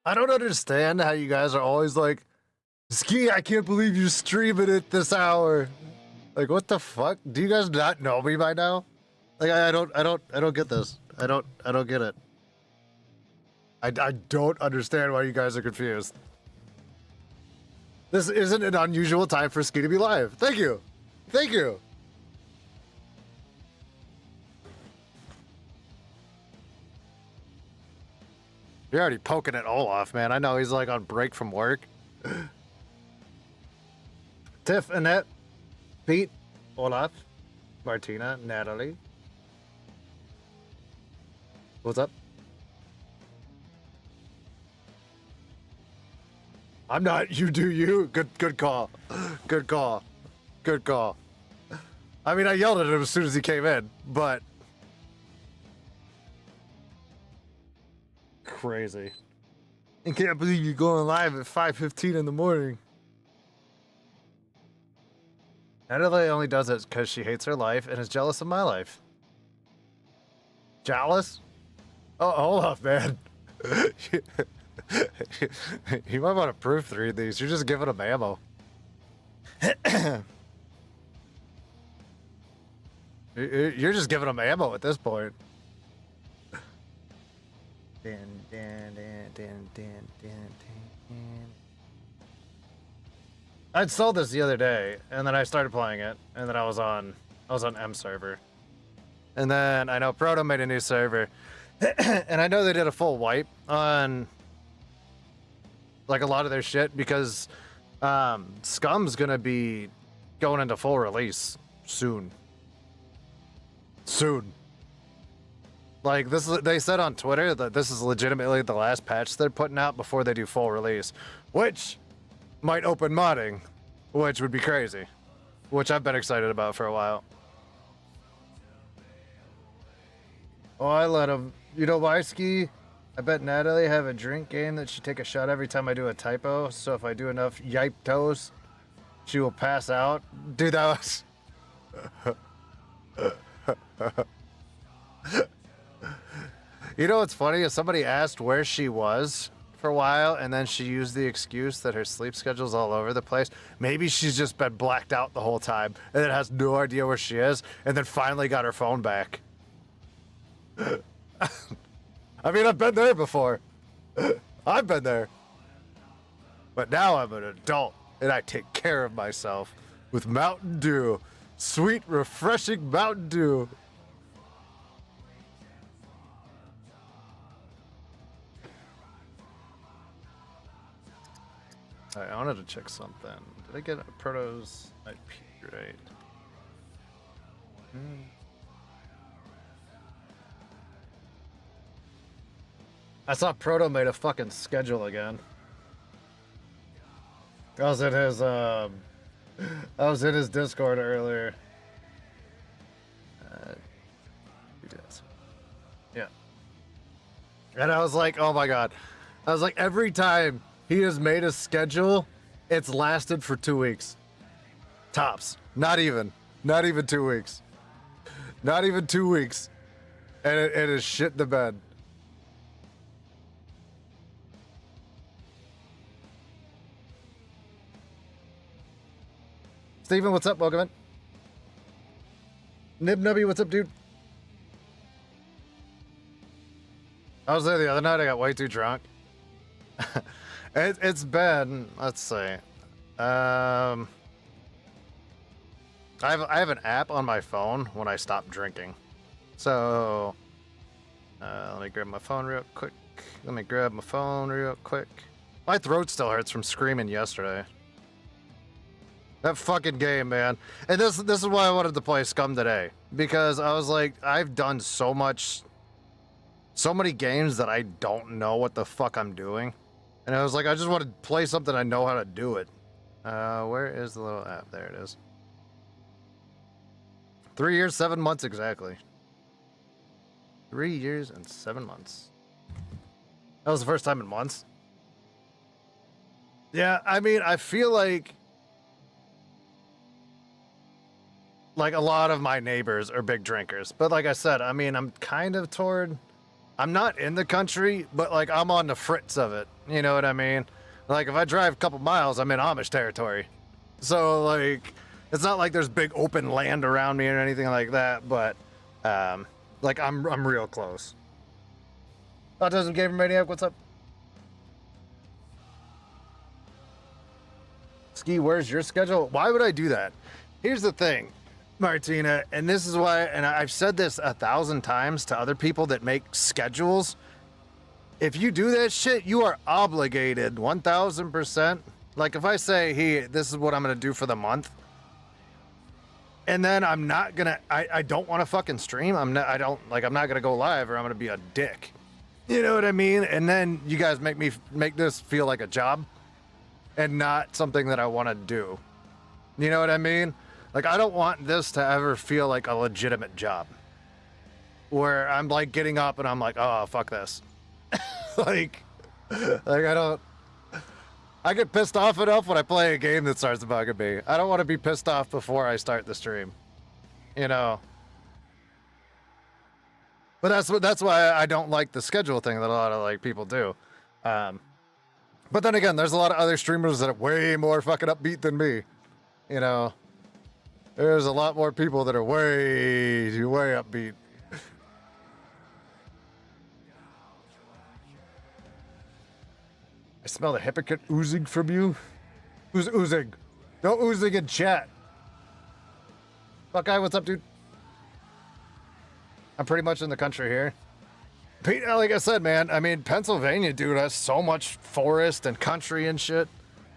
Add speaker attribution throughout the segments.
Speaker 1: I don't understand how you guys are always like, Ski, I can't believe you're streaming it this hour. Like, what the fuck? Do you guys not know me by now? Like, I don't get this. I don't get it. I don't understand why you guys are confused. This isn't an unusual time for Ski to be live. Thank you. Thank you. You're already poking at Olaf, man. I know he's like on break from work. Tiff, Annette, Pete, Olaf, Martina, Natalie. What's up? I'm not. You do you. Good call. Good call. Good call. I mean, I yelled at him as soon as he came in, but crazy. I can't believe you're going live at 5:15 in the morning. Natalie only does it because she hates her life and is jealous of my life. Jealous? Oh, hold up, man. You might want to proofread these. You're just giving them ammo. You're just giving them ammo at this point. I installed this the other day, and then I started playing it, and then I was on M server. And then I know Proto made a new server, and I know they did a full wipe on like a lot of their shit because Scum's gonna be going into full release soon. Soon. Like this is, they said on Twitter that this is legitimately the last patch they're putting out before they do full release, which might open modding, which would be crazy, which I've been excited about for a while. Oh, I let him. You know why, Ski? I bet Natalie have a drink game that she take a shot every time I do a typo, so if I do enough yipe toes, she will pass out. Dude, that was... You know what's funny is somebody asked where she was for a while, and then she used the excuse that her sleep schedule's all over the place. Maybe she's just been blacked out the whole time, and then has no idea where she is, and then finally got her phone back. I mean, I've been there before. I've been there. But now I'm an adult, and I take care of myself with Mountain Dew. Sweet, refreshing Mountain Dew. Alright, I wanted to check something. Did I get a Proto's IP right? I saw Proto made a fucking schedule again. I was in his Discord earlier. Yeah. And I was like, oh my god. I was like, every time he has made a schedule, it's lasted for 2 weeks. Tops. Not even 2 weeks. Not even 2 weeks. And it is shit the bed. Steven, what's up? Welcome in. Nib Nubby, what's up, dude? I was there the other night. I got way too drunk. It's been, let's see. I have an app on my phone when I stop drinking. So, let me grab my phone real quick. My throat still hurts from screaming yesterday. That fucking game, man. And this is why I wanted to play Scum today. Because I was like, I've done so many games that I don't know what the fuck I'm doing. And I was like, I just want to play something I know how to do it. Where is the little app? There it is. 3 years, 7 months exactly. 3 years and 7 months. That was the first time in months. Yeah, I mean, I feel like a lot of my neighbors are big drinkers. But like I said, I mean, I'm kind of toward I'm not in the country, but like I'm on the fritz of it. You know what I mean? Like if I drive a couple miles, I'm in Amish territory. So like, it's not like there's big open land around me or anything like that. But like I'm real close. Autism Gamer Maniac, what's up? Ski, where's your schedule? Why would I do that? Here's the thing, Martina, and this is why, and I've said this 1,000 times to other people that make schedules. If you do that shit, you are obligated 1,000%. Like if I say, hey, this is what I'm gonna do for the month, and then I'm not gonna, I don't want to fucking stream. I'm not gonna go live, or I'm gonna be a dick. You know what I mean? And then you guys make this feel like a job, and not something that I want to do. You know what I mean? Like I don't want this to ever feel like a legitimate job, where I'm like getting up and I'm like, oh fuck this. like I get pissed off enough when I play a game that starts bugging me. I don't want to be pissed off before I start the stream, you know. But that's why I don't like the schedule thing that a lot of like people do. But then again, there's a lot of other streamers that are way more fucking upbeat than me. You know, there's a lot more people that are way upbeat. I smell the hypocrite oozing from you. Who's oozing? No oozing in chat. Buckeye, what's up, dude? I'm pretty much in the country here. Pete, like I said, man, I mean, Pennsylvania, dude, has so much forest and country and shit.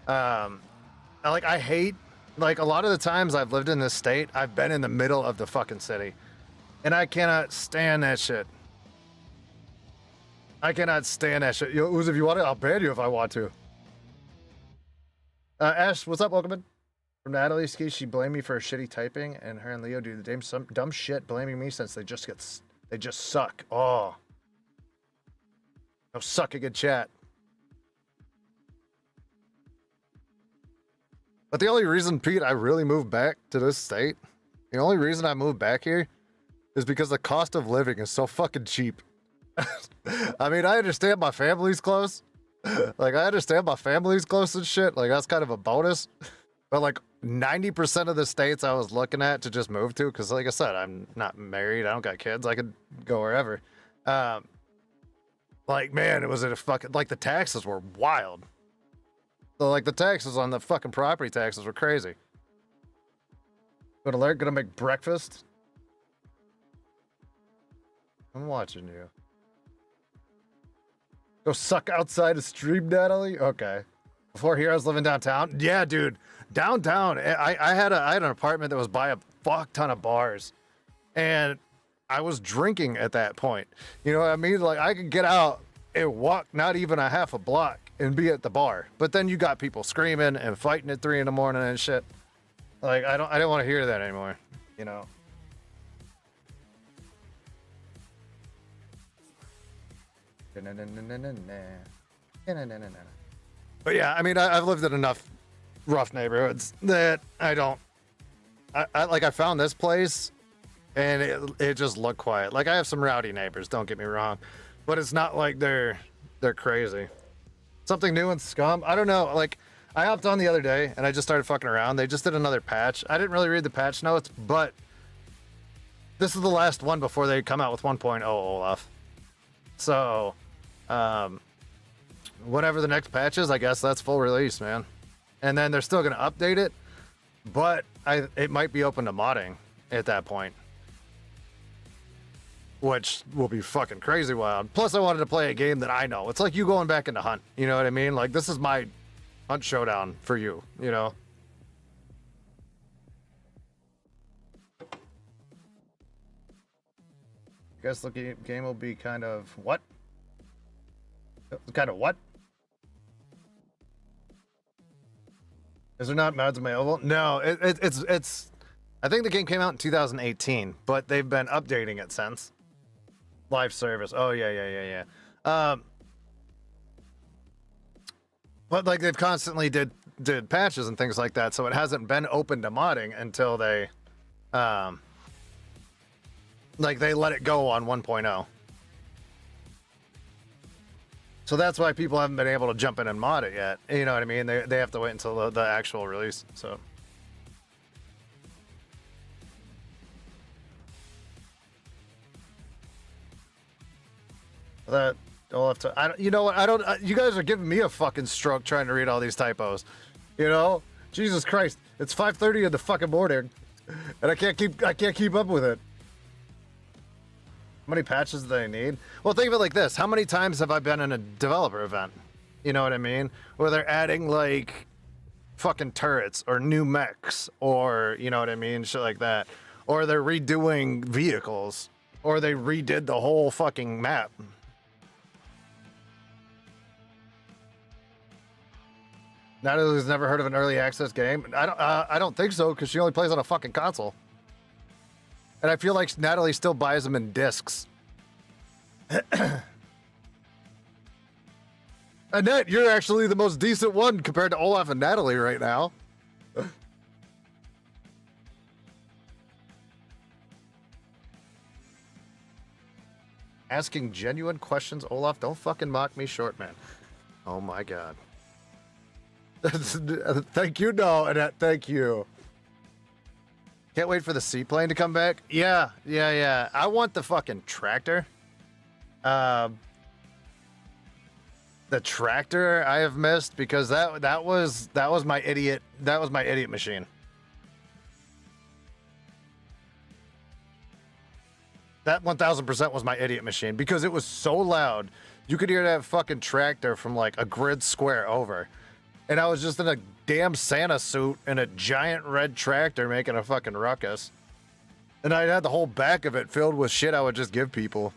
Speaker 1: I hate, like, a lot of the times I've lived in this state, I've been in the middle of the fucking city. And I cannot stand that shit. I cannot stand that shit. Yo, Uz, if you want it, I'll ban you if I want to. Ash, what's up? Welcome in. From Natalie Ski, she blamed me for shitty typing, and her and Leo do the dumb shit blaming me since they just suck. Oh. No sucking in chat. But the only reason, Pete, I really moved back to this state, the only reason I moved back here is because the cost of living is so fucking cheap. I mean, I understand my family's close. Like, I understand my family's close and shit. Like, that's kind of a bonus. But, like, 90% of the states I was looking at to just move to, because, like I said, I'm not married. I don't got kids. I could go wherever. Like, man, it was a fucking, like, the taxes were wild. So, like, the taxes on the fucking property taxes were crazy. Good alert, gonna make breakfast. I'm watching you. Go suck outside a stream, Natalie? Okay. Before here, I was living downtown. Yeah, dude. Downtown, I had an apartment that was by a fuck ton of bars. And I was drinking at that point. You know what I mean? Like, I could get out and walk not even a half a block and be at the bar. But then you got people screaming and fighting at 3 in the morning and shit. Like, I don't want to hear that anymore, you know? But yeah, I mean, I've lived in enough rough neighborhoods that I found this place and it just looked quiet. Like, I have some rowdy neighbors, don't get me wrong, but it's not like they're crazy. Something new in Scum? I don't know. Like, I hopped on the other day and I just started fucking around. They just did another patch. I didn't really read the patch notes, but this is the last one before they come out with 1.0, Olaf. So, whatever the next patch is, I guess that's full release, man. And then they're still going to update it, but it might be open to modding at that point, which will be fucking crazy wild. Plus, I wanted to play a game that I know. It's like you going back into Hunt, you know what I mean? Like, this is my Hunt showdown for you, you know? I guess the game will be kind of what? Kind of what? Is there not mods available? No, it's. I think the game came out in 2018, but they've been updating it since. Live service. Oh yeah. But like they've constantly did patches and things like that, so it hasn't been open to modding until they, like they let it go on 1.0. So that's why people haven't been able to jump in and mod it yet. You know what I mean? They have to wait until the actual release. So. That I'll have to. I don't. You know what? I don't. You guys are giving me a fucking stroke trying to read all these typos. You know, Jesus Christ! It's 5:30 in the fucking morning, and I can't keep up with it. How many patches do they need? Well, think of it like this: how many times have I been in a developer event? You know what I mean? Where they're adding like fucking turrets or new mechs, or you know what I mean, shit like that, or they're redoing vehicles, or they redid the whole fucking map. Natalie's never heard of an early access game. I don't think so, because she only plays on a fucking console. And I feel like Natalie still buys them in discs. Annette, you're actually the most decent one compared to Olaf and Natalie right now. Asking genuine questions, Olaf. Don't fucking mock me short, man. Oh my god. Thank you, no, Annette. Thank you. Can't wait for the seaplane to come back. Yeah. I want the fucking tractor. The tractor I have missed because that was my idiot machine. That 1000% was my idiot machine because it was so loud. You could hear that fucking tractor from like a grid square over. And I was just in a damn Santa suit and a giant red tractor making a fucking ruckus. And I had the whole back of it filled with shit I would just give people.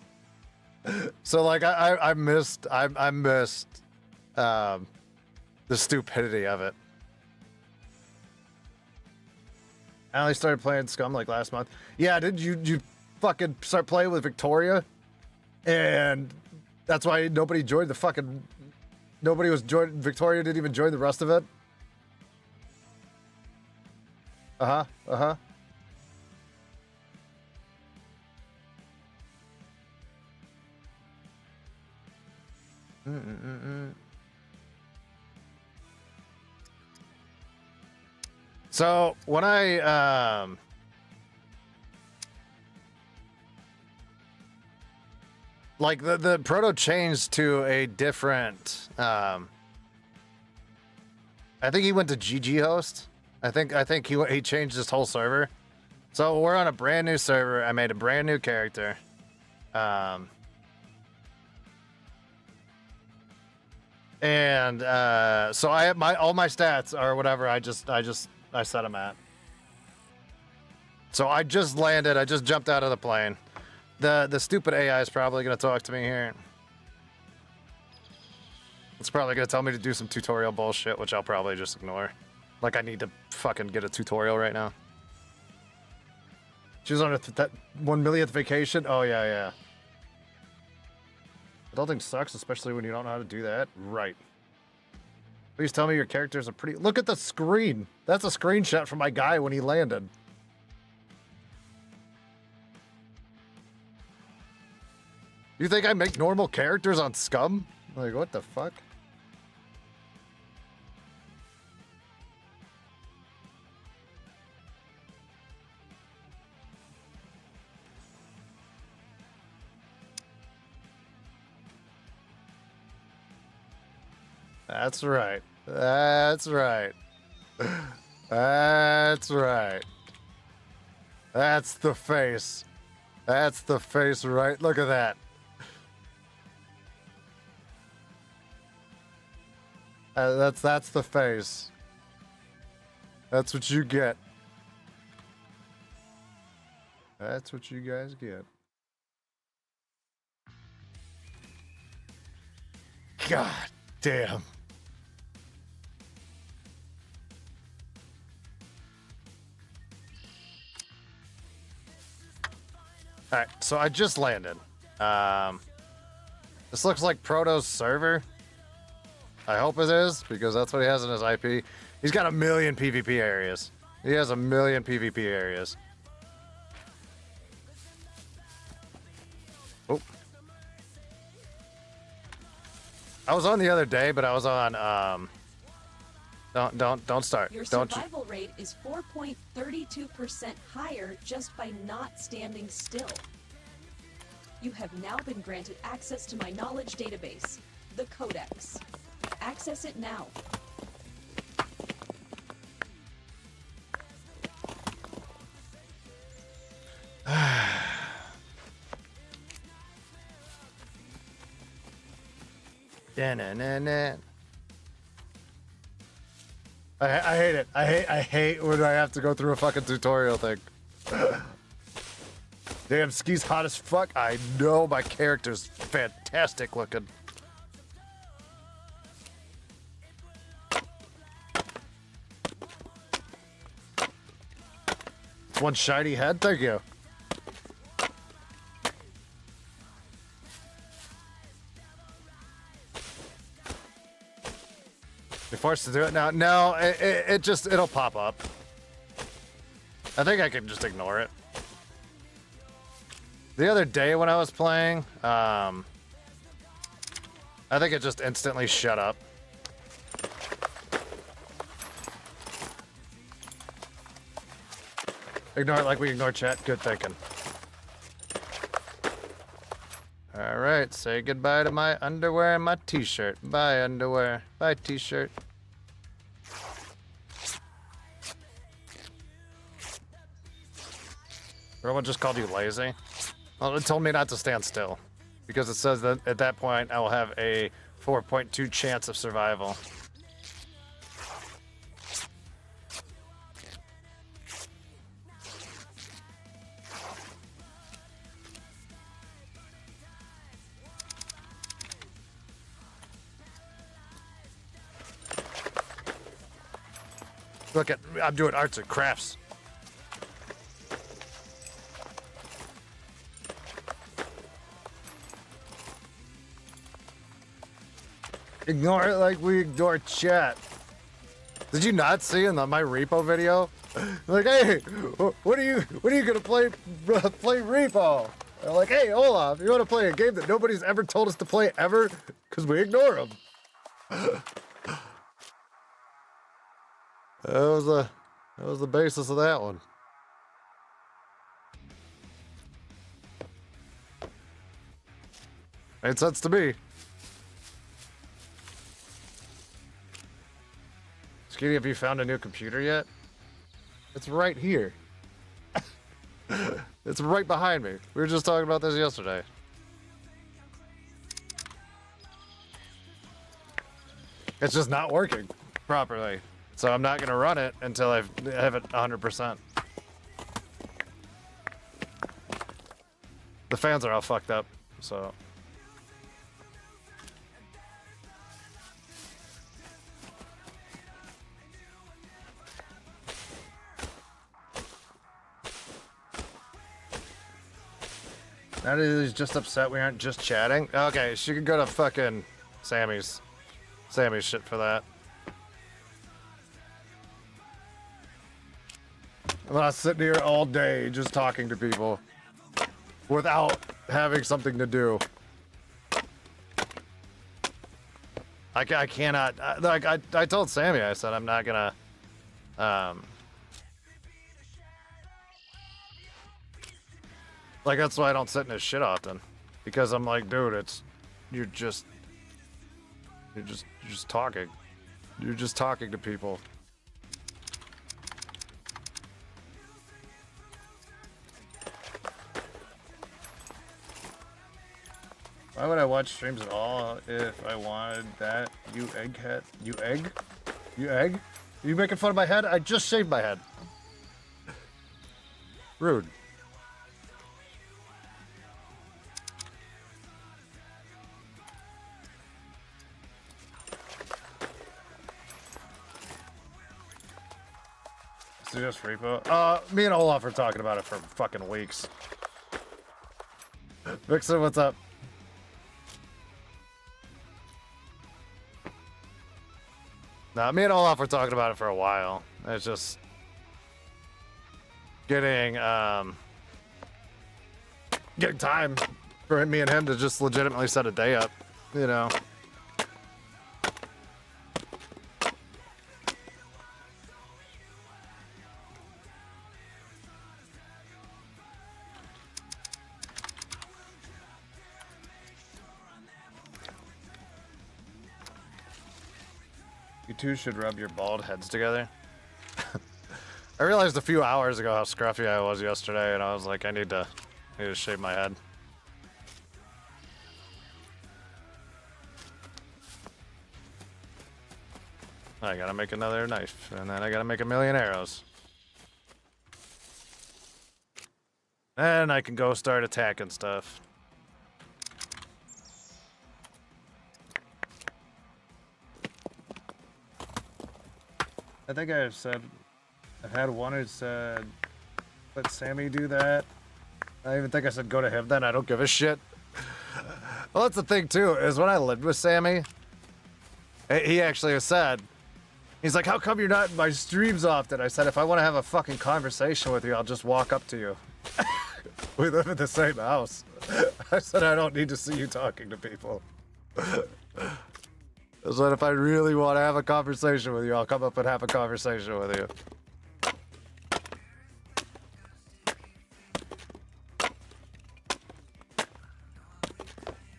Speaker 1: So like I missed the stupidity of it. I only started playing Scum like last month. Yeah, did you fucking start playing with Victoria? And that's why nobody joined the fucking... Nobody was joined. Victoria didn't even join the rest of it. Uh-huh. So when I like the proto changed to a different I think he went to GG host. I think he changed his whole server. So we're on a brand new server. I made a brand new character. And so I have all my stats are whatever I set them at. So I just landed. I just jumped out of the plane. The stupid AI is probably going to talk to me here. It's probably going to tell me to do some tutorial bullshit, which I'll probably just ignore. Like I need to fucking get a tutorial right now. She was on that 1 millionth vacation? Oh, yeah. Adulting sucks, especially when you don't know how to do that. Right. Please tell me your characters are pretty... Look at the screen! That's a screenshot from my guy when he landed. You think I make normal characters on Scum? Like, what the fuck? That's right. That's right. That's right. That's the face. That's the face, right? Look at that. That's the face. That's what you get. That's what you guys get. God damn. Alright, so I just landed. This looks like Proto's server. I hope it is, because that's what he has in his IP. He's got 1 million PvP areas. He has 1 million PvP areas. Oh. I was on the other day, but I was on don't start.
Speaker 2: Your
Speaker 1: Don't
Speaker 2: survival rate is 4.32% higher just by not standing still. You have now been granted access to my knowledge database, the Codex. Access it now.
Speaker 1: Da-na-na-na. I hate it. I hate when I have to go through a fucking tutorial thing. Damn, Ski's hot as fuck. I know my character's fantastic looking. One shiny head, thank you. You're forced to do it now? No, it'll pop up. I think I can just ignore it. The other day when I was playing, I think it just instantly shut up. Ignore it like we ignore chat. Good thinking. All right, say goodbye to my underwear and my t-shirt. Bye, underwear. Bye, t-shirt. Everyone just called you lazy. Well, it told me not to stand still, because it says that at that point I will have a 4.2 chance of survival. Look at, I'm doing arts and crafts. Ignore it like we ignore chat. Did you not see in my repo video? Like, hey, what are you gonna play repo? They're like, hey, Olaf, you want to play a game that nobody's ever told us to play ever? Because we ignore them. That was the basis of that one. Made sense to me. Skinny, have you found a new computer yet? It's right here. It's right behind me. We were just talking about this yesterday. It's just not working properly. So I'm not going to run it until I have it 100%. The fans are all fucked up, so... Natalie's just upset we aren't just chatting. Okay, she could go to fucking Sammy's shit for that. I'm not sitting here all day just talking to people without having something to do. I cannot. Like I told Sammy, I said I'm not gonna. Like, that's why I don't sit in his shit often, because I'm like, dude, you're just talking. You're just talking to people. Why would I watch streams at all if I wanted that? You egghead. You egg? You egg? Are you making fun of my head? I just shaved my head. Rude. Just repo. Me and Olaf are talking about it for fucking weeks. Vixen, what's up? Nah, me and Olaf were talking about it for a while. It's just getting time for me and him to just legitimately set a day up, you know. two should rub your bald heads together. I realized a few hours ago how scruffy I was yesterday, and I was like, I need to shave my head. I gotta make another knife, and then I gotta make 1,000,000 arrows. And I can go start attacking stuff. I think I've had one who said, let Sammy do that. I even think I said go to him then, I don't give a shit. Well, that's the thing too, is when I lived with Sammy, he actually said, he's like, how come you're not in my streams often? I said, if I want to have a fucking conversation with you, I'll just walk up to you. We live in the same house. I said, I don't need to see you talking to people. I said, if I really want to have a conversation with you, I'll come up and have a conversation with you.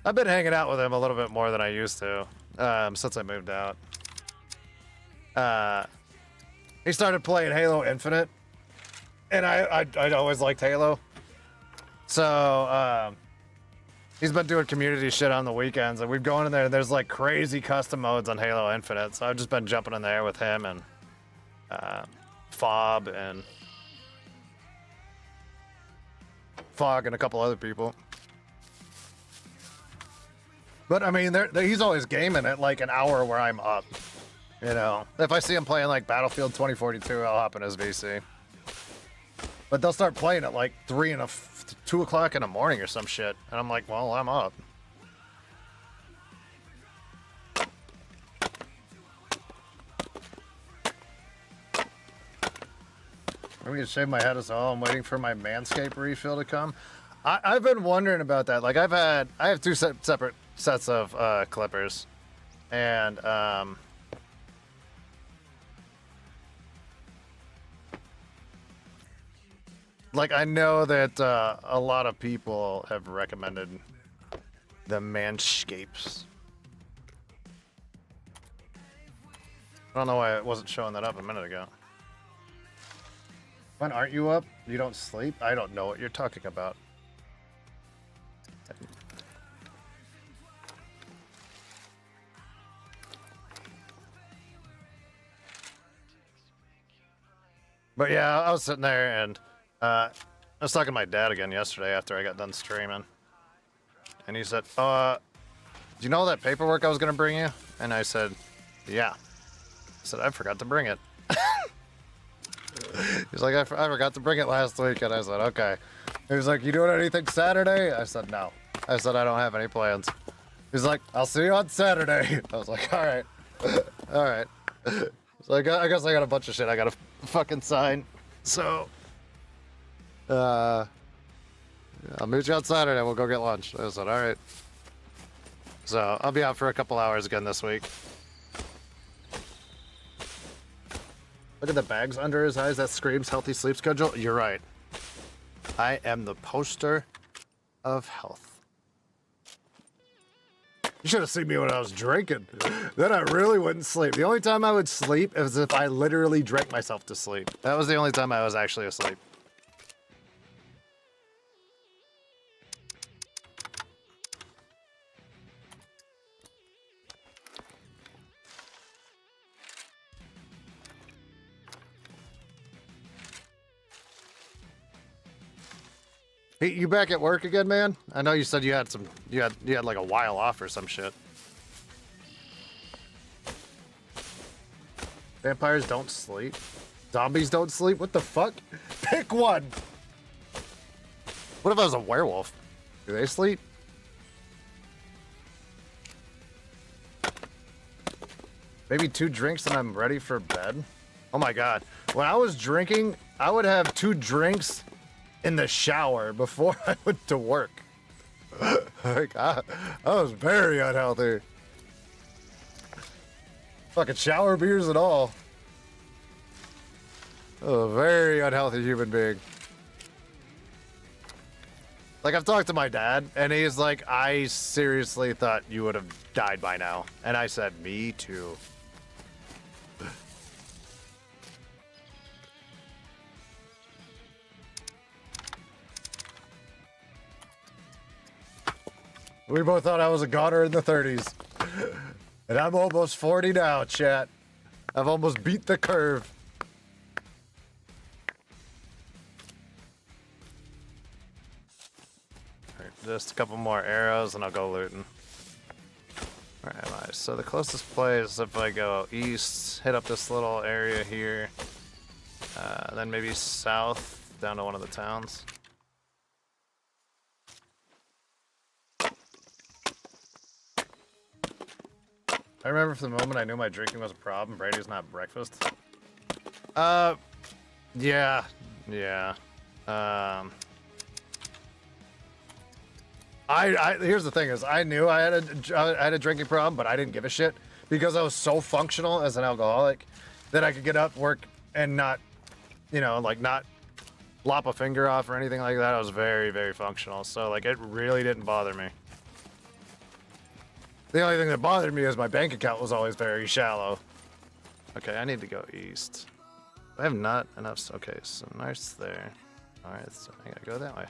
Speaker 1: I've been hanging out with him a little bit more than I used to, since I moved out. He started playing Halo Infinite, and I'd always liked Halo. So, he's been doing community shit on the weekends, and we've gone in there, and there's like crazy custom modes on Halo Infinite, so I've just been jumping in there with him and Fob and Fog and a couple other people. But I mean, he's always gaming at like an hour where I'm up. You know, if I see him playing like Battlefield 2042, I'll hop in his VC. But they'll start playing at like 2 o'clock in the morning or some shit. And I'm like, well, I'm up. I'm gonna shave my head as well. I'm waiting for my Manscaped refill to come. I've been wondering about that. Like I have two separate sets of clippers. And like, I know that a lot of people have recommended the Manscapes. I don't know why it wasn't showing that up a minute ago. When aren't you up? You don't sleep? I don't know what you're talking about. But yeah, I was sitting there and I was talking to my dad again yesterday after I got done streaming. And he said, do you know that paperwork I was going to bring you? And I said, yeah. I said, I forgot to bring it. He's like, I forgot to bring it last week. And I said, okay. He was like, you doing anything Saturday? I said, no. I said, I don't have any plans. He's like, I'll see you on Saturday. I was like, all right. All right. So I guess I got a bunch of shit I got to fucking sign. So, I'll meet you on Saturday. We'll go get lunch. I said, all right. So I'll be out for a couple hours again this week. Look at the bags under his eyes. That screams healthy sleep schedule. You're right. I am the poster of health. You should have seen me when I was drinking. Then I really wouldn't sleep. The only time I would sleep is if I literally drank myself to sleep. That was the only time I was actually asleep. Hey, you back at work again, man? I know you said you had like a while off or some shit. Vampires don't sleep. Zombies don't sleep? What the fuck? Pick one! What if I was a werewolf? Do they sleep? Maybe 2 drinks and I'm ready for bed? Oh my god. When I was drinking, I would have 2 drinks in the shower before I went to work. Like, I was very unhealthy. Fucking shower beers and all. A very unhealthy human being. Like, I've talked to my dad, and he's like, I seriously thought you would have died by now. And I said, me too. We both thought I was a goner in the 30s. And I'm almost 40 now, chat. I've almost beat the curve. All right, just a couple more arrows and I'll go looting. Where am I? So the closest place, if I go east, hit up this little area here, then maybe south down to one of the towns. I remember from the moment I knew my drinking was a problem, Brady's not breakfast. Yeah. Here's the thing is, I knew I had a drinking problem, but I didn't give a shit because I was so functional as an alcoholic that I could get up, work, and not, you know, like not lop a finger off or anything like that. I was very, very functional. So like it really didn't bother me. The only thing that bothered me is my bank account was always very shallow. Okay, I need to go east. I have not enough. Okay, so nice there. All right, so I gotta go that way.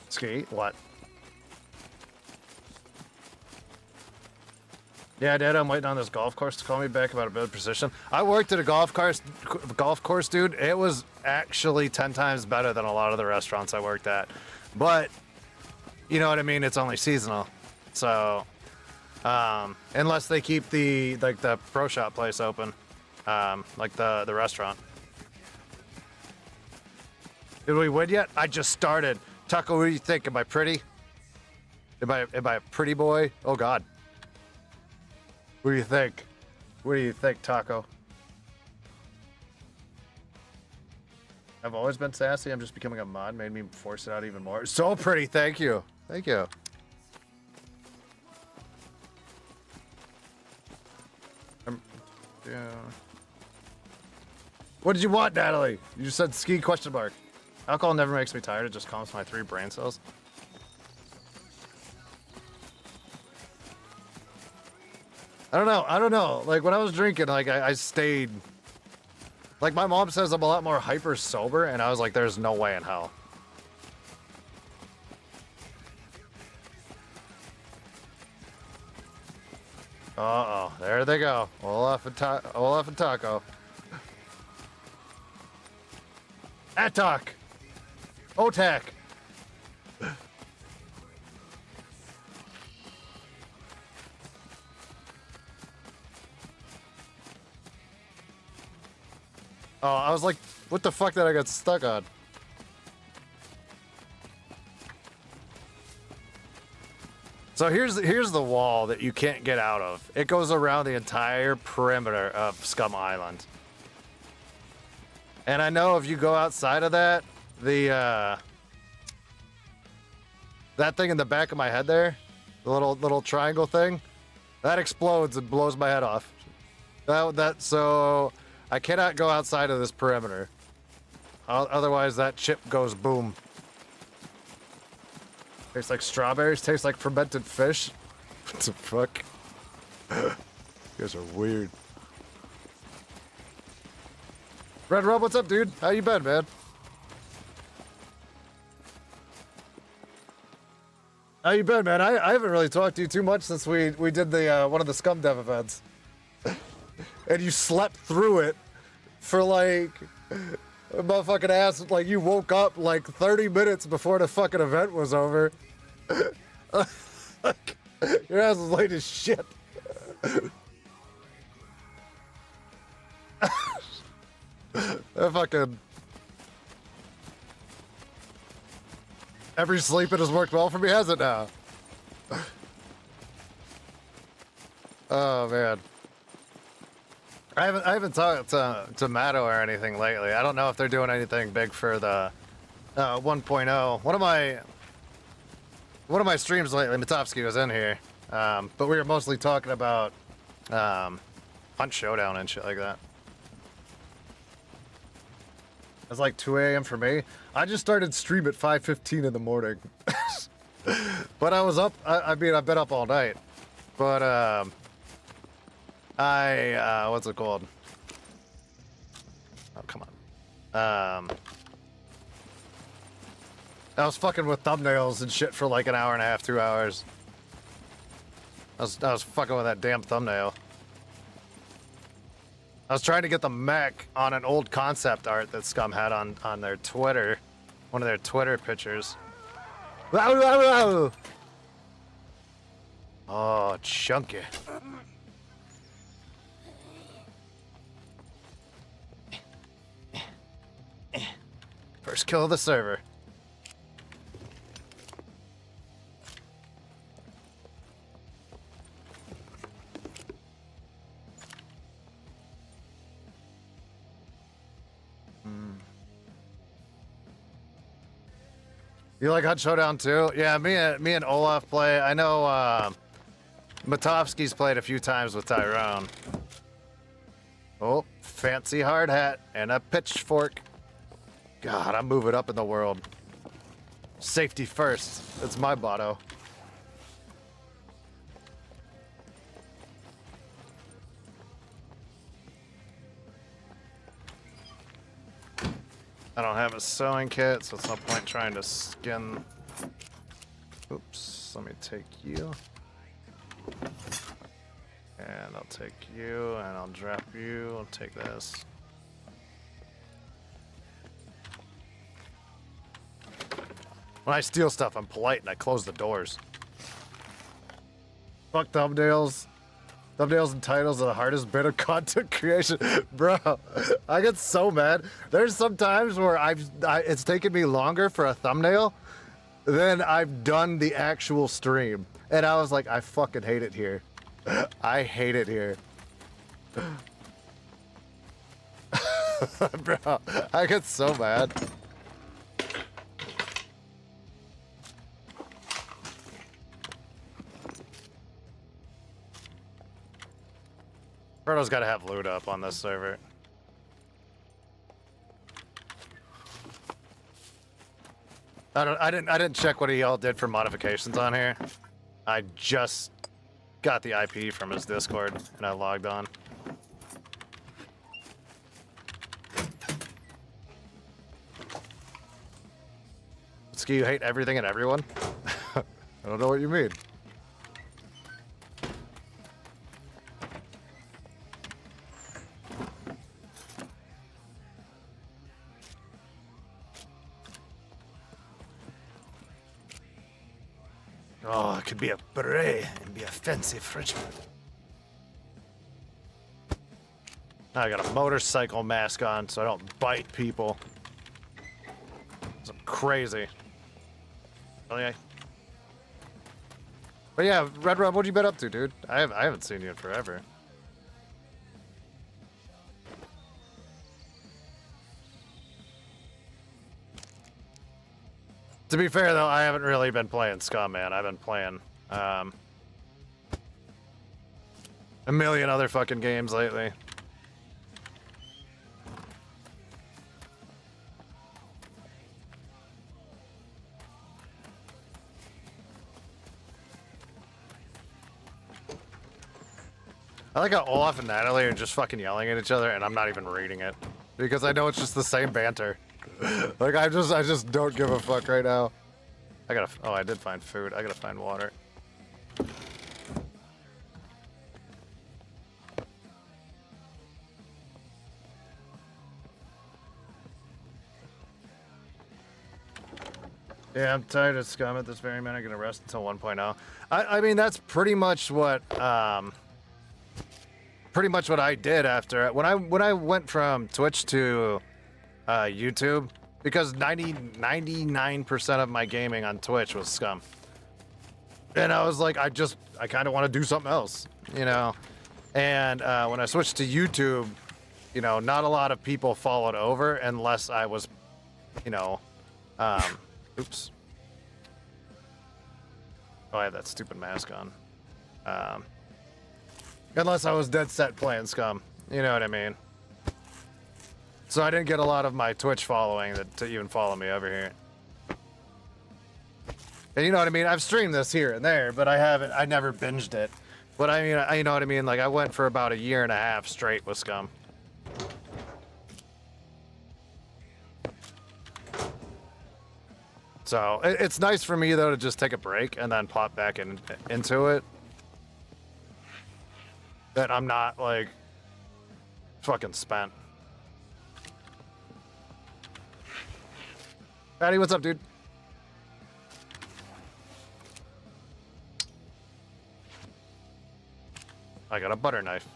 Speaker 1: Ski? What? Yeah, Dad, I'm waiting on this golf course to call me back about a better position. I worked at a golf course, dude. It was actually 10 times better than a lot of the restaurants I worked at. But, you know what I mean? It's only seasonal. So, unless they keep the pro shop place open, like the restaurant. Did we win yet? I just started. Taco, what do you think? Am I pretty? Am I a pretty boy? Oh, God. What do you think? What do you think, Taco? I've always been sassy. I'm just becoming a mod. Made me force it out even more. So pretty. Thank you. Thank you. Yeah. What did you want, Natalie? You just said ski question mark. Alcohol never makes me tired. It just calms my 3 brain cells. I don't know. Like, when I was drinking, like, I stayed... Like, my mom says I'm a lot more hyper sober, and I was like, there's no way in hell. Uh-oh. There they go. Olaf and Taco. Attack! Otak! Oh, I was like, what the fuck did I get stuck on? So here's the wall that you can't get out of. It goes around the entire perimeter of Scum Island. And I know if you go outside of that, that thing in the back of my head there, the little triangle thing, that explodes and blows my head off. So I cannot go outside of this perimeter. Otherwise that chip goes boom. Tastes like strawberries, tastes like fermented fish. What the fuck? You guys are weird. Red Rob, what's up, dude? How you been, man? How you been, man? I haven't really talked to you too much since we did the one of the Scum Dev events. And you slept through it for like a motherfucking ass. Like you woke up like 30 minutes before the fucking event was over. Your ass was late as shit. Fucking every sleeping has worked well for me, has it now? Oh man. I haven't talked to Matto or anything lately. I don't know if they're doing anything big for the 1.0. One of my streams lately, Matovsky was in here, but we were mostly talking about Hunt Showdown and shit like that. It's like 2 a.m. for me. I just started stream at 5:15 in the morning, but I was up. I mean, I've been up all night, but what's it called? Oh, come on. I was fucking with thumbnails and shit for like an hour and a half, 2 hours. I was fucking with that damn thumbnail. I was trying to get the mech on an old concept art that Scum had on their Twitter. One of their Twitter pictures. Oh, chunky. First kill of the server. You like Hut Showdown too? Yeah, me and Olaf play. I know Matovsky's played a few times with Tyrone. Oh, fancy hard hat and a pitchfork. God, I'm moving up in the world. Safety first. That's my motto. I don't have a sewing kit, so it's no point trying to skin. Oops, let me take you. And I'll take you, and I'll drop you. I'll take this. When I steal stuff, I'm polite and I close the doors. Fuck thumbnails. Thumbnails and titles are the hardest bit of content creation. Bro, I get so mad. There's some times where it's taken me longer for a thumbnail than I've done the actual stream. And I was like, I fucking hate it here. I hate it here. Bro, I get so mad. Frodo's got to have loot up on this server. I didn't check what he all did for modifications on here. I just got the IP from his Discord and I logged on. Ski, you hate everything and everyone? I don't know what you mean. Oh, it could be a beret and be a fancy Frenchman. Now I got a motorcycle mask on so I don't bite people. I'm crazy. Really? But yeah, Red Rob, what you been up to, dude? I haven't seen you in forever. To be fair, though, I haven't really been playing Scum, man. I've been playing a million other fucking games lately. I like how Olaf and Natalie are just fucking yelling at each other, and I'm not even reading it because I know it's just the same banter. Like I just don't give a fuck right now. Oh, I did find food. I gotta find water. Yeah, I'm tired of Scum at this very minute. I'm gonna rest until 1.0. I mean, that's pretty much what I did after when I went from Twitch to YouTube, because 99% of my gaming on Twitch was Scum. And I was like, I kind of want to do something else, you know? And when I switched to YouTube, you know, not a lot of people followed over unless I was, you know, oops. Oh, I had that stupid mask on. Unless I was dead set playing Scum, you know what I mean? So I didn't get a lot of my Twitch following to even follow me over here. And you know what I mean? I've streamed this here and there, but I never binged it. But I mean, you know what I mean? Like I went for about a year and a half straight with Scum. So it's nice for me though to just take a break and then pop back into it. That I'm not like fucking spent. Patty, what's up, dude? I got a butter knife.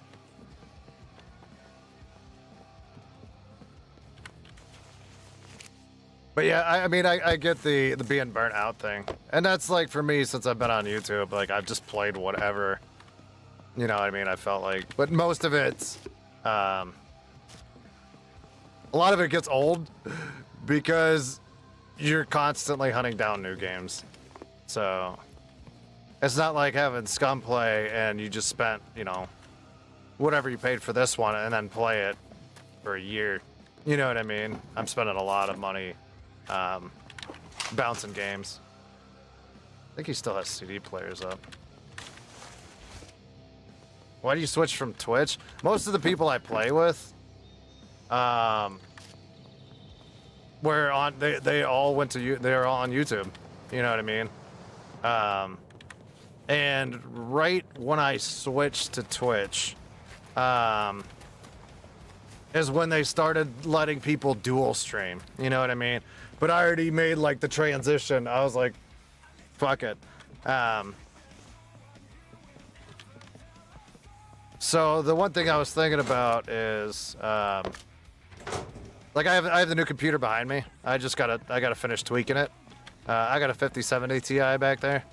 Speaker 1: But yeah, I mean, I get the being burnt out thing. And that's like, for me, since I've been on YouTube, like, I've just played whatever. You know what I mean? I felt like, but most of it's, a lot of it gets old because you're constantly hunting down new games. So it's not like having Scum play and you just spent, you know, whatever you paid for this one and then play it for a year. You know what I mean? I'm spending a lot of money bouncing games. I think he still has CD players up. Why do you switch from Twitch? Most of the people I play with, were on. They all went to they're all on YouTube. You know what I mean? And right when I switched to Twitch, is when they started letting people dual stream. You know what I mean? But I already made like the transition. I was like, fuck it. So the one thing I was thinking about is, like I have the new computer behind me. I gotta finish tweaking it. I got a 5070 Ti back there.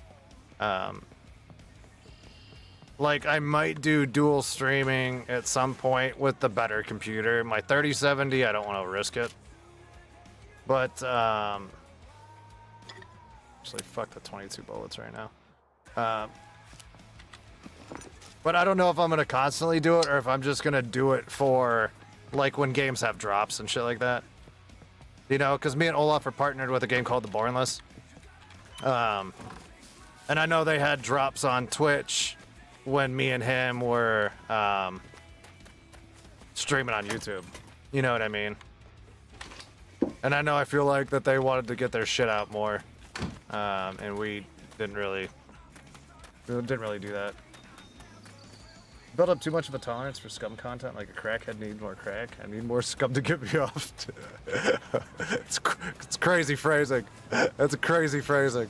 Speaker 1: Like I might do dual streaming at some point with the better computer. My 3070, I don't want to risk it. But actually, fuck the 22 bullets right now. But I don't know if I'm gonna constantly do it or if I'm just gonna do it for like when games have drops and shit like that. You know, because me and Olaf are partnered with a game called The Bornless. And I know they had drops on Twitch when me and him were streaming on YouTube. You know what I mean? And I know I feel like that they wanted to get their shit out more. And we didn't really do that. Built up too much of a tolerance for Scum content, like a crackhead need more crack. I need more Scum to get me off. It's crazy phrasing. That's a crazy phrasing.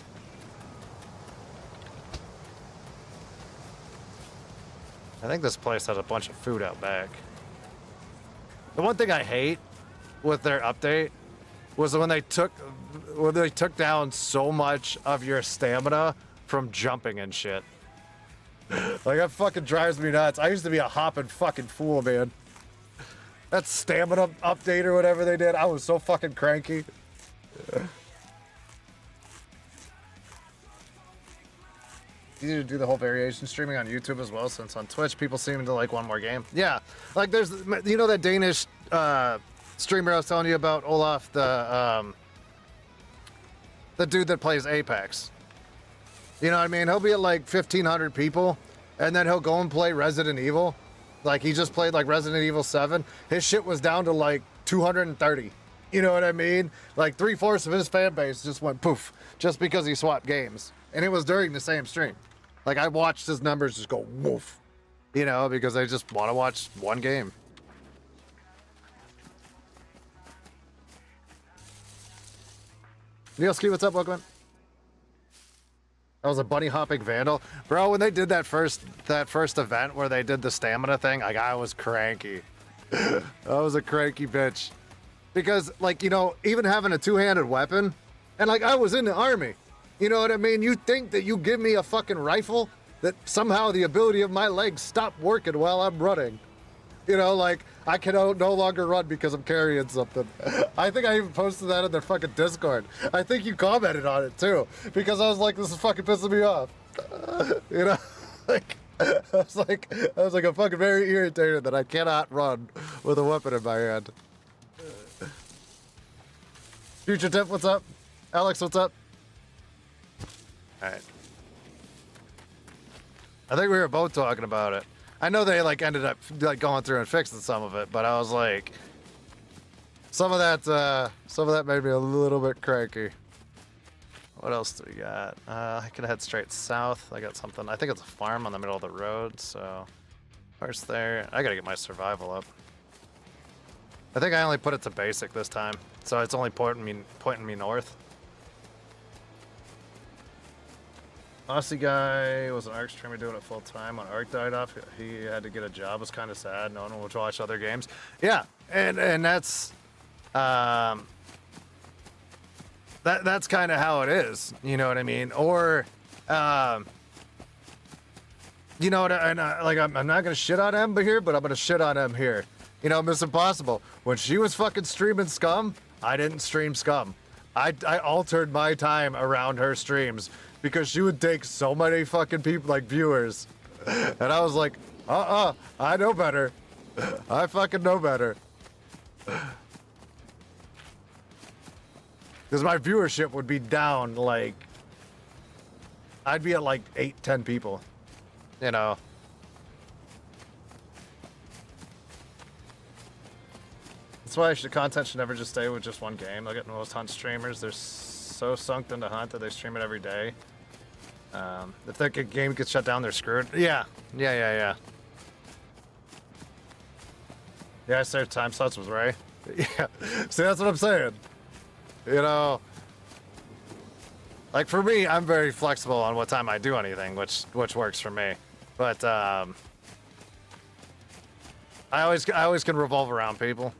Speaker 1: I think this place has a bunch of food out back. The one thing I hate with their update was when they took down so much of your stamina from jumping and shit. Like, that fucking drives me nuts. I used to be a hopping fucking fool, man. That stamina update or whatever they did, I was so fucking cranky. You need to do the whole variation streaming on YouTube as well, since on Twitch people seem to like one more game. Yeah, like there's, you know, that Danish streamer I was telling you about, Olaf, the dude that plays Apex. You know what I mean? He'll be at like 1,500 people, and then he'll go and play Resident Evil. Like, he just played like Resident Evil 7. His shit was down to like 230. You know what I mean? Like 3/4 of his fan base just went poof, just because he swapped games. And it was during the same stream. Like, I watched his numbers just go woof. You know, because they just want to watch one game. Neilski, what's up? Welcome in. That was a bunny hopping vandal. Bro, when they did that first event where they did the stamina thing, like, I was cranky. I was a cranky bitch. Because, like, you know, even having a two-handed weapon, and like, I was in the army. You know what I mean? You think that you give me a fucking rifle, that somehow the ability of my legs stop working while I'm running. You know, like, I can no longer run because I'm carrying something. I think I even posted that in their fucking Discord. I think you commented on it too, because I was like, this is fucking pissing me off. You know, like, I was like, I'm fucking very irritated that I cannot run with a weapon in my hand. Future Tip, what's up? Alex, what's up? All right. I think we were both talking about it. I know they like ended up like going through and fixing some of it, but I was like, some of that made me a little bit cranky. What else do we got? I could head straight south. I got something. I think it's a farm on the middle of the road, so horse there. I gotta get my survival up. I think I only put it to basic this time, so it's only pointing me north. Aussie guy was an ARC streamer doing it full time. When ARC died off, he had to get a job. It was kind of sad. No one would watch other games. Yeah, and that's that's kind of how it is. You know what I mean? Or you know what? And like I'm not gonna shit on Emma here, but I'm gonna shit on him here. You know, Miss Impossible. When she was fucking streaming Scum, I didn't stream Scum. I altered my time around her streams because she would take so many fucking people, like viewers. And I was like, I know better. I fucking know better. Because my viewership would be down, like, I'd be at like 8-10 people, you know. That's why content should never just stay with just one game. Look at most Hunt streamers. They're so sunk into Hunt that they stream it every day. If that game gets shut down, they're screwed. Yeah, yeah. Yeah, I started time slots with Ray. Yeah, see, that's what I'm saying. You know, like for me, I'm very flexible on what time I do anything, which works for me. But I always can revolve around people.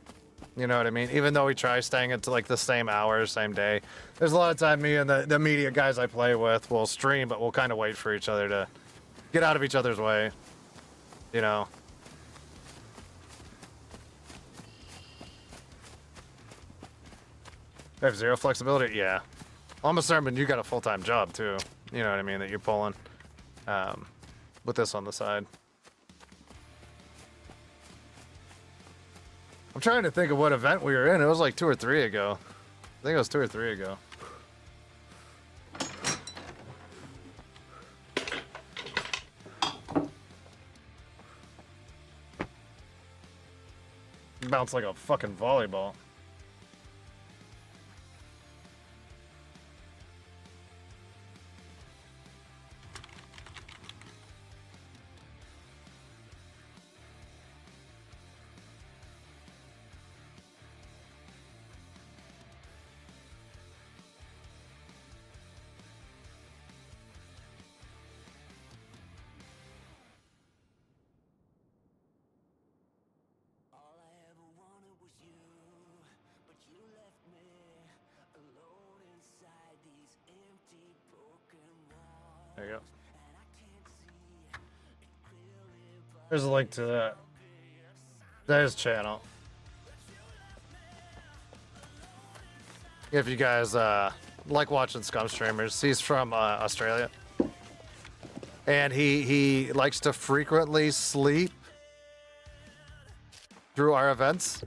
Speaker 1: You know what I mean? Even though we try staying into like the same hours, same day. There's a lot of time me and the media guys I play with will stream, but we'll kind of wait for each other to get out of each other's way. You know? I have zero flexibility? Yeah. Well, I'm assuming you got a full-time job too. You know what I mean? That you're pulling with this on the side. I'm trying to think of what event we were in. It was like 2 or 3 ago. I think it was 2 or 3 ago. Bounce like a fucking volleyball. There you go. There's a link to his channel. If you guys like watching Scum streamers, he's from Australia. And he likes to frequently sleep through our events.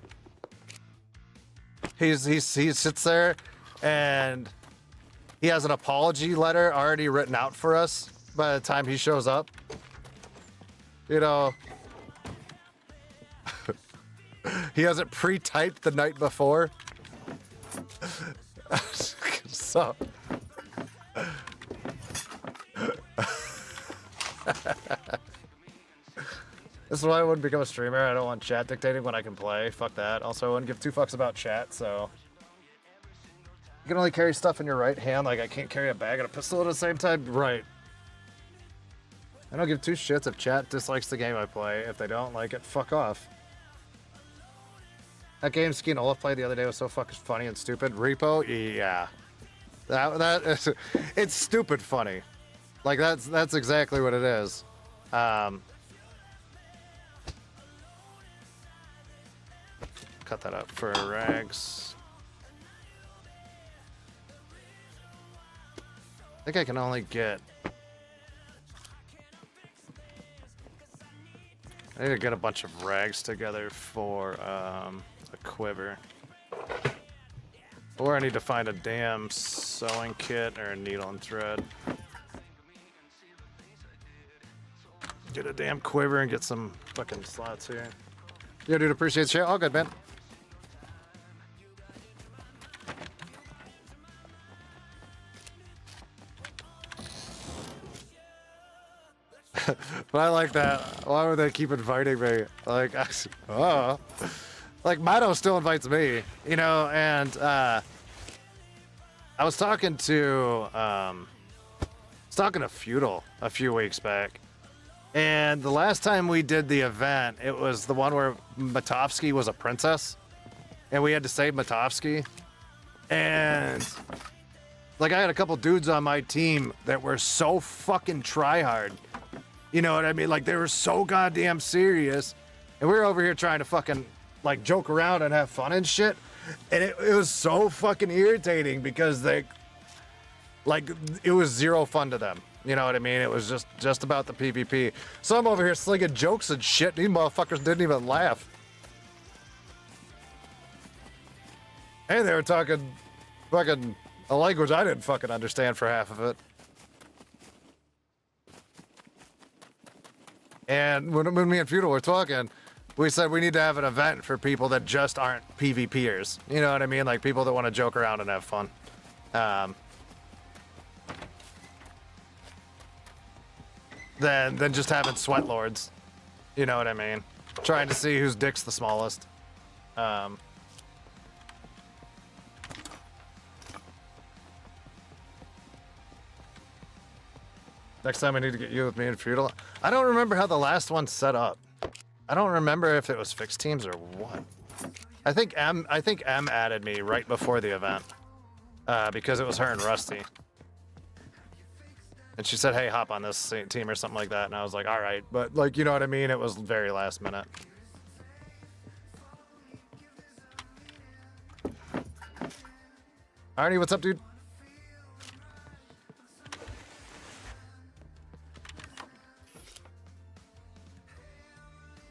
Speaker 1: He sits there and he has an apology letter already written out for us by the time he shows up. You know, he has it pre-typed the night before. So, this is why I wouldn't become a streamer. I don't want chat dictating when I can play. Fuck that. Also, I wouldn't give 2 fucks about chat, so. You can only carry stuff in your right hand, like I can't carry a bag and a pistol at the same time? Right. I don't give 2 shits if chat dislikes the game I play. If they don't like it, fuck off. That game Ski and Olaf played the other day was so fucking funny and stupid. Repo? Yeah. That is, it's stupid funny. Like that's exactly what it is. Cut that up for rags. I think I can only get... I need to get a bunch of rags together for a quiver. Or I need to find a damn sewing kit or a needle and thread. Get a damn quiver and get some fucking slots here. Yeah, dude, appreciate the share. All good, man. But I like that. Why would they keep inviting me? Like, oh. Like, Mito still invites me, you know, and I was talking to Feudal a few weeks back. And the last time we did the event, it was the one where Matovsky was a princess. And we had to save Matovsky. And like, I had a couple dudes on my team that were so fucking tryhard. You know what I mean? Like, they were so goddamn serious. And we were over here trying to fucking, like, joke around and have fun and shit. And it was so fucking irritating because they, like, it was zero fun to them. You know what I mean? It was just about the PvP. So I'm over here slinging jokes and shit. These motherfuckers didn't even laugh. Hey, they were talking fucking a language I didn't fucking understand for half of it. And when me and Feudal were talking, we said we need to have an event for people that just aren't PvPers. You know what I mean? Like people that want to joke around and have fun. Than just having sweat lords. You know what I mean? Trying to see whose dick's the smallest. Next time I need to get you with me and Feudal. I don't remember how the last one set up. I don't remember if it was fixed teams or what. I think M added me right before the event. Because it was her and Rusty. And she said, hey, hop on this team or something like that. And I was like, all right. But, like, you know what I mean? It was very last minute. Arnie, what's up, dude?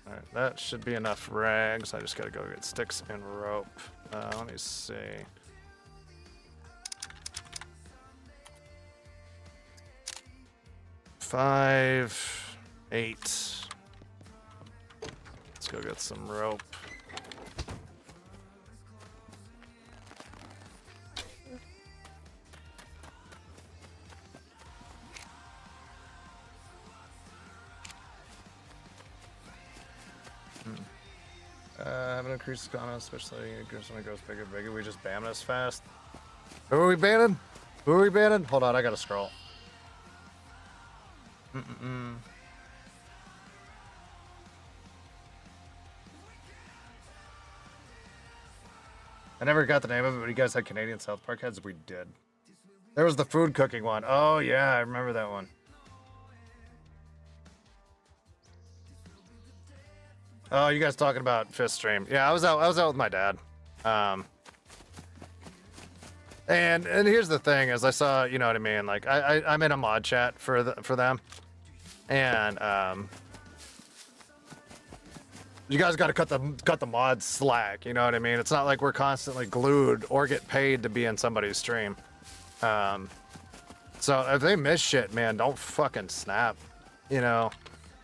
Speaker 1: All right, that should be enough rags. I just got to go get sticks and rope. Let me see. Five, 8. Let's go get some rope. Haven't increased Scum, especially when it goes bigger and bigger. We just ban us fast. Who are we banning? Who are we banning? Hold on, I gotta scroll. I never got the name of it, but you guys had Canadian South Park heads? We did. There was the food cooking one. Oh, yeah, I remember that one. Oh, you guys talking about Fist Stream. Yeah, I was out with my dad. And here's the thing, is I saw, you know what I mean, like I'm in a mod chat for them. And you guys got to cut the mods slack, you know what I mean? It's not like we're constantly glued or get paid to be in somebody's stream. So if they miss shit, man, don't fucking snap, you know.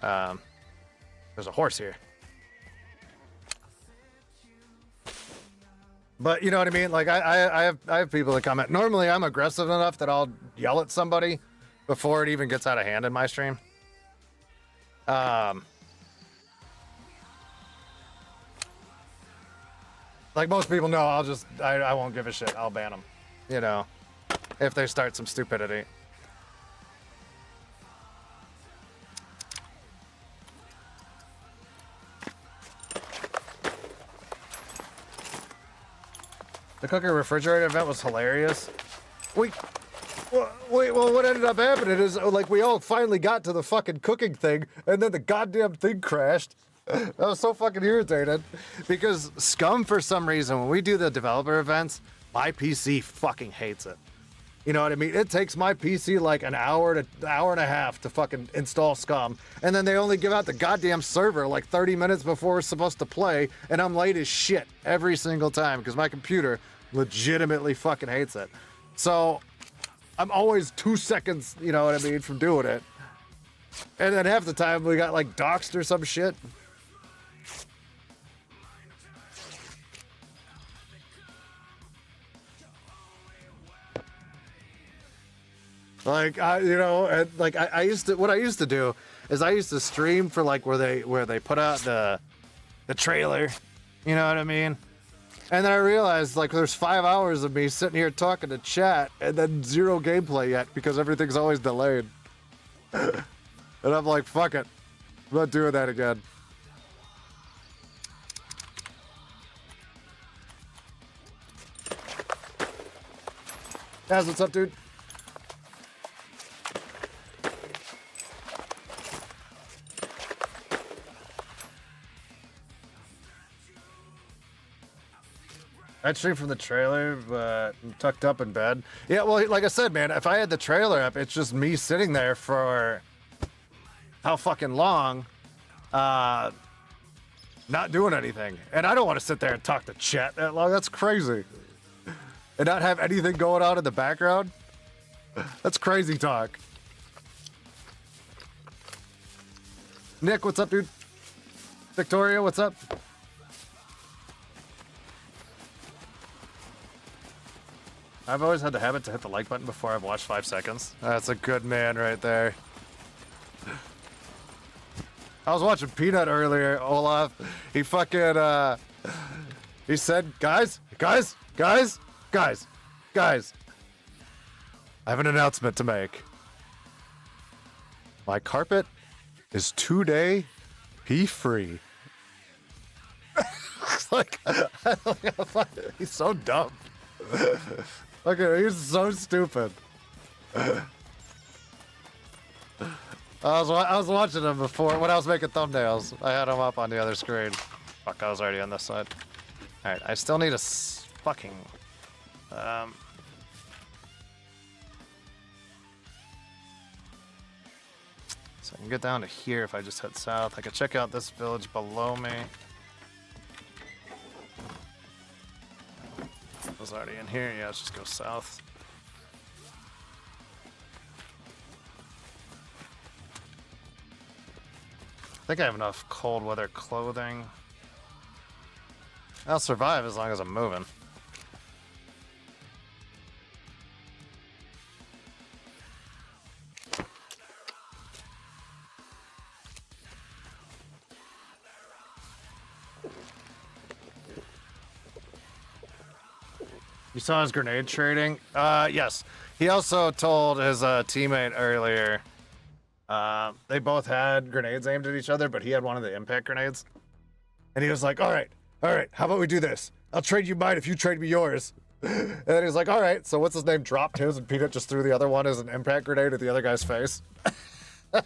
Speaker 1: There's a horse here. But you know what I mean? Like I have people that comment. Normally I'm aggressive enough that I'll yell at somebody before it even gets out of hand in my stream. Like most people know, I won't give a shit. I'll ban them, you know, if they start some stupidity. The cooker refrigerator event was hilarious. Well, what ended up happening is, like, we all finally got to the fucking cooking thing, and then the goddamn thing crashed. I was so fucking irritated. Because Scum, for some reason, when we do the developer events, my PC fucking hates it. You know what I mean? It takes my PC like an hour and a half to fucking install Scum, and then they only give out the goddamn server like 30 minutes before we're supposed to play, and I'm late as shit every single time because my computer legitimately fucking hates it. So I'm always 2 seconds, you know what I mean, from doing it. And then half the time we got like doxed or some shit. Like, you know, and like I used to, what I used to do is I used to stream for like where they put out the trailer, you know what I mean? And then I realized like there's 5 hours of me sitting here talking to chat and then 0 gameplay yet because everything's always delayed. And I'm like, fuck it, I'm not doing that again. Guys, what's up, dude? I'd stream from the trailer, but I'm tucked up in bed. Yeah, well, like I said, man, if I had the trailer up, it's just me sitting there for how fucking long, not doing anything. And I don't want to sit there and talk to chat that long. That's crazy. And not have anything going on in the background? That's crazy talk. Nick, what's up, dude? Victoria, what's up? I've always had the habit to hit the like button before I've watched 5 seconds. That's a good man right there. I was watching Peanut earlier, Olaf. He fucking, he said, guys, I have an announcement to make. My carpet is today pee-free. Like, he's so dumb. Look at him, he's so stupid. I was watching him before when I was making thumbnails. I had him up on the other screen. Fuck, I was already on this side. Alright, I still need a fucking... So I can get down to here if I just head south. I can check out this village below me. I was already in here. Yeah, let's just go south. I think I have enough cold weather clothing. I'll survive as long as I'm moving. You saw his grenade trading? Yes. He also told his teammate earlier, they both had grenades aimed at each other, but he had one of the impact grenades. And he was like, all right, how about we do this? I'll trade you mine if you trade me yours. And then he was like, all right, so what's his name? Dropped his, and Peanut just threw the other one as an impact grenade at the other guy's face. They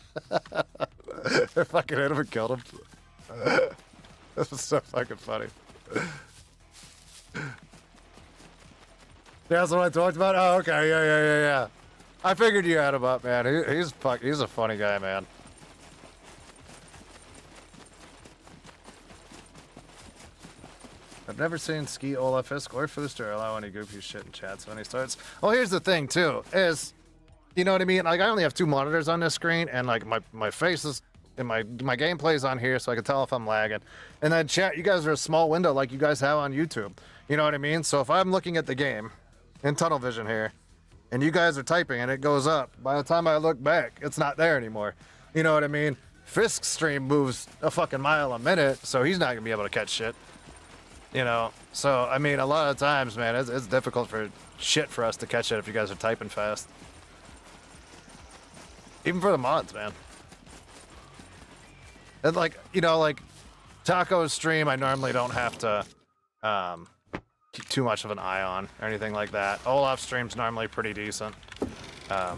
Speaker 1: fucking hit him and killed him. This was so fucking funny. Yeah, that's what I talked about? Oh, okay, yeah. I figured you had him up, man. He's a funny guy, man. I've never seen Ski Olaf Fisk or Fooster allow any goofy shit in chats when he starts. Well, here's the thing, too, is, you know what I mean? Like, I only have 2 monitors on this screen, and, like, my face is, and my gameplay's on here, so I can tell if I'm lagging. And then chat, you guys are a small window like you guys have on YouTube. You know what I mean? So if I'm looking at the game in tunnel vision here, and you guys are typing and it goes up, by the time I look back, it's not there anymore. You know what I mean? Fisk's stream moves a fucking mile a minute, so he's not gonna be able to catch shit. You know? So, I mean, a lot of times, man, it's difficult for shit for us to catch it if you guys are typing fast. Even for the mods, man. And like, you know, like, Taco's stream, I normally don't have to, keep too much of an eye on or anything like that. Olaf's stream's normally pretty decent, to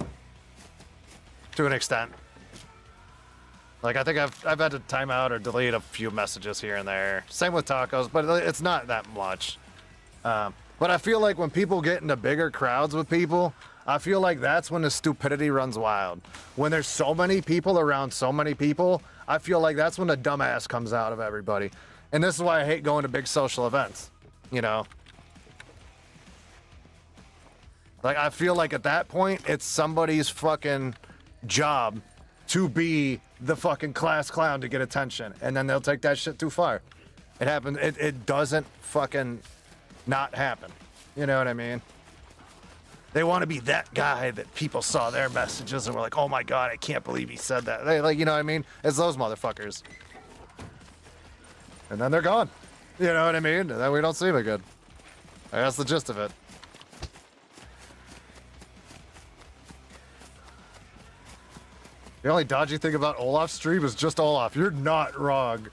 Speaker 1: an extent. Like, I think I've had to time out or delete a few messages here and there. Same with Tacos, but it's not that much. But I feel like when people get into bigger crowds with people, I feel like that's when the stupidity runs wild. When there's so many people around so many people, I feel like that's when the dumbass comes out of everybody. And this is why I hate going to big social events, you know? Like, I feel like at that point, it's somebody's fucking job to be the fucking class clown to get attention. And then they'll take that shit too far. It happens. It doesn't fucking not happen. You know what I mean? They want to be that guy that people saw their messages and were like, oh my God, I can't believe he said that. They, like, you know what I mean? It's those motherfuckers. And then they're gone. You know what I mean? And then we don't see them again. That's the gist of it. The only dodgy thing about Olaf's stream is just Olaf. You're not wrong.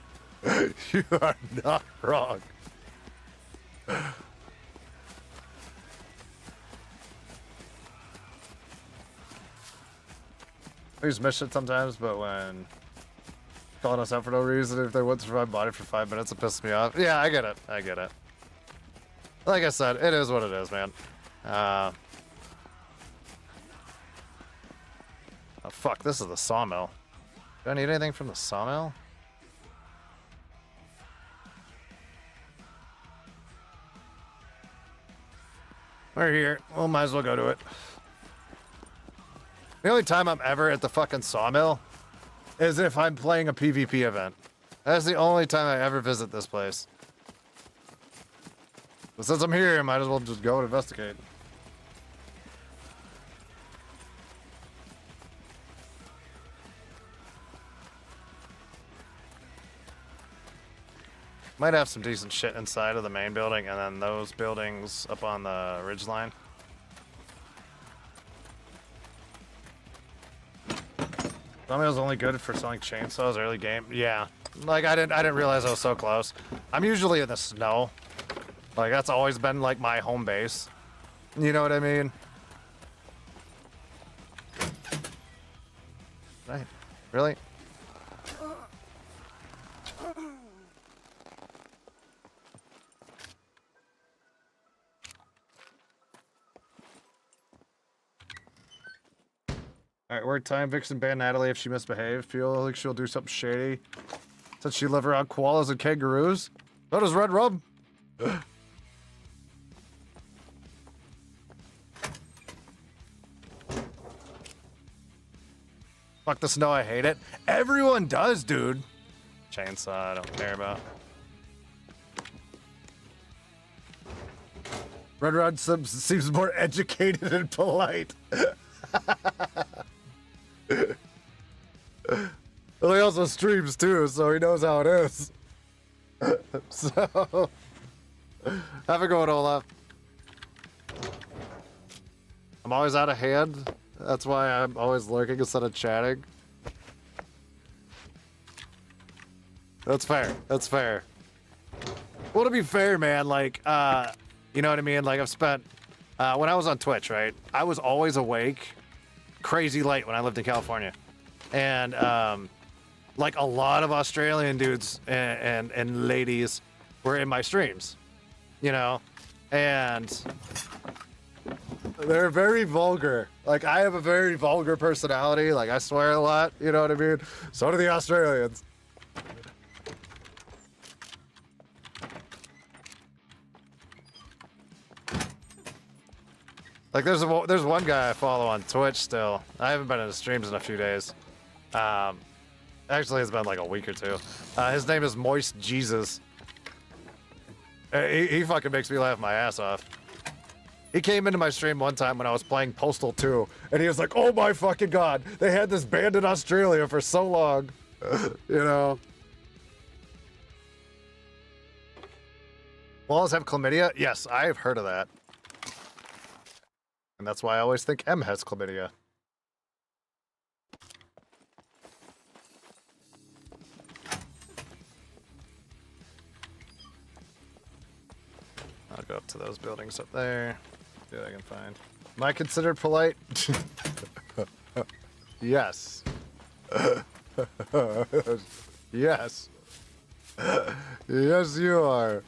Speaker 1: You are not wrong. I use mission sometimes, but when calling us out for no reason, if they wouldn't survive body for 5 minutes, it pisses me off. Yeah, I get it. I get it. Like I said, it is what it is, man. Oh, fuck, this is the sawmill. Do I need anything from the sawmill? We're here. Well, might as well go to it. The only time I'm ever at the fucking sawmill is if I'm playing a PvP event. That's the only time I ever visit this place. But since I'm here, I might as well just go and investigate. Might have some decent shit inside of the main building, and then those buildings up on the ridgeline. Sawmill's only good for selling chainsaws early game. Yeah, like I didn't realize I was so close. I'm usually in the snow. Like that's always been like my home base. You know what I mean? Right? Really? Alright, work time. Vixen banned Natalie if she misbehaved. Feel like she'll do something shady. Since she live around koalas and kangaroos. So does Red Rum. Fuck the snow, I hate it. Everyone does, dude. Chainsaw, I don't care about. Red Rod seems more educated and polite. Well, he also streams too, so he knows how it is. So, have a go, Olaf. I'm always out of hand. That's why I'm always lurking instead of chatting. That's fair. That's fair. Well, to be fair, man, like, you know what I mean? Like, I've spent, when I was on Twitch, right? I was always awake crazy late when I lived in California. And, like, a lot of Australian dudes and ladies were in my streams, you know? And they're very vulgar. Like, I have a very vulgar personality. Like, I swear a lot, you know what I mean? So do the Australians. Like, there's one guy I follow on Twitch still. I haven't been in the streams in a few days. Actually, it's been like a week or two. His name is Moist Jesus. He fucking makes me laugh my ass off. He came into my stream one time when I was playing Postal 2, and he was like, oh my fucking god, they had this banned in Australia for so long. You know? Walls have chlamydia? Yes, I've heard of that. And that's why I always think M has chlamydia. I'll go up to those buildings up there. See what I can find. Am I considered polite? Yes. Yes. Yes, you are.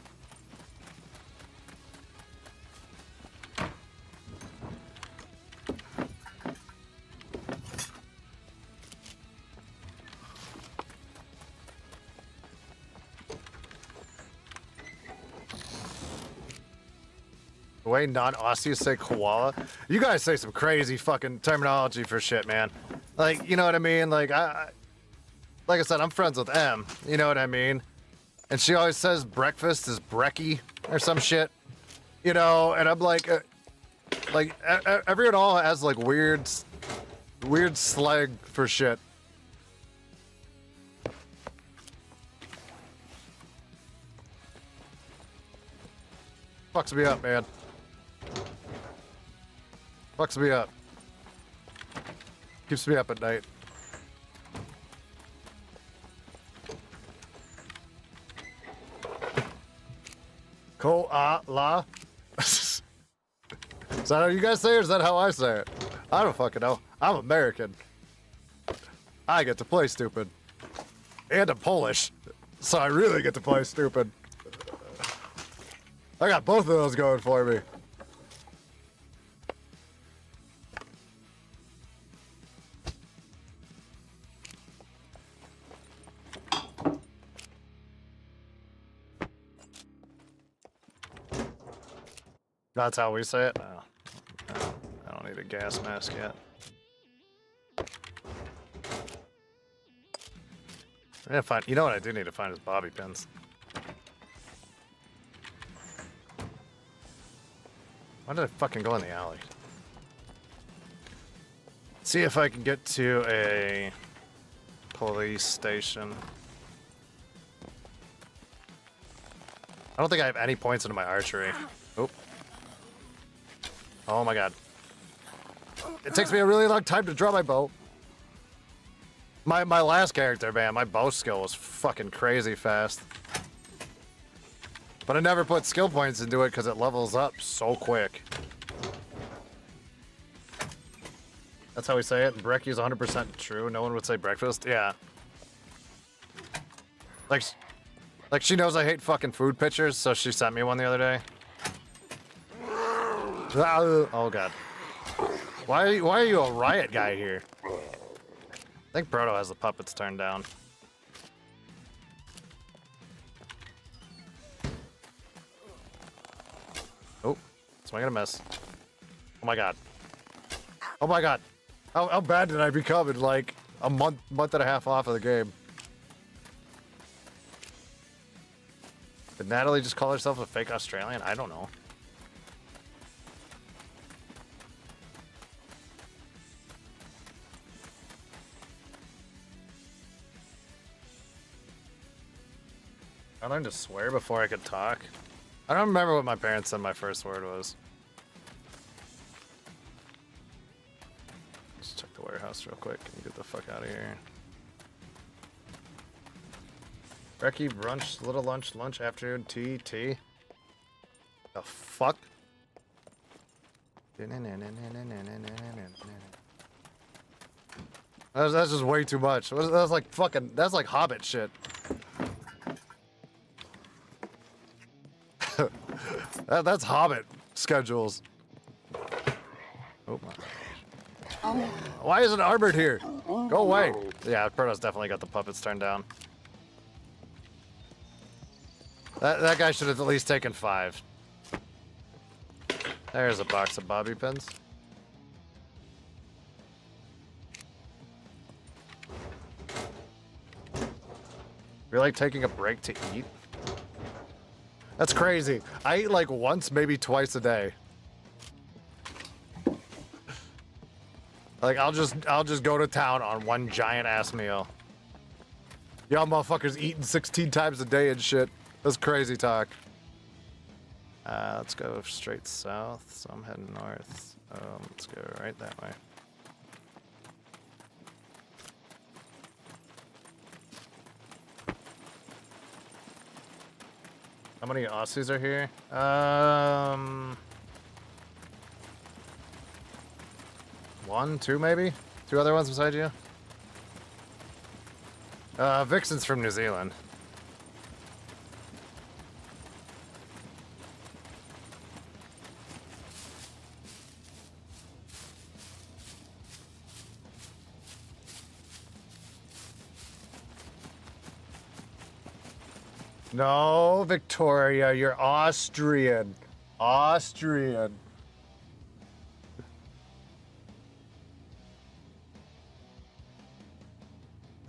Speaker 1: The way non-Aussies say koala. You guys say some crazy fucking terminology for shit, man. Like, you know what I mean? Like, like I said, I'm friends with M. You know what I mean? And she always says breakfast is brekkie or some shit. You know, and I'm like, Like, everyone all has, like, weird slang for shit. Fucks me up, man. Fucks me up. Keeps me up at night. Ko-a-la? Is that how you guys say it, or is that how I say it? I don't fucking know. I'm American. I get to play stupid. And I'm Polish. So I really get to play stupid. I got both of those going for me. That's how we say it? No. No, I don't need a gas mask yet. I gotta find, you know what I do need to find is bobby pins. Why did I fucking go in the alley? See if I can get to a police station. I don't think I have any points into my archery. Oop. Oh my god. It takes me a really long time to draw my bow. My last character, man, my bow skill was fucking crazy fast. But I never put skill points into it because it levels up so quick. That's how we say it. Brekkie is 100% true. No one would say breakfast. Yeah. Like she knows I hate fucking food pictures, so she sent me one the other day. Oh god. Why are you a riot guy here? I think Proto has the puppets turned down. Oh, am I gonna miss? Oh my god. Oh my god. How bad did I become in like a month and a half off of the game? Did Natalie just call herself a fake Australian? I don't know. I learned to swear before I could talk. I don't remember what my parents said my first word was. Let's check the warehouse real quick and get the fuck out of here. Brekkie, brunch, little lunch, afternoon, tea. The fuck? That's just way too much. That's like fucking, that's like Hobbit shit. That's Hobbit schedules. Oh my. Why isn't Armored here? Go away. Yeah, Proto's definitely got the puppets turned down. That guy should have at least taken 5. There's a box of bobby pins. You're like taking a break to eat? That's crazy. I eat like once, maybe twice a day. Like I'll just go to town on one giant ass meal. Y'all motherfuckers eating 16 times a day and shit. That's crazy talk. Let's go straight south. So I'm heading north. Let's go right that way. How many Aussies are here? 1, 2 maybe? 2 other ones beside you? Vixen's from New Zealand. No, Victoria, you're Austrian. Austrian.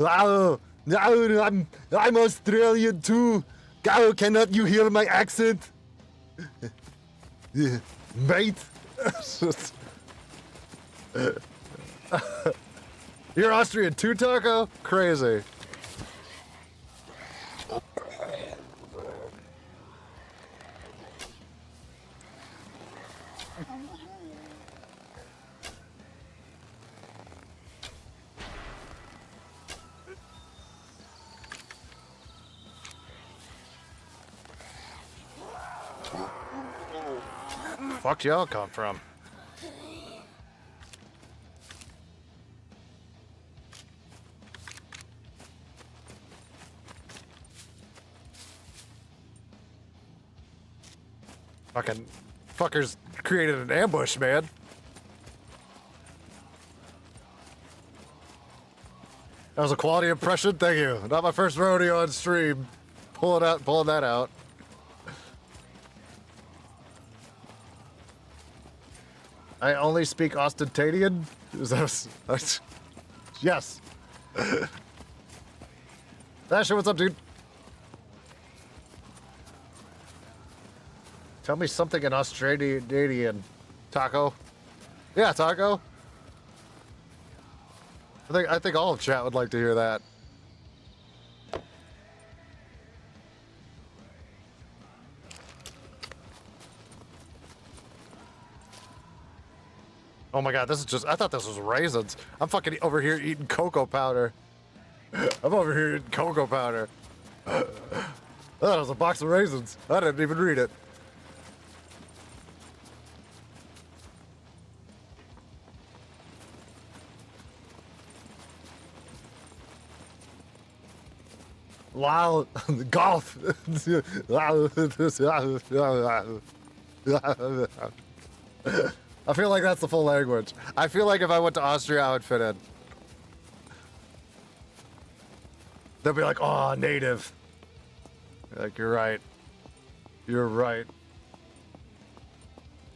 Speaker 1: Oh, no, I'm Australian too. Oh, cannot you hear my accent? Mate? You're Austrian too, Taco? Crazy. Fuck y'all come from? Fucking fuckers created an ambush, man. That was a quality impression. Thank you. Not my first rodeo on stream. Pulling that out. I only speak Austentanian. Is that? Yes. Dasher, what's up, dude? Tell me something in Australian. Taco. Yeah, Taco. I think all of chat would like to hear that. Oh my god, this is just, I thought this was raisins. I'm fucking over here eating cocoa powder. I'm over here eating cocoa powder. I thought it was a box of raisins. I didn't even read it. Wow, golf. I feel like that's the full language. I feel like if I went to Austria, I would fit in. They'll be like, oh, native. Like, you're right. You're right.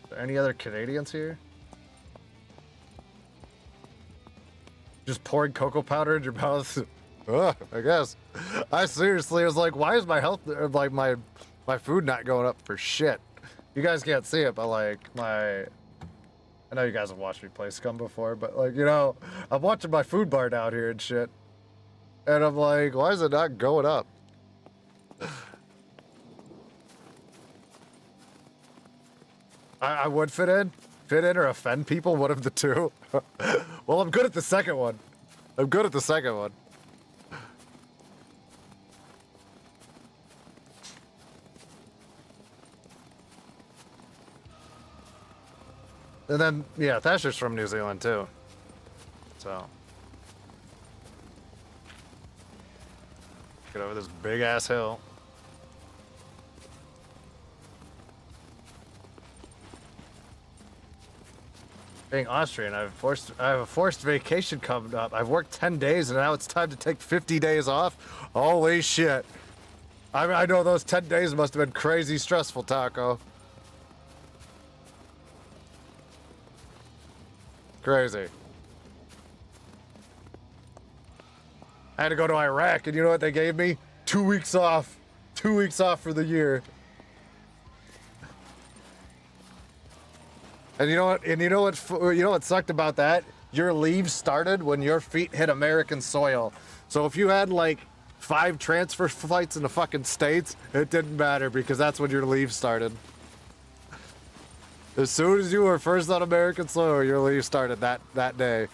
Speaker 1: Are there any other Canadians here? Just pouring cocoa powder in your mouth? I guess. I seriously was like, why is my health, like, my food not going up for shit? You guys can't see it, but, like, I know you guys have watched me play Scum before, but, like, you know, I'm watching my food bar down here and shit. And I'm like, why is it not going up? I would fit in or offend people, one of the two. Well, I'm good at the second one. I'm good at the second one. And then, yeah, Thatcher's from New Zealand, too. So. Get over this big-ass hill. Being Austrian, I have a forced vacation coming up. I've worked 10 days, and now it's time to take 50 days off. Holy shit. I know those 10 days must have been crazy stressful, Taco. Crazy. I had to go to Iraq, and you know what they gave me? 2 weeks off. 2 weeks off for the year. And you know what? And you know what sucked about that? Your leave started when your feet hit American soil. So if you had like 5 transfer flights in the fucking States, it didn't matter because that's when your leave started. As soon as you were first on American soil, your leave started that day.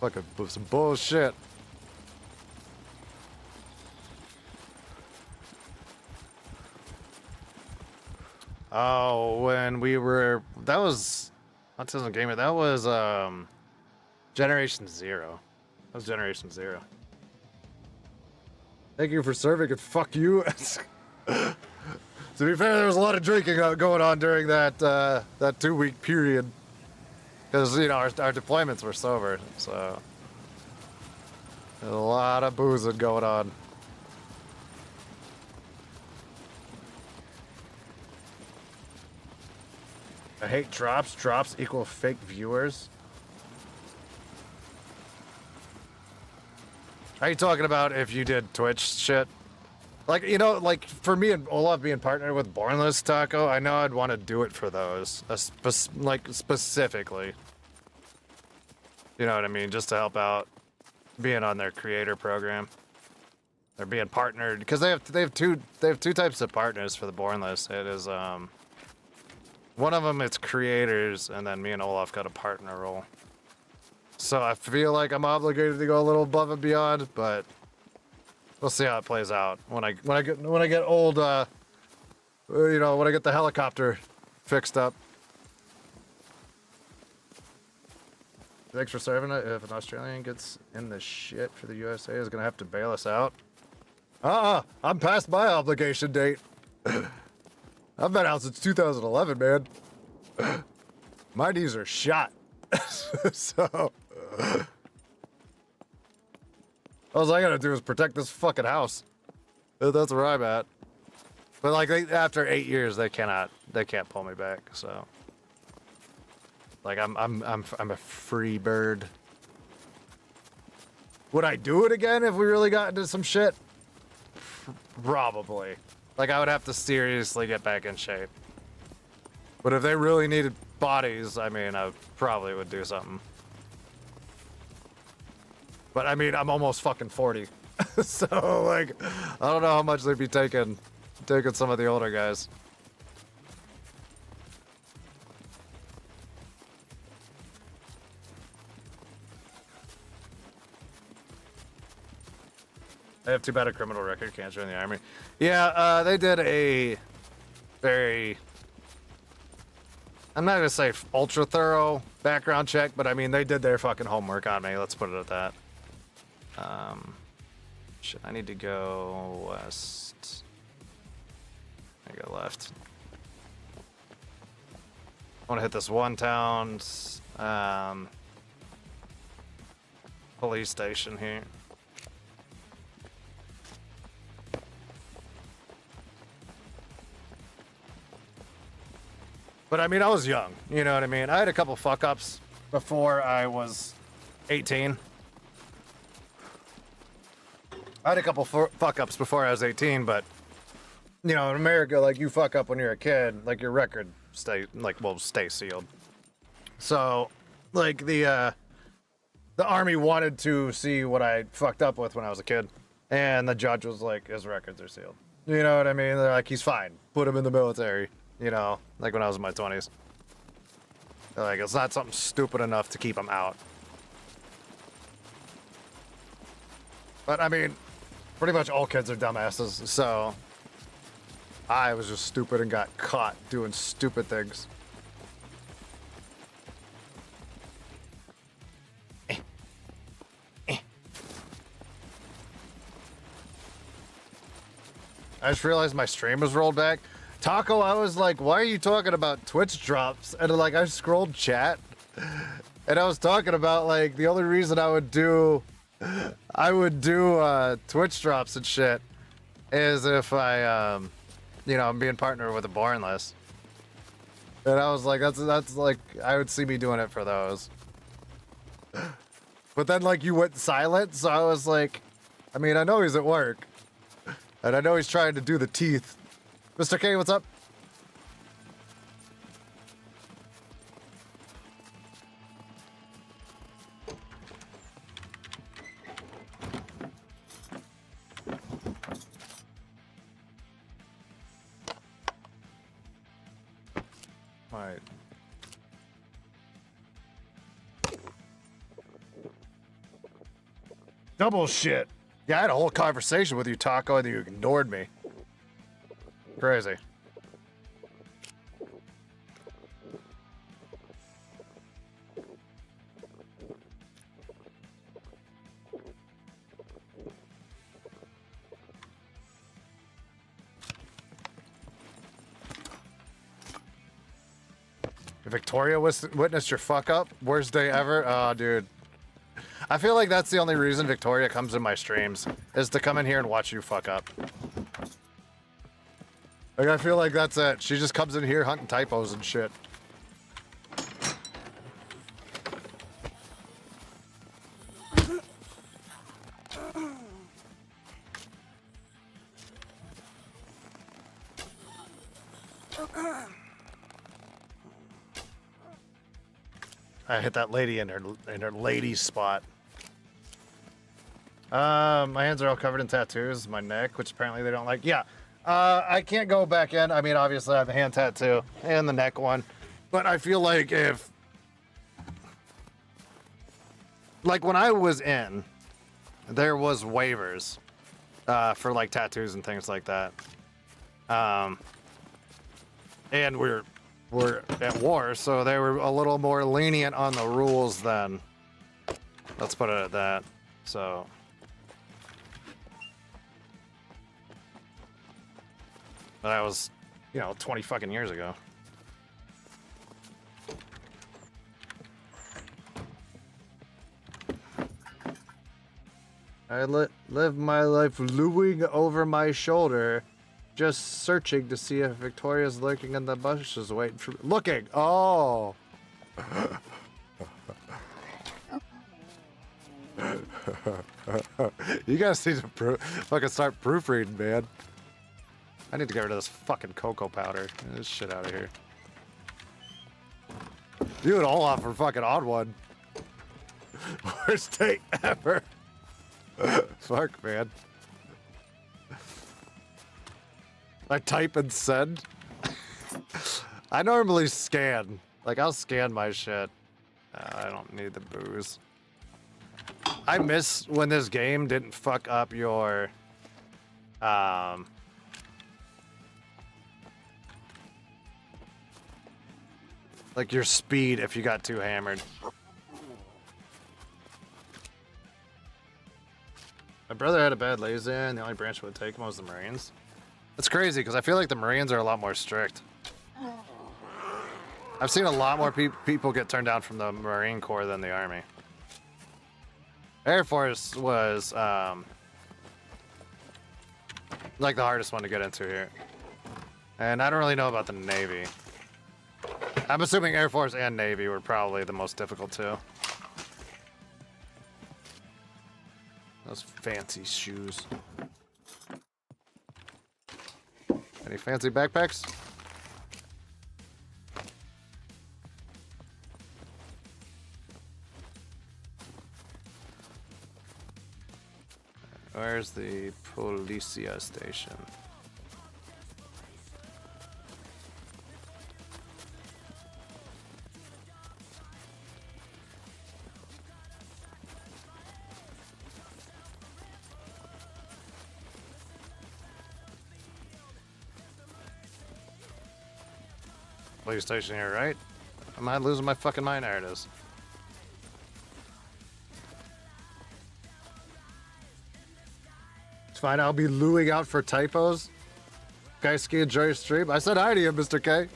Speaker 1: Fucking some bullshit. Oh, when we were, that was Autism Gamer. That was Generation Zero. That was Generation Zero. Thank you for serving and fuck you. To be fair, there was a lot of drinking going on during that 2-week period, because you know our deployments were sober, so there's a lot of boozing going on. I hate drops. Drops equal fake viewers. Are you talking about if you did Twitch shit? Like, you know, like for me and Olaf being partnered with Bornless Taco, I know I'd want to do it for those, like specifically. You know what I mean? Just to help out being on their creator program. They're being partnered because they have two types of partners for the Bornless. It is one of them it's creators, and then me and Olaf got a partner role. So I feel like I'm obligated to go a little above and beyond, but we'll see how it plays out when I get old. You know, when I get the helicopter fixed up. Thanks for serving it. If an Australian gets in the shit for the USA, is gonna have to bail us out. I'm past my obligation date. I've been out since 2011, man. My knees are shot. So all I gotta do is protect this fucking house. That's where I'm at. But like after 8 years, they can't pull me back. So like I'm a free bird. Would I do it again if we really got into some shit? Probably. Like I would have to seriously get back in shape. But if they really needed bodies, I mean, I probably would do something. But I mean, I'm almost fucking 40. So like, I don't know how much they'd be taking some of the older guys. I have too bad a criminal record, can't join the army. Yeah, they did a very, I'm not gonna say ultra thorough background check, but I mean, they did their fucking homework on me. Let's put it at that. Shit, I need to go west. I go left. I want to hit this one town, police station here. But I mean, I was young, you know what I mean? I had a couple fuck-ups before I was 18. I had a couple fuck-ups before I was 18, but, you know, in America, like, you fuck up when you're a kid, like, your record will stay sealed. So, like, the Army wanted to see what I fucked up with when I was a kid, and the judge was like, his records are sealed. You know what I mean? They're like, he's fine. Put him in the military. You know, like when I was in my 20s. Like, it's not something stupid enough to keep him out. But, I mean, pretty much all kids are dumbasses, so I was just stupid and got caught doing stupid things. I just realized my stream was rolled back. Taco, I was like, why are you talking about Twitch drops? And like, I scrolled chat, and I was talking about like the only reason I would do Twitch drops and shit is if I, you know, I'm being partnered with a Bornless. And I was like, that's like, I would see me doing it for those. But then like you went silent, so I was like, I mean, I know he's at work, and I know he's trying to do the teeth. Mr. K, what's up? All right. Double shit. Yeah, I had a whole conversation with you, Taco, and you ignored me. Crazy. Victoria witnessed your fuck up? Worst day ever? Oh, dude. I feel like that's the only reason Victoria comes in my streams, is to come in here and watch you fuck up. Like, I feel like that's it. She just comes in here hunting typos and shit. I hit that lady in her lady spot. My hands are all covered in tattoos. My neck, which apparently they don't like. Yeah. I can't go back in. I mean, obviously I have the hand tattoo and the neck one, but I feel like if, like when I was in, there was waivers for like tattoos and things like that. And we're at war, so they were a little more lenient on the rules then. Let's put it at that. So. But that was, 20 fucking years ago. I live my life looming over my shoulder, just searching to see if Victoria's lurking in the bushes waiting for... Looking! Oh! You guys need to fucking start proofreading, man. I need to get rid of this fucking cocoa powder. Get this shit out of here. You and Olaf are fucking on one. Worst date ever. Fuck, man. I type and send. I normally scan. Like, I'll scan my shit. I don't need the booze. I miss when this game didn't fuck up your... like your speed if you got too hammered. My brother had a bad laser and the only branch would take him was the Marines. That's crazy because I feel like the Marines are a lot more strict. I've seen a lot more people get turned down from the Marine Corps than the Army. Air Force was like the hardest one to get into here. And I don't really know about the Navy. I'm assuming Air Force and Navy were probably the most difficult too. Those fancy shoes. Any fancy backpacks? Where's the Policia station? Police station here, right? Am I losing my fucking mind? There it is. It's fine, I'll be looing out for typos. Kaiski, enjoy your stream. I said hi to you, Mr. K.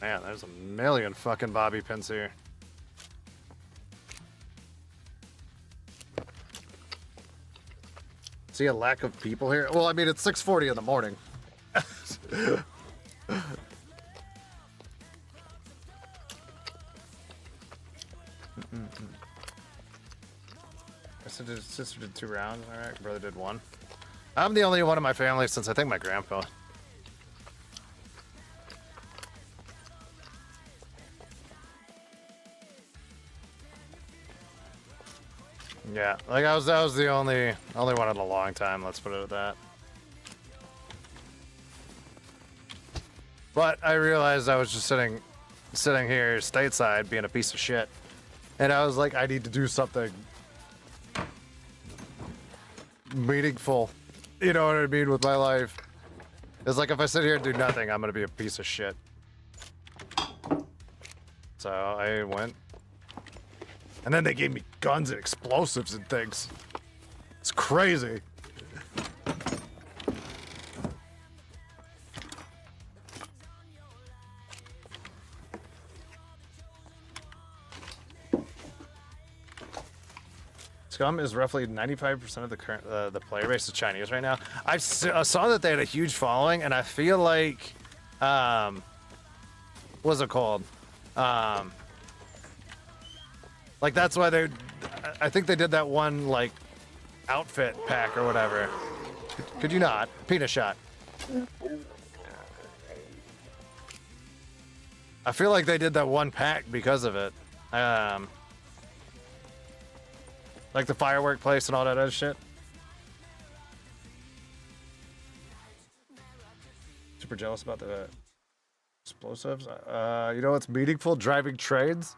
Speaker 1: Man, there's a million fucking bobby pins here. See a lack of people here? Well, I mean, it's 6:40 in the morning. Sister did 2 rounds. All right, brother did 1. I'm the only one in my family since I think my grandpa. Yeah, like that was the only one in a long time. Let's put it at that. But I realized I was just sitting here stateside being a piece of shit, and I was like, I need to do something meaningful. You know what I mean with my life? It's like if I sit here and do nothing, I'm gonna be a piece of shit. So I went. And then they gave me guns and explosives and things. It's crazy. Scum is roughly 95% of the current the player base is Chinese right now. I saw that they had a huge following, and I feel like was it called? Like that's why I think they did that one like outfit pack or whatever. Could you not? Penis shot. I feel like they did that one pack because of it. Like the firework place and all that other shit. Super jealous about the explosives. You know what's meaningful? Driving trains.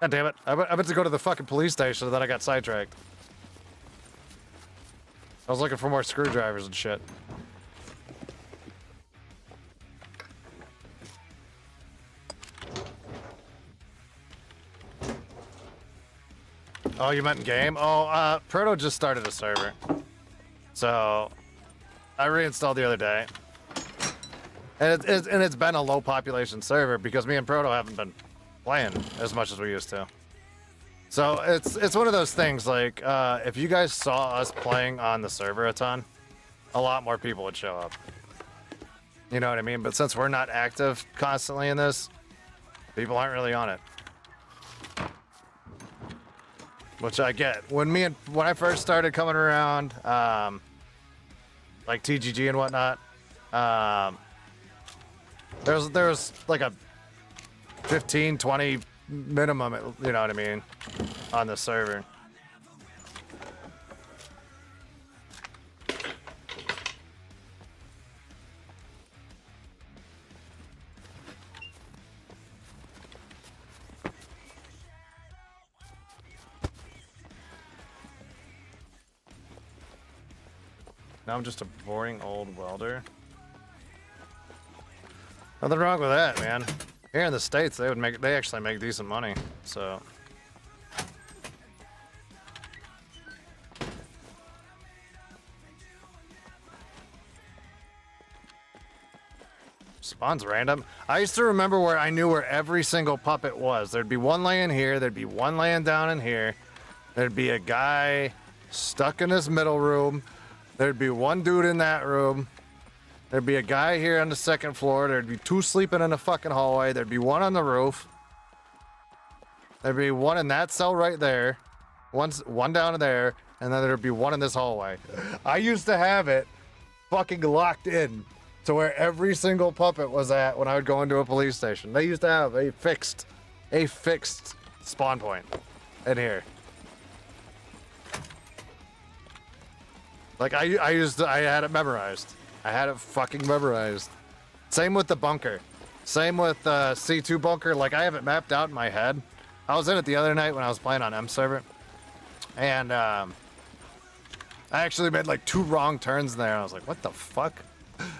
Speaker 1: God damn it. I meant to go to the fucking police station and then I got sidetracked. I was looking for more screwdrivers and shit. Oh, you meant in game? Oh, Proto just started a server. So, I reinstalled the other day. And it's been a low population server because me and Proto haven't been playing as much as we used to. So it's one of those things like if you guys saw us playing on the server a ton, a lot more people would show up. You know what I mean? But since we're not active constantly in this, people aren't really on it. Which I get. When I first started coming around, like TGG and whatnot, there was like a 15, 20 minimum, you know what I mean, on the server. Now I'm just a boring old welder. Nothing wrong with that, man. Here in the States, they actually make decent money, so. Spawn's random. I used to remember where I knew where every single puppet was. There'd be one laying here, there'd be one laying down in here. There'd be a guy stuck in this middle room. There'd be one dude in that room. There'd be a guy here on the second floor. There'd be two sleeping in the fucking hallway. There'd be one on the roof. There'd be one in that cell right there. One down there. And then there'd be one in this hallway. I used to have it fucking locked in to where every single puppet was at when I would go into a police station. They used to have a fixed spawn point in here. Like I had it memorized. I had it fucking memorized. Same with the bunker. Same with C2 bunker. Like I have it mapped out in my head. I was in it the other night when I was playing on M server. And I actually made like 2 wrong turns in there. And I was like, what the fuck?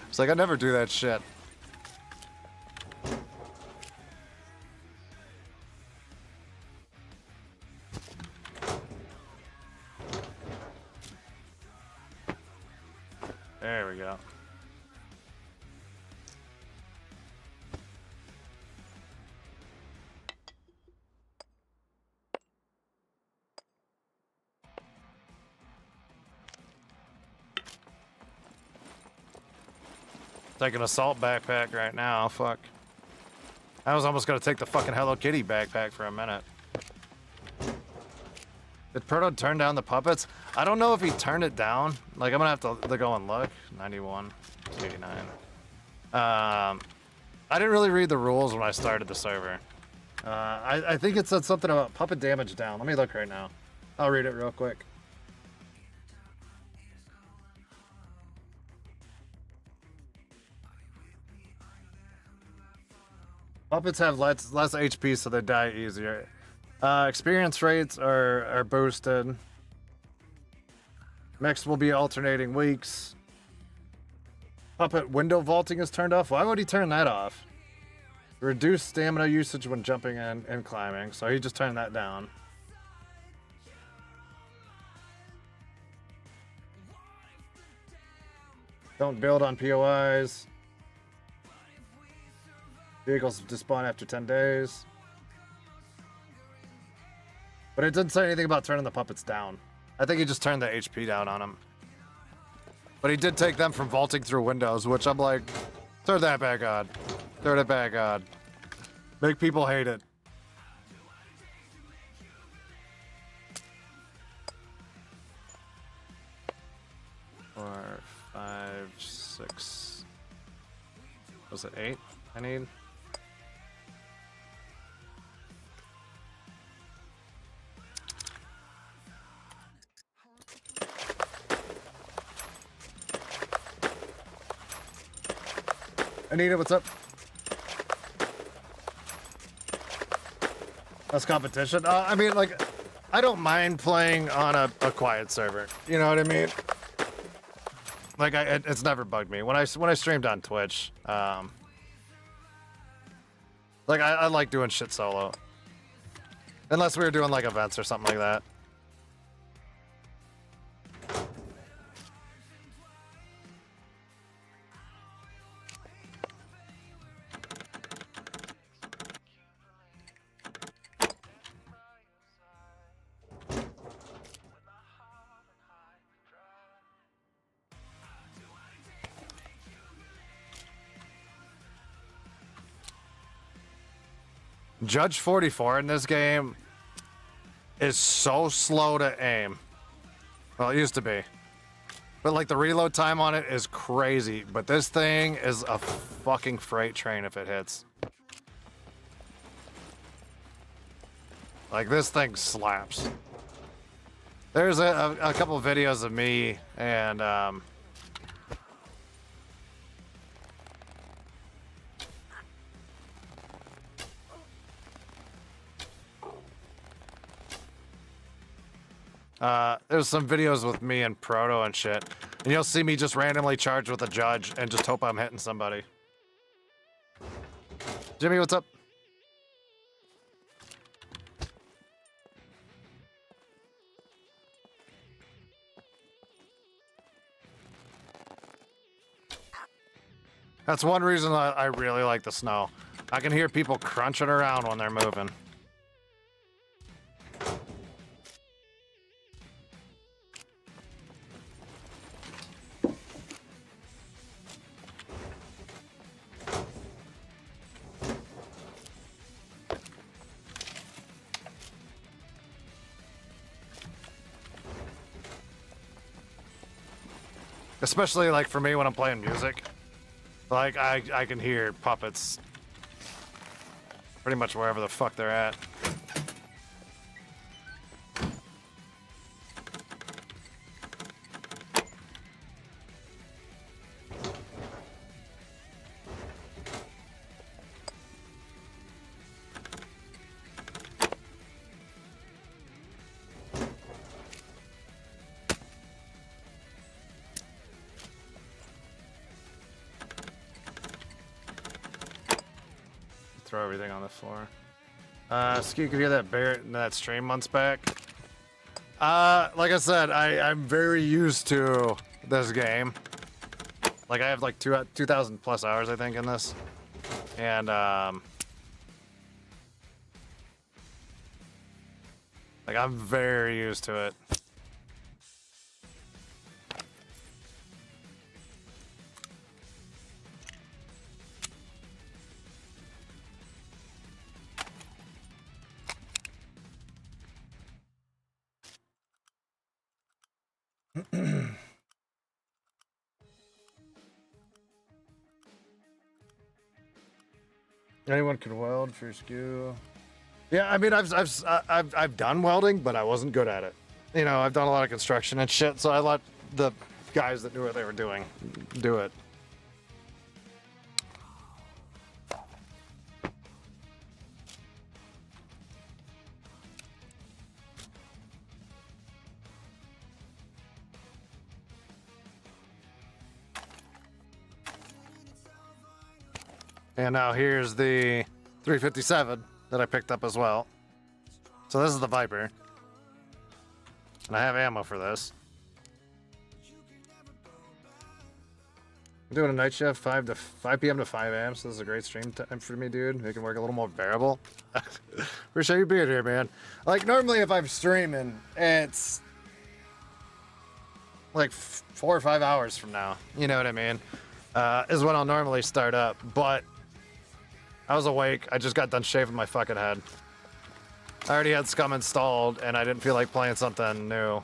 Speaker 1: It's like, I never do that shit. There we go. Taking an assault backpack right now. Fuck. I was almost gonna take the fucking Hello Kitty backpack for a minute. Did Proto turn down the puppets? I don't know if he turned it down. Like, I'm gonna have to go and look. 91, 89. I didn't really read the rules when I started the server. I think it said something about puppet damage down. Let me look right now. I'll read it real quick. Puppets have less HP, so they die easier. Experience rates are boosted. Mix will be alternating weeks. Puppet window vaulting is turned off. Why would he turn that off? Reduce stamina usage when jumping and climbing. So he just turned that down. Don't build on POIs. Vehicles despawn after 10 days. But it didn't say anything about turning the puppets down. I think he just turned the HP down on them. But he did take them from vaulting through windows, which I'm like, turn that back on. Turn it back on. Make people hate it. Four, five, six. Was it 8 I need? Anita, what's up? That's competition. I mean, like, I don't mind playing on a quiet server. You know what I mean? Like, it's never bugged me when I streamed on Twitch. Like, I like doing shit solo, unless we were doing like events or something like that. Judge 44 in this game is so slow to aim. Well, it used to be. But like the reload time on it is crazy. But this thing is a fucking freight train if it hits. Like this thing slaps. There's a couple videos of me and there's some videos with me and Proto and shit. And you'll see me just randomly charge with a judge and just hope I'm hitting somebody. Jimmy, what's up? That's one reason I really like the snow. I can hear people crunching around when they're moving. Especially like for me when I'm playing music. Like I can hear puppets pretty much wherever the fuck they're at. Throw everything on the floor. Ski, could hear that Barrett in that stream months back? Like I said, I'm very used to this game. Like I have like 2,000 plus hours, I think, in this. And like I'm very used to it. Anyone can weld for skew. Yeah, I mean, I've done welding, but I wasn't good at it. You know, I've done a lot of construction and shit, so I let the guys that knew what they were doing do it. And now here's the 357 that I picked up as well. So this is the Viper. And I have ammo for this. I'm doing a night shift, 5 p.m. to 5 a.m. So this is a great stream time for me, dude. Making work a little more bearable. Appreciate you being here, man. Like, normally if I'm streaming, it's like 4 or 5 hours from now. You know what I mean? Is when I'll normally start up. But I was awake. I just got done shaving my fucking head. I already had Scum installed, and I didn't feel like playing something new.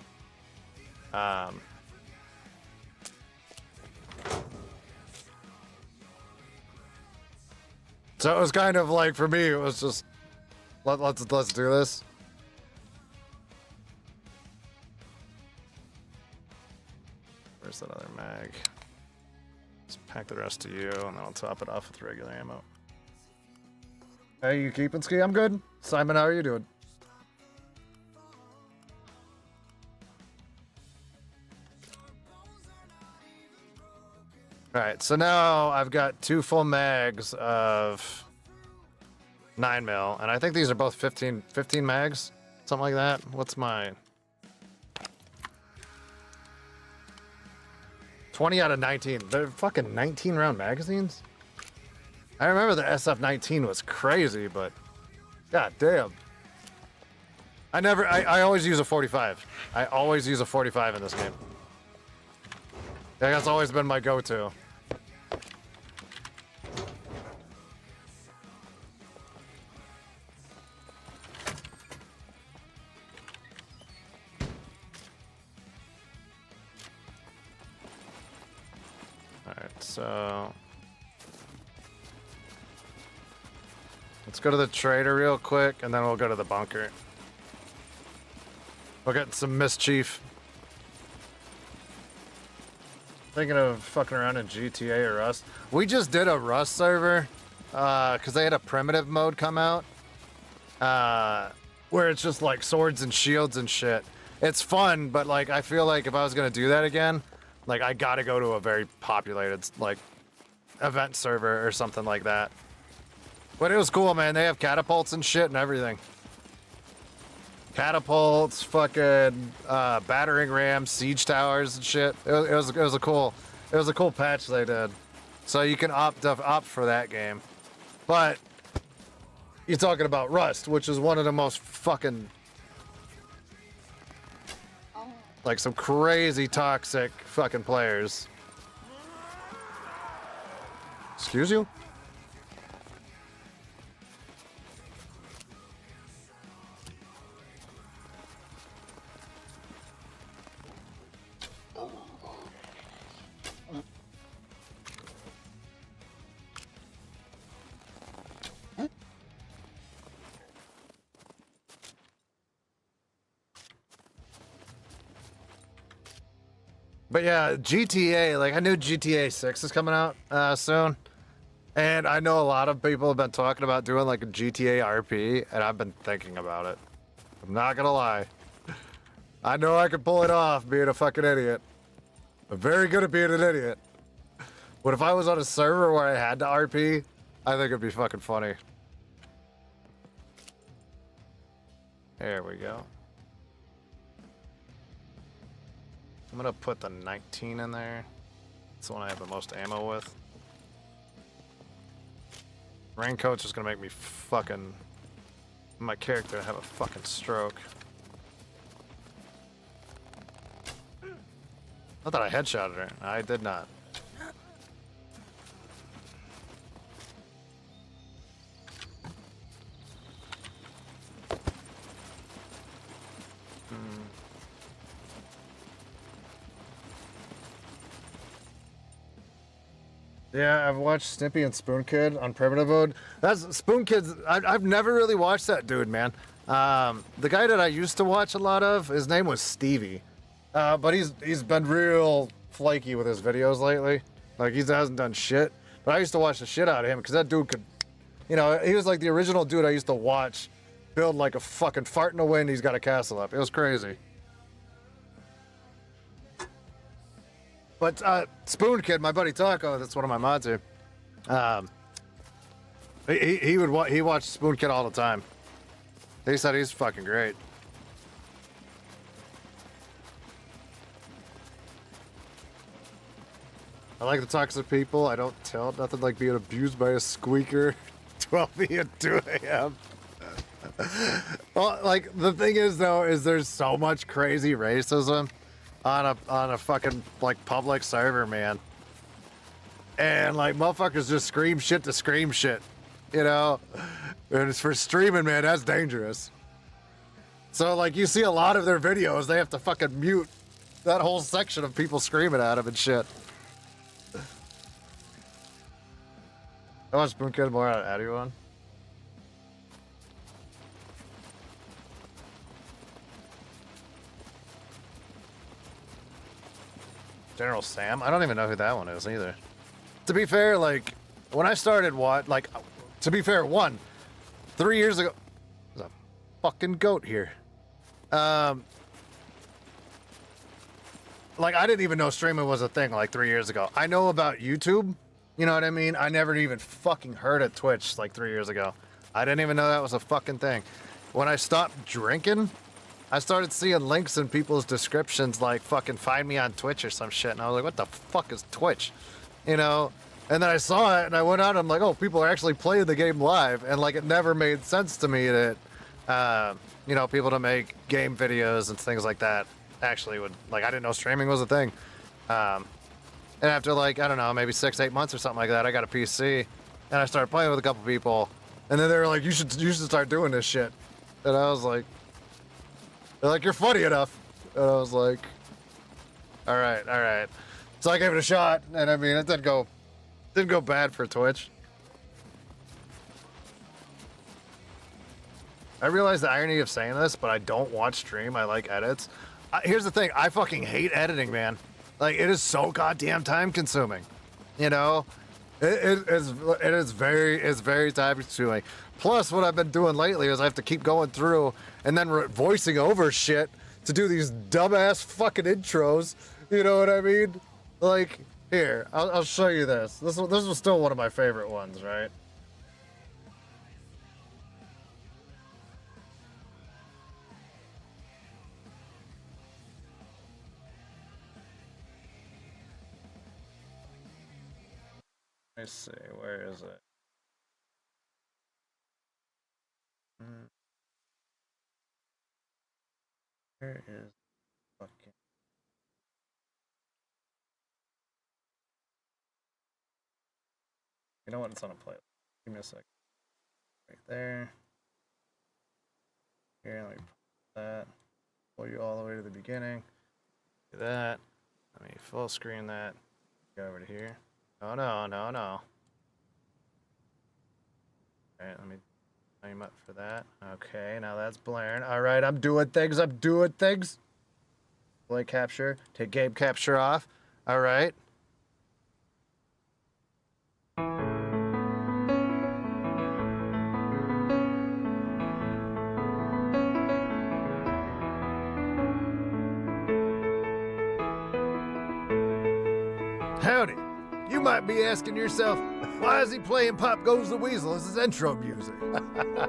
Speaker 1: So it was kind of like, for me, it was just, let's do this. Where's that other mag? Let's pack the rest to you, and then I'll top it off with regular ammo. Hey, you keeping, Ski? I'm good. Simon, how are you doing? Alright, so now I've got 2 full mags of 9mm, and I think these are both 15 mags, something like that. What's mine? 20 out of 19. They're fucking 19 round magazines? I remember the SF-19 was crazy, but god damn. I always use a 45. I always use a 45 in this game. That's always been my go-to. Alright, so let's go to the trader real quick, and then we'll go to the bunker. We'll get some mischief. Thinking of fucking around in GTA or Rust. We just did a Rust server, because they had a primitive mode come out, where it's just like swords and shields and shit. It's fun, but like I feel like if I was gonna do that again, like I gotta go to a very populated like event server or something like that. But it was cool, man. They have catapults and shit and everything. Catapults, fucking battering rams, siege towers and shit. It was a cool patch they did. So you can opt for that game. But you're talking about Rust, which is one of the most fucking like some crazy toxic fucking players. Excuse you? But yeah, GTA, like I knew GTA 6 is coming out soon. And I know a lot of people have been talking about doing like a GTA RP, and I've been thinking about it. I'm not gonna lie. I know I could pull it off being a fucking idiot. I'm very good at being an idiot. But if I was on a server where I had to RP, I think it'd be fucking funny. There we go. I'm gonna put the 19 in there. It's the one I have the most ammo with. Raincoat's just gonna make me fucking... my character have a fucking stroke. Not that I headshotted her. I did not. Yeah, I've watched Snippy and Spoon Kid on primitive mode. That's Spoon Kid's. I've never really watched that dude, man. The guy that I used to watch a lot of, his name was Stevie, but he's been real flaky with his videos lately. Like he hasn't done shit. But I used to watch the shit out of him because that dude could, you know, he was like the original dude I used to watch build like a fucking fart in the wind. He's got a castle up. It was crazy. But Spoon Kid, my buddy Taco, that's one of my mods here. He watched Spoon Kid all the time. He said he's fucking great. I like to talk to people. I don't tell nothing like being abused by a squeaker. 12 p.m. and 2 a.m. Well, like the thing is though, is there's so much crazy racism on a fucking like public server, man. And like motherfuckers just scream shit to scream shit, you know? And it's for streaming, man, that's dangerous. So like you see a lot of their videos, they have to fucking mute that whole section of people screaming at them and shit. I want Spoon Kid more out of everyone. General Sam? I don't even know who that one is either. To be fair, like, when I started to be fair, 3 years ago, there's a fucking goat here. Like, I didn't even know streaming was a thing like 3 years ago. I know about YouTube, you know what I mean? I never even fucking heard of Twitch like 3 years ago. I didn't even know that was a fucking thing. When I stopped drinking, I started seeing links in people's descriptions like fucking find me on Twitch or some shit. And I was like, what the fuck is Twitch? You know? And then I saw it and I went out and I'm like, oh, people are actually playing the game live. And like, it never made sense to me that, you know, people to make game videos and things like that actually would, like, I didn't know streaming was a thing. And after like, I don't know, maybe 6-8 months or something like that, I got a PC and I started playing with a couple people. And then they were like, you should start doing this shit. And I was like, they're like, you're funny enough. And I was like, all right. So I gave it a shot, and I mean, it didn't go bad for Twitch. I realize the irony of saying this, but I don't watch stream. I like edits. Here's the thing. I fucking hate editing, man. Like, it is so goddamn time consuming. You know? It is very time consuming. Plus, what I've been doing lately is I have to keep going through and then voicing over shit to do these dumbass fucking intros. You know what I mean? Like, here, I'll show you this. This was still one of my favorite ones, right? Let me see, where is it? Where is fucking... You know what? It's on a playlist. Give me a second. Right there. Here, let me put that. Pull you all the way to the beginning. Do that. Let me full screen that. Go over to here. Oh no. Alright, let me time up for that. Okay, now that's blaring. Alright, I'm doing things. Play capture. Take game capture off. Alright. Howdy. You might be asking yourself, why is he playing Pop Goes the Weasel as his intro music?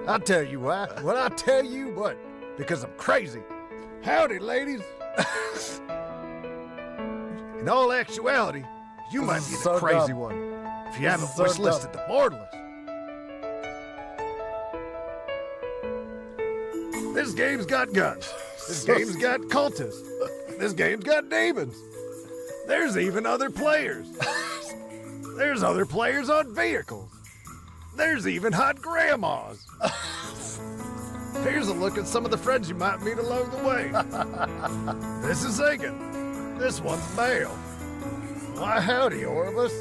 Speaker 1: I'll tell you why. Well, I'll tell you what. Because I'm crazy. Howdy, ladies. In all actuality, you might be the crazy one. If you haven't wish listed the borderless. This game's got guns. This game's got cultists. This game's got demons. There's even other players. There's other players on vehicles. There's even hot grandmas. Here's a look at some of the friends you might meet along the way. This is Agan. This one's Bale. Why, howdy, Oribus.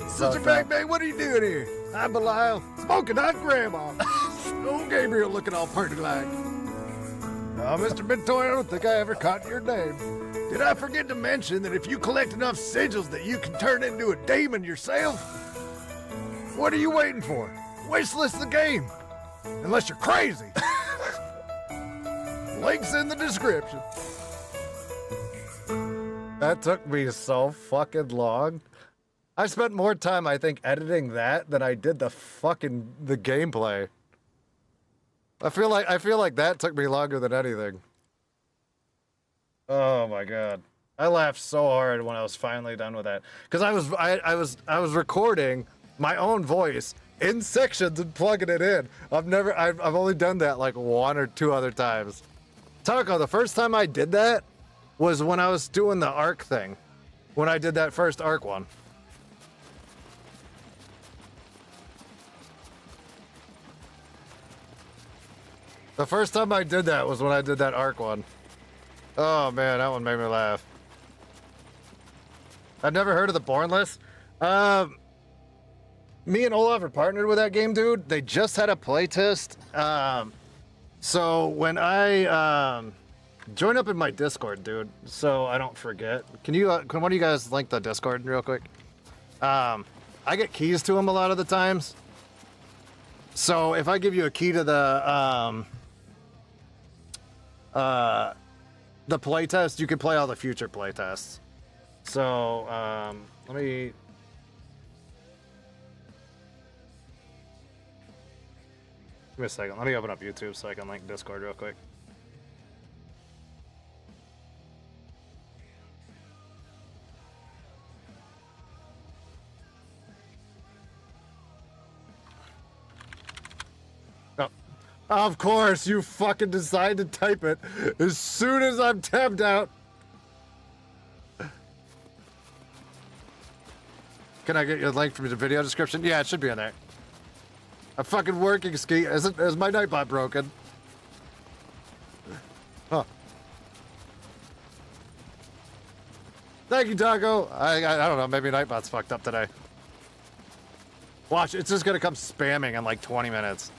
Speaker 1: Sister Bang, what are you doing here? I'm Belial, smoking hot grandma. Old Gabriel looking all pretty like. Oh, Mr. Bentoy, I don't think I ever caught your name. Did I forget to mention that if you collect enough sigils that you can turn into a demon yourself? What are you waiting for? Wishlist the game. Unless you're crazy. Links in the description. That took me so fucking long. I spent more time, I think, editing that than I did the gameplay. I feel like that took me longer than anything. Oh my god. I laughed so hard when I was finally done with that. Because I was recording my own voice in sections and plugging it in. I've only done that like 1 or 2 other times. Taco, the first time I did that was when I was doing the arc thing. When I did that first arc one. The first time I did that was when I did that arc one. Oh man, that one made me laugh. I've never heard of the Bornless. Me and Olaf are partnered with that game, dude. They just had a playtest. So when I join up in my Discord, dude, so I don't forget. Can one of you guys link the Discord real quick? I get keys to them a lot of the times. So if I give you a key to the playtest, you can play all the future playtests. So let me. Give me a second. Let me open up YouTube so I can link Discord real quick. Oh. Of course, you fucking decide to type it as soon as I'm tabbed out. Can I get your link from the video description? Yeah, it should be in there. I'm fucking working, Ski. Is my Nightbot broken? Huh. Thank you, Taco. I don't know. Maybe Nightbot's fucked up today. Watch, it's just gonna come spamming in like 20 minutes.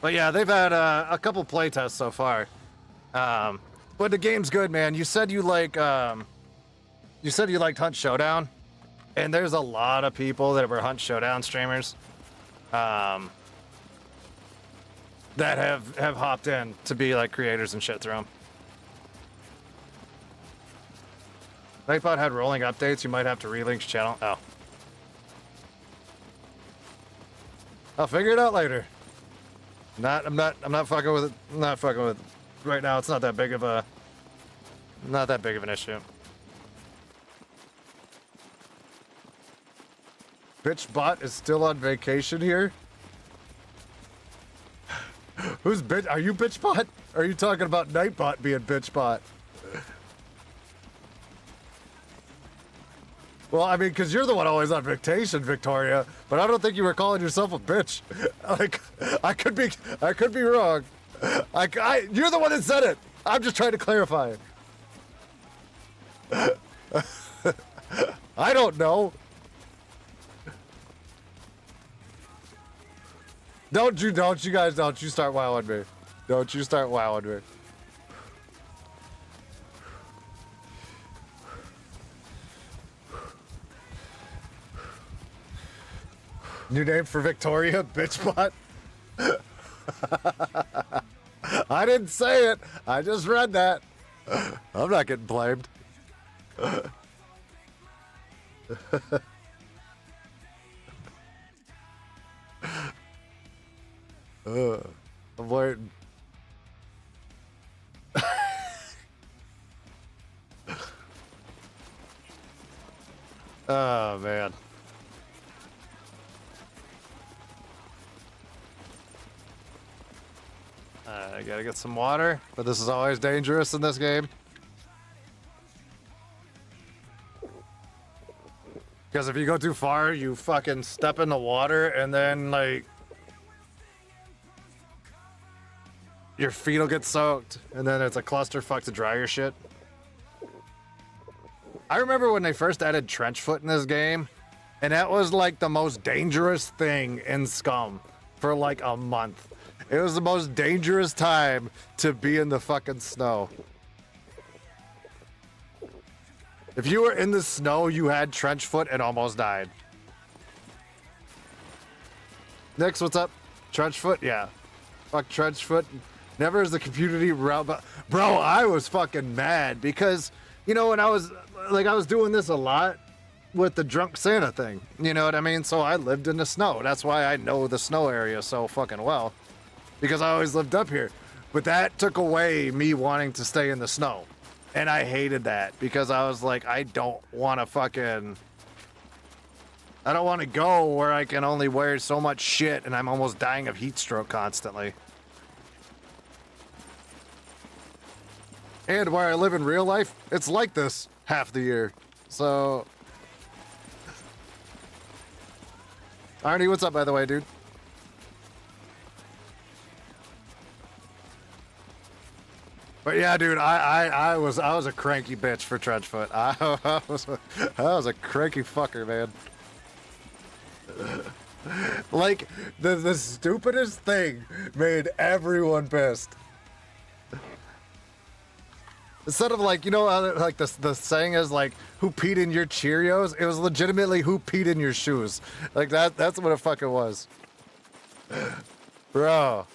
Speaker 1: But yeah, they've had a couple playtests so far. But the game's good, man. You said you liked Hunt Showdown. And there's a lot of people that were Hunt Showdown streamers that have hopped in to be like creators and shit through them. Nightbot had rolling updates. You might have to relink channel. Oh. I'll figure it out later. I'm not fucking with it. I'm not fucking with it. Right now, it's not that big of an issue. Bitchbot is still on vacation here. Who's bitch? Are you Bitchbot? Or are you talking about Nightbot being Bitchbot? Well, I mean, because you're the one always on vacation, Victoria. But I don't think you were calling yourself a bitch. Like, I could be wrong. You're the one that said it. I'm just trying to clarify. I don't know. Don't you start wowing me. Don't you start wowing me. New name for Victoria, Bitchbot? I didn't say it. I just read that. I'm not getting blamed. I'm waiting. Oh, man. I gotta get some water, but this is always dangerous in this game. Because if you go too far, you fucking step in the water and then, like, your feet will get soaked, and then it's a clusterfuck to dry your shit. I remember when they first added trench foot in this game, and that was like the most dangerous thing in Scum for like a month. It was the most dangerous time to be in the fucking snow. If you were in the snow, you had trench foot and almost died. Nix, what's up? Trench foot? Yeah. Fuck trench foot. Never is the community around, but bro, I was fucking mad because, you know, when I was doing this a lot with the drunk Santa thing, you know what I mean? So I lived in the snow. That's why I know the snow area so fucking well, because I always lived up here. But that took away me wanting to stay in the snow. And I hated that because I was like, I don't want to go where I can only wear so much shit and I'm almost dying of heat stroke constantly. And where I live in real life, it's like this half the year. So, Arnie, what's up, by the way, dude? But yeah, dude, I was a cranky bitch for Trenchfoot. I was a cranky fucker, man. Like the stupidest thing made everyone pissed. Instead of like, you know, like the saying is like, who peed in your Cheerios? It was legitimately who peed in your shoes. Like that's what it fucking was. Bro,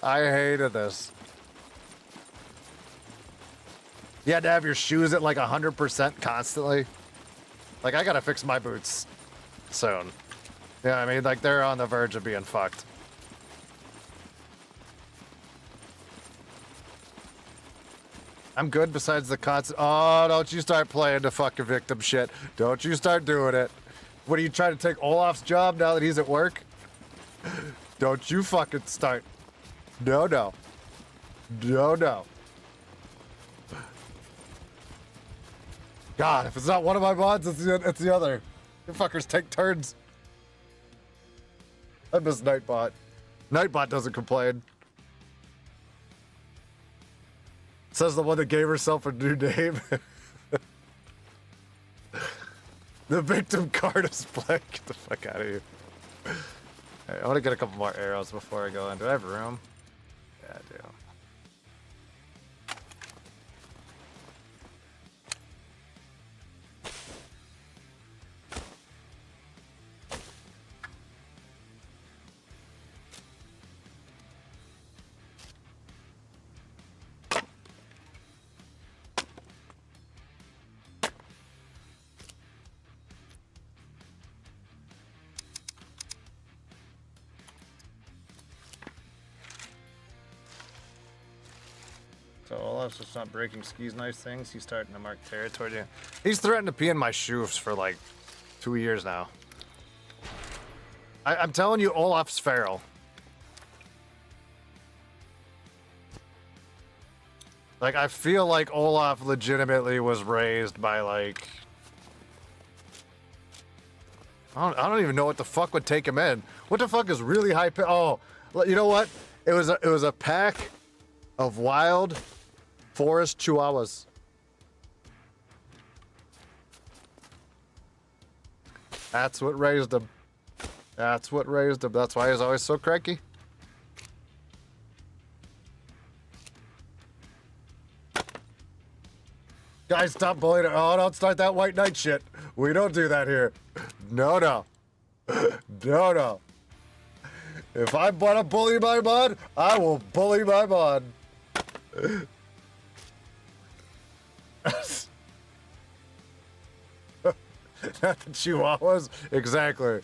Speaker 1: I hated this. You had to have your shoes at like 100% constantly. Like, I gotta fix my boots soon. Yeah, I mean, like, they're on the verge of being fucked. I'm good besides the constant. Oh, don't you start playing the fucking victim shit. Don't you start doing it. What are you trying to take Olaf's job now that he's at work? Don't you fucking start. No, no. No, no. God, if it's not one of my mods, it's the other. You fuckers take turns. I miss Nightbot. Nightbot doesn't complain. Says the one that gave herself a new name. The victim card is blank. Get the fuck out of here. Right, I want to get a couple more arrows before I go in. Do I have room? Yeah, I do. So Olaf's just not breaking Ski's nice things. He's starting to mark territory. He's threatened to pee in my shoes for like 2 years now. I'm telling you, Olaf's feral. Like, I feel like Olaf legitimately was raised by like... I don't even know what the fuck would take him in. What the fuck is really high... Oh, you know what? It was a pack of wild forest chihuahuas. That's what raised him. That's what raised him. That's why he's always so cranky. Guys, stop bullying her. Oh, don't start that white knight shit. We don't do that here. No, no. No, no. If I want to bully my mod, I will bully my mod. Not the chihuahuas? Exactly.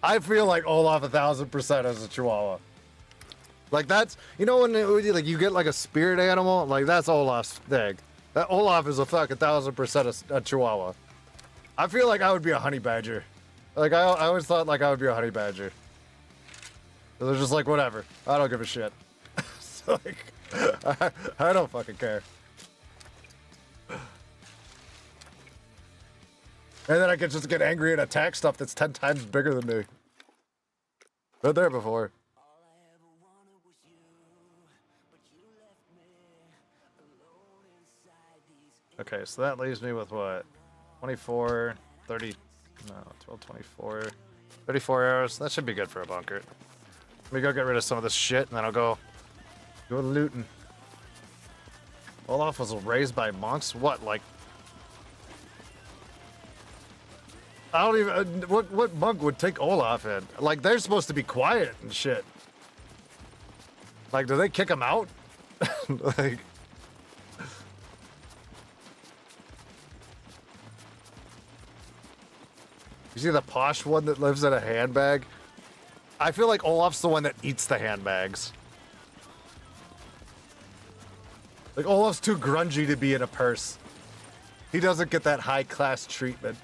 Speaker 1: I feel like Olaf 1000% is a chihuahua. Like that's, you know when like you get like a spirit animal? Like that's Olaf's thing. That Olaf is a fucking 1000% a chihuahua. I feel like I would be a honey badger. Like I always thought like I would be a honey badger. They're just like, whatever. I don't give a shit. So, like, I don't fucking care. And then I can just get angry and attack stuff that's 10 times bigger than me. Been there before. Okay, so that leaves me with what? 24, 30, no, 12, 24, 34 arrows. That should be good for a bunker. Let me go get rid of some of this shit, and then I'll go looting. Olaf was raised by monks? What, like... I don't even... what monk would take Olaf in? Like, they're supposed to be quiet and shit. Like, do they kick him out? Like... You see the posh one that lives in a handbag? I feel like Olaf's the one that eats the handbags. Like, Olaf's too grungy to be in a purse. He doesn't get that high-class treatment.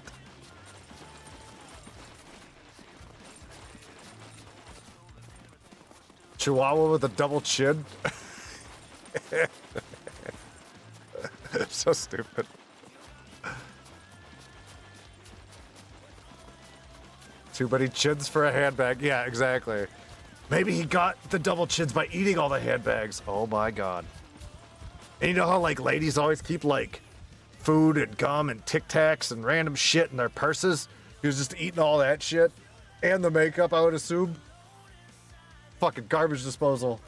Speaker 1: Chihuahua with a double chin? So stupid. Too many chins for a handbag. Yeah, exactly. Maybe he got the double chins by eating all the handbags. Oh my god. And you know how like ladies always keep like food and gum and Tic Tacs and random shit in their purses? He was just eating all that shit. And the makeup, I would assume. Fucking garbage disposal.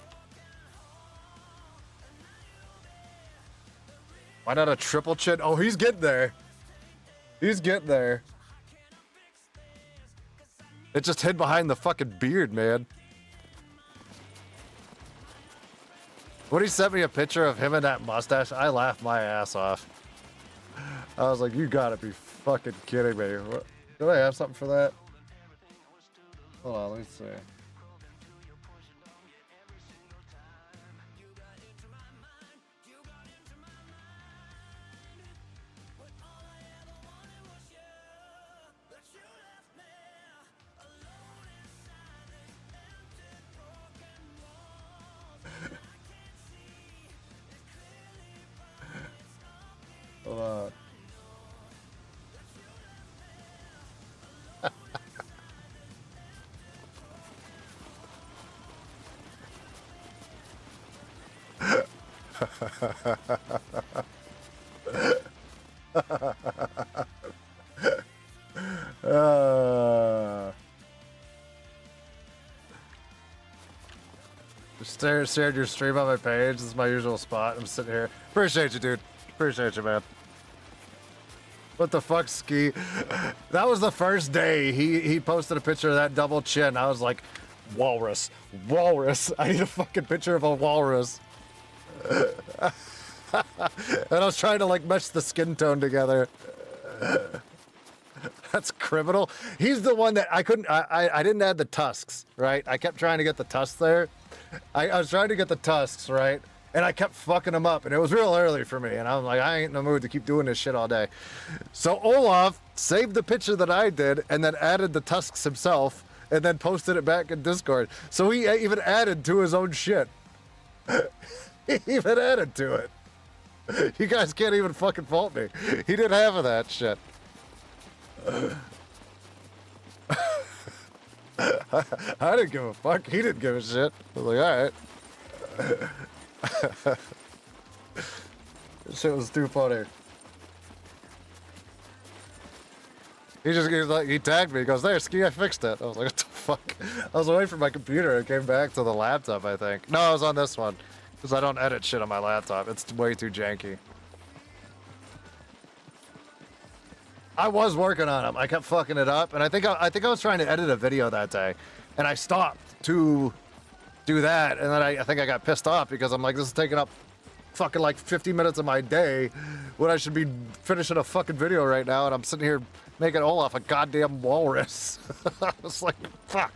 Speaker 1: Why not a triple chin? Oh, he's getting there. He's getting there. It just hid behind the fucking beard, man. When he sent me a picture of him and that mustache, I laughed my ass off. I was like, you gotta be fucking kidding me. What, did I have something for that? Hold on, let me see. Hold on. Just shared your stream on my page. This is my usual spot. I'm sitting here. Appreciate you, dude. Appreciate you, man. What the fuck, Ski? That was the first day he posted a picture of that double chin. I was like, walrus. Walrus. I need a fucking picture of a walrus. And I was trying to like mesh the skin tone together. That's criminal. He's the one that I couldn't, I didn't add the tusks, right? I kept trying to get the tusks there. I was trying to get the tusks, right? And I kept fucking them up, and it was real early for me. And I'm like, I ain't in the mood to keep doing this shit all day. So Olaf saved the picture that I did and then added the tusks himself and then posted it back in Discord. So he even added to his own shit. He even added to it. You guys can't even fucking fault me. He did half of that shit. I didn't give a fuck. He didn't give a shit. I was like, alright. This shit was too funny. He tagged me. He goes, there, Ski, I fixed it. I was like, what the fuck? I was away from my computer. I came back to the laptop, I think. No, I was on this one. Because I don't edit shit on my laptop. It's way too janky. I was working on them. I kept fucking it up, and I think I was trying to edit a video that day, and I stopped to do that, and then I think I got pissed off because I'm like, this is taking up fucking like 50 minutes of my day when I should be finishing a fucking video right now, and I'm sitting here making Olaf a goddamn walrus. I was like, fuck.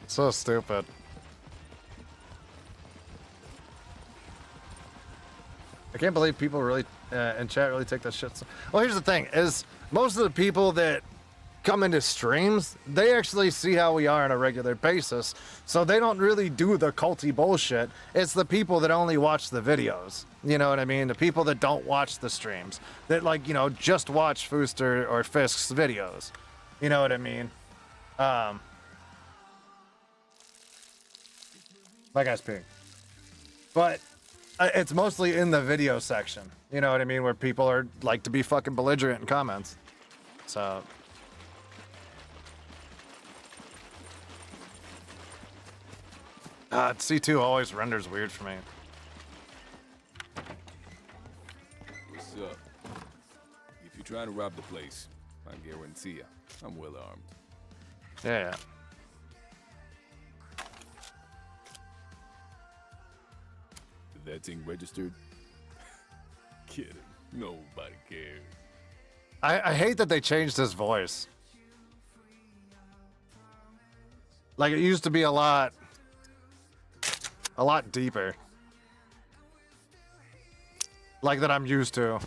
Speaker 1: So stupid. I can't believe people really in chat really take that shit. Well, here's the thing: is most of the people that come into streams, they actually see how we are on a regular basis, so they don't really do the culty bullshit. It's the people that only watch the videos. You know what I mean? The people that don't watch the streams, that like just watch Fooster or Fisk's videos. You know what I mean? My guy's peeing. But it's mostly in the video section. You know what I mean? Where people are like to be fucking belligerent in comments. So. C2 always renders weird for me.
Speaker 3: What's up? If you're trying to rob the place, I guarantee you, I'm well armed.
Speaker 1: Yeah.
Speaker 3: That thing registered? Kidding. Nobody cares.
Speaker 1: I hate that they changed his voice. Like, it used to be a lot deeper. Like that I'm used to.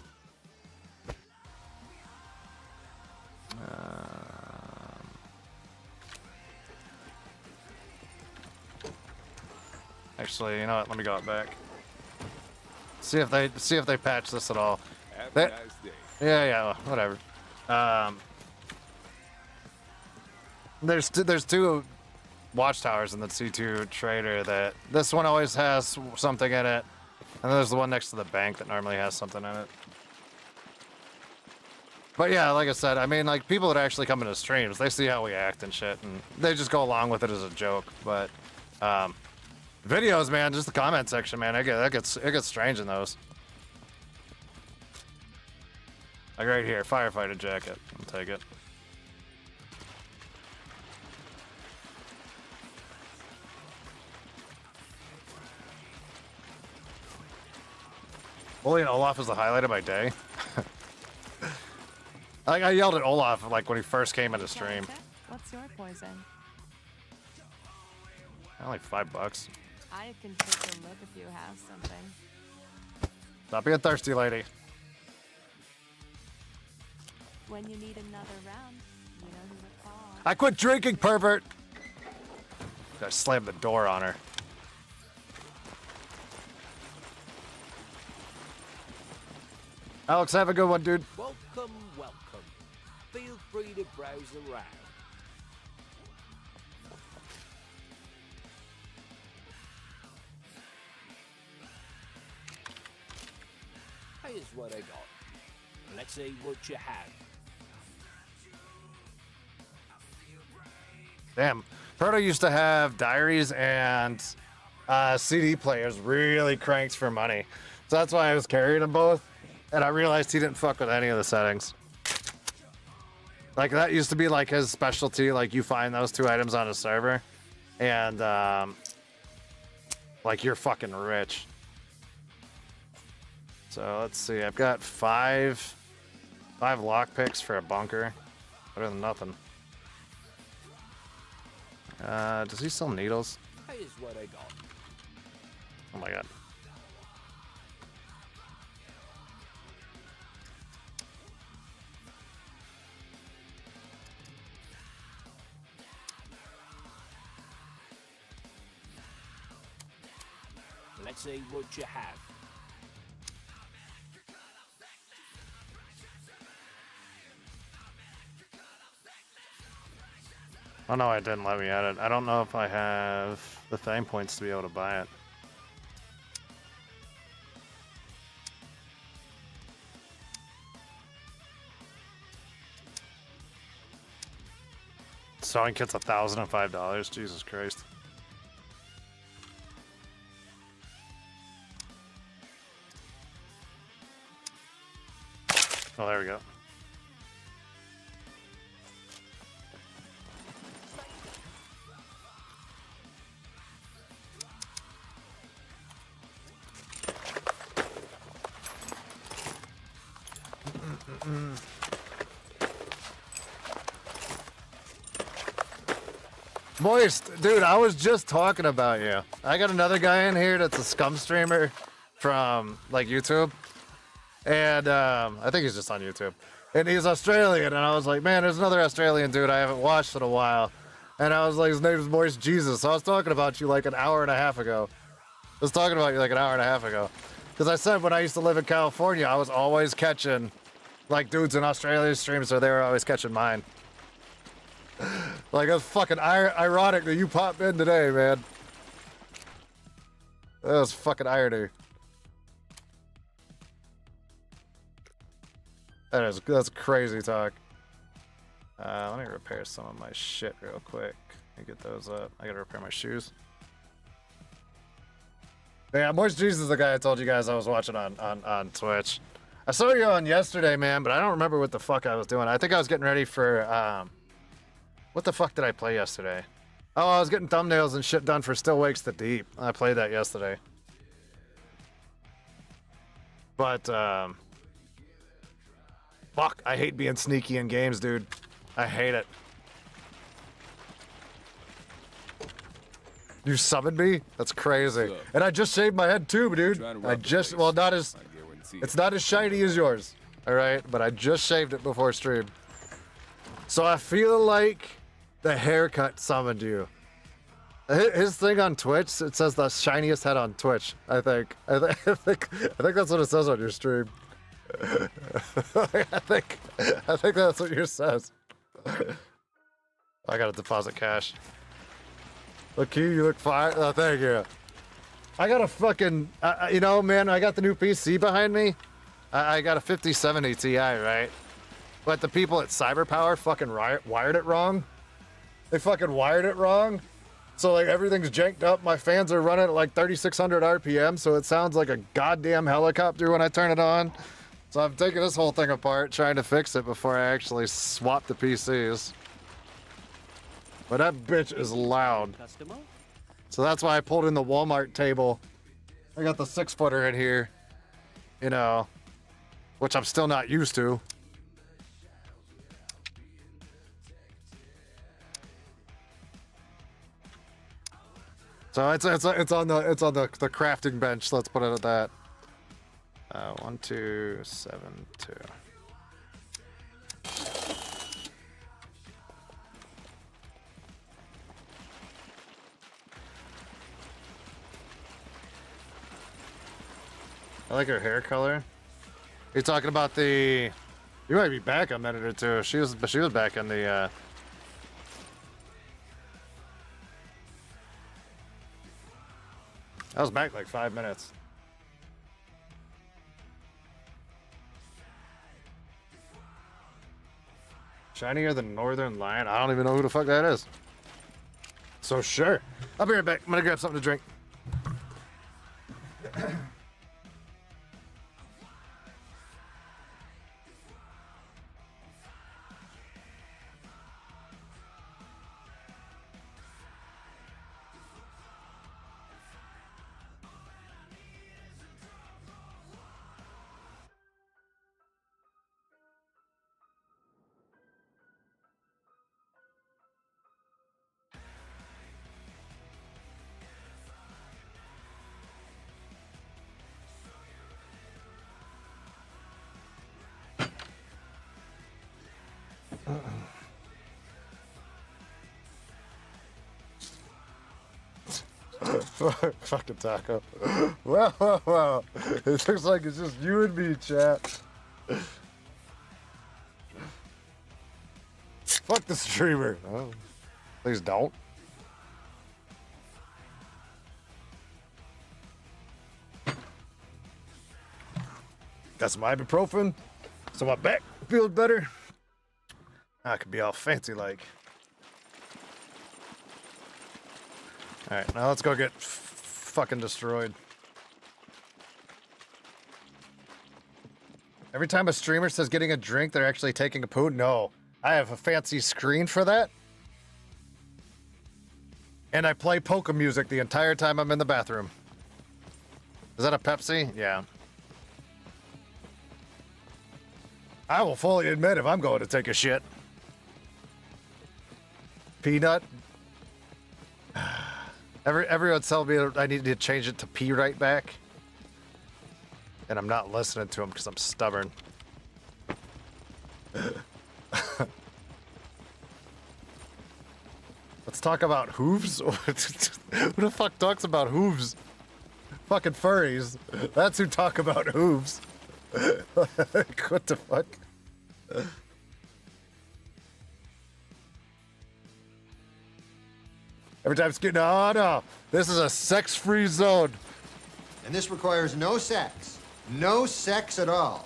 Speaker 1: Actually, you know what? Let me go out back. See if they patch this at all.
Speaker 3: Have a
Speaker 1: They-
Speaker 3: nice day.
Speaker 1: Yeah, well, whatever. There's two watchtowers in the C2 trader that this one always has something in it, and then there's the one next to the bank that normally has something in it. But yeah, like I said, I mean, like people that actually come into streams, they see how we act and shit, and they just go along with it as a joke. But videos, man, just the comment section, man, it gets strange in those. Like right here, firefighter jacket. I'll take it. Bullying Olaf is the highlight of my day. I yelled at Olaf like when he first came into stream.
Speaker 4: What's your poison?
Speaker 1: Only $5.
Speaker 4: I can take a look if you have something.
Speaker 1: Stop being thirsty, lady.
Speaker 4: When you need another round, you know who to call.
Speaker 1: I quit drinking, pervert. I slammed the door on her. Alex, have a good one, dude.
Speaker 5: Welcome, welcome. Feel free to browse around. Here's what I got. Let's see what you have.
Speaker 1: Damn. Proto used to have diaries and CD players really cranked for money. So that's why I was carrying them both. And I realized he didn't fuck with any of the settings. Like that used to be like his specialty. Like you find those two items on a server and like you're fucking rich. So let's see. I've got five lockpicks for a bunker. Better than nothing. Does he sell needles?
Speaker 5: Here's what I got.
Speaker 1: Oh my god.
Speaker 5: Let's see what you have.
Speaker 1: Oh no, it didn't let me at it. I don't know if I have the fame points to be able to buy it. Sewing kit's $1,005. Jesus Christ. Oh, there we go. Moist, dude, I was just talking about you. I got another guy in here that's a Scum streamer from like YouTube. And I think he's just on YouTube. And he's Australian. And I was like, man, there's another Australian dude I haven't watched in a while. And I was like, his name's Moist Jesus. So I was talking about you like an hour and a half ago. I was talking about you like an hour and a half ago. Because I said when I used to live in California, I was always catching like dudes in Australia streams, so they were always catching mine. Like, it's fucking ironic that you popped in today, man. That was fucking irony. That's crazy talk. Let me repair some of my shit real quick. Let me get those up. I gotta repair my shoes. Yeah, Moist Jesus is the guy I told you guys I was watching on Twitch. I saw you on yesterday, man, but I don't remember what the fuck I was doing. I think I was getting ready for, what the fuck did I play yesterday? Oh, I was getting thumbnails and shit done for Still Wakes the Deep. I played that yesterday. But, fuck, I hate being sneaky in games, dude. I hate it. You summoned me? That's crazy.
Speaker 3: Look.
Speaker 1: And I just shaved my head too, dude.
Speaker 3: Trying to
Speaker 1: I
Speaker 3: rob the
Speaker 1: just,
Speaker 3: place.
Speaker 1: well, not as,
Speaker 3: I guarantee
Speaker 1: it's
Speaker 3: it.
Speaker 1: not as shiny as yours. All right, but I just shaved it before stream. So I feel like the haircut summoned you. His thing on Twitch, it says the shiniest head on Twitch. I think that's what it says on your stream. I think that's what yours says. I gotta deposit cash. Look, you look fine. Oh, thank you. I got a fucking, you know, man, I got the new PC behind me. I got a 5070 Ti, right? But the people at CyberPower fucking wired it wrong. They fucking wired it wrong. So, like, everything's janked up. My fans are running at, like, 3,600 RPM, so it sounds like a goddamn helicopter when I turn it on. So I'm taking this whole thing apart, trying to fix it before I actually swap the PCs. But that bitch is loud.
Speaker 5: Customer?
Speaker 1: So that's why I pulled in the Walmart table. I got the 6-footer in here, you know, which I'm still not used to. So it's on the crafting bench. Let's put it at that. 1, 2, 7, 2. I like her hair color. You're talking about the. You might be back a minute or two. She was back in the. I was back like 5 minutes. Shinier than Northern Lion? I don't even know who the fuck that is. So sure. I'll be right back. I'm gonna grab something to drink. Fucking taco. Wow. It looks like it's just you and me, chat. Fuck the streamer. Oh, please don't. Got some ibuprofen, so my back feels better. I could be all fancy like. Alright, now let's go get fucking destroyed. Every time a streamer says getting a drink, they're actually taking a poo? No. I have a fancy screen for that. And I play polka music the entire time I'm in the bathroom. Is that a Pepsi? Yeah. I will fully admit if I'm going to take a shit. Peanut. Everyone's telling me I need to change it to pee right back. And I'm not listening to them because I'm stubborn. Let's talk about hooves? Who the fuck talks about hooves? Fucking furries. That's who talk about hooves. What the fuck? Every time it's getting, oh no, this is a sex-free zone.
Speaker 6: And this requires no sex. No sex at all.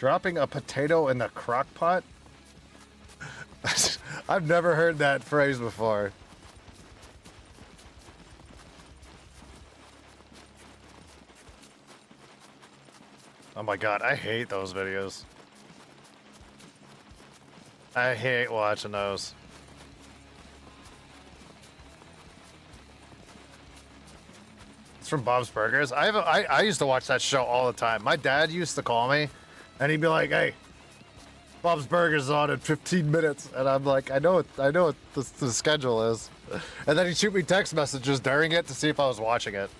Speaker 1: Dropping a potato in the crock pot? I've never heard that phrase before. Oh my god, I hate those videos. I hate watching those. It's from Bob's Burgers. I used to watch that show all the time. My dad used to call me, and he'd be like, "Hey, Bob's Burgers is on in 15 minutes," and I'm like, "I know what the schedule is," and then he'd shoot me text messages during it to see if I was watching it.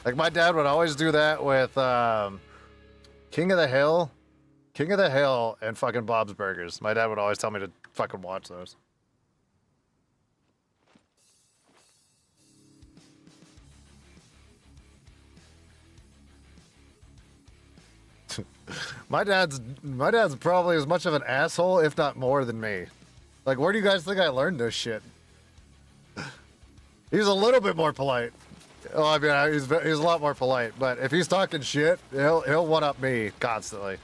Speaker 1: Like my dad would always do that with King of the Hill King of the Hill and fucking Bob's Burgers. My dad would always tell me to fucking watch those. My dad's probably as much of an asshole, if not more than me. Like, where do you guys think I learned this shit? He's a little bit more polite. Well, I mean, he's a lot more polite, but if he's talking shit, he'll one-up me constantly.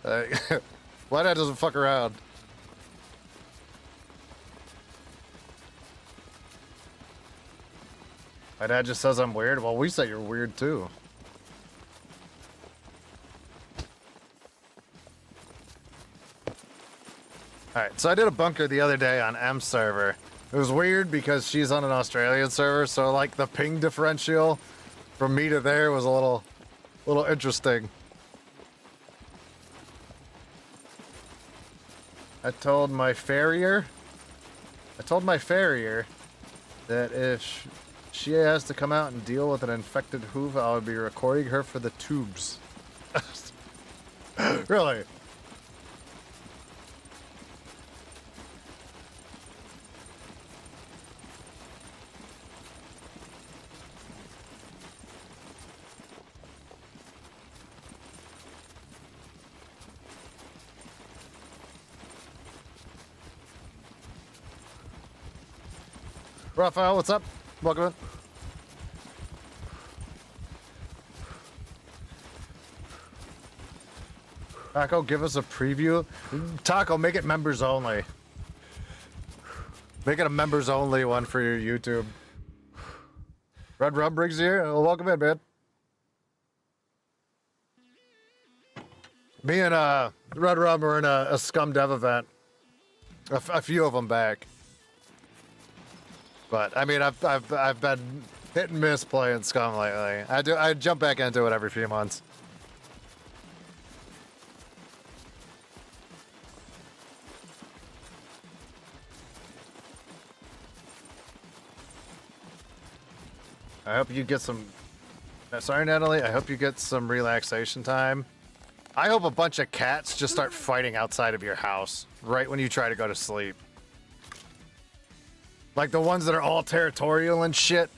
Speaker 1: My dad doesn't fuck around. My dad just says I'm weird. Well, we say you're weird too. Alright, so I did a bunker the other day on M server. It was weird because she's on an Australian server, so like the ping differential from me to there was a little interesting. I told my farrier that if she has to come out and deal with an infected hoof, I would be recording her for the tubes. Really? Raphael, what's up? Welcome in. Taco, give us a preview. Taco, make it members only. Make it a members only one for your YouTube. Red Rum brings you here. Well, welcome in, man. Me and Red Rum are in a Scum dev event. A few of them back. But I mean, I've been hit and miss playing Scum lately. I jump back into it every few months. I hope you get some. Sorry, Natalie. I hope you get some relaxation time. I hope a bunch of cats just start fighting outside of your house right when you try to go to sleep. Like the ones that are all territorial and shit.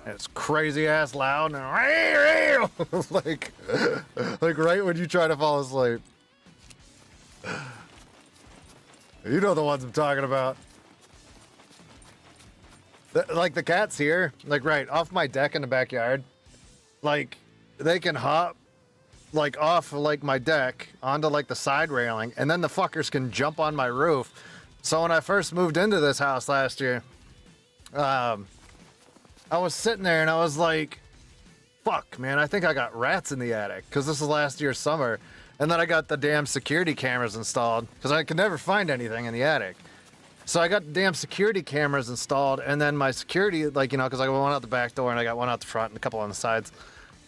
Speaker 1: And it's crazy ass loud and like right when you try to fall asleep. You know the ones I'm talking about. Like the cats here, like right off my deck in the backyard. Like they can hop like off like my deck onto like the side railing, and then the fuckers can jump on my roof. So when I first moved into this house last year, I was sitting there and I was like, fuck, man, I think I got rats in the attic, because this is last year's summer. And then I got the damn security cameras installed because I could never find anything in the attic. So I got the damn security cameras installed, and then my security, like, you know, because I got one out the back door and I got one out the front and a couple on the sides.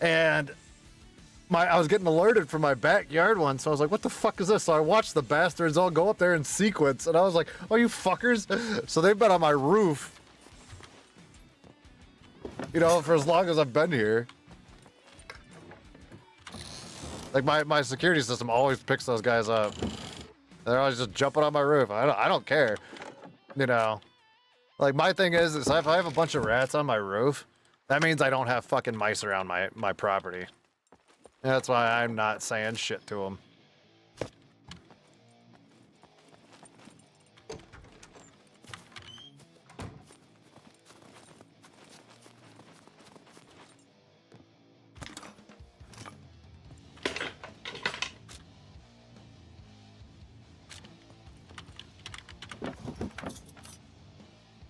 Speaker 1: And I was getting alerted from my backyard one, so I was like, what the fuck is this? So I watched the bastards all go up there in sequence, and I was like, oh, you fuckers. So they've been on my roof, you know, for as long as I've been here. Like, my security system always picks those guys up. They're always just jumping on my roof. I don't care, you know. Like, my thing is if I have a bunch of rats on my roof, that means I don't have fucking mice around my property. That's why I'm not saying shit to them.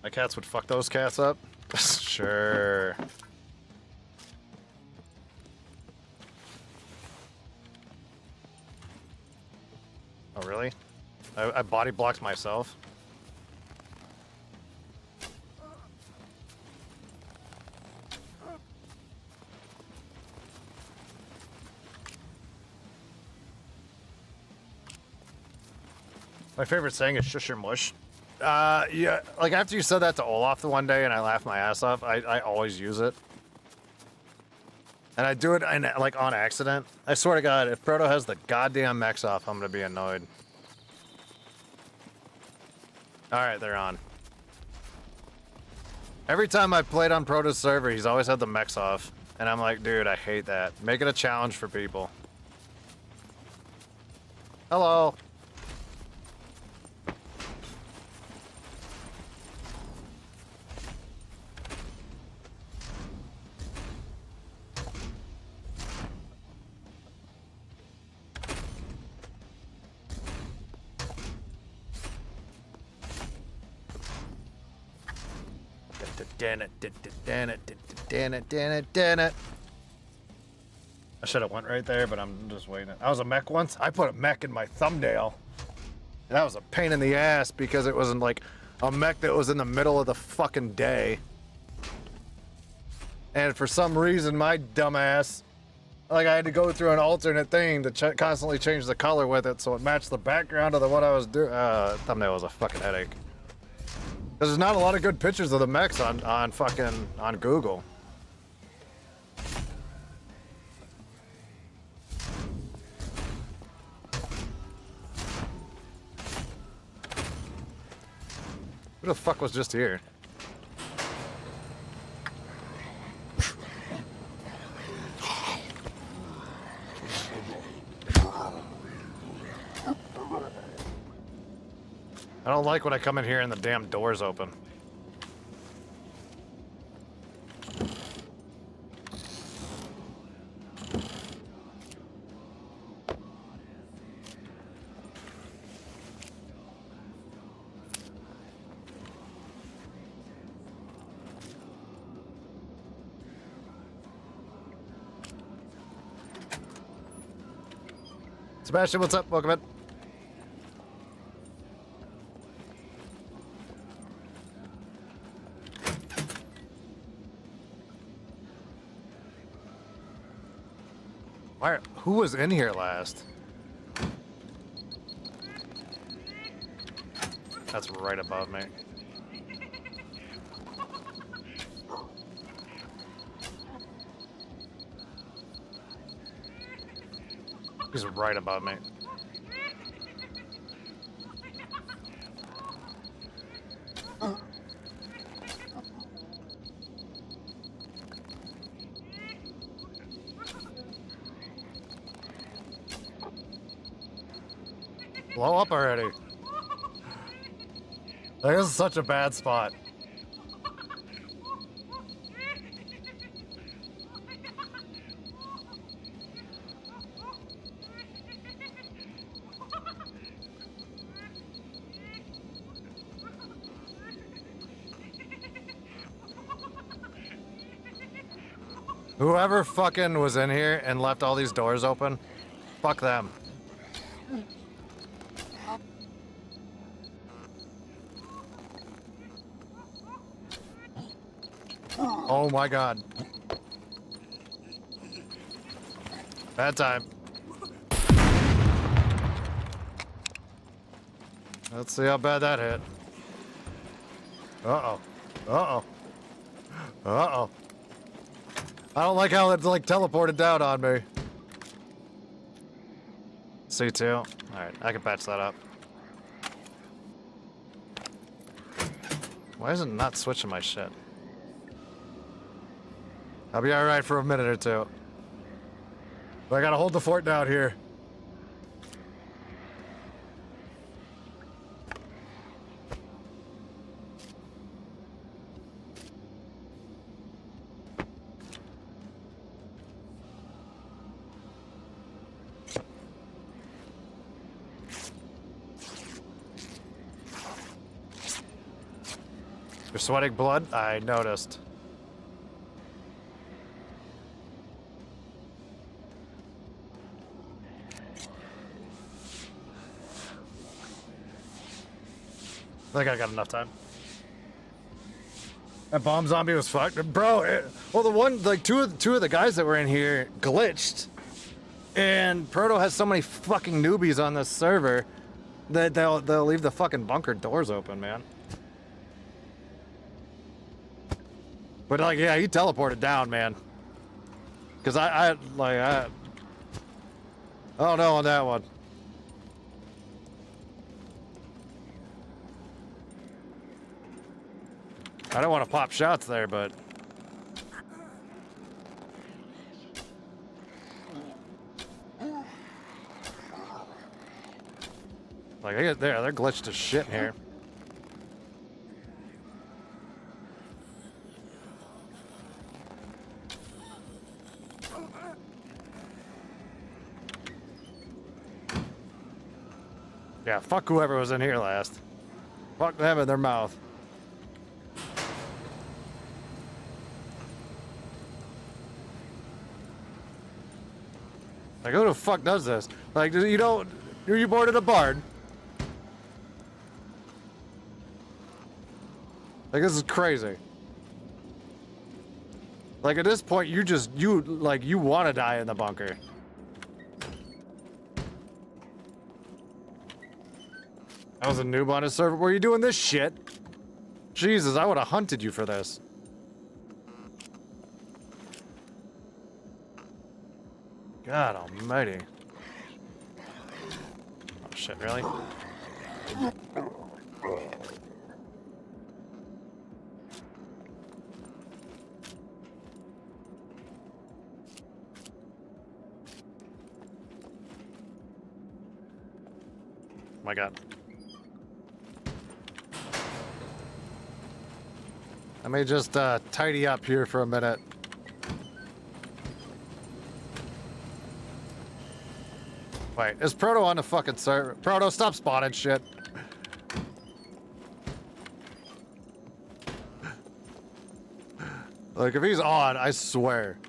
Speaker 1: My cats would fuck those cats up? Sure. Oh, really? I body blocked myself? My favorite saying is shush or mush. Yeah, like after you said that to Olaf the one day and I laughed my ass off, I always use it. And I do it like on accident. I swear to God, if Proto has the goddamn mechs off, I'm gonna be annoyed. Alright, they're on. Every time I played on Proto's server, he's always had the mechs off. And I'm like, dude, I hate that. Make it a challenge for people. Hello. Damn it. I should have went right there, but I'm just waiting. I was a mech once. I put a mech in my thumbnail. And that was a pain in the ass because it wasn't like a mech that was in the middle of the fucking day. And for some reason, my dumbass, like I had to go through an alternate thing to constantly change the color with it so it matched the background of the what I was doing. Thumbnail was a fucking headache. Because there's not a lot of good pictures of the mechs on Google. Who the fuck was just here? I don't like when I come in here and the damn door's open. Sebastian, what's up? Welcome in. Who was in here last? That's right above me. He's right above me. Blow up already. Like, this is such a bad spot. Whoever fucking was in here and left all these doors open, fuck them. Oh my god. Bad time. Let's see how bad that hit. Uh-oh. Uh-oh. Uh-oh. I don't like how it like teleported down on me. C2. Alright, I can patch that up. Why is it not switching my shit? I'll be alright for a minute or two. But I gotta hold the fort down here. You're sweating blood? I noticed. I think I got enough time. That bomb zombie was fucked, bro. Well, the one, like two of the guys that were in here glitched, and Proto has so many fucking newbies on this server that they'll leave the fucking bunker doors open, man. But like, yeah, he teleported down, man. Cause I don't know on that one. I don't want to pop shots there, but like, I get there, they're glitched as shit in here. Yeah, fuck whoever was in here last. Fuck them in their mouth. Like, who the fuck does this? Like, you don't... You boarded a barn? Like, this is crazy. Like, at this point, you want to die in the bunker. I was a noob on his server. Were you doing this shit? Jesus, I would have hunted you for this. God almighty. Oh shit, really? My God. Let me just tidy up here for a minute. Wait, is Proto on the fucking server? Proto, stop spawning shit. Like, if he's on, I swear.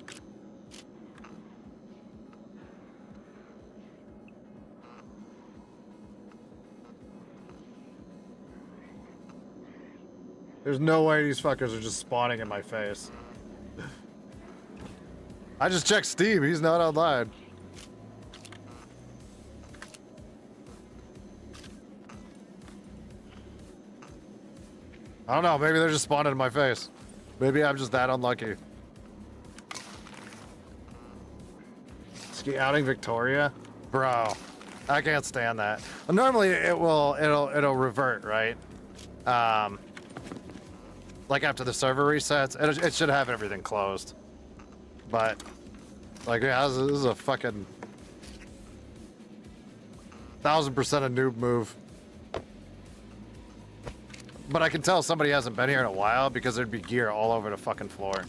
Speaker 1: There's no way these fuckers are just spawning in my face. I just checked Steam, he's not online. I don't know, maybe they're just spawning in my face. Maybe I'm just that unlucky. Ski outing Victoria? Bro, I can't stand that. Normally it'll revert, right? Like after the server resets, it should have everything closed. But, like, yeah, this is a fucking 1000% a noob move. But I can tell somebody hasn't been here in a while because there'd be gear all over the fucking floor.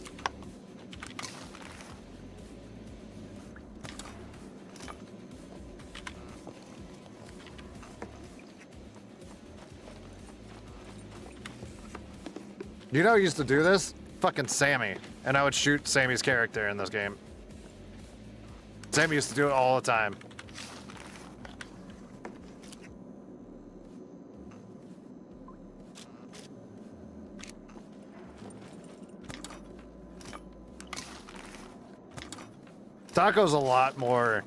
Speaker 1: You know who used to do this? Fucking Sammy. And I would shoot Sammy's character in this game. Sammy used to do it all the time. Taco's a lot more...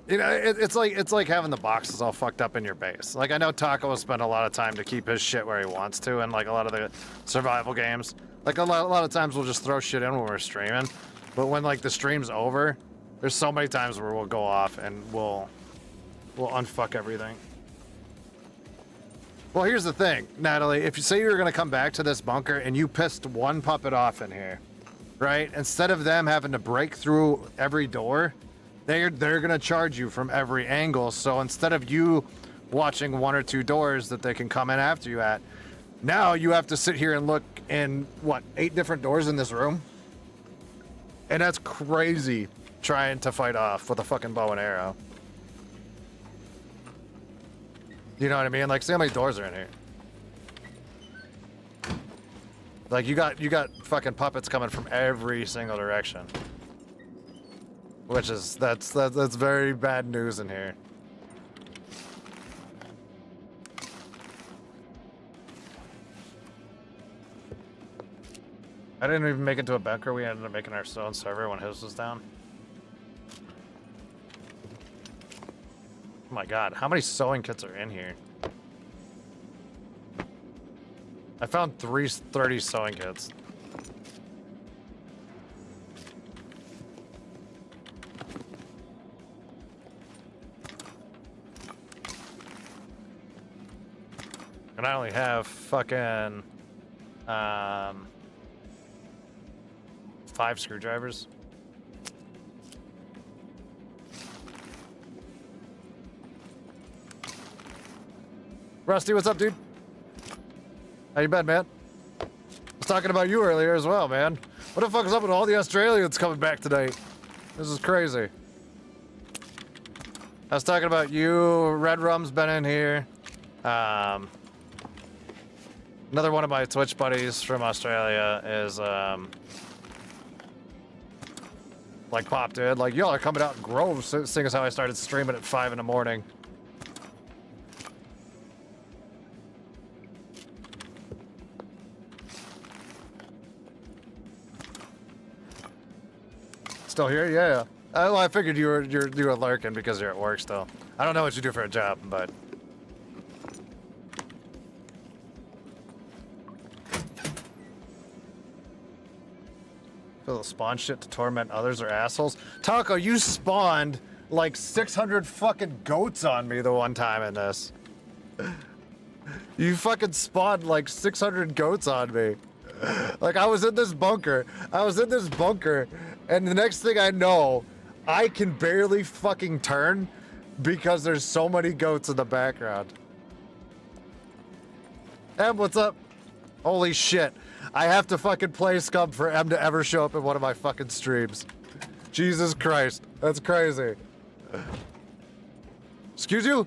Speaker 1: You know, it's like having the boxes all fucked up in your base. Like, I know Taco will spend a lot of time to keep his shit where he wants to, and like a lot of the survival games. Like a lot of times we'll just throw shit in when we're streaming, but when like the stream's over, there's so many times where we'll go off and we'll unfuck everything. Well, here's the thing, Natalie. If you say you're gonna come back to this bunker and you pissed one puppet off in here, right? Instead of them having to break through every door, they're gonna charge you from every angle. So instead of you watching one or two doors that they can come in after you at, now you have to sit here and look in, what, 8 different doors in this room? And that's crazy trying to fight off with a fucking bow and arrow. You know what I mean? Like, see how many doors are in here. Like, you got fucking puppets coming from every single direction. Which is, that's very bad news in here. I didn't even make it to a bunker. We ended up making our own server when his was down. Oh my God, how many sewing kits are in here? I found 330 sewing kits. And I only have fucking 5 screwdrivers. Rusty, what's up, dude? How you been, man? I was talking about you earlier as well, man. What the fuck is up with all the Australians coming back tonight? This is crazy. I was talking about you. Red Rum's been in here. Another one of my Twitch buddies from Australia is, like Pop did. Like, y'all are coming out in groves, seeing as how I started streaming at 5 in the morning. Still here? Yeah. Well, I figured you were lurking because you're at work still. I don't know what you do for a job, but Fill the spawn shit to torment others or assholes. Taco, you spawned like 600 fucking goats on me the one time in this. You fucking spawned like 600 goats on me. Like I was in this bunker. And the next thing I know, I can barely fucking turn because there's so many goats in the background. Em, what's up? Holy shit. I have to fucking play Scum for Em to ever show up in one of my fucking streams. Jesus Christ. That's crazy. Excuse you?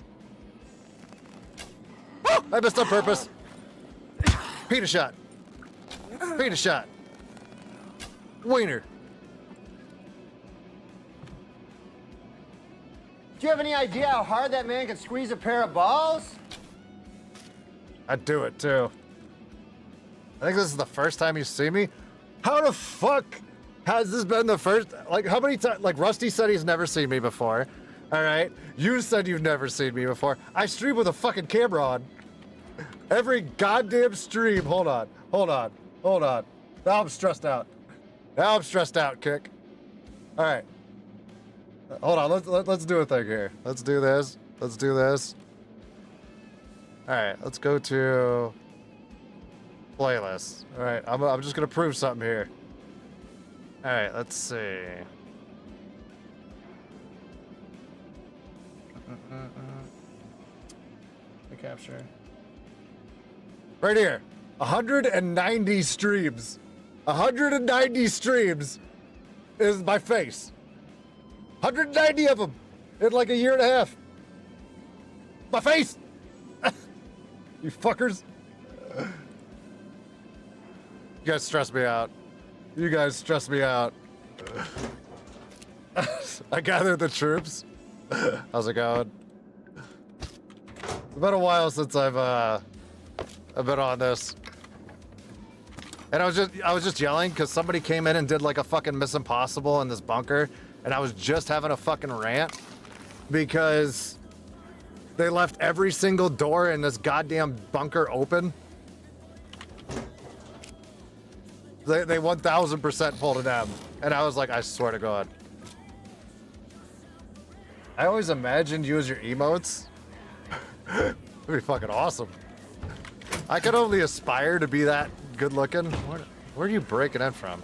Speaker 1: Oh, I missed on purpose. Peanut shot. Peanut shot. Wiener.
Speaker 6: Do you have any idea how hard that man can squeeze a pair of balls?
Speaker 1: I'd do it too. I think this is the first time you see me. How the fuck has this been the first? Like, how many times? Like, Rusty said he's never seen me before. All right. You said you've never seen me before. I stream with a fucking camera on. Every goddamn stream. Hold on. Now I'm stressed out. Kick. All right. Hold on. Let's do a thing here. Let's do this. All right. Let's go to playlist. All right. I'm just gonna prove something here. All right. Let's see. Capture. Right here. 190 streams. 190 streams is my face. 190 of them in like a year and a half. My face. You fuckers. You guys stress me out. I gathered the troops. How's it going? It's been a while since I've been on this. And I was just yelling because somebody came in and did like a fucking Miss Impossible in this bunker, and I was just having a fucking rant because they left every single door in this goddamn bunker open. They 1000% pulled an M, and I was like, I swear to God. I always imagined you as your emotes. That'd be fucking awesome. I could only aspire to be that good looking. Where are you breaking in from?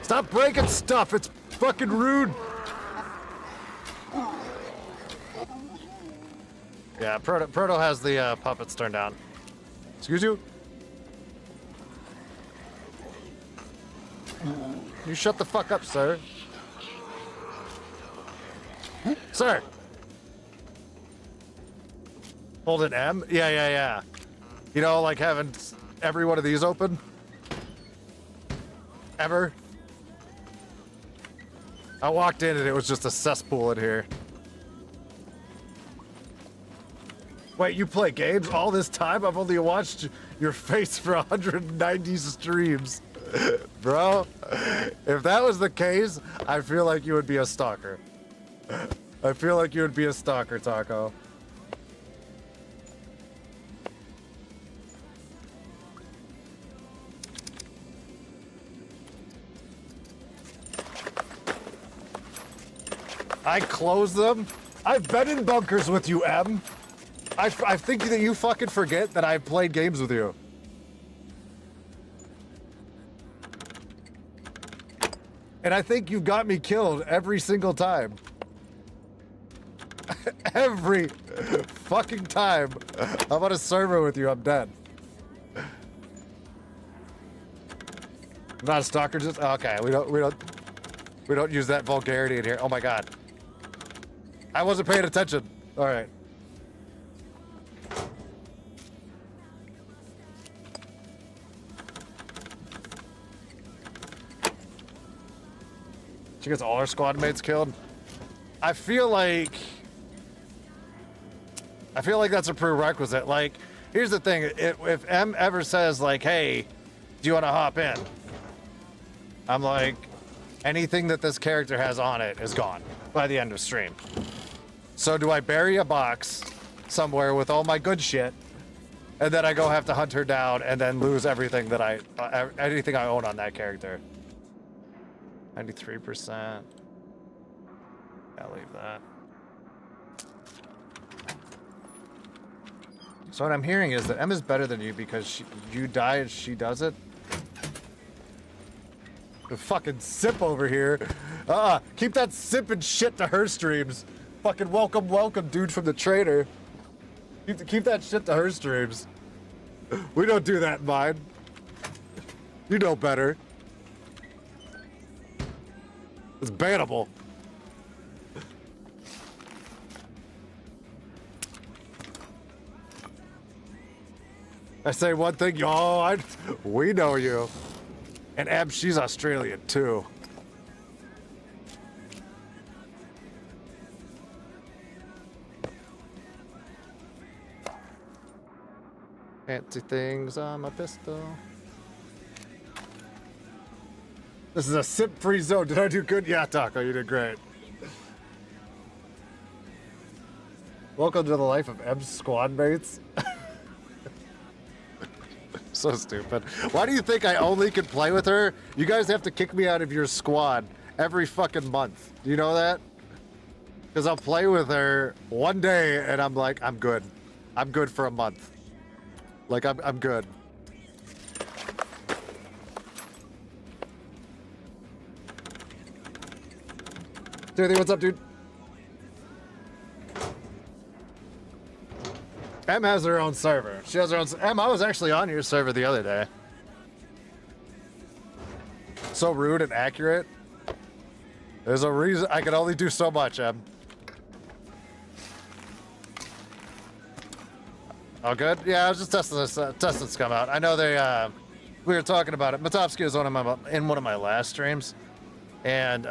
Speaker 1: Stop breaking stuff. It's fucking rude. Yeah, Proto has the puppets turned down. Excuse you? You shut the fuck up, sir. Sir. Hold an M? Yeah. You know, like having every one of these open? Ever? I walked in and it was just a cesspool in here. Wait, you play games all this time? I've only watched your face for 190 streams. Bro, if that was the case, I feel like you would be a stalker. I feel like you would be a stalker, Taco. I close them. I've been in bunkers with you, M. I think that you fucking forget that I've played games with you. And I think you've got me killed every single time. Every fucking time I'm on a server with you, I'm dead. I'm not a stalker, just okay. We don't use that vulgarity in here. Oh my god. I wasn't paying attention. All right. She gets all her squad mates killed. I feel like that's a prerequisite. Like, here's the thing: if M ever says like, "Hey, do you want to hop in?" I'm like, anything that this character has on it is gone by the end of stream. So do I bury a box somewhere with all my good shit, and then I go have to hunt her down and then lose everything that anything I own on that character? 93%. I'll leave that. So what I'm hearing is that M is better than you because you die and she does it. The fucking sip over here. Keep that sipping shit to her streams. Fucking welcome, dude from the trader. Keep that shit to her streams. We don't do that in mine. You know better. It's bannable. I say one thing, y'all. We know you. And Ab, she's Australian too. Fancy things on my pistol. This is a sip-free zone. Did I do good? Yeah, Taco, you did great. Welcome to the life of M's squad mates. So stupid. Why do you think I only can play with her? You guys have to kick me out of your squad every fucking month. Do you know that? Because I'll play with her one day and I'm like, I'm good. I'm good for a month. Like, I'm good. Timothy, what's up, dude? M has her own server. She has her own. M, I was actually on your server the other day. So rude and accurate. There's a reason I can only do so much, M. Oh, good. Yeah, I was just testing Scum out. I know they. We were talking about it. Matovsky was in one of my last streams, and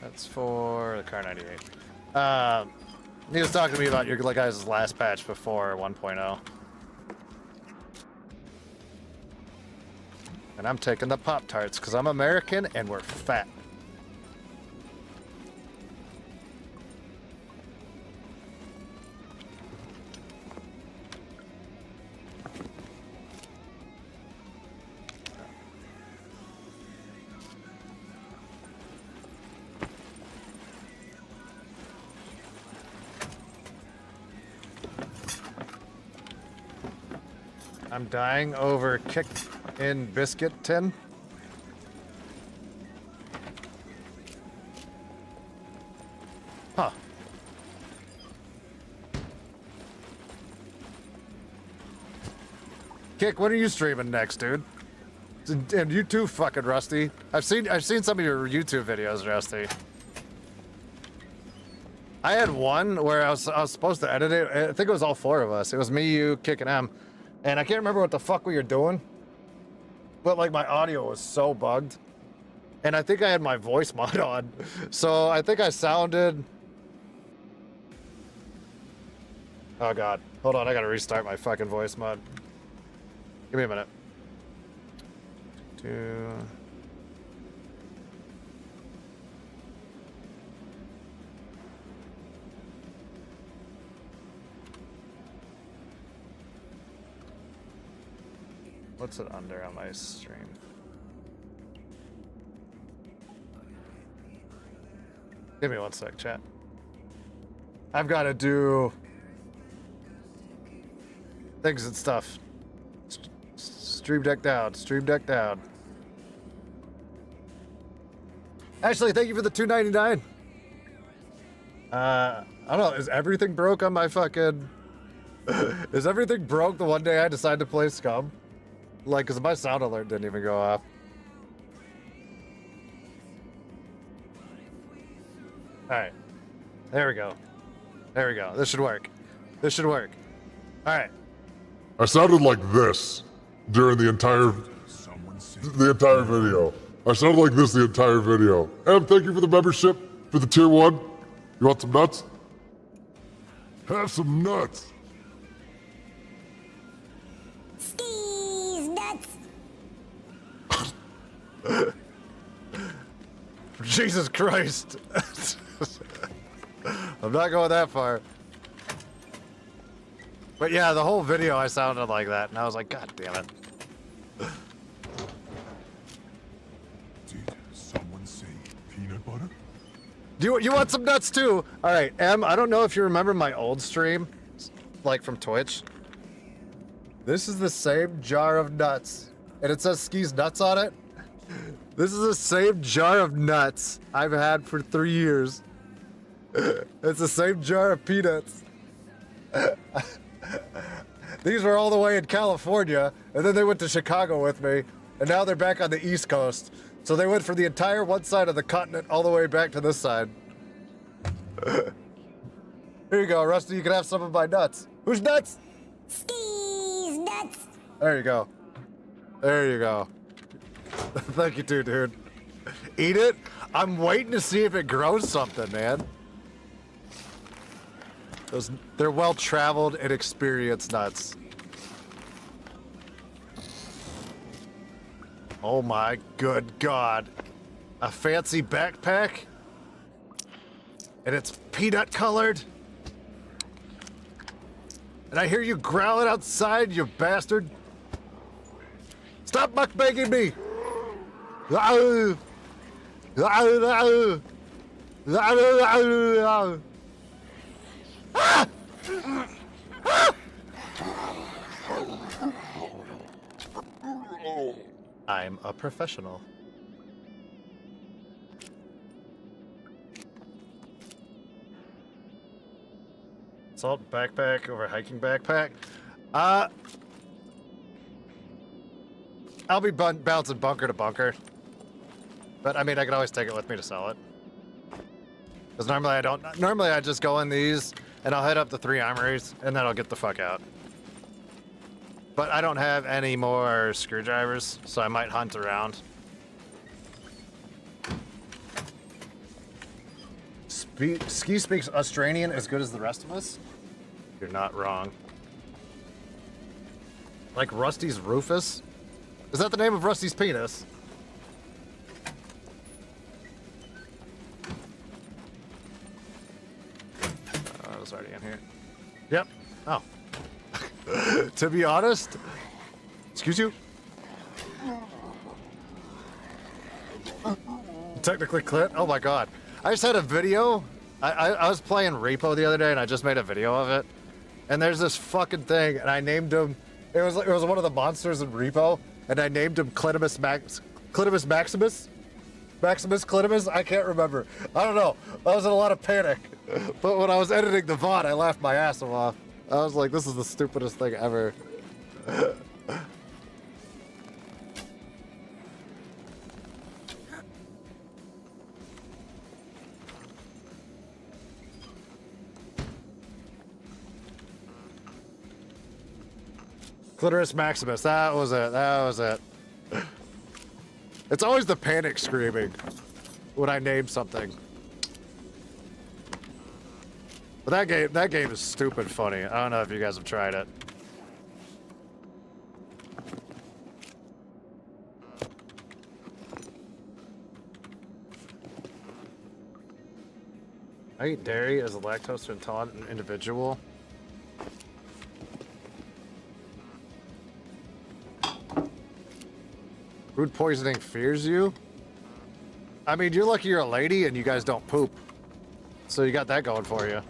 Speaker 1: that's for the Car 98. He was talking to me about your guys' last patch before 1.0. And I'm taking the Pop-Tarts because I'm American and we're fat. I'm dying over kicked in biscuit tin. Huh. Kick, what are you streaming next, dude? And you too, fucking Rusty. I've seen some of your YouTube videos, Rusty. I had one where I was supposed to edit it. I think it was all four of us. It was me, you, Kick, and M. And I can't remember what the fuck we were doing, but like my audio was so bugged. And I think I had my voice mod on. So I think I sounded... Oh God, hold on, I gotta restart my fucking voice mod. Give me a minute. 2. What's it under on my stream? Give me 1 sec, chat. I've got to do things and stuff. Stream deck down. Stream deck down. Ashley, thank you for the $2.99. I don't know. Is everything broke on my fucking? Is everything broke the one day I decided to play Scum? Like, cause my sound alert didn't even go off. All right, there we go. There we go. This should work. This should work. All right.
Speaker 7: I sounded like this during the entire video. I sounded like this the entire video. Em, thank you for the membership, for the tier 1. You want some nuts? Have some nuts.
Speaker 8: Skis nuts.
Speaker 1: Jesus Christ. I'm not going that far. But yeah, the whole video I sounded like that, and I was like, God damn it.
Speaker 7: Did someone say peanut butter?
Speaker 1: You want some nuts too? All right, Em, I don't know if you remember my old stream, like from Twitch. This is the same jar of nuts, and it says Ski's Nuts on it. This is the same jar of nuts I've had for 3 years. It's the same jar of peanuts. These were all the way in California, and then they went to Chicago with me, and now they're back on the East Coast. So they went from the entire one side of the continent all the way back to this side. Here you go, Rusty. You can have some of my nuts. Who's nuts?
Speaker 8: Skis nuts.
Speaker 1: There you go. There you go. Thank you too, dude. Eat it? I'm waiting to see if it grows something, man. They're well-traveled and experienced nuts. Oh my good God. A fancy backpack? And it's peanut colored? And I hear you growling outside, you bastard. Stop mukbanging me! I'm a professional. Assault backpack over hiking backpack. I'll be bouncing bunker to bunker. But I mean, I could always take it with me to sell it. Because normally I don't. Normally I just go in these and I'll hit up the 3 armories and then I'll get the fuck out. But I don't have any more screwdrivers, so I might hunt around. Ski speaks Australian as good as the rest of us? You're not wrong. Like Rusty's Rufus? Is that the name of Rusty's penis? I was already in here. Yep. Oh. To be honest, excuse you? Technically clit? Oh my God. I just had a video. I was playing Repo the other day and I just made a video of it. And there's this fucking thing and I named him, it was one of the monsters in Repo and I named him Clitomus Maximus? Maximus Clitomus? I can't remember. I don't know. I was in a lot of panic. But when I was editing the VOD, I laughed my ass off. I was like, this is the stupidest thing ever. Clitoris Maximus, that was it, that was it. It's always the panic screaming when I name something. But that game is stupid funny. I don't know if you guys have tried it. I eat dairy as a lactose intolerant individual. Food poisoning fears you? I mean, you're lucky you're a lady and you guys don't poop. So you got that going for you.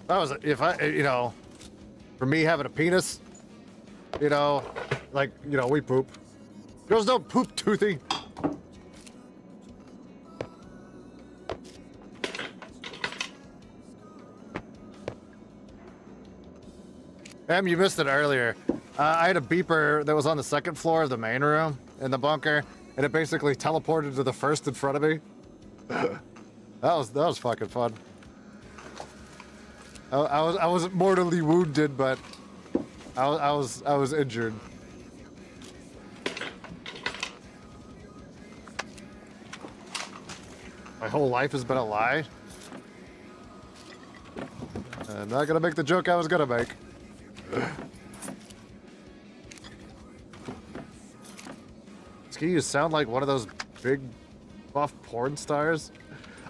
Speaker 1: That was, if I, you know, for me having a penis, you know, like, you know, we poop. Girls don't poop, Toothy. Em, you missed it earlier. I had a beeper that was on the second floor of the main room in the bunker, and it basically teleported to the first in front of me. that was fucking fun. I wasn't mortally wounded, but I was injured. My whole life has been a lie. I'm not gonna make the joke I was gonna make. Ski, you sound like one of those big buff porn stars.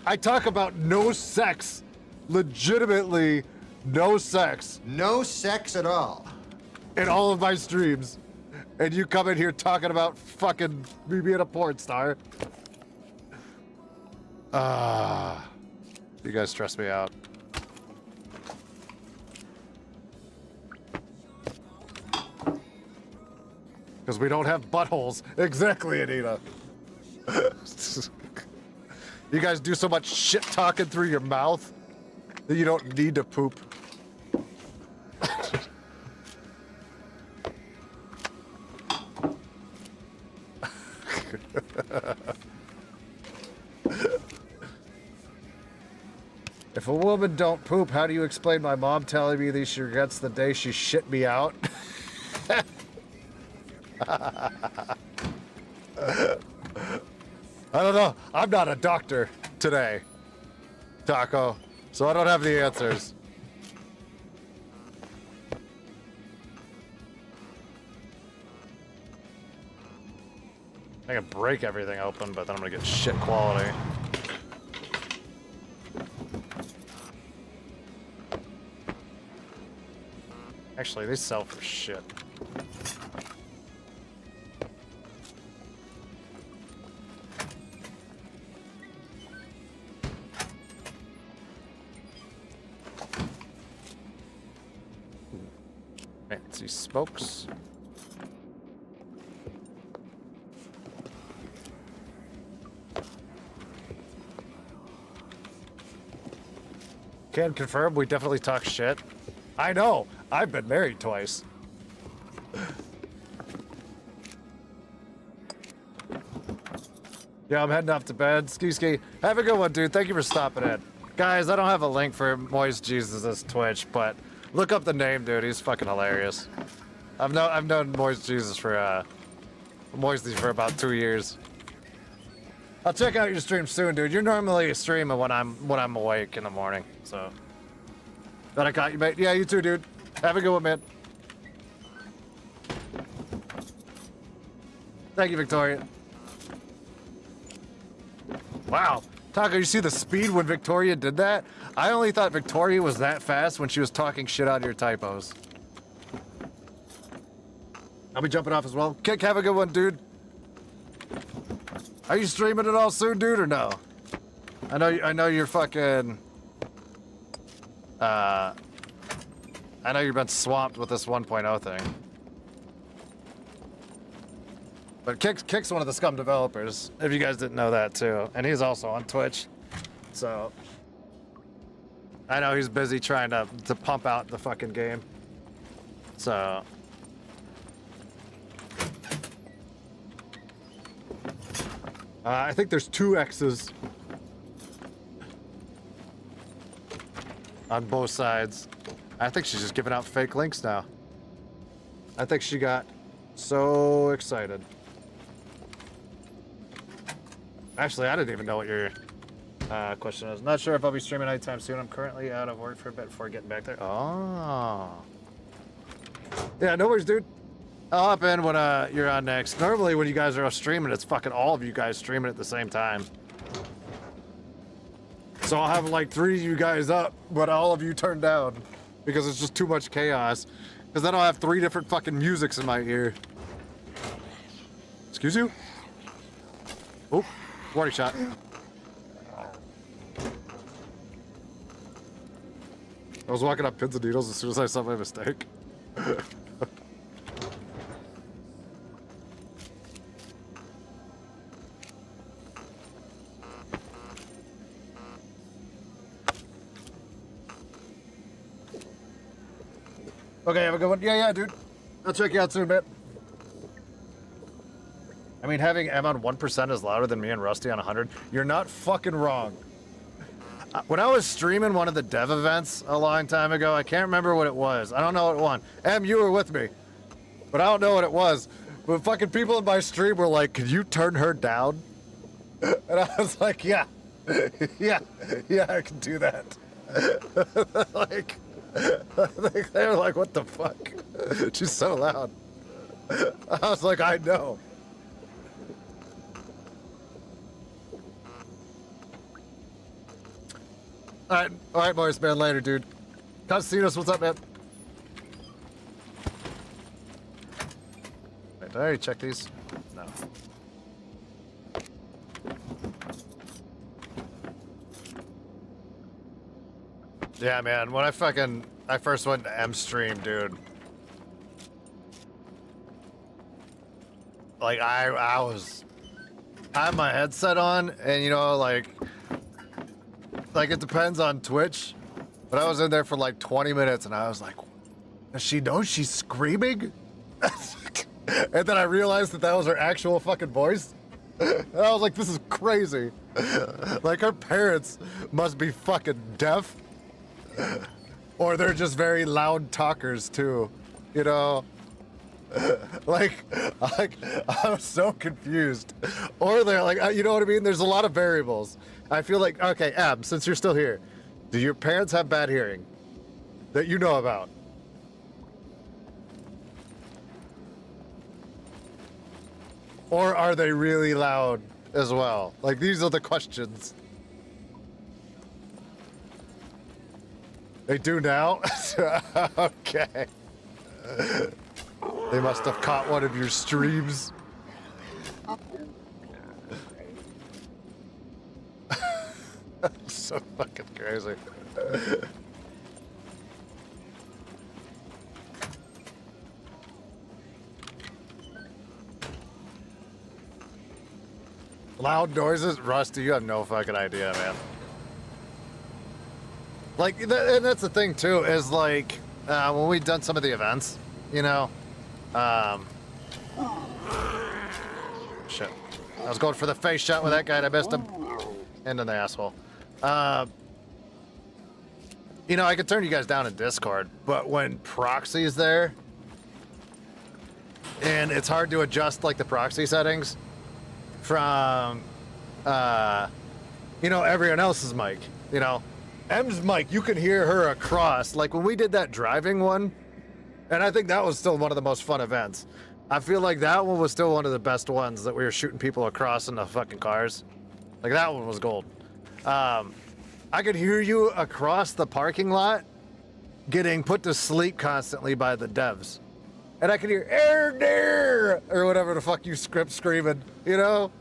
Speaker 1: I talk about no sex. Legitimately no sex.
Speaker 6: No sex at all.
Speaker 1: In all of my streams. And you come in here talking about fucking me being a porn star. You guys stress me out. Because we don't have buttholes. Exactly, Anita. You guys do so much shit talking through your mouth that you don't need to poop. If a woman don't poop, how do you explain my mom telling me that she regrets the day she shit me out? I don't know. I'm not a doctor today, Taco, so I don't have the answers. I can break everything open, but then I'm gonna get shit quality. Actually, they sell for shit. Fancy smokes. Can confirm we definitely talk shit. I know. I've been married twice. Yeah, I'm heading off to bed. Ski. Have a good one, dude. Thank you for stopping in. Guys, I don't have a link for Moist Jesus' Twitch, but look up the name, dude. He's fucking hilarious. I've known Moist Jesus for Moisty for about 2 years. I'll check out your stream soon, dude. You're normally streaming when I'm awake in the morning, so. But I caught you, mate. Yeah, you too, dude. Have a good one, man. Thank you, Victoria. Wow. Taco, you see the speed when Victoria did that? I only thought Victoria was that fast when she was talking shit out of your typos. I'll be jumping off as well. Kick, have a good one, dude. Are you streaming it all soon, dude, or no? I know you're fucking... I know you've been swamped with this 1.0 thing. But Kick's one of the Scum developers, if you guys didn't know that too. And he's also on Twitch. So I know he's busy trying to pump out the fucking game. So I think there's 2 X's on both sides. I think she's just giving out fake links now. I think she got so excited. Actually, I didn't even know what your question is. Not sure if I'll be streaming anytime soon. I'm currently out of work for a bit before getting back there. Oh. Yeah, no worries, dude. I'll hop in when you're on next. Normally when you guys are streaming, it's fucking all of you guys streaming at the same time. So I'll have like 3 of you guys up, but all of you turned down because it's just too much chaos. Because then I'll have 3 different fucking musics in my ear. Excuse you? Oh, warning shot. I was walking up pins and needles as soon as I saw my mistake. Okay, have a good one. Yeah, dude. I'll check you out soon, man. I mean, having M on 1% is louder than me and Rusty on 100. You're not fucking wrong. When I was streaming one of the dev events a long time ago, I can't remember what it was. I don't know what one. M, you were with me. But I don't know what it was. But fucking people in my stream were like, could you turn her down? And I was like, yeah. yeah, I can do that. Like... they were like, what the fuck? She's so loud. I was like, I know. Alright, boys, man, later, dude. Casinos, what's up, man? Wait, did I already check these? No. Yeah, man, when I first went to M stream, dude. Like, I had my headset on, and you know, like it depends on Twitch, but I was in there for like 20 minutes, and I was like, does she know she's screaming? And then I realized that was her actual fucking voice. And I was like, this is crazy. Like, her parents must be fucking deaf. Or they're just very loud talkers too, you know? like I'm so confused. Or they're like, you know what I mean? There's a lot of variables. I feel like, okay, Ab, since you're still here, do your parents have bad hearing that you know about? Or are they really loud as well? Like, these are the questions. They do now? Okay. They must have caught one of your streams. So fucking crazy. Loud noises? Rusty, you have no fucking idea, man. Like, and that's the thing too, is like, when we've done some of the events, you know, shit. I was going for the face shot with that guy and I missed him. And in the asshole. You know, I could turn you guys down in Discord, but when proxy's there, and it's hard to adjust like the proxy settings from, you know, everyone else's mic, you know. M's mic, you can hear her across. Like when we did that driving one, and I think that was still one of the most fun events. I feel like that one was still one of the best ones that we were shooting people across in the fucking cars. Like that one was gold. I could hear you across the parking lot getting put to sleep constantly by the devs. And I could hear air there or whatever the fuck you screaming, you know?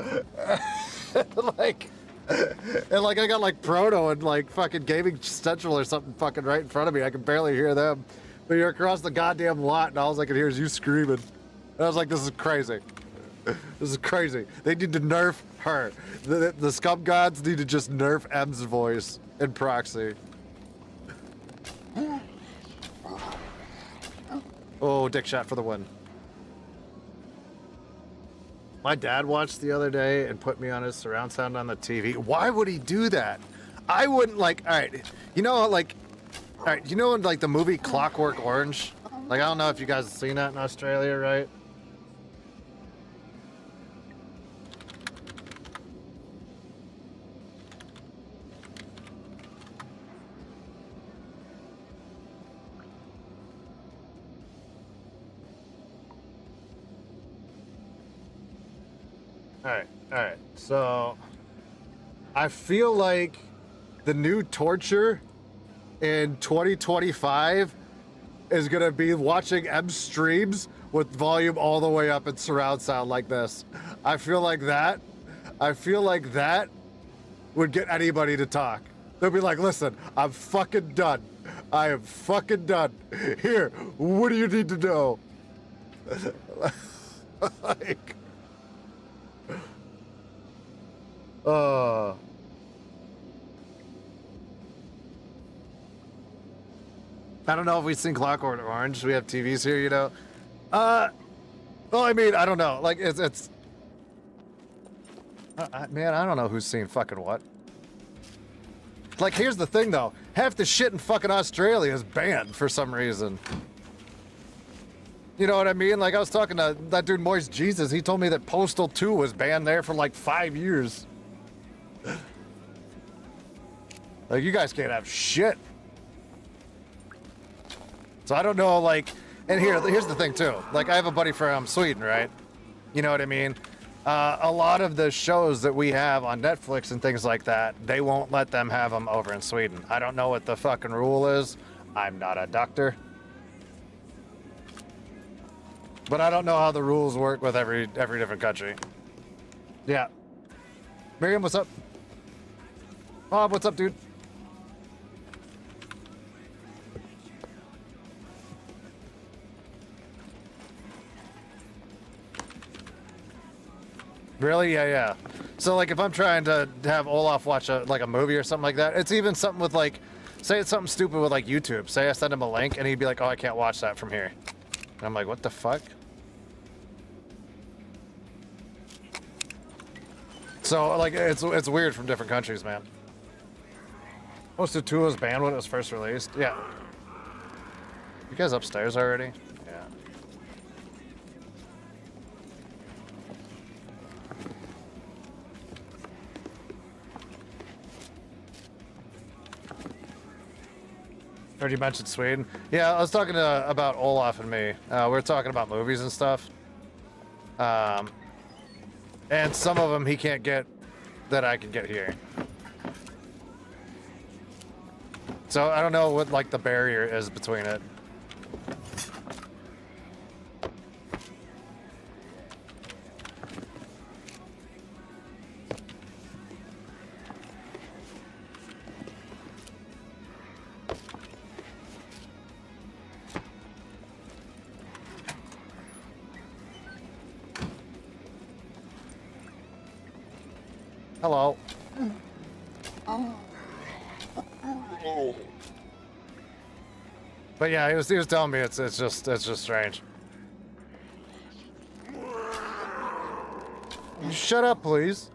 Speaker 1: Like, and like I got like Proto and like fucking Gaming Central or something fucking right in front of me. I can barely hear them. But you're across the goddamn lot and all I can hear is you screaming. And I was like, this is crazy. This is crazy. They need to nerf her. The scum gods need to just nerf M's voice in proxy. Oh, dick shot for the win. My dad watched the other day and put me on his surround sound on the TV. Why would he do that? I wouldn't like, all right, you know, like, all right, you know, like the movie Clockwork Orange? Like, I don't know if you guys have seen that in Australia, right? Alright. So, I feel like the new torture in 2025 is gonna be watching M streams with volume all the way up and surround sound like this. I feel like that would get anybody to talk. They'll be like, listen, I'm fucking done. I am fucking done. Here, what do you need to know? Like, I don't know if we've seen Clockwork Orange. We have TVs here, you know. Well, I mean, I don't know. Like, it's. Man, I don't know who's seen fucking what. Like, here's the thing, though. Half the shit in fucking Australia is banned for some reason. You know what I mean? Like, I was talking to that dude, Moist Jesus. He told me that Postal 2 was banned there for like 5 years. Like, you guys can't have shit. So I don't know, like, and here's the thing too. Like, I have a buddy from Sweden, right? You know what I mean? A lot of the shows that we have on Netflix and things like that, they won't let them have them over in Sweden. I don't know what the fucking rule is. I'm not a doctor. But I don't know how the rules work with every different country. Yeah. Miriam, what's up? Bob, what's up, dude? Really? Yeah. So, like, if I'm trying to have Olaf watch a movie or something like that, it's even something with, like, say it's something stupid with, like, YouTube. Say I send him a link, and he'd be like, oh, I can't watch that from here. And I'm like, what the fuck? So, like, it's weird from different countries, man. Most of 2 was banned when it was first released. Yeah. You guys upstairs already? Yeah. Heard you mentioned Sweden. Yeah, I was talking about Olaf and me. We were talking about movies and stuff. And some of them he can't get that I can get here. So I don't know what, like, the barrier is between it. Hello. But yeah, he was telling me it's just strange. Shut up, please.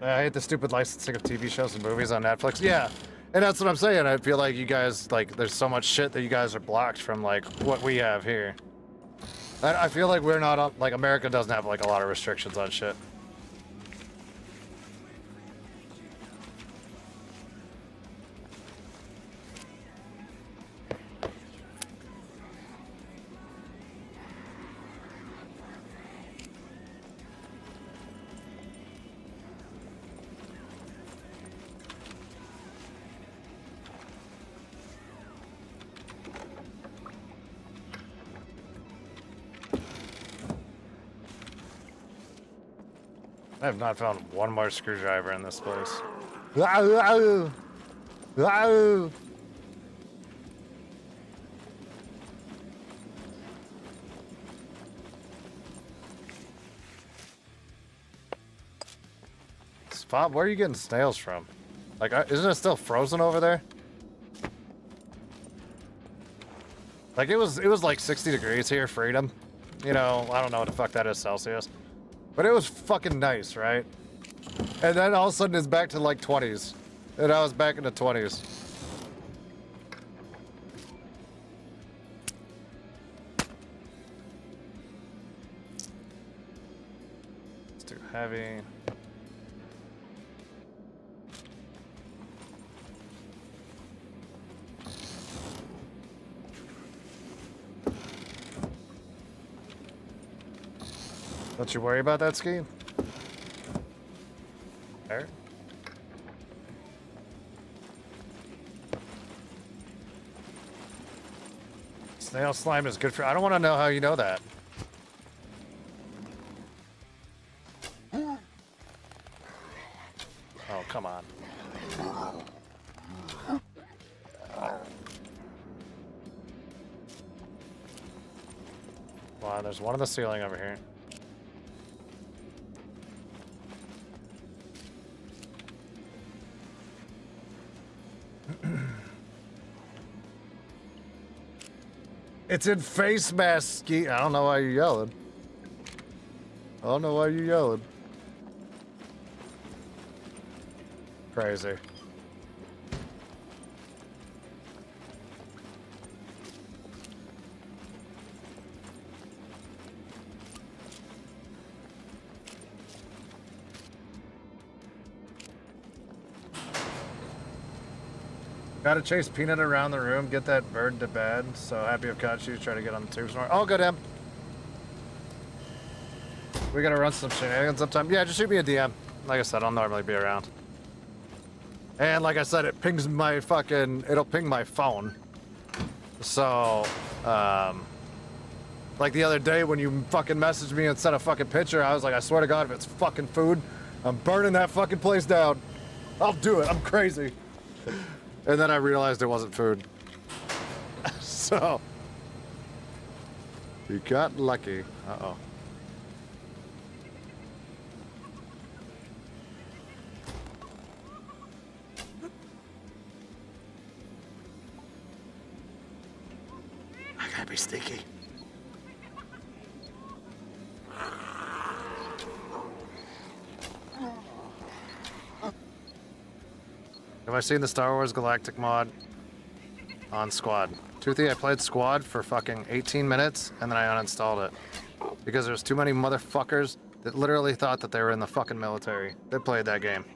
Speaker 1: I hate the stupid licensing of TV shows and movies on Netflix. Yeah, and that's what I'm saying. I feel like you guys, like, there's so much shit that you guys are blocked from, like, what we have here. I feel like we're not, like, America doesn't have, like, a lot of restrictions on shit. I have not found one more screwdriver in this place. Bob, where are you getting snails from? Like, isn't it still frozen over there? Like, it was like 60 degrees here, freedom. You know, I don't know what the fuck that is Celsius. But it was fucking nice, right? And then all of a sudden it's back to like 20s. And I was back in the 20s. It's too heavy. Don't you worry about that, Ski. There. Snail slime is good for. I don't want to know how you know that. Oh, come on. Wow, there's one on the ceiling over here. It's in face mask ski. I don't know why you're yelling. I don't know why you're yelling. Crazy. Gotta chase Peanut around the room, get that bird to bed. So happy I've caught you. Try to get on the tubes more. Oh, good, Em. We gotta run some shenanigans sometime. Yeah, just shoot me a DM. Like I said, I'll normally be around. And like I said, it pings my fucking... It'll ping my phone. So, like the other day when you fucking messaged me and sent a fucking picture, I was like, I swear to God, if it's fucking food, I'm burning that fucking place down. I'll do it. I'm crazy. And then I realized it wasn't food. So, you got lucky. Uh-oh. I gotta be sneaky. Have I seen the Star Wars Galactic mod on Squad? Toothy, I played Squad for fucking 18 minutes and then I uninstalled it. Because there's too many motherfuckers that literally thought that they were in the fucking military that played that game.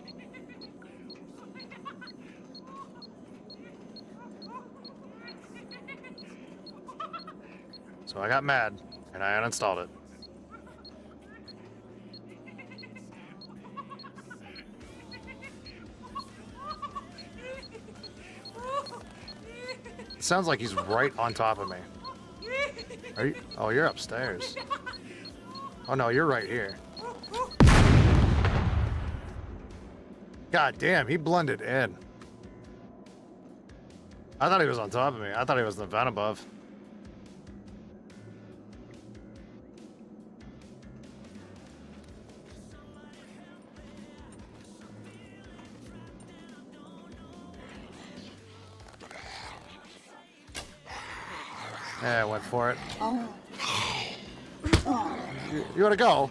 Speaker 1: So I got mad and I uninstalled it. It sounds like he's right on top of me. Are you? Oh, you're upstairs. Oh no, you're right here. God damn, he blended in. I thought he was on top of me. I thought he was the vent above. Yeah, I went for it. You wanna go?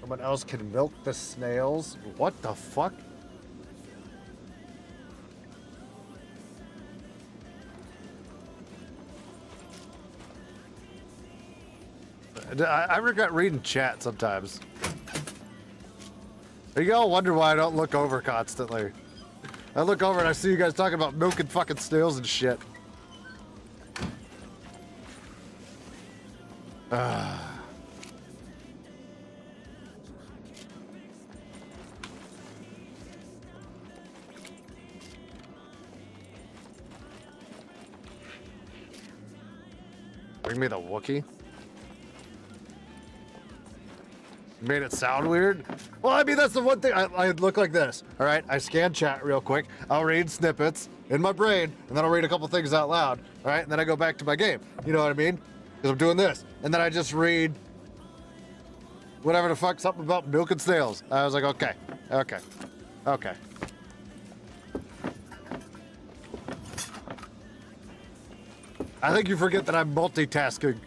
Speaker 1: Someone else can milk the snails? What the fuck? I regret reading chat sometimes. You all wonder why I don't look over constantly. I look over and I see you guys talking about milking fucking snails and shit. Bring me the Wookiee. Made it sound weird? Well, I mean, that's the one thing. I look like this, all right? I scan chat real quick. I'll read snippets in my brain, and then I'll read a couple things out loud, all right? And then I go back to my game. You know what I mean? Because I'm doing this. And then I just read whatever the fuck, something about milk and snails. I was like, okay, okay, okay. I think you forget that I'm multitasking.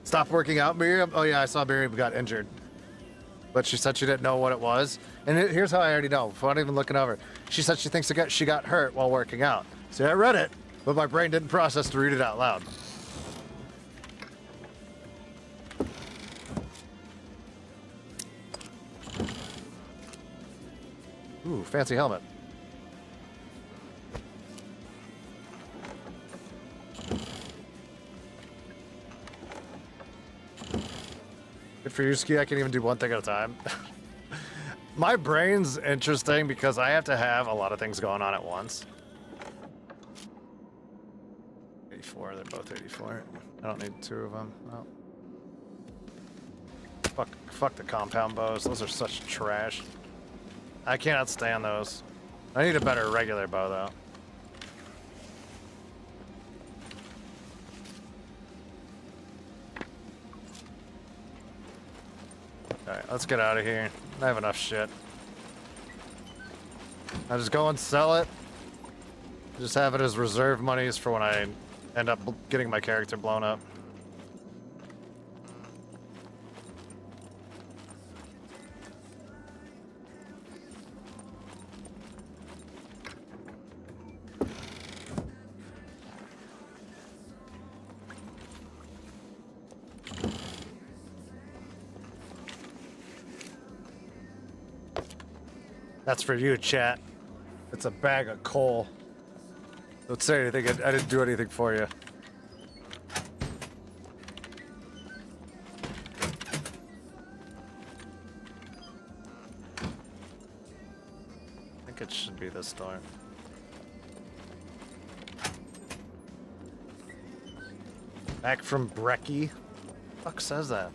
Speaker 1: Stop working out, Miriam? Oh yeah, I saw Miriam got injured. But she said she didn't know what it was. And here's how I already know, without even looking over. She said she thinks she got hurt while working out. See, I read it, but my brain didn't process to read it out loud. fancy helmet. Good for you, Ski. I can even do one thing at a time. My brain's interesting because I have to have a lot of things going on at once. 84, they're both 84. I don't need two of them. No. Fuck the compound bows. Those are such trash. I cannot stand those. I need a better regular bow, though. Alright, let's get out of here. I have enough shit. I just go and sell it. Just have it as reserve monies for when I end up getting my character blown up. That's for you, chat. It's a bag of coal. Don't say anything. I didn't do anything for you. I think it should be this door. Back from Brecky? Fuck says that?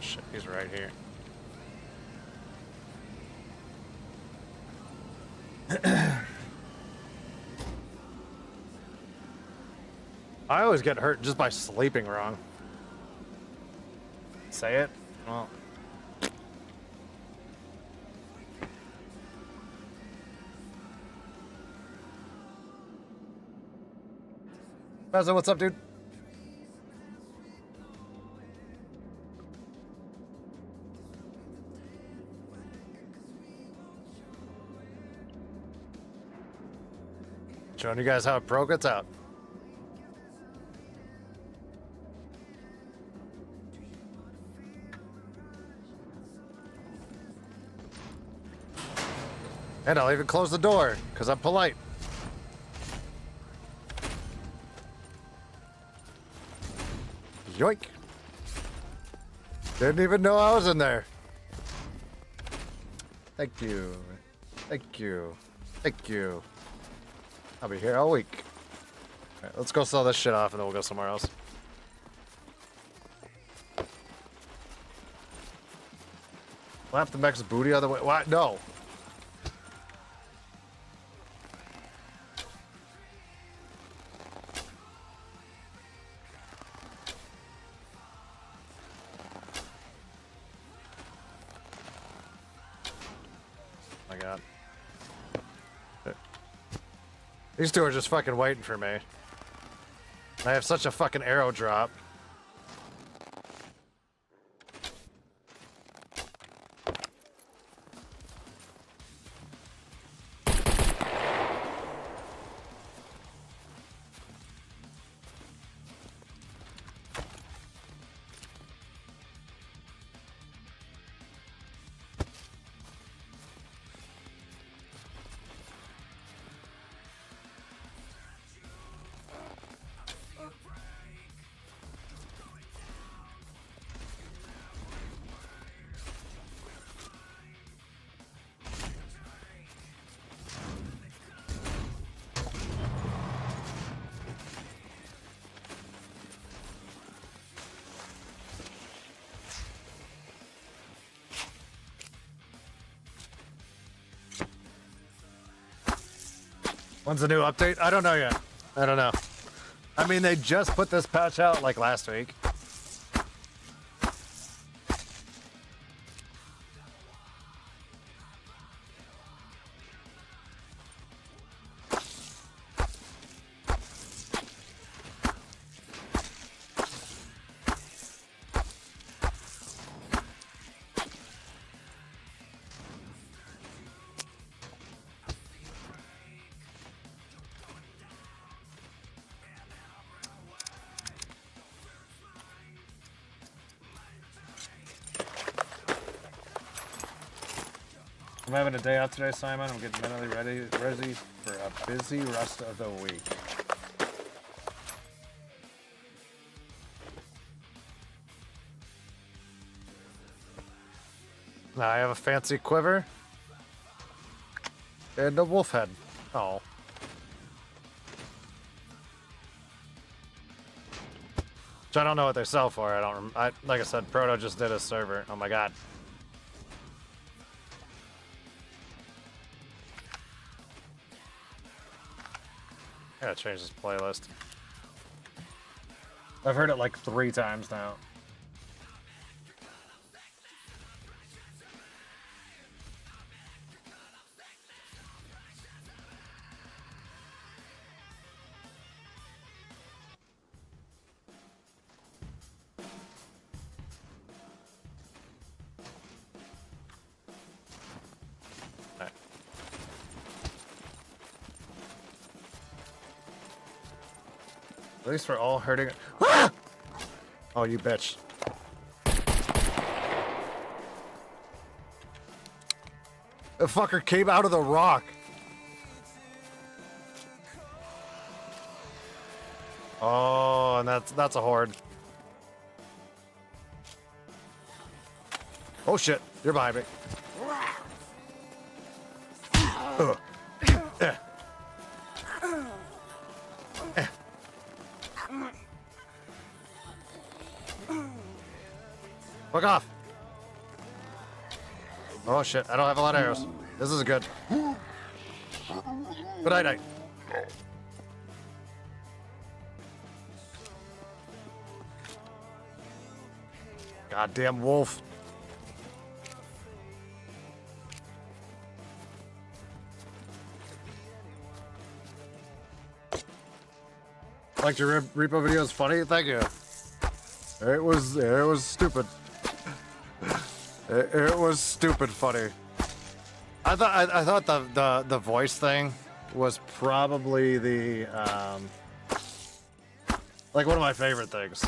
Speaker 1: Shit, he's right here. I always get hurt just by sleeping wrong. Say it? Well. Bazza, what's up, dude? Showing you guys how a pro gets out. And I'll even close the door, because I'm polite. Yoink. Didn't even know I was in there. Thank you. Thank you. Thank you. I'll be here all week. Alright, let's go sell this shit off and then we'll go somewhere else. Slap the mech's booty other way. What? No. Oh my god. These two are just fucking waiting for me. I have such a fucking arrow drop. When's the new update? I don't know yet. I don't know. I mean, they just put this patch out like last week. I'm having a day out today, Simon. I'm getting mentally ready for a busy rest of the week. Now I have a fancy quiver and a wolf head. Oh. Which I don't know what they sell for. Like I said, Proto just did a server. Oh my god. I gotta change this playlist. I've heard it like 3 times now. At least we're all hurting. Ah! Oh, you bitch. The fucker came out of the rock. Oh, and that's a horde. Oh shit, you're behind me. Ugh. Eh. Eh. Fuck off! Oh shit, I don't have a lot of arrows. This is good. Good night. Goddamn wolf. Liked your repo video, is funny? Thank you. It was stupid. It was stupid funny. I thought the voice thing was probably the like one of my favorite things.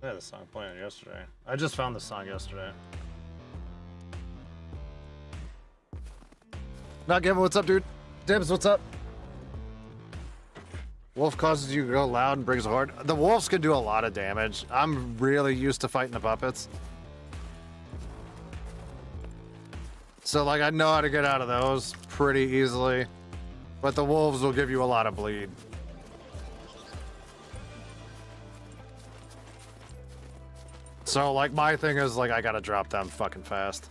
Speaker 1: I had the song playing yesterday. I just found the song yesterday. Not Gavin, what's up, dude? Dibs, what's up? Wolf causes you to go loud and brings a horde. The wolves can do a lot of damage. I'm really used to fighting the puppets. So, like, I know how to get out of those pretty easily. But the wolves will give you a lot of bleed. So, like, my thing is, like, I gotta drop them fucking fast.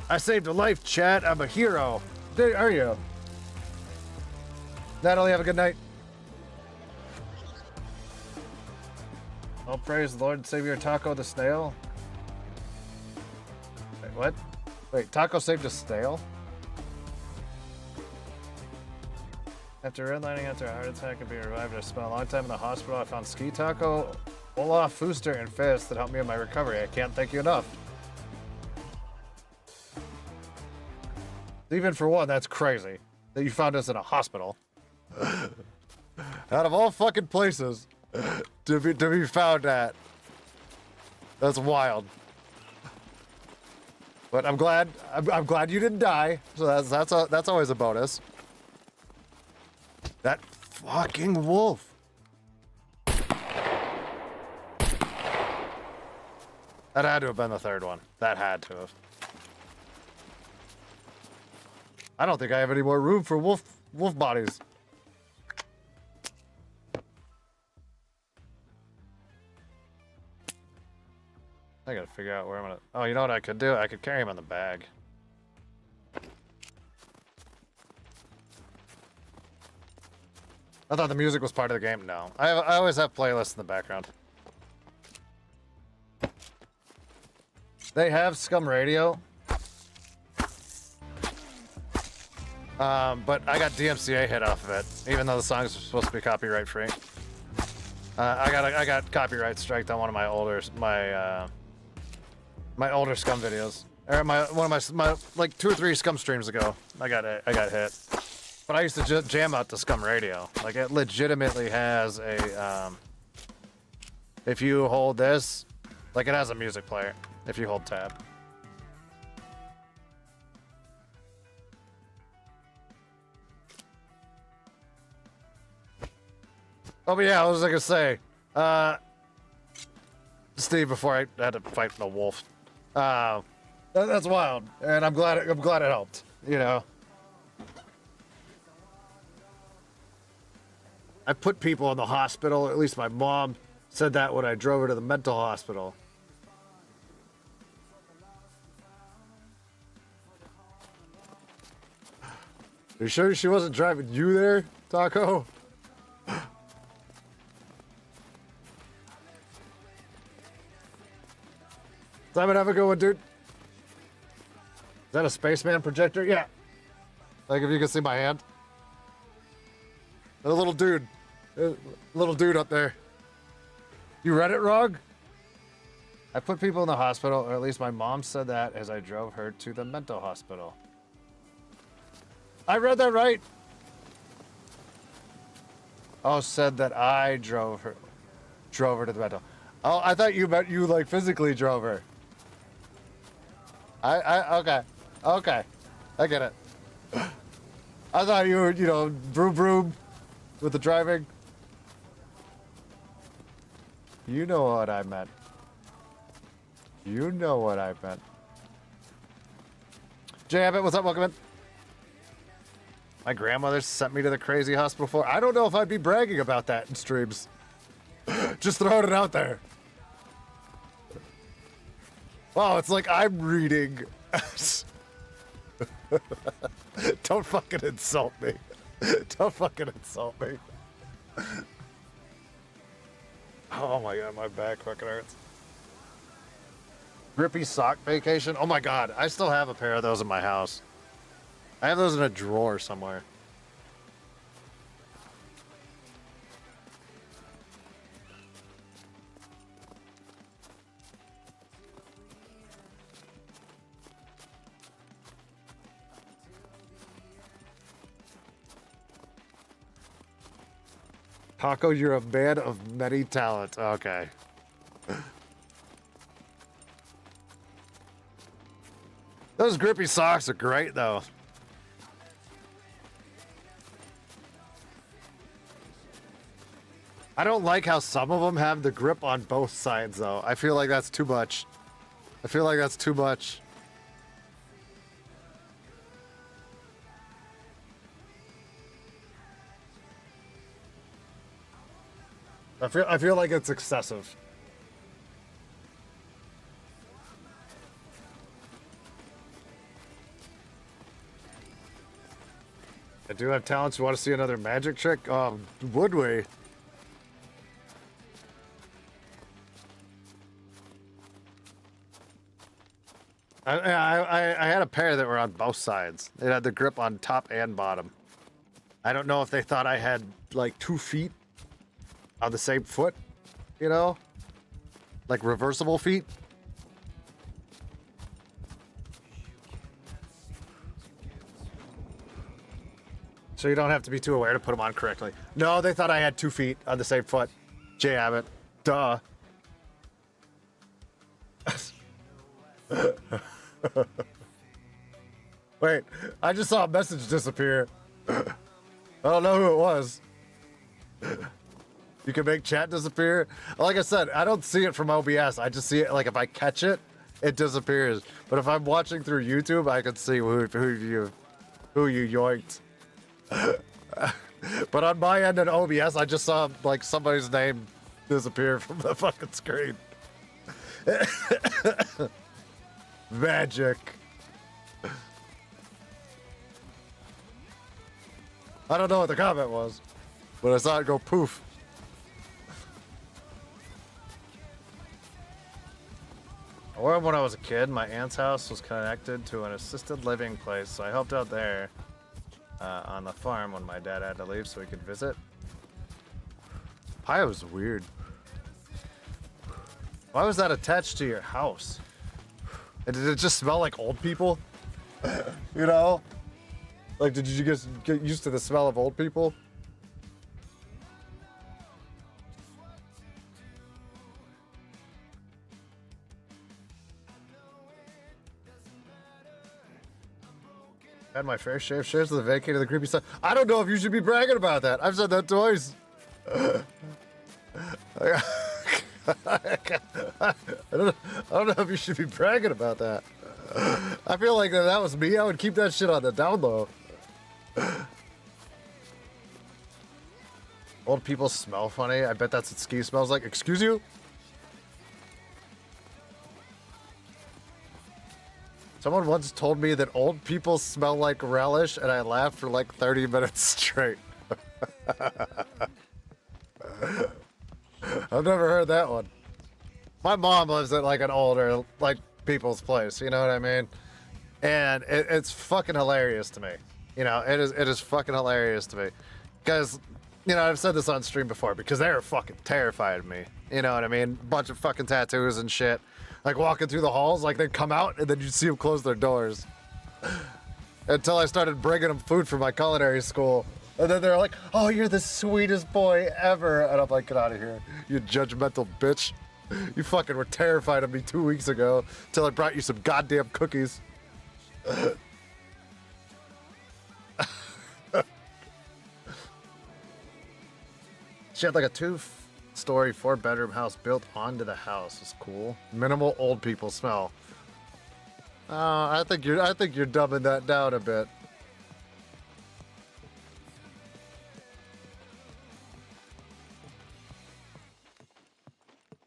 Speaker 1: I saved a life, chat. I'm a hero. There are you. Natalie, have a good night. Oh, praise the Lord and Savior Taco the snail. Wait, what? Wait, Taco saved a snail? After redlining after a heart attack and being revived, I spent a long time in the hospital. I found Ski Taco, Olaf, Fooster, and Fist that helped me in my recovery. I can't thank you enough. Even for one, that's crazy that you found us in a hospital. Out of all fucking places to be found at. That's wild. But I'm glad you didn't die. So that's always a bonus. That fucking wolf. That had to have been the third one. That had to have. I don't think I have any more room for wolf bodies. I gotta figure out where I'm gonna... Oh, you know what I could do? I could carry him in the bag. I thought the music was part of the game. No. I always have playlists in the background. They have Scum Radio. But I got DMCA hit off of it, even though the songs are supposed to be copyright free. I got copyright striked on one of my older my older Scum videos, or one of my like 2 or 3 Scum streams ago. I got hit, but I used to jam out to Scum Radio. Like it legitimately has a if you hold this, like it has a music player if you hold tab. Oh, but yeah, I was gonna say, Steve, before I had to fight a wolf, that's wild, and I'm glad it helped. You know, I put people in the hospital. At least my mom said that when I drove her to the mental hospital. Are you sure she wasn't driving you there, Taco? Simon, have a good one, dude. Is that a spaceman projector? Yeah. Like if you can see my hand. A little dude. Up there. You read it wrong? I put people in the hospital, or at least my mom said that as I drove her to the mental hospital. I read that right. Oh, said that I drove her to the mental. Oh, I thought you meant you like physically drove her. Okay. I get it. I thought you were, vroom with the driving. You know what I meant. Jay Abbott, what's up? Welcome in. My grandmother sent me to the crazy hospital for. I don't know if I'd be bragging about that in streams. Just throwing it out there. Wow, it's like I'm reading. Don't fucking insult me. Don't fucking insult me. Oh my god, my back fucking hurts. Grippy sock vacation. Oh my god, I still have a pair of those in my house. I have those in a drawer somewhere. Taco, you're a man of many talents. Okay. Those grippy socks are great, though. I don't like how some of them have the grip on both sides, though. I feel like that's too much. I feel like it's excessive. I do have talents. You want to see another magic trick? Would we? I had a pair that were on both sides. It had the grip on top and bottom. I don't know if they thought I had like 2 feet on the same foot, you know? Like reversible feet. So you don't have to be too aware to put them on correctly. No, they thought I had 2 feet on the same foot. Jay Abbott. Duh. Wait, I just saw a message disappear. I don't know who it was. You can make chat disappear. Like I said, I don't see it from OBS. I just see it, like, if I catch it, it disappears. But if I'm watching through YouTube, I can see who you yoinked. But on my end in OBS, I just saw, like, somebody's name disappear from the fucking screen. Magic. I don't know what the comment was, but I saw it go poof. I remember when I was a kid, my aunt's house was connected to an assisted living place, so I helped out there on the farm when my dad had to leave so we could visit. Pie was weird. Why was that attached to your house? And did it just smell like old people? You know? Like, did you just get used to the smell of old people? Had my fair share of shares of the vacated the creepy stuff. I don't know if you should be bragging about that. I've said that twice. I don't know if you should be bragging about that. I feel like if that was me, I would keep that shit on the down low. Old people smell funny. I bet that's what Ski smells like. Excuse you? Someone once told me that old people smell like relish, and I laughed for like 30 minutes straight. I've never heard that one. My mom lives at like an older, like, people's place, you know what I mean? And it's fucking hilarious to me. You know, it is fucking hilarious to me. Because, you know, I've said this on stream before, because they are fucking terrified of me. You know what I mean? Bunch of fucking tattoos and shit. Like, walking through the halls, like, they'd come out, and then you'd see them close their doors. Until I started bringing them food from my culinary school. And then they're like, oh, you're the sweetest boy ever. And I'm like, get out of here, you judgmental bitch. You fucking were terrified of me 2 weeks ago until I brought you some goddamn cookies. She had like a 2-story, 4-bedroom house built onto the house. It's cool. Minimal old people smell. I think you're dumbing that down a bit.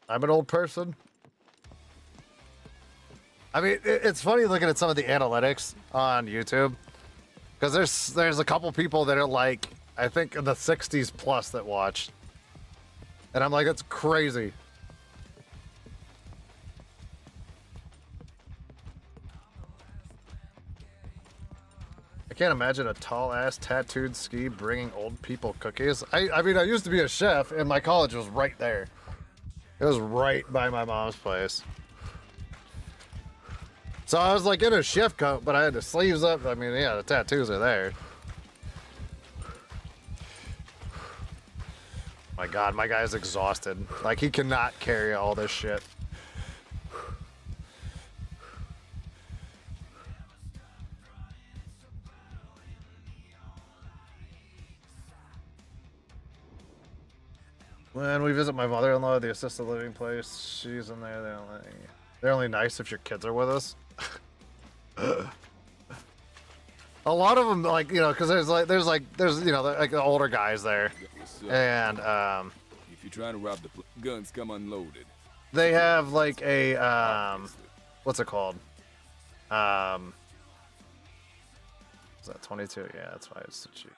Speaker 1: I'm an old person. I mean, it's funny looking at some of the analytics on YouTube, because there's a couple people that are like, I think in the 60s plus that watch, and I'm like, that's crazy. I can't imagine a tall ass tattooed Ski bringing old people cookies. I mean, I used to be a chef, and my college was right there. It was right by my mom's place. So I was like in a chef coat, but I had the sleeves up. I mean, yeah, the tattoos are there. My God, my guy's exhausted. Like, he cannot carry all this shit. When we visit my mother-in-law at the assisted living place, she's in there. They're only nice if your kids are with us. A lot of them, like, you know, because there's you know, like the older guys there, and
Speaker 3: If you're trying to rob the guns, come unloaded.
Speaker 1: they have like a what's it called? Is that 22? Yeah, that's why it's so cheap.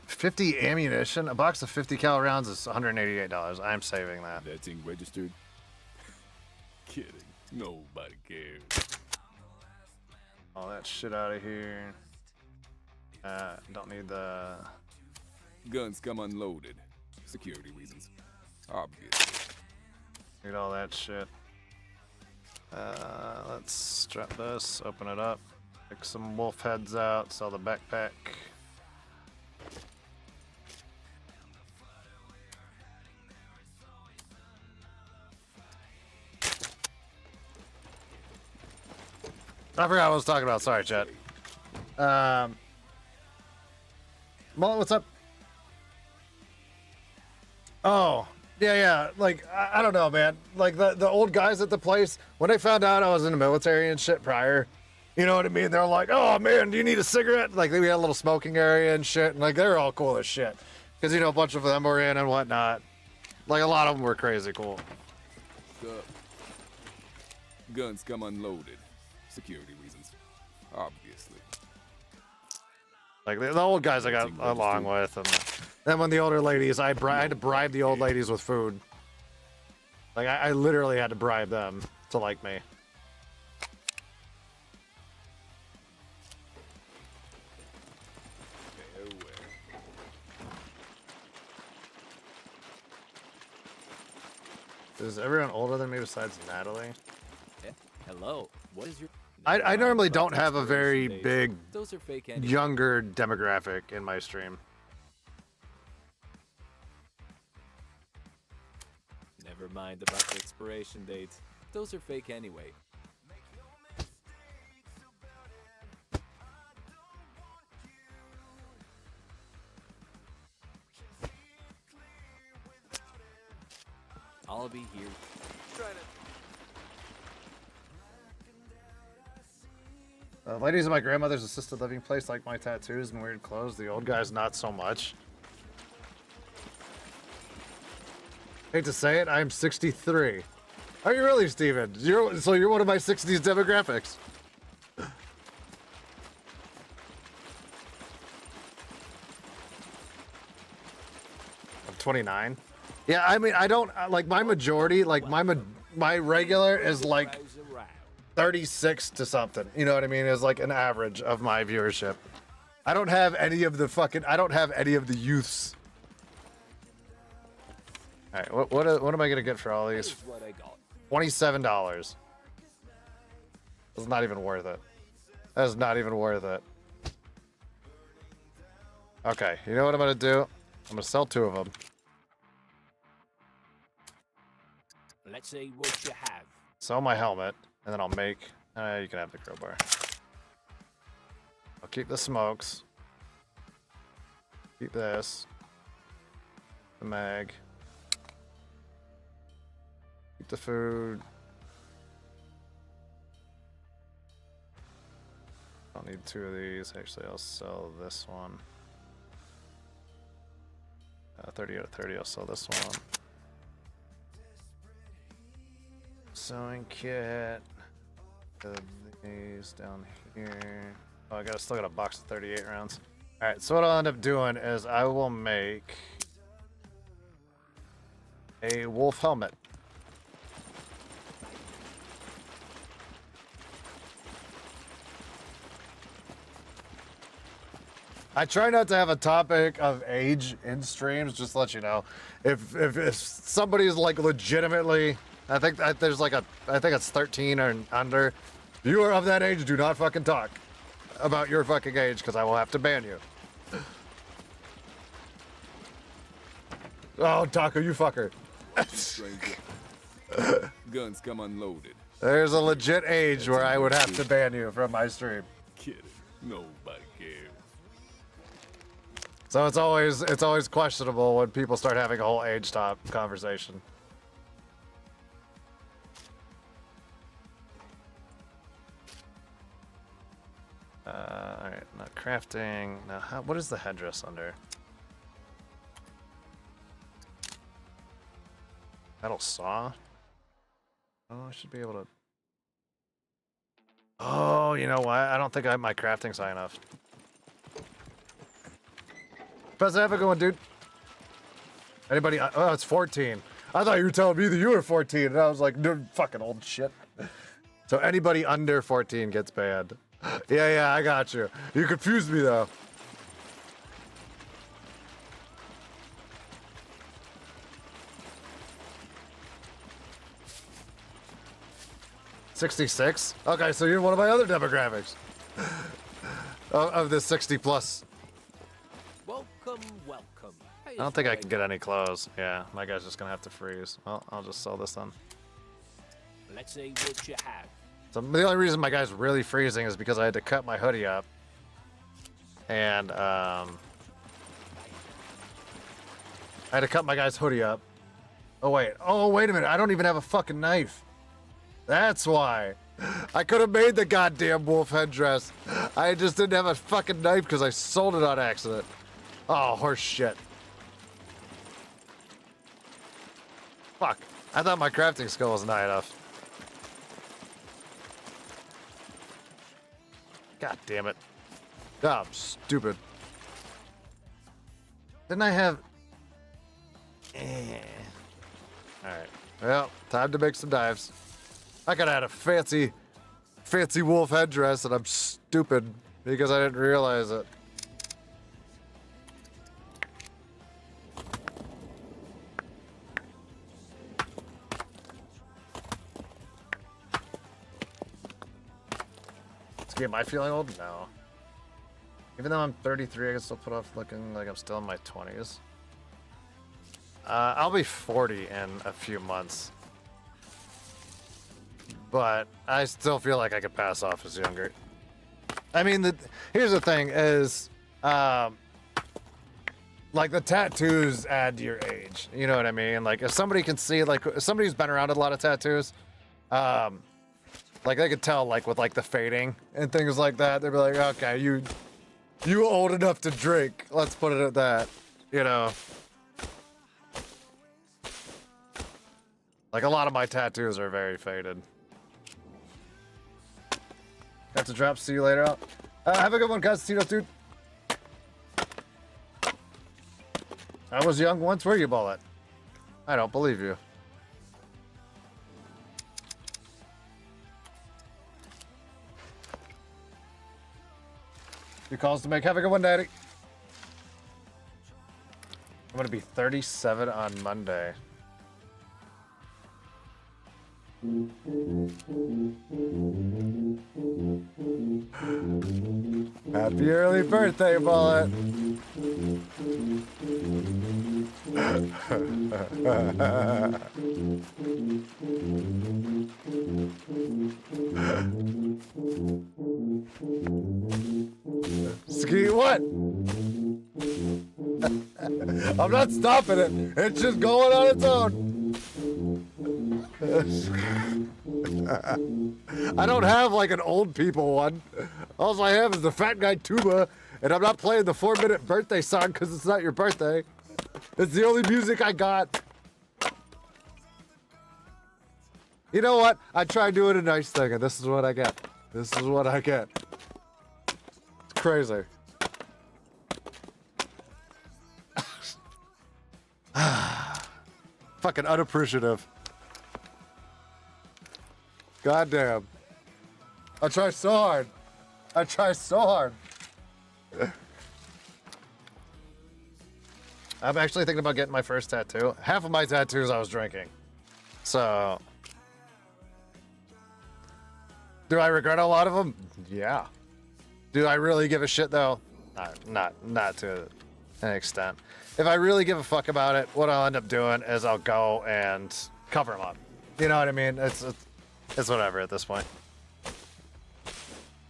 Speaker 1: 50 ammunition. A box of 50 cal rounds is $188. I'm saving that.
Speaker 3: That thing registered? Kidding. Nobody cares.
Speaker 1: All that shit out of here. Don't need the...
Speaker 3: Guns come unloaded. Security reasons. Obvious.
Speaker 1: Need all that shit. Let's strap this, open it up, pick some wolf heads out, sell the backpack. I forgot what I was talking about. Sorry, chat. Mullet, what's up? Oh, yeah. Like, I don't know, man. Like, the old guys at the place, when they found out I was in the military and shit prior, you know what I mean? They're like, oh, man, do you need a cigarette? Like, we had a little smoking area and shit. And, like, they're all cool as shit. Because, you know, a bunch of them were in and whatnot. Like, a lot of them were crazy cool.
Speaker 3: What's up? Guns come unloaded. Security reasons. Obviously.
Speaker 1: Like, the old guys I got along with. And then when the older ladies, I had to bribe the old ladies with food. Like, I literally had to bribe them to like me. Is everyone older than me besides Natalie?
Speaker 5: Hello. What is your...
Speaker 1: I normally don't have a very big
Speaker 5: Those are fake anyway.
Speaker 1: younger demographic in my stream.
Speaker 5: Never mind about the expiration dates. Those are fake anyway. I'll be here.
Speaker 1: Ladies in my grandmother's assisted living place like my tattoos and weird clothes. The old guys, not so much. Hate to say it, I'm 63. Are you really, Steven? So you're one of my 60s demographics. I'm 29. Yeah, I mean, I don't like my majority. Like my regular is like 36 to something. You know what I mean? Is like an average of my viewership. I don't have any of the youths. All right, what am I gonna get for all these? $27. That's not even worth it. That is not even worth it. Okay, you know what I'm gonna do? I'm gonna sell 2 of them.
Speaker 5: Let's see what you have.
Speaker 1: Sell my helmet, and then I'll make... you can have the crowbar. I'll keep the smokes. Keep this. The mag. Keep the food. I'll need 2 of these. Actually, I'll sell this one. 30 out of 30, I'll sell this one. Sewing kit. These down here. Oh, I still got a box of 38 rounds. Alright, so what I'll end up doing is I will make a wolf helmet. I try not to have a topic of age in streams, just to let you know. If somebody's like legitimately, I think there's like I think it's 13 or under. If you are of that age, do not fucking talk about your fucking age, because I will have to ban you. Oh, Taco, you fucker.
Speaker 3: Guns come unloaded.
Speaker 1: There's a legit age where I would have to ban you from my stream.
Speaker 3: Kidding. Nobody cares.
Speaker 1: So it's always questionable when people start having a whole age top conversation. Alright, not crafting. Now, what is the headdress under? Metal saw? Oh, I should be able to... Oh, you know what? I don't think my crafting's high enough. Best have a good one, dude. Anybody? Oh, it's 14. I thought you were telling me that you were 14, and I was like, no, fucking old shit. So anybody under 14 gets banned. Yeah, I got you. You confused me, though. 66? Okay, so you're one of my other demographics. Of this 60 plus.
Speaker 5: Welcome, welcome.
Speaker 1: I don't think I can get any clothes. Yeah, my guy's just gonna have to freeze. Well, I'll just sell this then.
Speaker 5: Let's see what you have.
Speaker 1: So the only reason my guy's really freezing is because I had to cut my hoodie up. And, I had to cut my guy's hoodie up. Oh, wait. Oh, wait a minute. I don't even have a fucking knife. That's why. I could have made the goddamn wolf headdress. I just didn't have a fucking knife because I sold it on accident. Oh, horse shit. Fuck. I thought my crafting skill wasn't high enough. God damn it. Oh, I'm stupid. Didn't I have... Alright. Well, time to make some dives. I could have had a fancy wolf headdress, and I'm stupid because I didn't realize it. Am I feeling old? No. Even though I'm 33, I can still put off looking like I'm still in my 20s. I'll be 40 in a few months. But I still feel like I could pass off as younger. I mean, here's the thing is, like the tattoos add to your age. You know what I mean? Like if somebody can see, like if somebody's been around a lot of tattoos, like they could tell, like with like the fading and things like that. They'd be like, okay, you old enough to drink. Let's put it at that. You know. Like a lot of my tattoos are very faded. Have to drop. See you later. Out. Have a good one, guys. Tito, dude. I was young once. Where you ball at? I don't believe you. Few calls to make. Have a good one, Daddy. I'm gonna be 37 on Monday. Happy early birthday, Bullet. Ski what? I'm not stopping it. It's just going on its own. I don't have like an old people one. All I have is the fat guy tuba, and I'm not playing the 4-minute birthday song because it's not your birthday. It's the only music I got. You know what? I tried doing a nice thing, and this is what I get. This is what I get. It's crazy. Fucking unappreciative. Goddamn. I try so hard. I try so hard. I'm actually thinking about getting my first tattoo. Half of my tattoos I was drinking. So. Do I regret a lot of them? Yeah. Do I really give a shit though? Not to an extent. If I really give a fuck about it, what I'll end up doing is I'll go and cover them up. You know what I mean? It's whatever at this point.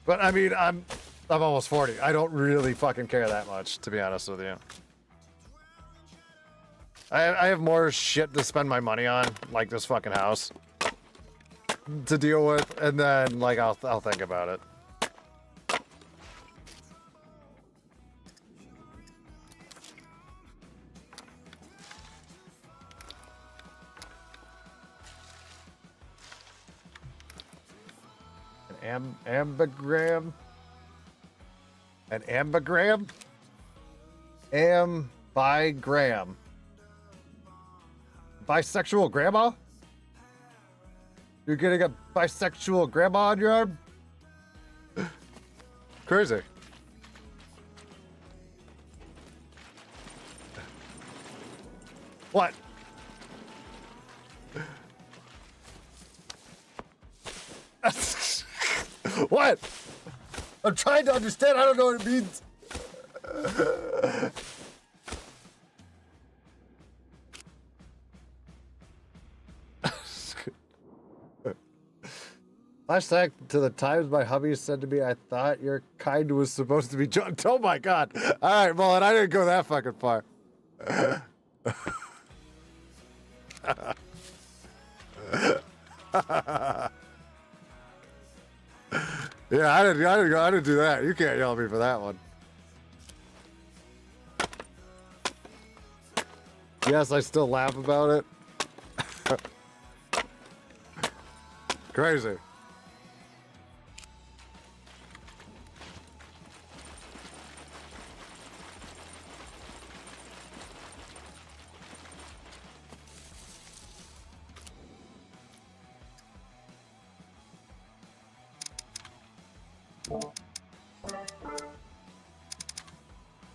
Speaker 1: But I mean, I'm almost 40. I don't really fucking care that much, to be honest with you. I have more shit to spend my money on, like this fucking house, to deal with, and then like I'll think about it. Ambigram? An ambigram? Ambigram. Bisexual grandma? You're getting a bisexual grandma on your arm? Crazy. What? What? I'm trying to understand. I don't know what it means. Flashback to the times my hubby said to me, I thought your kind was supposed to be jumped. Oh my god. All right, Mullet, I didn't go that fucking far. Yeah, I didn't do that. You can't yell at me for that one. Yes, I still laugh about it. Crazy.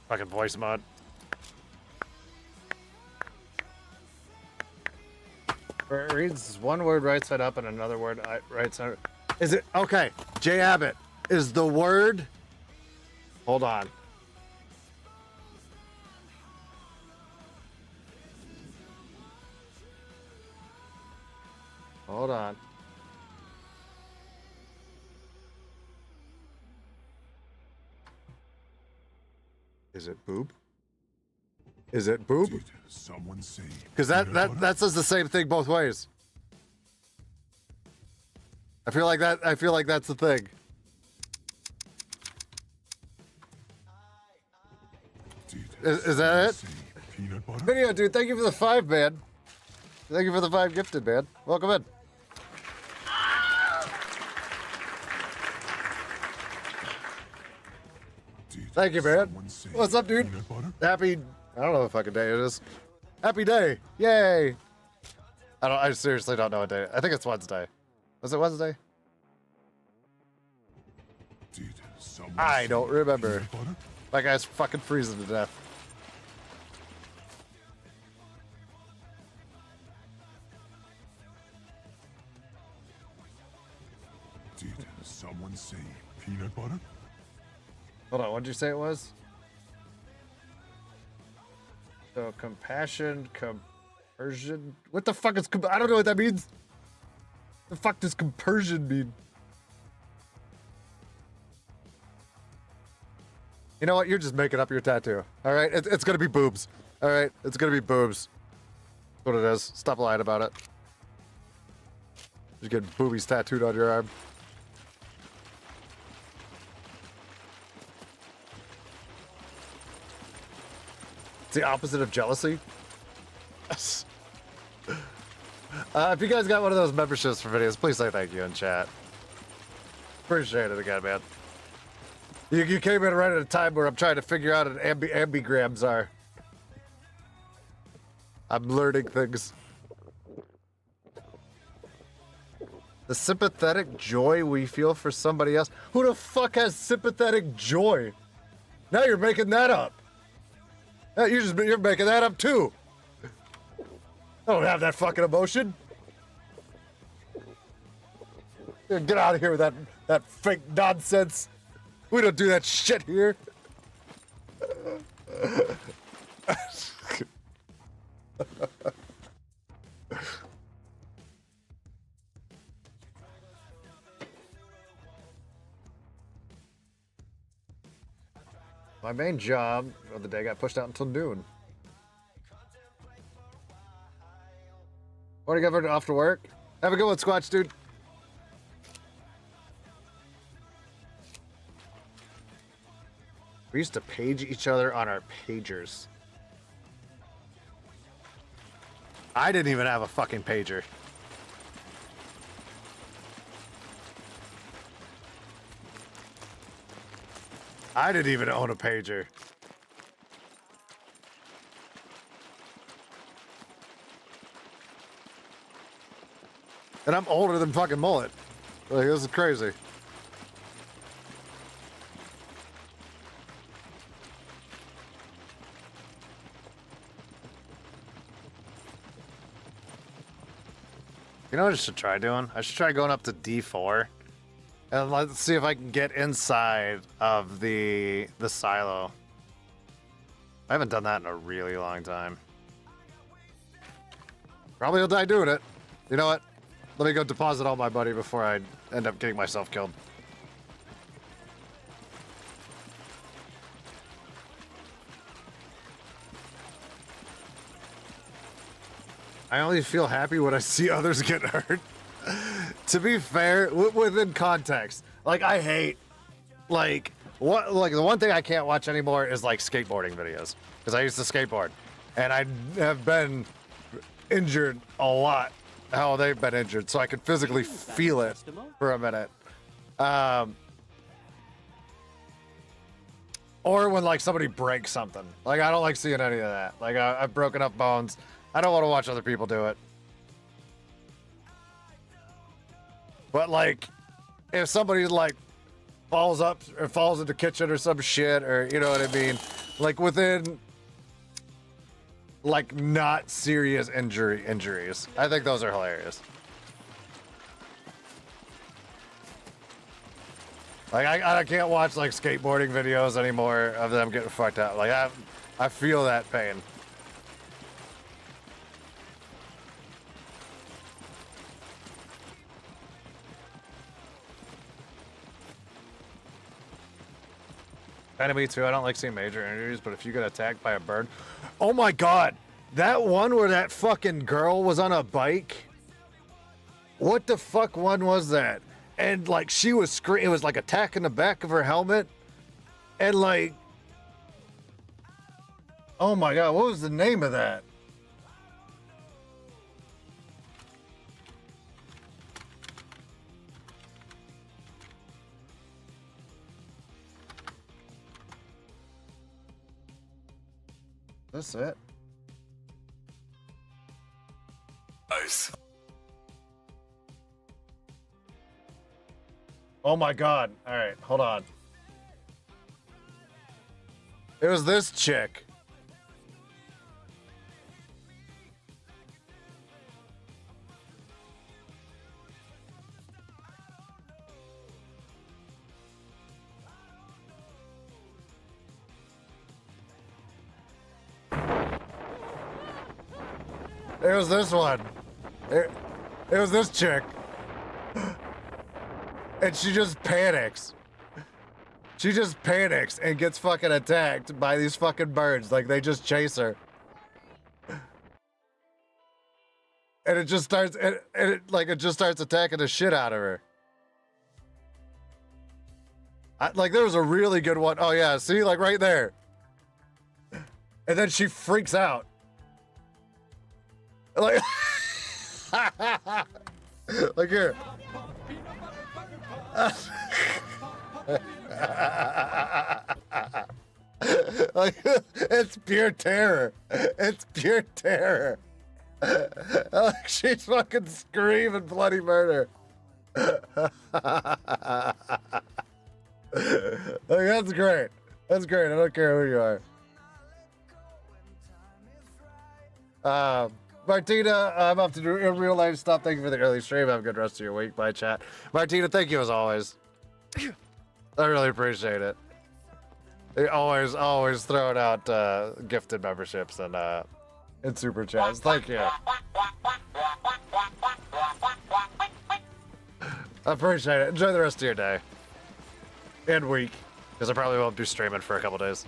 Speaker 1: Fucking voice mod. It reads one word right side up and another word right side. Is it okay? Jay Abbott, is the word? Hold on. Hold on. Is it boob? Is it boob?
Speaker 7: Did someone say?
Speaker 1: Because that says the same thing both ways. I feel like that's the thing. Is that it?
Speaker 7: Peanut butter?
Speaker 1: Video, dude, thank you for the 5, man. Thank you for the 5 gifted, man. Welcome in. Thank you, man. What's up, dude? Happy, I don't know what fucking day it is. Happy day. Yay. I seriously don't know what day. I think it's Wednesday. Was it Wednesday? I don't remember. My guy's fucking freezing to death.
Speaker 7: Did someone say peanut butter?
Speaker 1: Hold on, what did you say it was? So, compassion, compersion. What the fuck is I don't know what that means. The fuck does compersion mean? You know what? You're just making up your tattoo. All right? It's gonna be boobs. All right? It's gonna be boobs. That's what it is. Stop lying about it. Just get boobies tattooed on your arm. It's the opposite of jealousy. If you guys got one of those memberships for videos, please say thank you in chat. Appreciate it again, man. You came in right at a time where I'm trying to figure out what ambigrams are. I'm learning things. The sympathetic joy we feel for somebody else. Who the fuck has sympathetic joy? Now you're making that up. You're making that up too. I don't have that fucking emotion. Get out of here with that fake nonsense. We don't do that shit here. My main job of the day got pushed out until noon. Morning, Governor, off to work. Have a good one, Squatch, dude. We used to page each other on our pagers. I didn't even have a fucking pager. I didn't even own a pager. And I'm older than fucking Mullet. Like, this is crazy. You know what I should try doing? I should try going up to D4 And let's see if I can get inside of the silo. I haven't done that in a really long time. Probably will die doing it. You know what? Let me go deposit all my money before I end up getting myself killed. I only feel happy when I see others get hurt. To be fair, within context, like I hate, like the one thing I can't watch anymore is like skateboarding videos because I used to skateboard, and I have been injured a lot. How they've been injured, so I can physically feel it for a minute. Or when like somebody breaks something. Like I don't like seeing any of that. Like I've broken up bones. I don't want to watch other people do it. But like, if somebody like falls up or falls in the kitchen or some shit, or you know what I mean, like within like not serious injuries, I think those are hilarious. Like I can't watch like skateboarding videos anymore of them getting fucked up. Like I feel that pain. Kinda me too. I don't like seeing major injuries, but if you get attacked by a bird, oh my god, that one where that fucking girl was on a bike. What the fuck one was that? And like she was screaming, it was like attacking the back of her helmet, and like, oh my god, what was the name of that? That's it.
Speaker 3: Nice.
Speaker 1: Oh my god. All right, hold on. It was this chick. It was this one. It was this chick. And she just panics. She just panics and gets fucking attacked by these fucking birds. Like they just chase her. And it just starts, it just starts attacking the shit out of her. Like there was a really good one. Oh yeah, see, like right there. And then she freaks out. Like, like here. Like, it's pure terror. It's pure terror. Like, she's fucking screaming bloody murder. Like, that's great. That's great. I don't care who you are. Martina, I'm up to do real life stuff. Thank you for the early stream. Have a good rest of your week. Bye, chat. Martina, thank you as always. I really appreciate it. They always throwing out gifted memberships and super chats. Thank you. I appreciate it. Enjoy the rest of your day and week, because I probably won't be streaming for a couple days.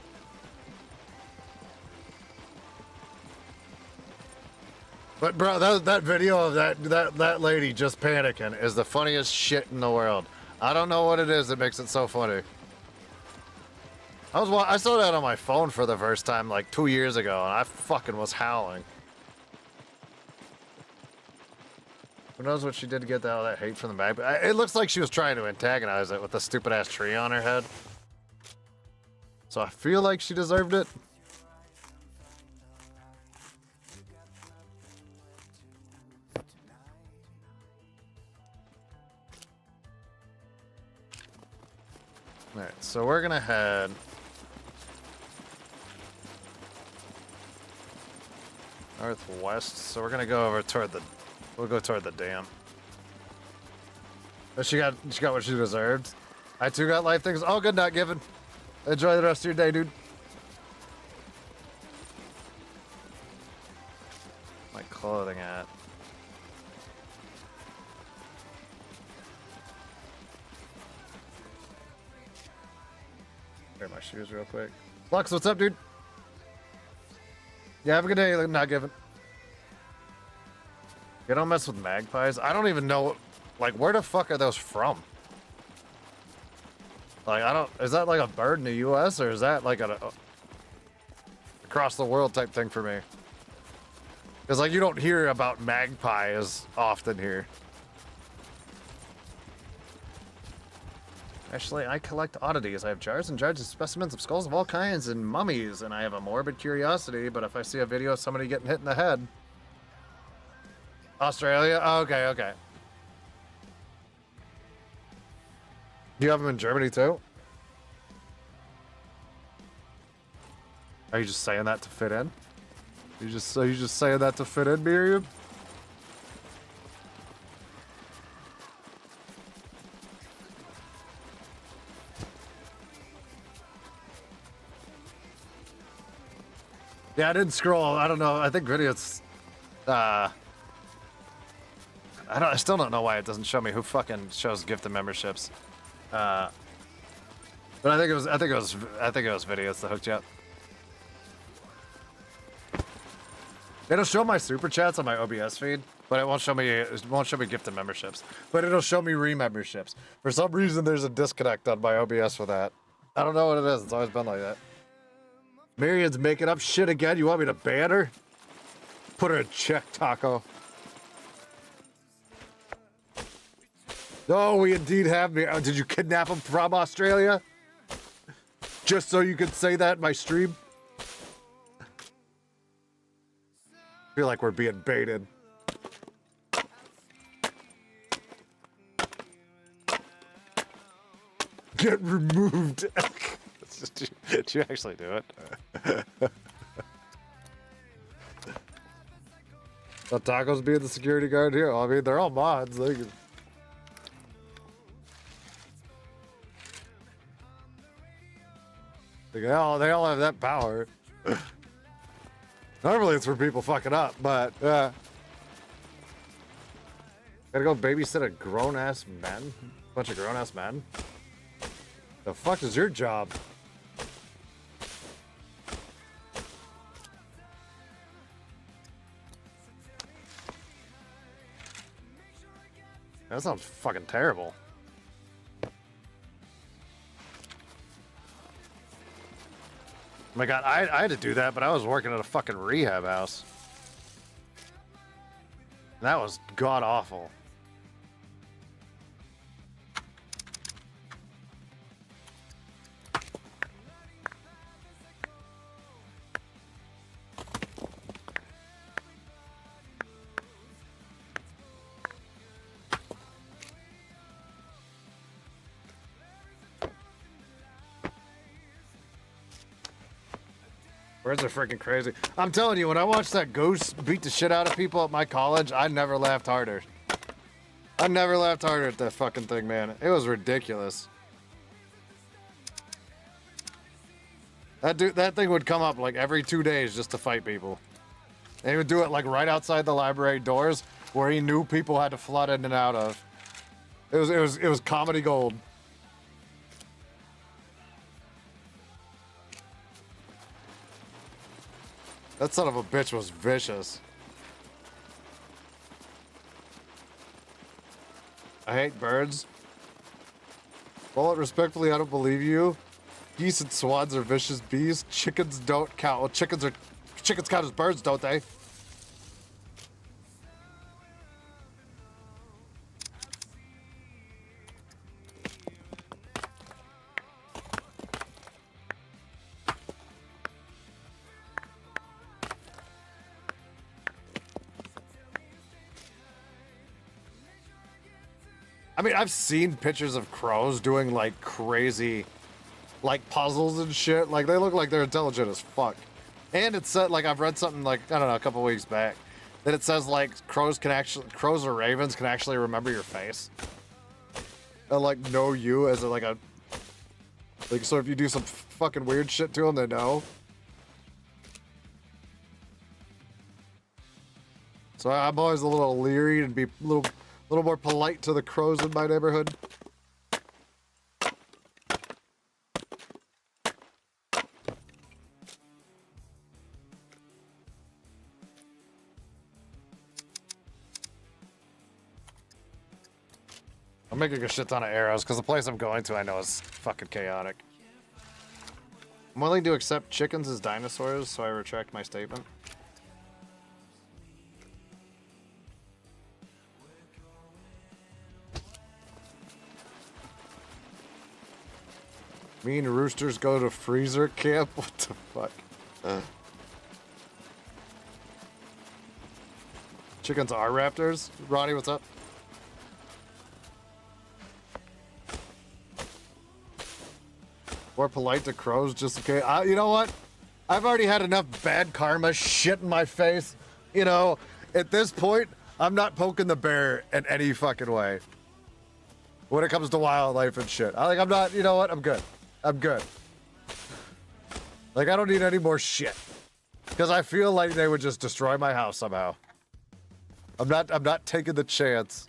Speaker 1: But bro, that video of that lady just panicking is the funniest shit in the world. I don't know what it is that makes it so funny. I saw that on my phone for the first time like 2 years ago, and I fucking was howling. Who knows what she did to get all that hate from the back? It looks like she was trying to antagonize it with the stupid ass tree on her head. So I feel like she deserved it. Alright, so we're gonna head northwest, so we're gonna go over toward we'll go toward the dam. She got what she deserved. I too got life things. Oh, good, not given. Enjoy the rest of your day, dude. My clothing at. Wear my shoes real quick. Lux, what's up, dude? Yeah, have a good day. Not given. You don't mess with magpies. I don't even know. Like, where the fuck are those from? Like, I don't. Is that like a bird in the U.S. or is that like a across the world type thing for me? Because like you don't hear about magpies often here. Actually, I collect oddities. I have jars and jars of specimens of skulls of all kinds and mummies, and I have a morbid curiosity, but if I see a video of somebody getting hit in the head... Australia? Oh, okay, okay. Do you have them in Germany, too? Are you just saying that to fit in? Are you just saying that to fit in, Miriam? Yeah, I didn't scroll. I don't know. I think videos. I still don't know why it doesn't show me who fucking shows gifted memberships. But I think it was videos that hooked you up. It'll show my super chats on my OBS feed, but it won't show me gifted memberships. But it'll show me re-memberships. For some reason, there's a disconnect on my OBS for that. I don't know what it is. It's always been like that. Marian's making up shit again. You want me to ban her? Put her in check, Taco. Oh, we indeed have me. Oh, did you kidnap him from Australia? Just so you could say that in my stream? I feel like we're being baited. Get removed. Did you actually do it? The Tacos being the security guard here? I mean, they're all mods. They can... they all have that power. Normally it's for people fucking up, but gotta go babysit a grown-ass men? Bunch of grown-ass men? The fuck is your job? That sounds fucking terrible. Oh my god, I had to do that, but I was working at a fucking rehab house. That was god awful. Birds are freaking crazy. I'm telling you, when I watched that ghost beat the shit out of people at my college, I never laughed harder. I never laughed harder at that fucking thing, man. It was ridiculous. That thing would come up like every 2 days just to fight people. And he would do it like right outside the library doors where he knew people had to flood in and out of. It was comedy gold. That son of a bitch was vicious. I hate birds. Bullet, respectfully, I don't believe you. Geese and swans are vicious beasts. Chickens don't count. Well, chickens count as birds, don't they? I mean, I've seen pictures of crows doing like crazy, like puzzles and shit. Like they look like they're intelligent as fuck. And it said, like, I've read something like, I don't know, a couple weeks back, that it says like crows or ravens can actually remember your face. and like know you as like a like, so if you do some fucking weird shit to them, they know. So I'm always a little leery and be a little more polite to the crows in my neighborhood. I'm making a shit ton of arrows because the place I'm going to I know is fucking chaotic. I'm willing to accept chickens as dinosaurs, so I retract my statement. Me and roosters go to freezer camp? What the fuck? Chickens are raptors? Ronnie, what's up? More polite to crows, just in case. You know what? I've already had enough bad karma shit in my face. You know, at this point, I'm not poking the bear in any fucking way. When it comes to wildlife and shit. I'm not, you know what? I'm good. I'm good. Like, I don't need any more shit. Because I feel like they would just destroy my house somehow. I'm not taking the chance.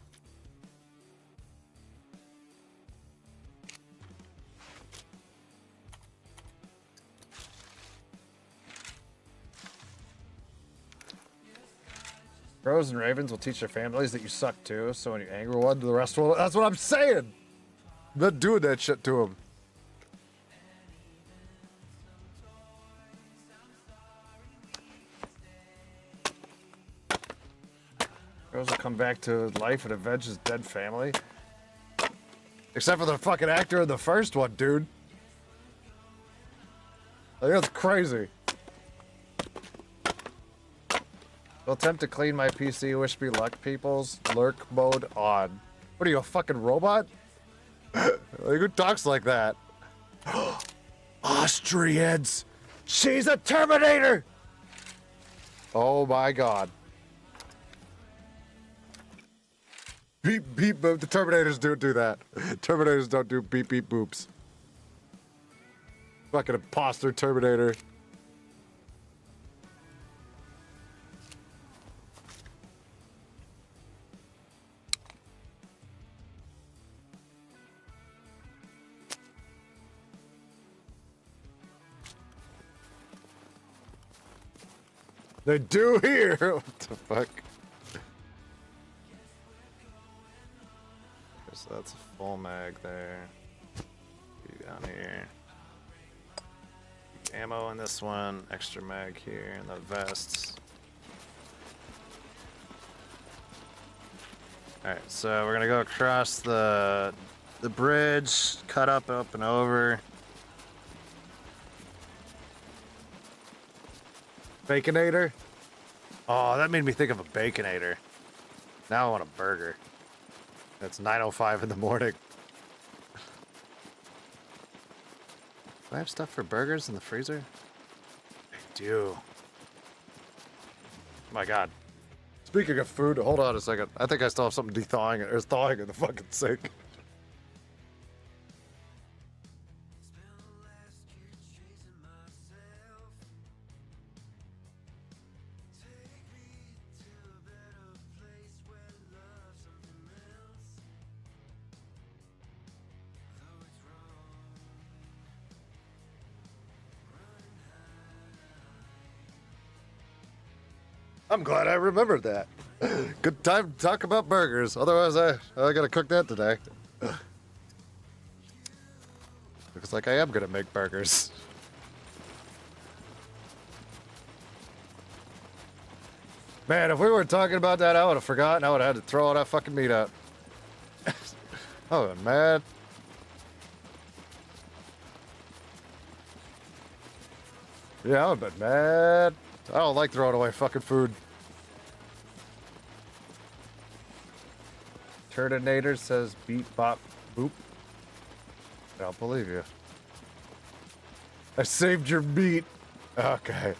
Speaker 1: Crows and ravens will teach their families that you suck too, so when you anger one, the rest will. That's what I'm saying! I'm not doing that shit to them. Crows will come back to life and avenge his dead family. Except for the fucking actor in the first one, dude. Like, that's crazy. Will attempt to clean my PC. Wish me luck, peoples. Lurk mode on. What are you, a fucking robot? Like, who talks like that? Austrians! She's a Terminator! Oh my god. Beep beep boop. The Terminators don't do that. Terminators don't do beep beep boops. Fucking imposter Terminator. They do here. What the fuck? So that's a full mag there. Be down here. Ammo in this one. Extra mag here in the vests. All right, so we're gonna go across the bridge, cut up and over. Baconator? Oh, that made me think of a Baconator. Now I want a burger. It's 9:05 in the morning. Do I have stuff for burgers in the freezer? I do. Oh my god. Speaking of food, hold on a second. I think I still have something thawing in the fucking sink. I'm glad I remembered that. Good time to talk about burgers. Otherwise, I gotta cook that today. Looks like I am gonna make burgers. Man, if we weren't talking about that, I would have forgotten. I would have had to throw all that fucking meat out. I would have been mad. Yeah, I would have been mad. I don't like throwing away fucking food. Turdinator says beep bop boop. I don't believe you. I saved your meat. Okay.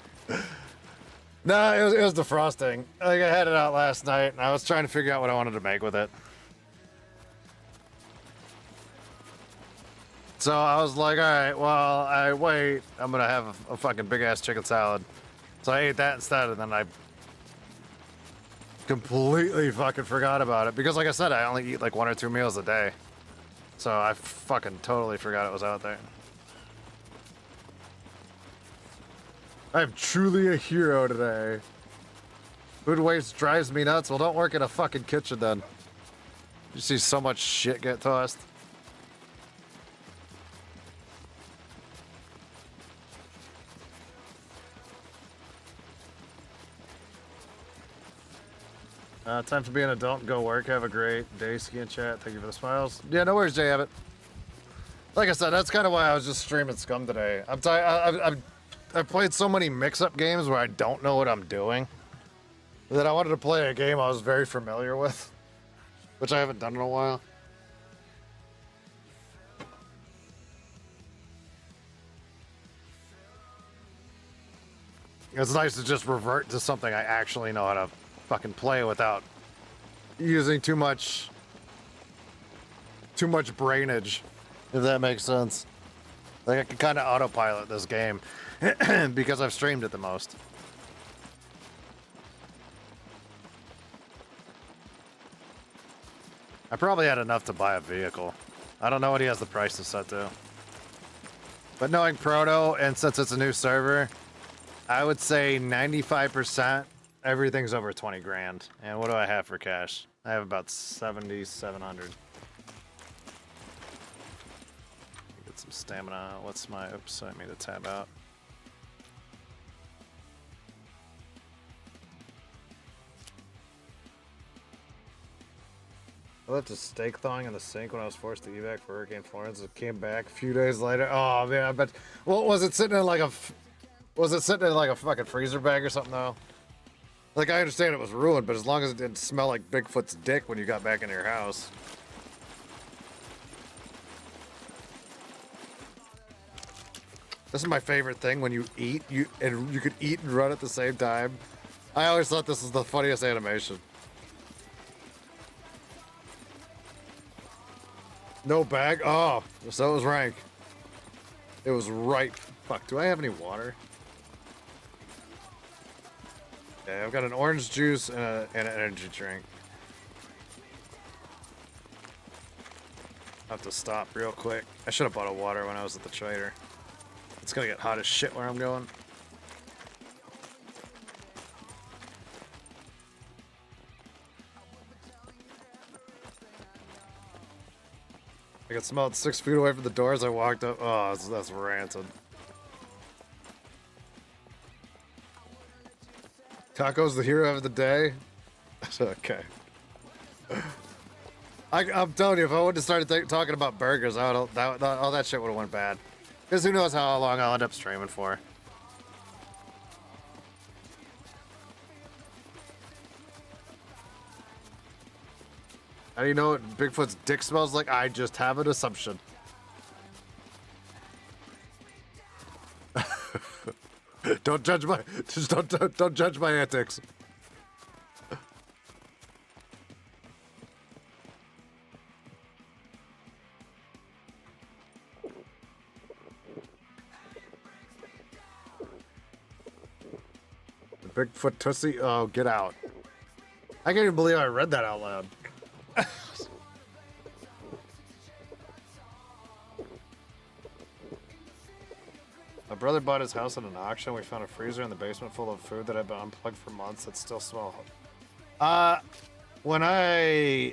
Speaker 1: Nah, it was the frosting. Like, I had it out last night and I was trying to figure out what I wanted to make with it. So I was like, all right, well, I wait. I'm gonna have a fucking big ass chicken salad. So I ate that instead, and then I completely fucking forgot about it because, like I said, I only eat like 1 or 2 meals a day. So I fucking totally forgot it was out there. I'm truly a hero today. Food waste drives me nuts. Well, don't work in a fucking kitchen then. You see so much shit get tossed. Time to be an adult and go work. Have a great day, Ski and Chat. Thank you for the smiles. Yeah, no worries, Jay Abbott. Like I said, that's kind of why I was just streaming Scum today. I've played so many mix-up games where I don't know what I'm doing that I wanted to play a game I was very familiar with, which I haven't done in a while. It's nice to just revert to something I actually know how to fucking play without using too much brainage, if that makes sense. Like I can kind of autopilot this game because I've streamed it the most. I probably had enough to buy a vehicle. I don't know what he has the prices set to. But knowing Proto, and since it's a new server, I would say 95% everything's over 20 grand. And what do I have for cash? I have about 7,700. Get some stamina. What's my... Oops, I made a tab out. I left a steak thawing in the sink when I was forced to evac for Hurricane Florence. It came back a few days later. Oh man, I bet. Well, was it sitting in like a? Was it sitting in like a fucking freezer bag or something though? Like I understand it was ruined, but as long as it didn't smell like Bigfoot's dick when you got back into your house. This is my favorite thing when you eat, you could eat and run at the same time. I always thought this was the funniest animation. No bag? Oh, so it was rank. It was ripe. Fuck, do I have any water? Yeah, I've got an orange juice and an energy drink. I have to stop real quick. I should have bought a water when I was at the trader. It's gonna get hot as shit where I'm going. I could smell it 6 feet away from the door as I walked up. Oh, that's rancid. Taco's the hero of the day? Okay. I'm telling you, if I would have started talking about burgers, all that shit would have went bad. Because who knows how long I'll end up streaming for. How do you know what Bigfoot's dick smells like? I just have an assumption. Don't judge my don't judge my antics. The Bigfoot Tussie? Oh, get out. I can't even believe I read that out loud. My brother bought his house at an auction. We found a freezer in the basement full of food that had been unplugged for months that still smell. When I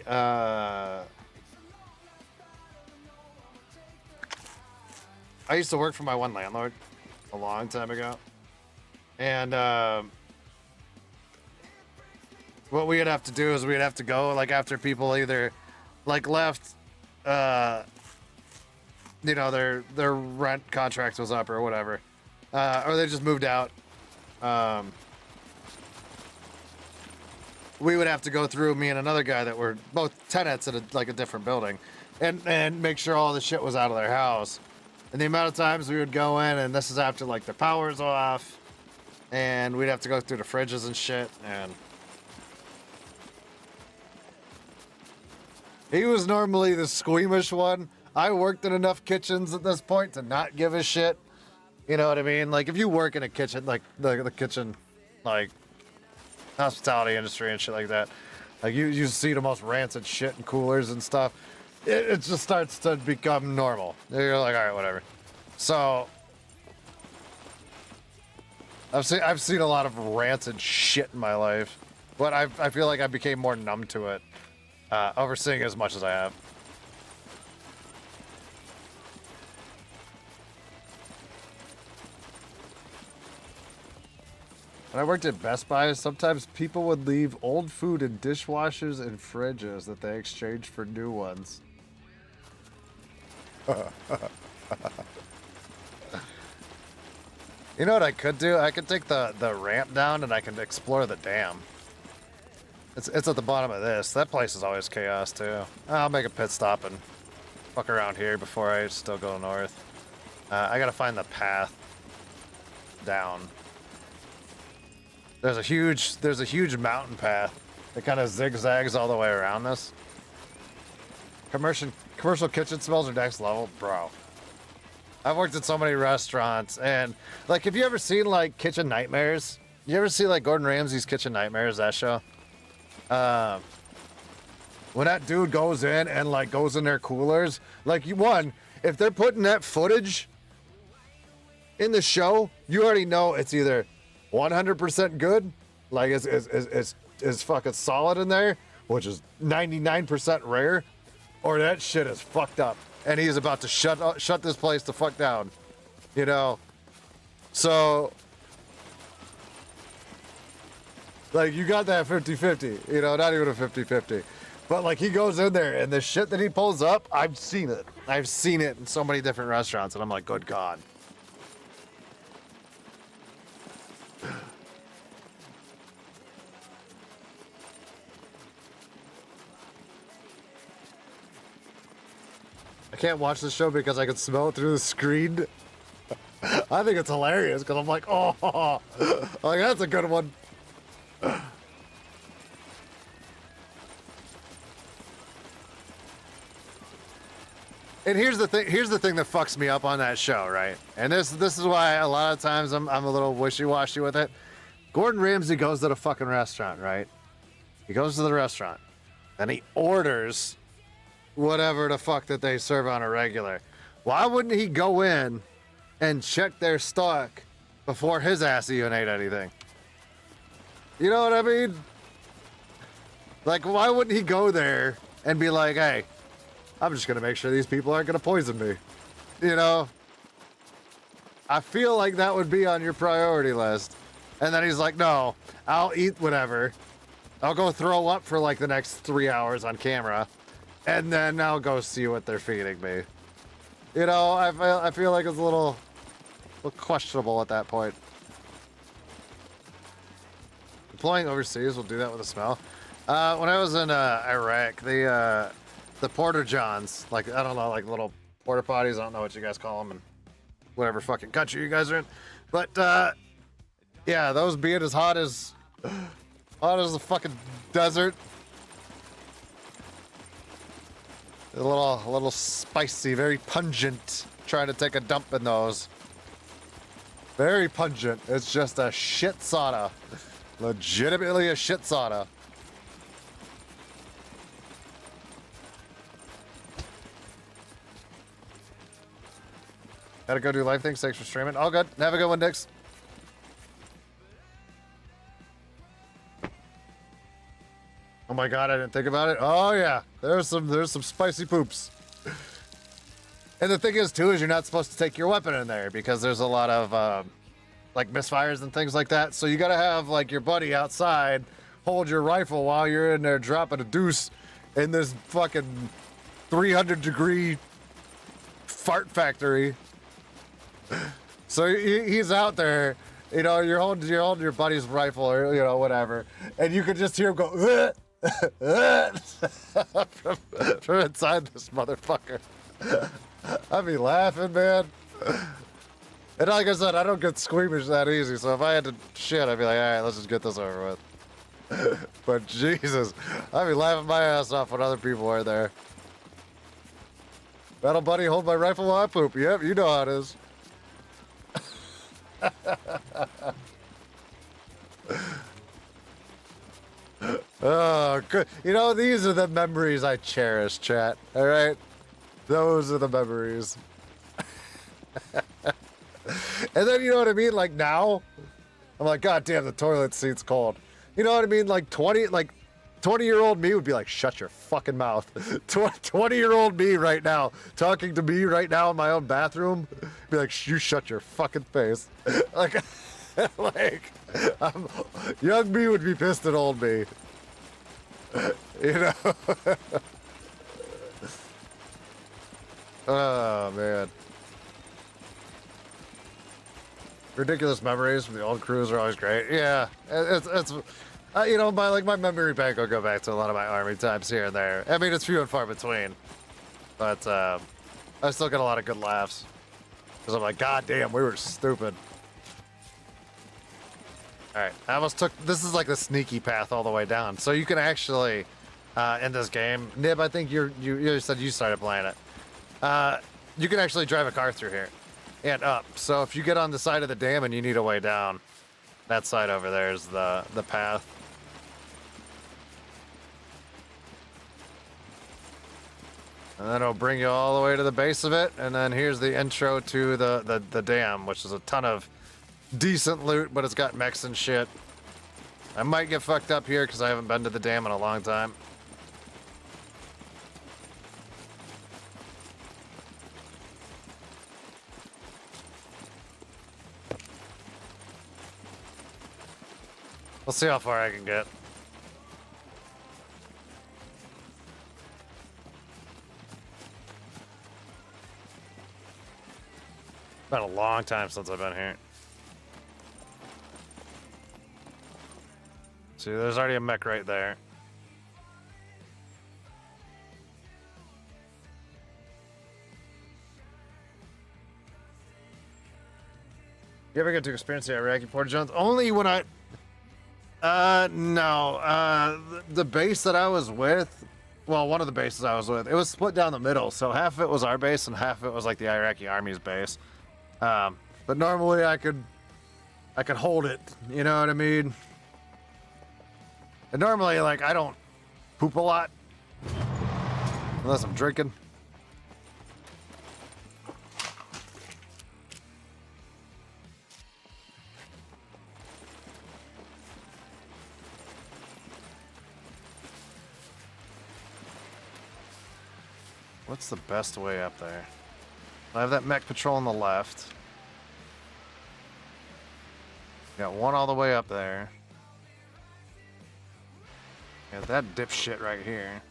Speaker 1: used to work for my one landlord a long time ago, and what we'd have to do is we'd have to go like after people either like left, you know, their rent contract was up or whatever, or they just moved out. We would have to go through, me and another guy that were both tenants at a different building, and make sure all the shit was out of their house. And the amount of times we would go in, and this is after like the power's off, and we'd have to go through the fridges and shit. And he was normally the squeamish one. I worked in enough kitchens at this point to not give a shit. You know what I mean? Like, if you work in a kitchen, like the kitchen, like hospitality industry and shit like that, like you see the most rancid shit in coolers and stuff. It just starts to become normal. You're like, all right, whatever. So I've seen a lot of rancid shit in my life, but I feel like I became more numb to it, overseeing as much as I have. When I worked at Best Buy, sometimes people would leave old food in dishwashers and fridges that they exchanged for new ones. You know what I could do? I could take the ramp down and I can explore the dam. It's at the bottom of this. That place is always chaos too. I'll make a pit stop and fuck around here before I still go north. I gotta find the path down. There's a huge mountain path that kind of zigzags all the way around this. Commercial kitchen smells are next level, bro. I've worked at so many restaurants, and like, have you ever seen like Kitchen Nightmares? You ever see like Gordon Ramsay's Kitchen Nightmares, that show? When that dude goes in and like goes in their coolers, like if they're putting that footage in the show, you already know it's either 100% good, like it's fucking solid in there, which is 99% rare, or that shit is fucked up, and he's about to shut this place the fuck down, you know? So, like, you got that 50-50, you know, not even a 50-50. But, like, he goes in there, and the shit that he pulls up, I've seen it. I've seen it in so many different restaurants, and I'm like, good God. I can't watch this show because I can smell it through the screen. I think it's hilarious because I'm like, oh, like, that's a good one. And here's the thing that fucks me up on that show, right? And this is why a lot of times I'm a little wishy-washy with it. Gordon Ramsay goes to the fucking restaurant, right? He goes to the restaurant and he orders whatever the fuck that they serve on a regular. Why wouldn't he go in and check their stock before his ass even ate anything? You know what I mean? Like, why wouldn't he go there and be like, hey, I'm just gonna make sure these people aren't gonna poison me? You know? I feel like that would be on your priority list. And then he's like, no, I'll eat whatever. I'll go throw up for like the next 3 hours on camera. And then I'll go see what they're feeding me. You know, I feel like it's a little questionable at that point. Deploying overseas will do that with a smell. When I was in Iraq, the porter johns, like, I don't know, like little porta potties, I don't know what you guys call them in whatever fucking country you guys are in. But yeah, those being as hot as the fucking desert. A little spicy, very pungent. Trying to take a dump in those. Very pungent. It's just a shit sauna. Legitimately a shit sauna. Gotta go do live things. Thanks for streaming. All good. Have a good one, Dix. Oh my God, I didn't think about it. Oh yeah, there's some spicy poops. And the thing is too, is you're not supposed to take your weapon in there because there's a lot of like misfires and things like that. So you gotta have like your buddy outside hold your rifle while you're in there dropping a deuce in this fucking 300-degree fart factory. So he's out there, you know, you're holding your buddy's rifle or, you know, whatever, and you can just hear him go from inside this motherfucker. I'd be laughing, man. And like I said, I don't get squeamish that easy, so if I had to shit, I'd be like, all right, let's just get this over with. But Jesus, I'd be laughing my ass off when other people are there. Battle buddy, hold my rifle while I poop. Yep, you know how it is. Oh, good. You know, these are the memories I cherish, chat. All right? Those are the memories. And then, you know what I mean? Like now, I'm like, God damn, the toilet seat's cold. You know what I mean? Like 20-year-old me would be like, shut your fucking mouth. 20-year-old me right now, talking to me right now in my own bathroom, be like, you shut your fucking face. Like, young me would be pissed at old me. You know? Oh, man. Ridiculous memories from the old crews are always great. Yeah, it's you know, my memory bank will go back to a lot of my army times here and there. I mean, it's few and far between, but I still get a lot of good laughs because I'm like, God damn, we were stupid. All right, I almost took. This is like the sneaky path all the way down, so you can actually in this game, Nib. I think you said you started playing it. You can actually drive a car through here and up. So if you get on the side of the dam and you need a way down, that side over there is the path. And then it'll bring you all the way to the base of it, and then here's the intro to the dam, which is a ton of decent loot, but it's got mechs and shit. I might get fucked up here because I haven't been to the dam in a long time. We'll see how far I can get. Been a long time since I've been here. See, there's already a mech right there. You ever get to experience the Iraqi porta johns? Only when I... no. The base that I was with, well, one of the bases I was with, it was split down the middle, so half of it was our base and half of it was like the Iraqi army's base. But normally I could hold it, you know what I mean? And normally, like, I don't poop a lot unless I'm drinking. What's the best way up there? I have that mech patrol on the left. Got one all the way up there. Got that dipshit right here.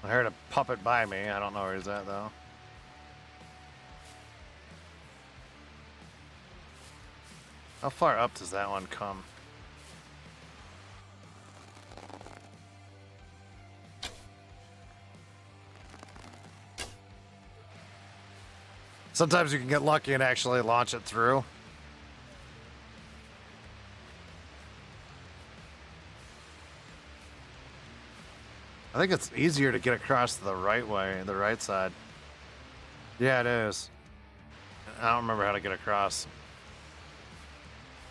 Speaker 1: I heard a puppet by me. I don't know where he's at, though. How far up does that one come? Sometimes you can get lucky and actually launch it through. I think it's easier to get across the right way, the right side. Yeah, it is. I don't remember how to get across.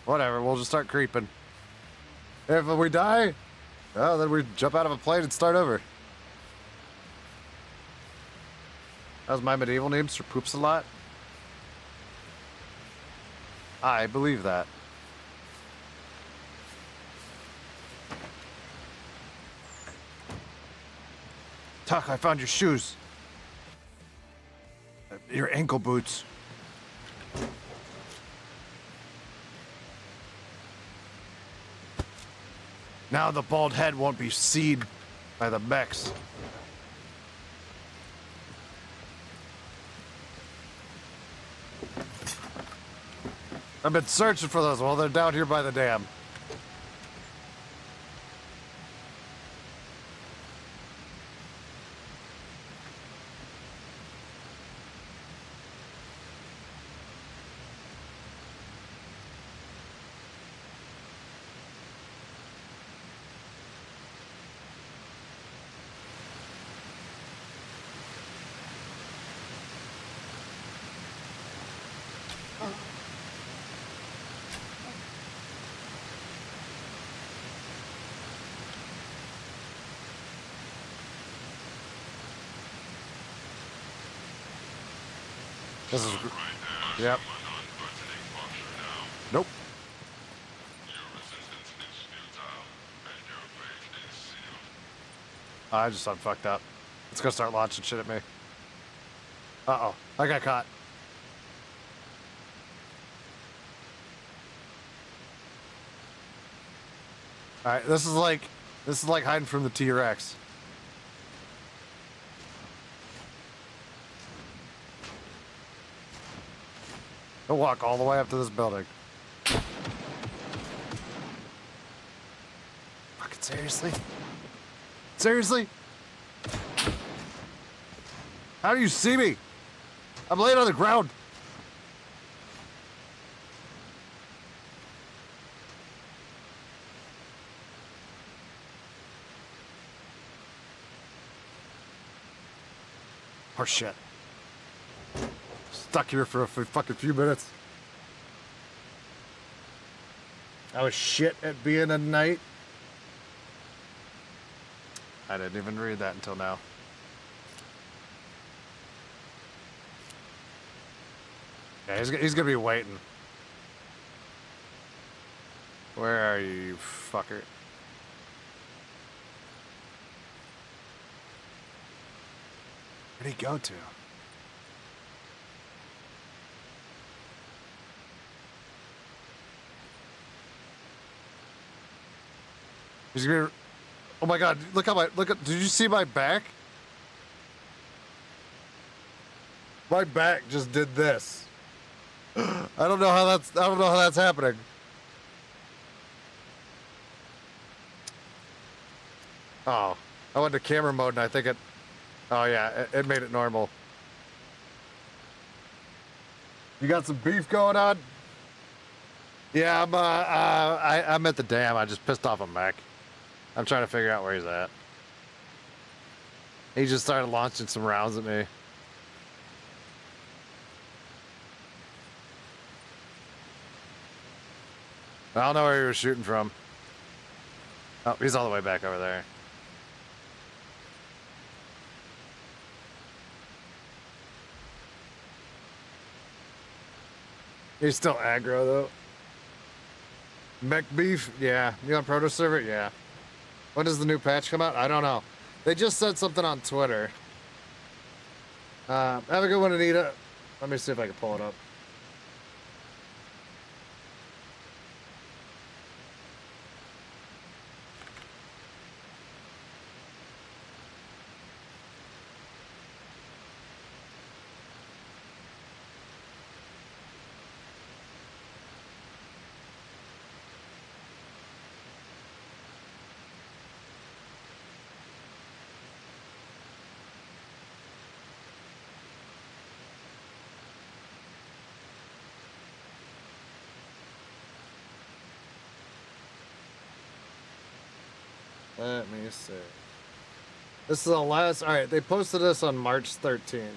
Speaker 1: Whatever, we'll just start creeping. If we die, well, then we jump out of a plane and start over. That was my medieval name, Sir Poops a Lot. I believe that. Tuck, I found your shoes. Your ankle boots. Now the bald head won't be seen by the mechs. I've been searching for those while they're down here by the dam. This is. Yep. Nope. I just unfucked up. It's gonna start launching shit at me. Uh-oh. I got caught. Alright, this is like hiding from the T-Rex. I'll walk all the way up to this building. Fucking seriously? Seriously? How do you see me? I'm laying on the ground. Oh shit. Stuck here for a fucking few minutes. I was shit at being a knight. I didn't even read that until now. Yeah, he's gonna be waiting. Where are you, you fucker? Where'd he go to? He's gonna. Oh my god! Look how my look at. Did you see my back? My back just did this. I don't know how that's happening. Oh, I went to camera mode and I think it. Oh yeah, it made it normal. You got some beef going on? Yeah, I'm at the dam. I just pissed off a mech. I'm trying to figure out where he's at. He just started launching some rounds at me. I don't know where he was shooting from. Oh, he's all the way back over there. He's still aggro though. Mech beef? Yeah. You on Proto server? Yeah. When does the new patch come out? I don't know. They just said something on Twitter. Have a good one, Anita. Let me see if I can pull it up. Let me see. This is the last. All right, they posted this on March 13th.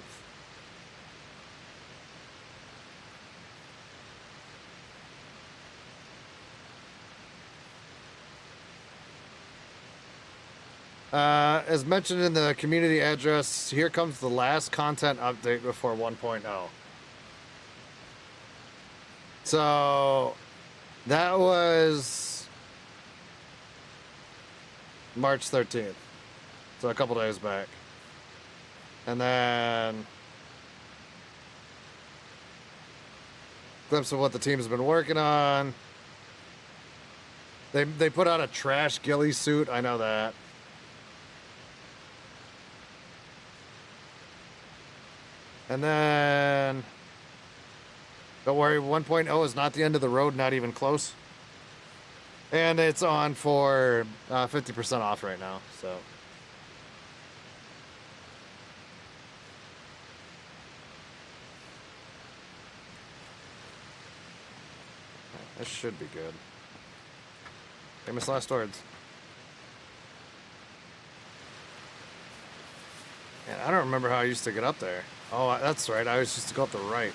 Speaker 1: As mentioned in the community address, here comes the last content update before 1.0. So that was March 13th. So a couple days back. And then glimpse of what the team's been working on. They put out a trash ghillie suit, I know that. And then don't worry, 1.0 is not the end of the road, not even close. And it's on for 50% off right now, so. This should be good. Famous last words. Man, I don't remember how I used to get up there. Oh, that's right. I used to go up the right.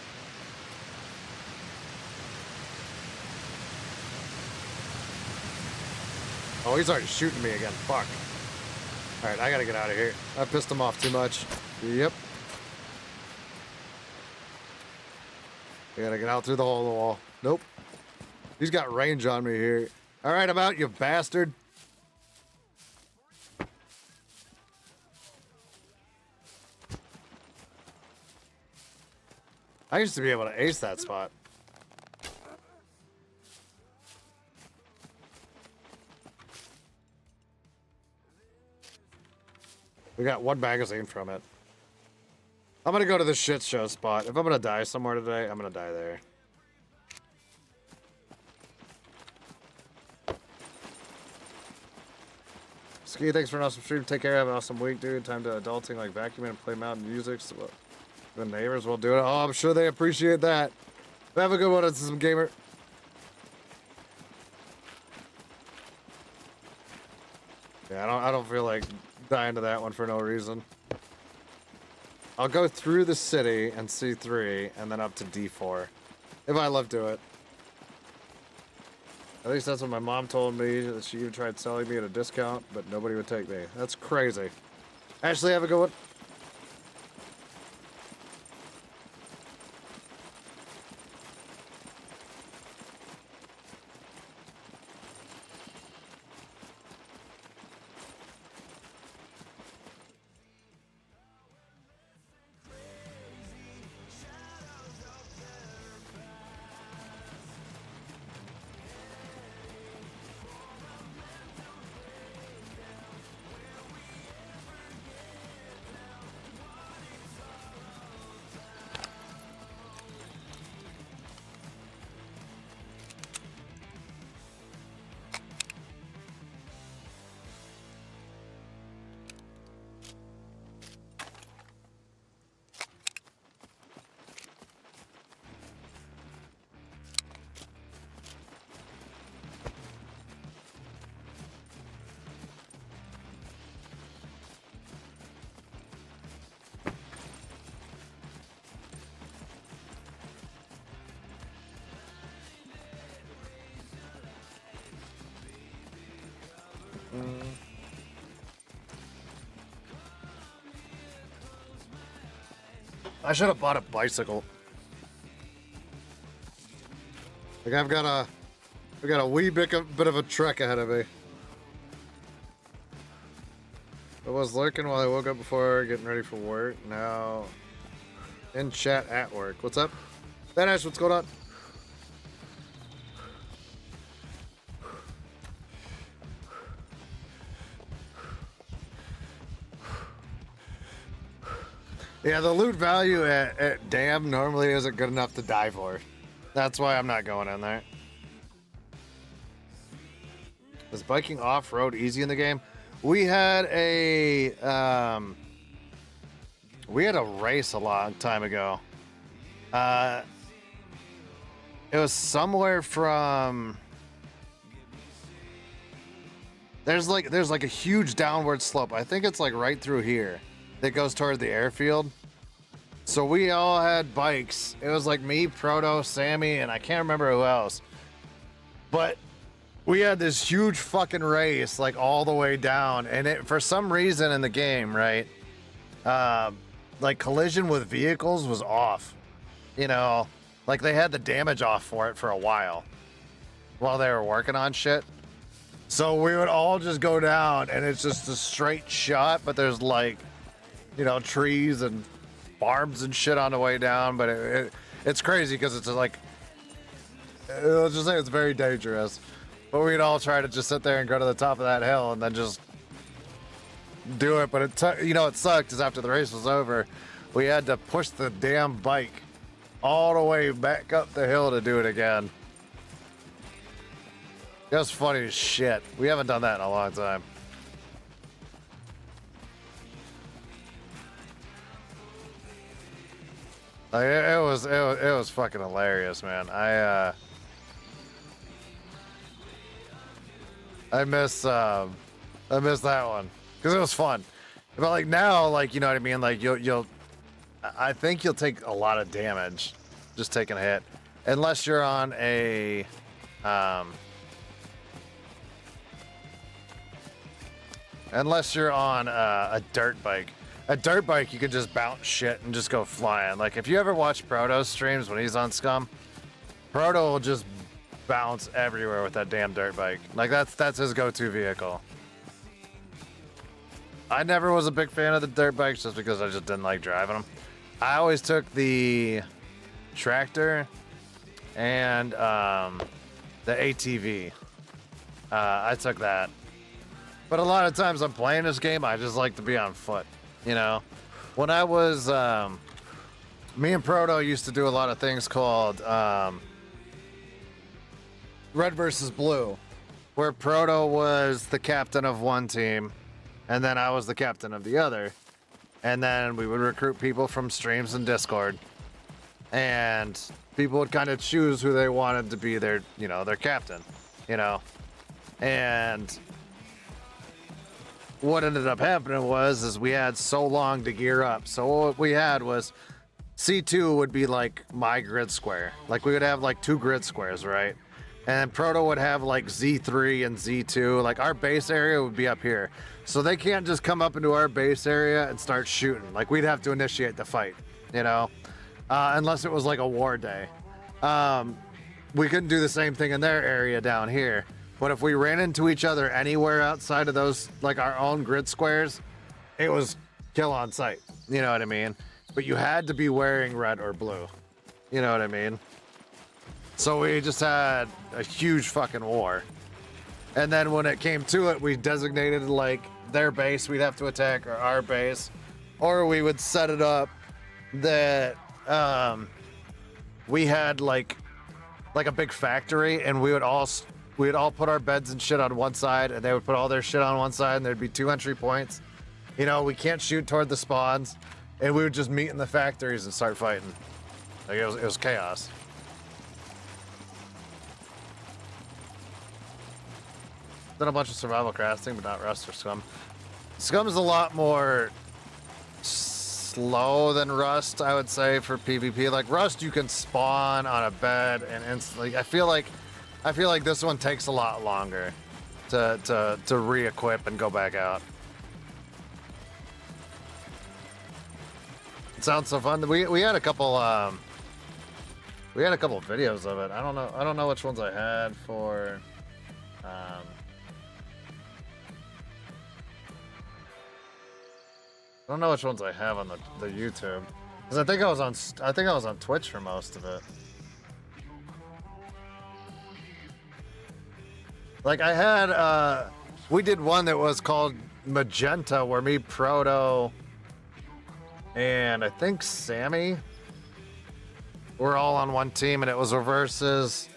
Speaker 1: Oh, he's already shooting me again. Fuck. Alright, I gotta get out of here. I pissed him off too much. Yep. I gotta get out through the hole in the wall. Nope. He's got range on me here. All right, I'm out, you bastard. I used to be able to ace that spot. We got one magazine from it. I'm gonna go to the shit show spot. If I'm gonna die somewhere today, I'm gonna die there. Ski, thanks for an awesome stream. Take care. Have an awesome week, dude. Time to adulting, like vacuuming and play mountain music. So the neighbors will do it. Oh, I'm sure they appreciate that. Have a good one, some gamer. Yeah, I don't feel like dying to that one for no reason. I'll go through the city and C3 and then up to D4 if I live to it. At least that's what my mom told me. That she even tried selling me at a discount, but nobody would take me. That's crazy. Ashley, have a good one. I should have bought a bicycle. Like I've got a wee bit of a trek ahead of me. I was lurking while I woke up before getting ready for work. Now in chat at work. What's up? Vanish, what's going on? Yeah, the loot value at Dam normally isn't good enough to die for. That's why I'm not going in there. Is biking off-road easy in the game? We had a race a long time ago. It was somewhere from there's like a huge downward slope. I think it's like right through here that goes toward the airfield. So we all had bikes. It was like me, Proto, Sammy, and I can't remember who else. But we had this huge fucking race like all the way down, and it for some reason in the game, right? Like collision with vehicles was off. You know, like they had the damage off for it for a while they were working on shit. So we would all just go down, and it's just a straight shot, but there's like, you know, trees and farms and shit on the way down. But it's crazy because it's like, let's just say it's very dangerous. But we'd all try to just sit there and go to the top of that hill and then just do it. But you know, it sucked is after the race was over, we had to push the damn bike all the way back up the hill to do it again. It was funny as shit. We haven't done that in a long time. Like, it was fucking hilarious, man. I miss that one because it was fun. But like now, like, you know what I mean? Like I think you'll take a lot of damage just taking a hit, unless you're on a dirt bike. A dirt bike, you can just bounce shit and just go flying. Like, if you ever watch Proto's streams when he's on Scum, Proto will just bounce everywhere with that damn dirt bike. Like, that's his go-to vehicle. I never was a big fan of the dirt bikes just because I just didn't like driving them. I always took the tractor and the ATV. I took that. But a lot of times I'm playing this game, I just like to be on foot. You know, when I was, me and Proto used to do a lot of things called Red versus Blue, where Proto was the captain of one team, and then I was the captain of the other. And then we would recruit people from streams and Discord, and people would kind of choose who they wanted to be their, you know, their captain, you know, and what ended up happening was we had so long to gear up. So what we had was C2 would be like my grid square. Like we would have like 2 grid squares, right? And Proto would have like Z3 and Z2. Like our base area would be up here. So they can't just come up into our base area and start shooting. Like we'd have to initiate the fight, you know? Unless it was like a war day. We couldn't do the same thing in their area down here. But if we ran into each other anywhere outside of those, like our own grid squares, it was kill on sight. You know what I mean? But you had to be wearing red or blue. You know what I mean? So we just had a huge fucking war. And then when it came to it, we designated like their base we'd have to attack, or our base. Or we would set it up that we had like a big factory, and we'd all put our beds and shit on one side, and they would put all their shit on one side, and there'd be 2 entry points. You know, we can't shoot toward the spawns, and we would just meet in the factories and start fighting. Like it was chaos. Done a bunch of survival crafting, but not Rust or Scum. Scum is a lot more slow than Rust, I would say, for PvP. Like Rust, you can spawn on a bed and instantly. I feel like this one takes a lot longer to re-equip and go back out. It sounds so fun. We had a couple videos of it. I don't know which ones I had for I don't know which ones I have on the YouTube, because I think I was on Twitch for most of it. Like I had, we did one that was called Magenta, where me, Proto, and I think Sammy were all on one team, and it was versus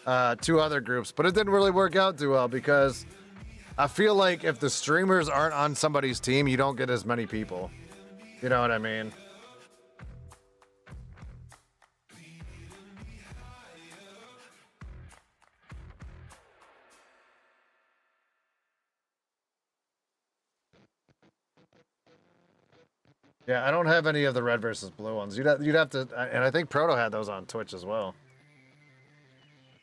Speaker 1: 2 other groups. But it didn't really work out too well, because I feel like if the streamers aren't on somebody's team, you don't get as many people. You know what I mean? Yeah, I don't have any of the red versus blue ones. You'd have to, and I think Proto had those on Twitch as well.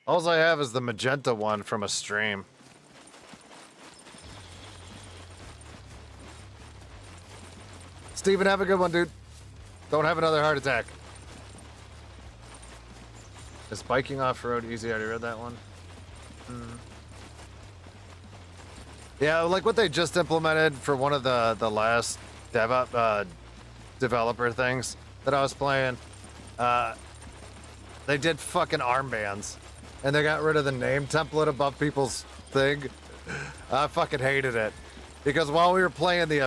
Speaker 1: All I have is the magenta one from a stream. Steven, have a good one, dude. Don't have another heart attack. Is biking off-road easy? I already read that one. Yeah, like what they just implemented for one of the last developer things that I was playing. They did fucking armbands, and they got rid of the name template above people's thing. I fucking hated it, because while we were playing the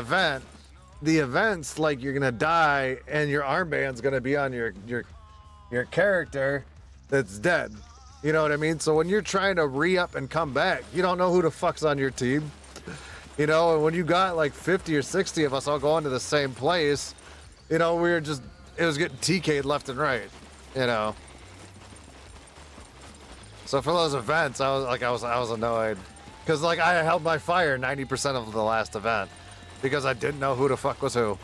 Speaker 1: event's like you're gonna die, and your armband's gonna be on your character that's dead. You know what I mean? So when you're trying to re-up and come back, you don't know who the fuck's on your team. You know, and when you got like 50 or 60 of us all going to the same place, you know, it was getting TK'd left and right, you know. So for those events, I was annoyed, because like I held my fire 90% of the last event, because I didn't know who the fuck was who.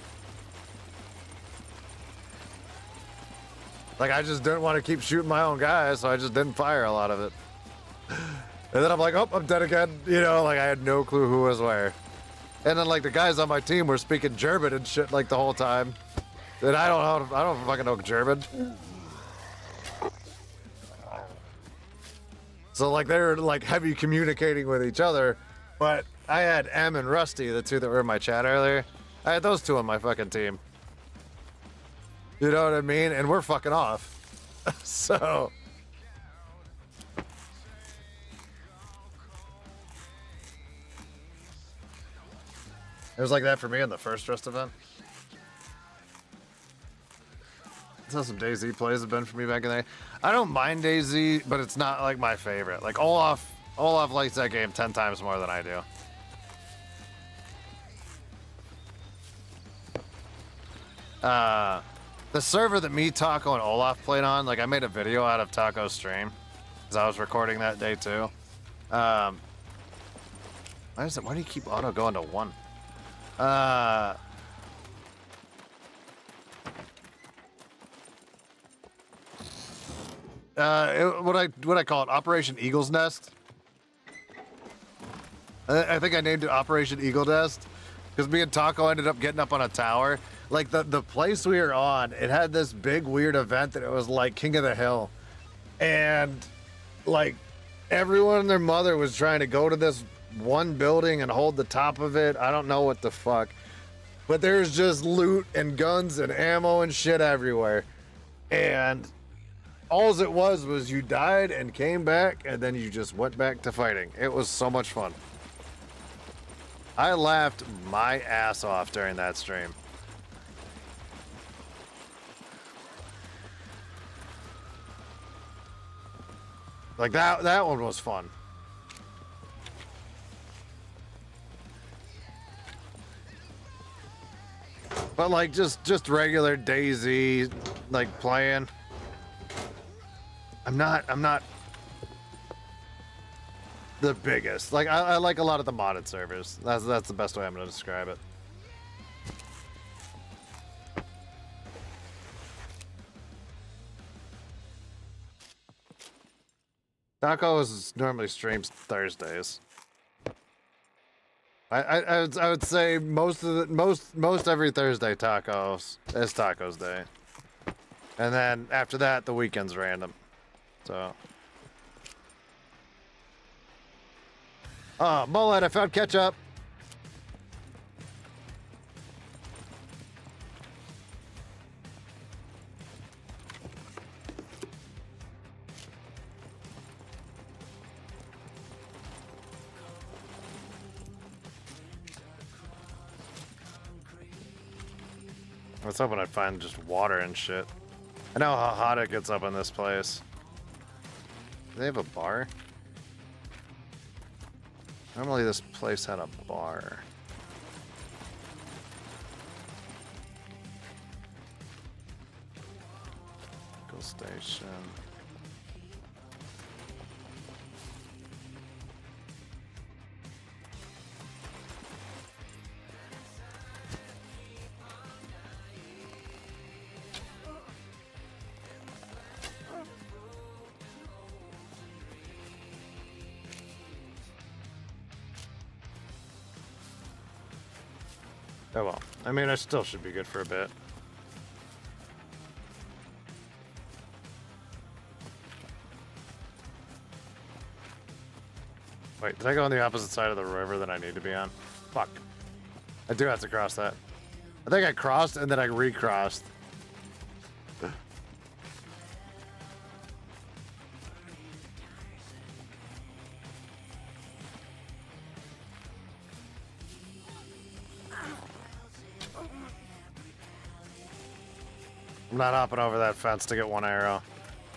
Speaker 1: Like I just didn't want to keep shooting my own guys, so I just didn't fire a lot of it. And then I'm like, oh, I'm dead again. You know, like I had no clue who was where. And then like the guys on my team were speaking German and shit like the whole time. And I don't fucking know German. So like they were like heavy communicating with each other, but I had M and Rusty, the two that were in my chat earlier. I had those two on my fucking team. You know what I mean? And we're fucking off. So. It was like that for me in the first Rust event. That's how some DayZ plays have been for me back in the day. I don't mind DayZ, but it's not like my favorite. Like Olaf likes that game 10 times more than I do. The server that me, Taco, and Olaf played on, like I made a video out of Taco's stream because I was recording that day too. Why do you keep auto going to 1? What I call it, Operation Eagle's Nest. I think I named it Operation Eagle Nest because me and Taco ended up getting up on a tower. Like the place we were on, it had this big weird event that it was like King of the Hill, and like everyone and their mother was trying to go to this one building and hold the top of it. I don't know what the fuck, but there's just loot and guns and ammo and shit everywhere, and all it was you died and came back and then you just went back to fighting. It was so much fun. I laughed my ass off during that stream. Like that one was fun. But like just regular DayZ like playing. I'm not the biggest. Like I like a lot of the modded servers. That's the best way I'm gonna describe it. Taco normally streams Thursdays. I would say most every Thursday tacos is Tacos Day, and then after that the weekend's random. So. Oh, Mullet, I found ketchup. I was hoping I'd find just water and shit. I know how hot it gets up in this place. Do they have a bar? Normally this place had a bar. Go station. Oh well. I mean, I still should be good for a bit. Wait, did I go on the opposite side of the river that I need to be on? Fuck. I do have to cross that. I think I crossed and then I recrossed. I'm not hopping over that fence to get one arrow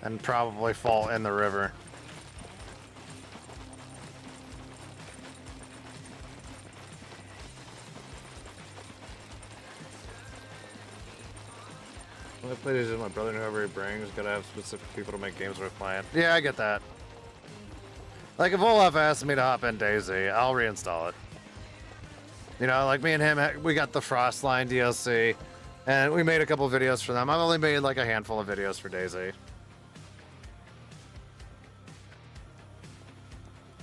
Speaker 1: and probably fall in the river. When I play these with my brother and whoever he brings, gotta have specific people to make games worth playing. Yeah, I get that. Like if Olaf asks me to hop in DayZ, I'll reinstall it. You know, like me and him, we got the Frostline DLC. And we made a couple videos for them. I've only made like a handful of videos for DayZ.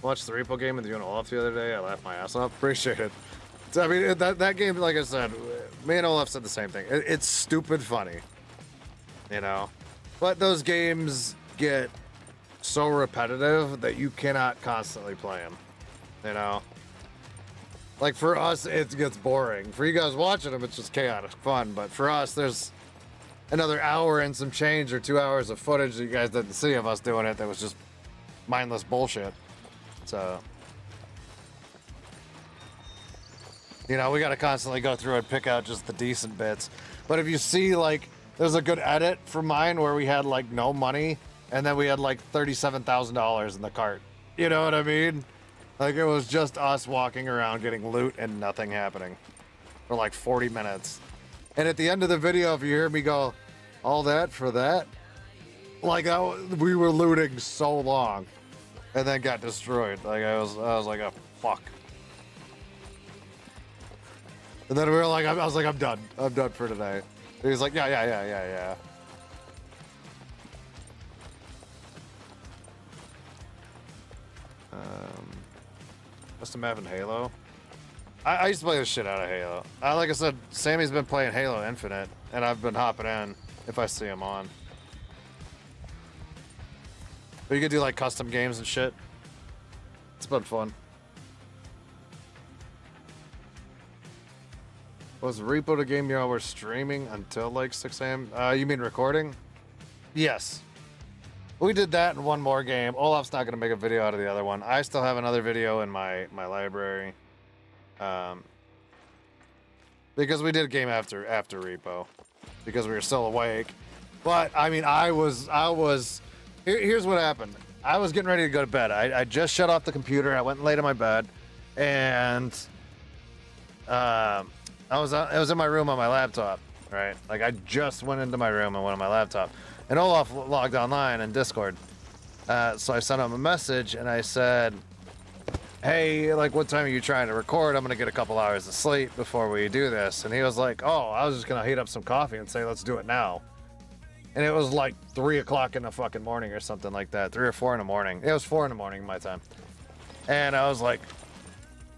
Speaker 1: Watched the repo game with you and Olaf the other day. I laughed my ass off. Appreciate it. I mean, that game, like I said, me and Olaf said the same thing. It's stupid funny, you know? But those games get so repetitive that you cannot constantly play them, you know? Like, for us, it gets boring. For you guys watching them, it's just chaotic fun. But for us, there's another hour and some change or 2 hours of footage that you guys didn't see of us doing it that was just mindless bullshit. So, you know, we got to constantly go through and pick out just the decent bits. But if you see, like, there's a good edit from mine where we had, like, no money, and then we had, like, $37,000 in the cart. You know what I mean? Like, it was just us walking around getting loot and nothing happening for, like, 40 minutes. And at the end of the video, if you hear me go, all that for that? Like, we were looting so long and then got destroyed. Like, I was like, oh, fuck. And then we were like, I was like, I'm done. I'm done for today. He was like, yeah. Custom map in Halo. I used to play the shit out of Halo. Like I said, Sammy's been playing Halo Infinite, and I've been hopping in if I see him on. But you could do like custom games and shit. It's been fun. Was Repo the game y'all were streaming until like 6 a.m.? You mean recording? Yes. We did that in one more game. Olaf's not going to make a video out of the other one. I still have another video in my library. Because we did a game after Repo. Because we were still awake. But, I mean, here's what happened. I was getting ready to go to bed. I just shut off the computer. I went and laid in my bed. And, I was in my room on my laptop, right? Like, I just went into my room and went on my laptop. And Olaf logged online in Discord. So I sent him a message and I said, hey, like, what time are you trying to record? I'm going to get a couple hours of sleep before we do this. And he was like, oh, I was just going to heat up some coffee and say, let's do it now. And it was like 3 o'clock in the fucking morning or something like that. 3 or 4 in the morning. It was 4 in the morning my time. And I was like,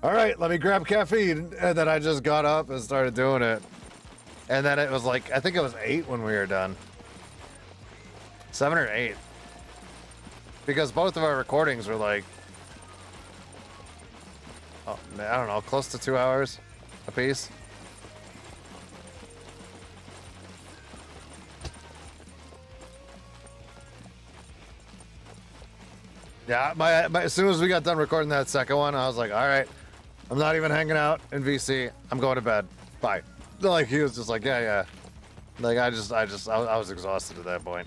Speaker 1: all right, let me grab caffeine. And then I just got up and started doing it. And then it was like, I think it was 8 when we were done. 7 or 8. Because both of our recordings were like, oh, I don't know, close to 2 hours a piece. Yeah, as soon as we got done recording that second one, I was like, all right, I'm not even hanging out in VC. I'm going to bed. Bye. Like, he was just like, yeah. Like, I was exhausted at that point.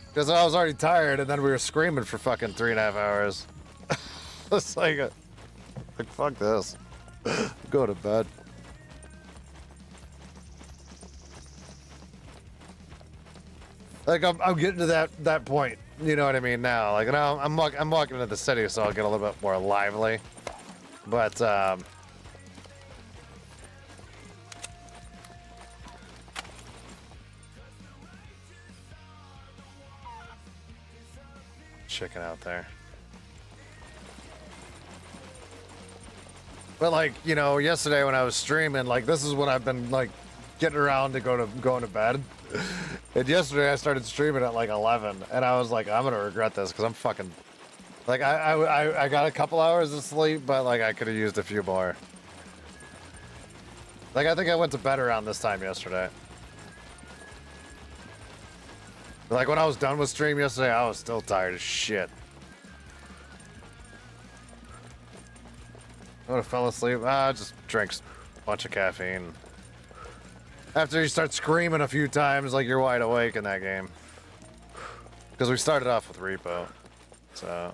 Speaker 1: Because I was already tired, and then we were screaming for fucking 3.5 hours. It's like, fuck this. Go to bed. Like, I'm getting to that point. You know what I mean now? Like, now I'm walking into the city, so I'll get a little bit more lively. But, chicken out there. But, like, you know, yesterday when I was streaming, like, this is when I've been, like, getting around to going to bed. And yesterday I started streaming at like 11, and I was like, I'm gonna regret this because I'm fucking, like, I got a couple hours of sleep, but like I could have used a few more. Like, I think I went to bed around this time yesterday. Like, when I was done with stream yesterday, I was still tired as shit. I would have fell asleep. Just drinks a bunch of caffeine. After you start screaming a few times like you're wide awake in that game. Because we started off with Repo. So.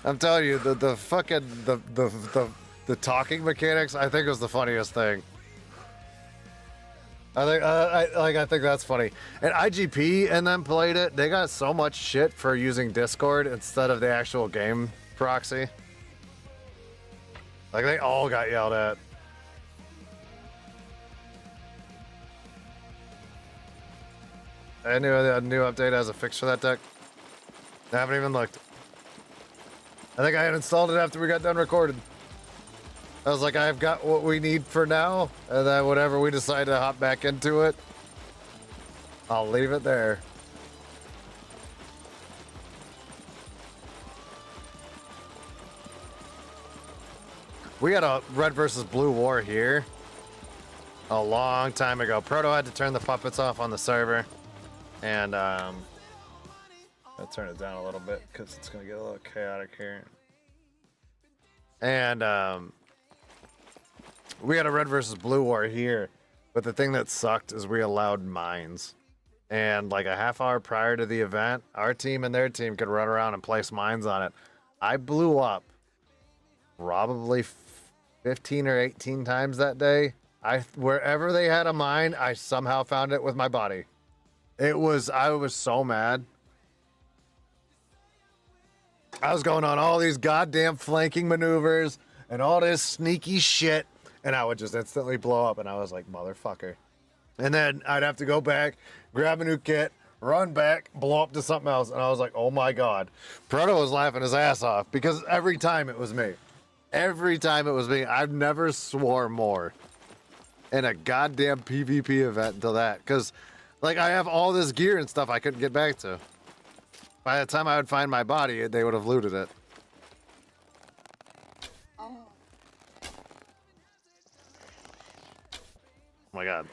Speaker 1: I'm telling you, the fucking, the talking mechanics, I think was the funniest thing. I think that's funny. And IGP and them played it. They got so much shit for using Discord instead of the actual game proxy. Like, they all got yelled at. I knew the new update has a fix for that deck. I haven't even looked. I think I had installed it after we got done recording. I was like, I've got what we need for now, and then whenever we decide to hop back into it, I'll leave it there. We had a red versus blue war here a long time ago. Proto had to turn the puppets off on the server, and I'll turn it down a little bit because it's gonna get a little chaotic here. And we had a red versus blue war here, but the thing that sucked is we allowed mines. And like a half hour prior to the event, our team and their team could run around and place mines on it. I blew up probably 15 or 18 times that day. Wherever they had a mine, I somehow found it with my body. I was so mad. I was going on all these goddamn flanking maneuvers and all this sneaky shit, and I would just instantly blow up, and I was like, motherfucker. And then I'd have to go back, grab a new kit, run back, blow up to something else, and I was like, oh my god. Proto was laughing his ass off because every time it was me. Every time it was me. I've never swore more in a goddamn PvP event until that, because like I have all this gear and stuff I couldn't get back to. By the time I would find my body, they would have looted it. Oh my god.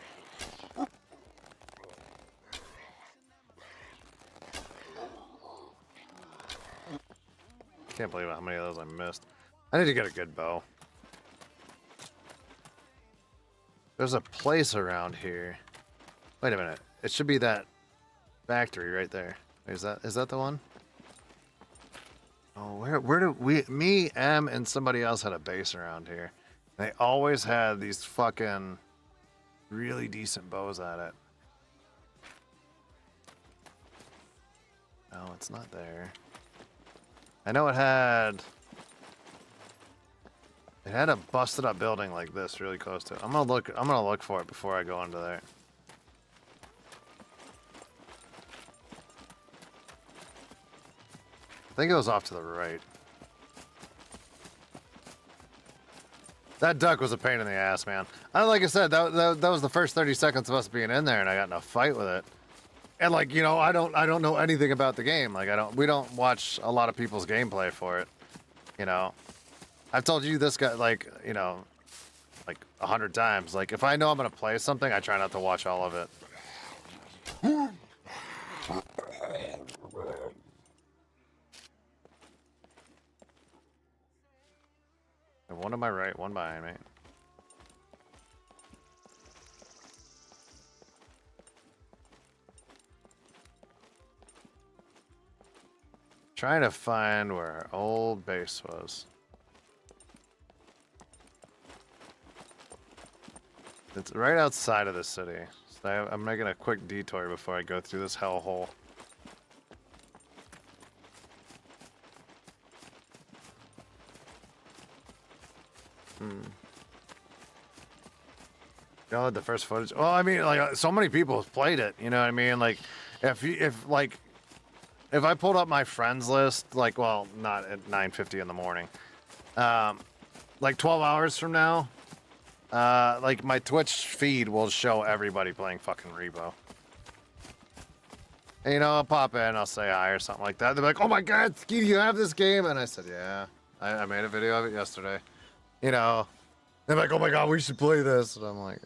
Speaker 1: Can't believe how many of those I missed. I need to get a good bow. There's a place around here. Wait a minute. It should be that factory right there. Is that the one? Oh, where do me, M, and somebody else had a base around here. They always had these fucking really decent bows at it. No, it's not there. I know it had a busted up building like this really close to it. I'm gonna look for it before I go into there. I think it was off to the right. That duck was a pain in the ass, man. Like I said, that was the first 30 seconds of us being in there, and I got in a fight with it. And like, you know, I don't know anything about the game. Like we don't watch a lot of people's gameplay for it. You know, I've told you this guy, like, you know, like 100 times. Like if I know I'm gonna play something, I try not to watch all of it. One to my right, one behind me. Trying to find where our old base was. It's right outside of the city. So I'm making a quick detour before I go through this hellhole. Download the first footage. Well, I mean, like so many people have played it. You know what I mean? Like, if I pulled up my friends list, like, well, not at 9:50 in the morning, like 12 hours from now, like my Twitch feed will show everybody playing fucking Rebo. And, you know, I'll pop in, I'll say hi or something like that. They're like, "Oh my God, Ski, do you have this game?" And I said, "Yeah, I made a video of it yesterday." You know, they're like, "Oh my God, we should play this." And I'm like,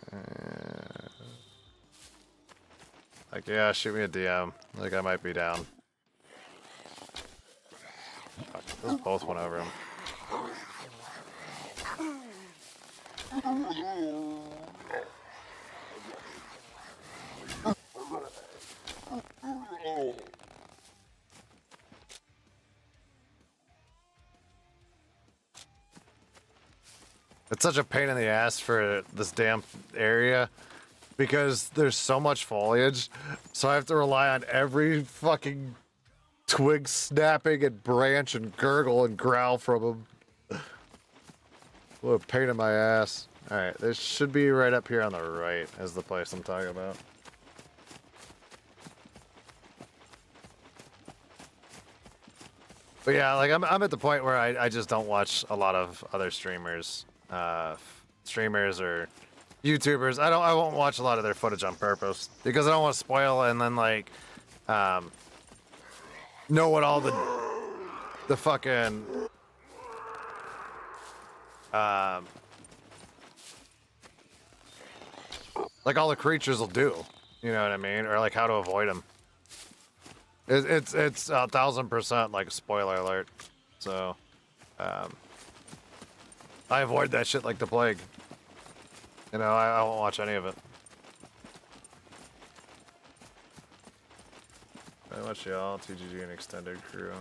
Speaker 1: like, yeah, shoot me a DM. Like, I might be down. Fuck, those both went over him. It's such a pain in the ass for this damn area because there's so much foliage, so I have to rely on every fucking twig snapping and branch and gurgle and growl from them. What a pain in my ass. Alright, this should be right up here on the right is the place I'm talking about. But yeah, like I'm at the point where I just don't watch a lot of other streamers, streamers or YouTubers. I won't watch a lot of their footage on purpose because I don't want to spoil and then like know what all the fucking like all the creatures will do. You know what I mean? Or like how to avoid them. It's 1,000% like a spoiler alert. So I avoid that shit like the plague. You know, I won't watch any of it. I watch y'all, TGG and Extended Crew.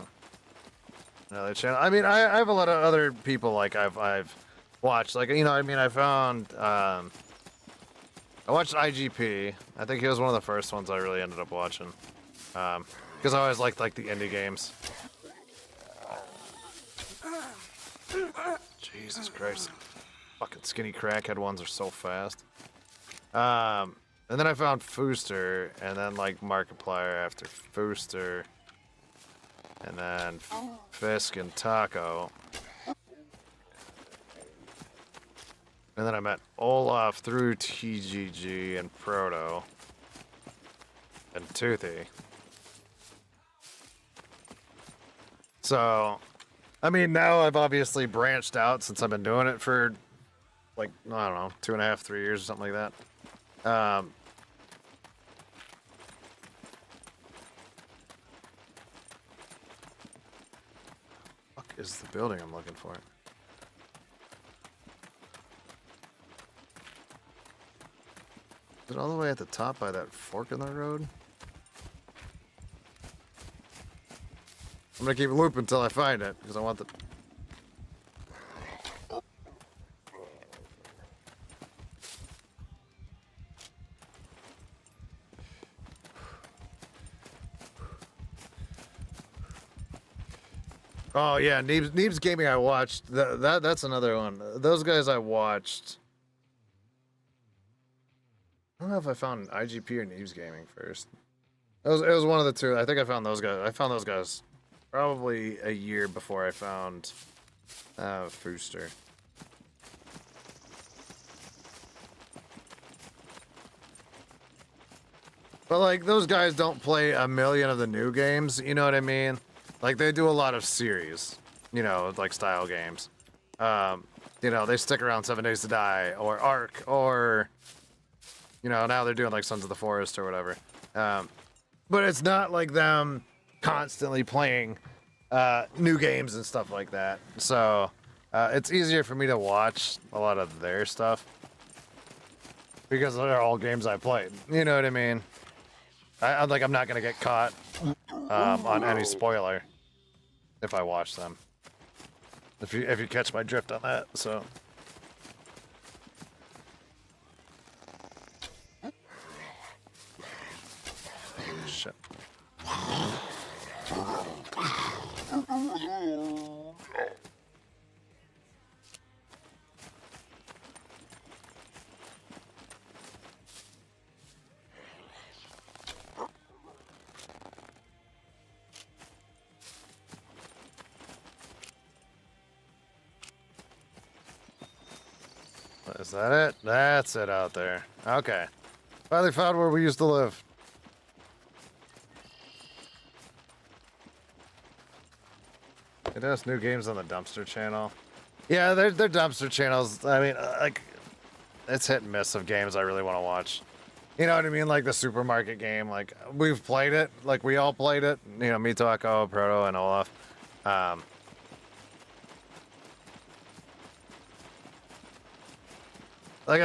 Speaker 1: Another channel. I mean, I have a lot of other people like I've watched. Like, you know, I mean, I found I watched IGP. I think he was one of the first ones I really ended up watching. Because I always liked like the indie games. Jesus Christ. Fucking skinny crackhead ones are so fast. And then I found Fooster, and then like Markiplier after Fooster, and then Fisk and Taco. And then I met Olaf through TGG and Proto and Toothy. So, I mean, now I've obviously branched out since I've been doing it for like, I don't know, 2.5, 3 years or something like that. Fuck is the building I'm looking for? Is it all the way at the top by that fork in the road? I'm gonna keep looping until I find it, because I want the... Oh yeah, Neebs Gaming I watched. That's another one. Those guys I watched. I don't know if I found IGP or Neebs Gaming first. It was one of the two. I think I found those guys. I found those guys probably a year before I found Fooster. But like those guys don't play a million of the new games, you know what I mean? Like they do a lot of series, you know, like style games. You know, they stick around 7 Days to Die or Ark or, you know, now they're doing like Sons of the Forest or whatever. But it's not like them constantly playing new games and stuff like that. So it's easier for me to watch a lot of their stuff because they're all games I played. You know what I mean? I'm not gonna get caught on any spoiler if I watch them. If you catch my drift on that, so. Shit. Is that it? That's it out there. Okay. Finally found where we used to live. It has new games on the dumpster channel. Yeah, they're dumpster channels. I mean, like, it's hit and miss of games I really want to watch. You know what I mean? Like the supermarket game. Like, we've played it. Like, we all played it. You know, me, Taco, Proto, and Olaf. Like,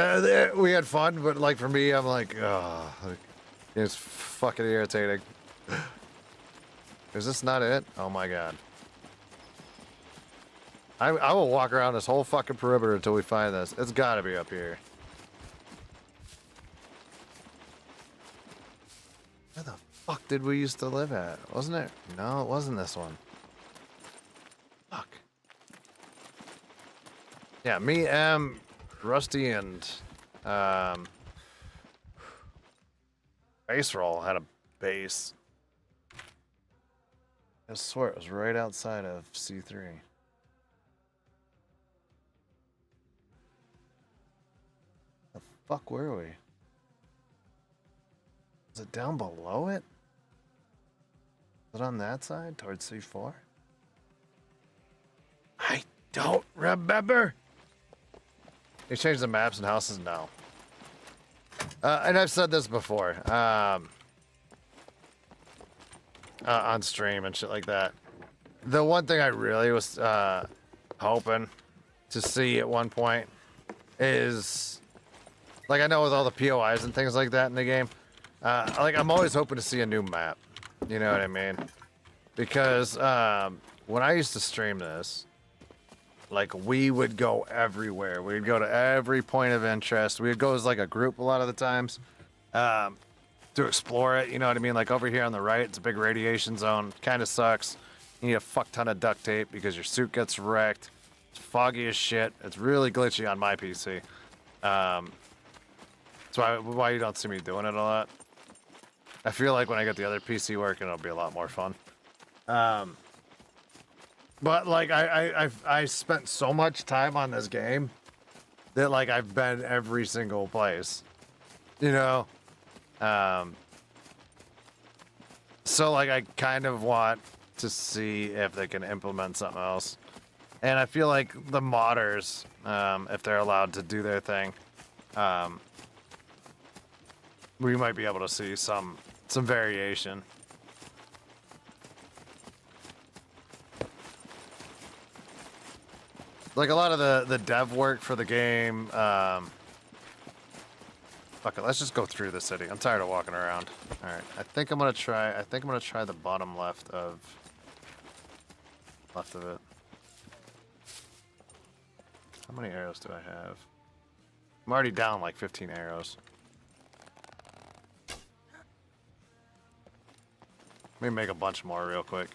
Speaker 1: we had fun, but like for me, I'm like, oh, it's fucking irritating. Is this not it? Oh my god. I will walk around this whole fucking perimeter until we find this. It's gotta be up here. Where the fuck did we used to live at? Wasn't it? No, it wasn't this one. Fuck. Yeah, me, Rusty, and Base Roll had a base. I swear it was right outside of C3. The fuck were we? Is it down below it? Is it on that side towards C4? I don't remember. They changed the maps and houses? No. And I've said this before. On stream and shit like that. The one thing I really was hoping to see at one point is, like, I know with all the POIs and things like that in the game, like, I'm always hoping to see a new map. You know what I mean? Because when I used to stream this, like, we would go everywhere. We'd go to every point of interest. We'd go as, like, a group a lot of the times. To explore it, you know what I mean? Like over here on the right, it's a big radiation zone. Kind of sucks. You need a fuck ton of duct tape because your suit gets wrecked. It's foggy as shit. It's really glitchy on my PC. That's why you don't see me doing it a lot. I feel like when I get the other PC working, it'll be a lot more fun. But like I spent so much time on this game that like I've been every single place, you know. So like I kind of want to see if they can implement something else, and I feel like the modders, if they're allowed to do their thing, we might be able to see some variation. Like a lot of the dev work for the game. Fuck it, let's just go through the city. I'm tired of walking around. All right, I think I'm gonna try the bottom left of it. How many arrows do I have? I'm already down like 15 arrows. Let me make a bunch more real quick.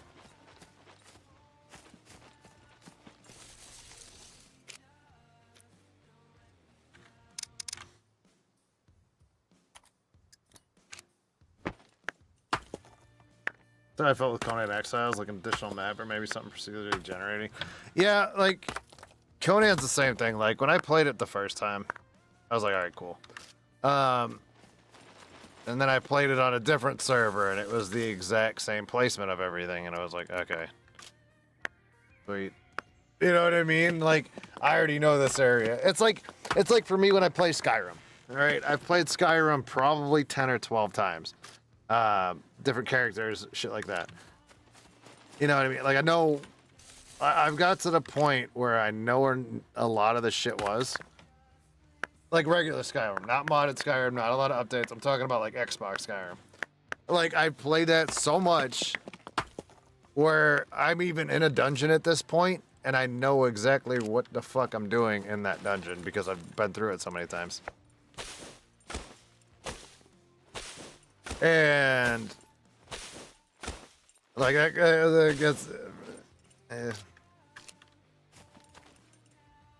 Speaker 1: I felt with Conan Exiles, like an additional map or maybe something procedurally generating. Yeah, like Conan's the same thing. Like when I played it the first time, I was like, all right, cool. And then I played it on a different server, and it was the exact same placement of everything, and I was like, okay, sweet. You know what I mean? Like I already know this area. It's like for me when I play Skyrim. All right, I've played Skyrim probably 10 or 12 times. Different characters, shit like that. You know what I mean? Like I know, I've got to the point where I know where a lot of the shit was. Like regular Skyrim, not modded Skyrim, not a lot of updates. I'm talking about like Xbox Skyrim. Like I played that so much where I'm even in a dungeon at this point and I know exactly what the fuck I'm doing in that dungeon because I've been through it so many times. And like that gets,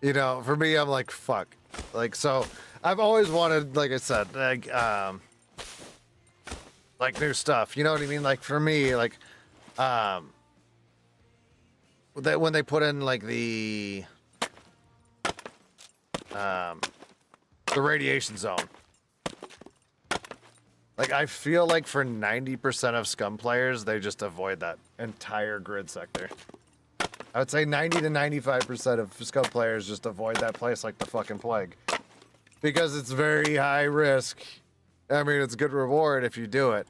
Speaker 1: you know, for me, I'm like, fuck. Like, so I've always wanted, like I said, like new stuff. You know what I mean? Like for me, like, that when they put in like the radiation zone. Like, I feel like for 90% of Scum players, they just avoid that entire grid sector. I would say 90 to 95% of Scum players just avoid that place like the fucking plague. Because it's very high risk. I mean, it's good reward if you do it.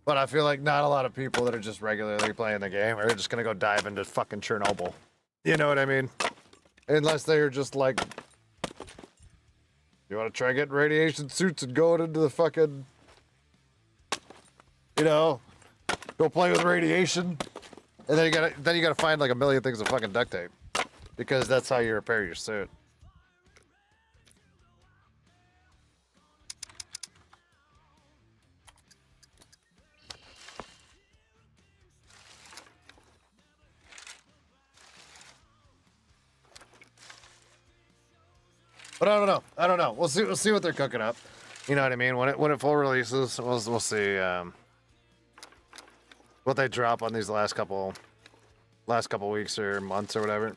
Speaker 1: But I feel like not a lot of people that are just regularly playing the game are just gonna go dive into fucking Chernobyl. You know what I mean? Unless they're just like, you wanna try getting radiation suits and going into the fucking, you know, go play with radiation, and then you gotta find like a million things of fucking duct tape, because that's how you repair your suit. But I don't know. We'll see what they're cooking up. You know what I mean? When it full releases, we'll see. what they drop on these last couple weeks or months or whatever.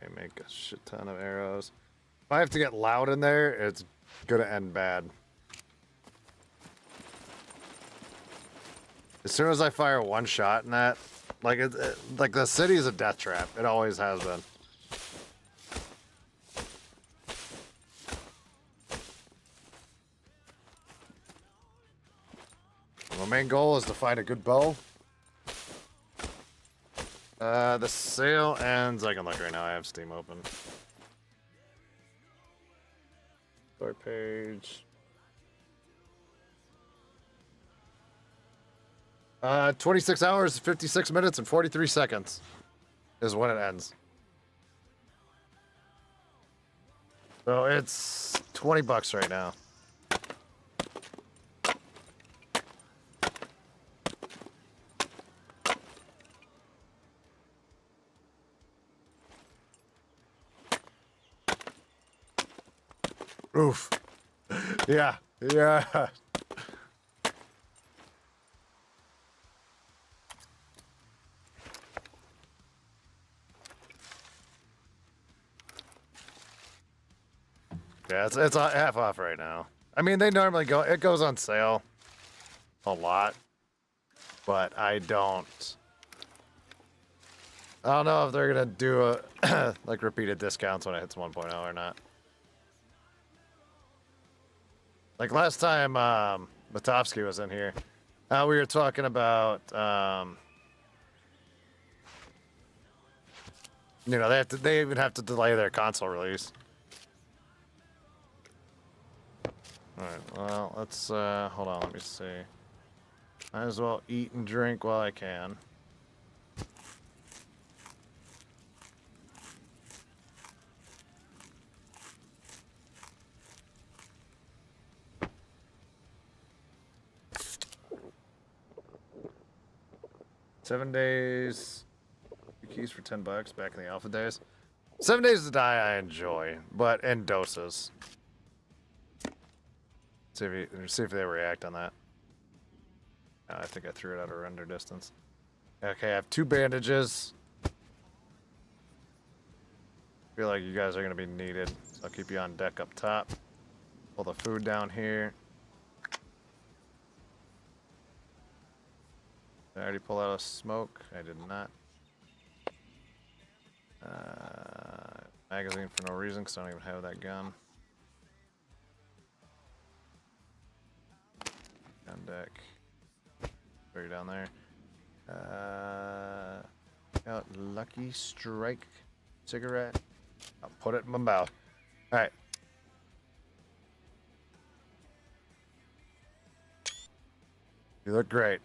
Speaker 1: They make a shit ton of arrows. If I have to get loud in there, it's gonna end bad. As soon as I fire one shot in that, like like the city is a death trap. It always has been. My main goal is to find a good bow. The sale ends. I can look right now. I have Steam open. Store page. 26 hours, 56 minutes, and 43 seconds is when it ends. So it's $20 right now. Oof. Yeah. Yeah. Yeah, it's half off right now. I mean, they normally it goes on sale a lot, but I don't know if they're gonna do a like repeated discounts when it hits 1.0 or not. Like last time Matovsky was in here, we were talking about you know, they even have to delay their console release. Alright, well, let's, hold on, let me see. Might as well eat and drink while I can. Seven days. Keys for $10 back in the alpha days. 7 Days to Die I enjoy, but in doses. See if they react on that. I think I threw it out of render distance. Okay, I have 2 bandages. Feel like you guys are gonna be needed, so I'll keep you on deck up top. Pull the food down here. Did I already pull out a smoke? I did not. Magazine for no reason, because I don't even have that gun. On deck. Very down there. Got Lucky Strike cigarette. I'll put it in my mouth. Alright. You look great.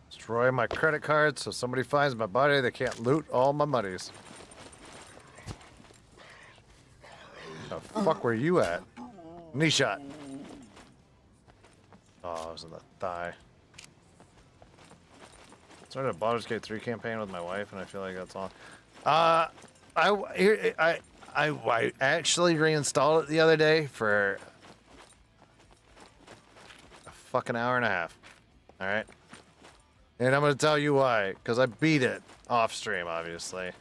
Speaker 1: Destroy my credit card so somebody finds my body, they can't loot all my monies. The fuck were you at? Knee shot. Oh, I was in the thigh. Started a Baldur's Gate 3 campaign with my wife, and I feel like that's all. I actually reinstalled it the other day for a fucking hour and a half. All right. And I'm going to tell you why. Because I beat it off stream, obviously.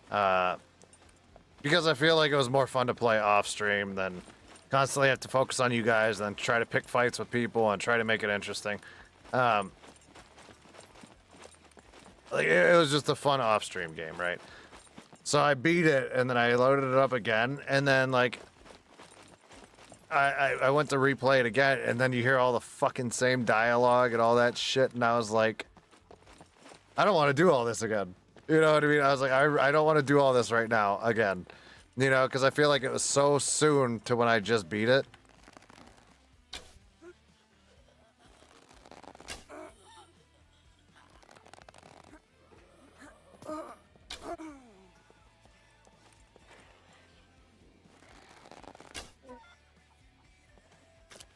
Speaker 1: Because I feel like it was more fun to play off stream than constantly have to focus on you guys and try to pick fights with people and try to make it interesting. Like it was just a fun off stream game, right? So I beat it and then I loaded it up again. And then like I went to replay it again, and then you hear all the fucking same dialogue and all that shit, and I was like, I don't want to do all this again. You know what I mean? I was like, I don't want to do all this right now again. You know, because I feel like it was so soon to when I just beat it.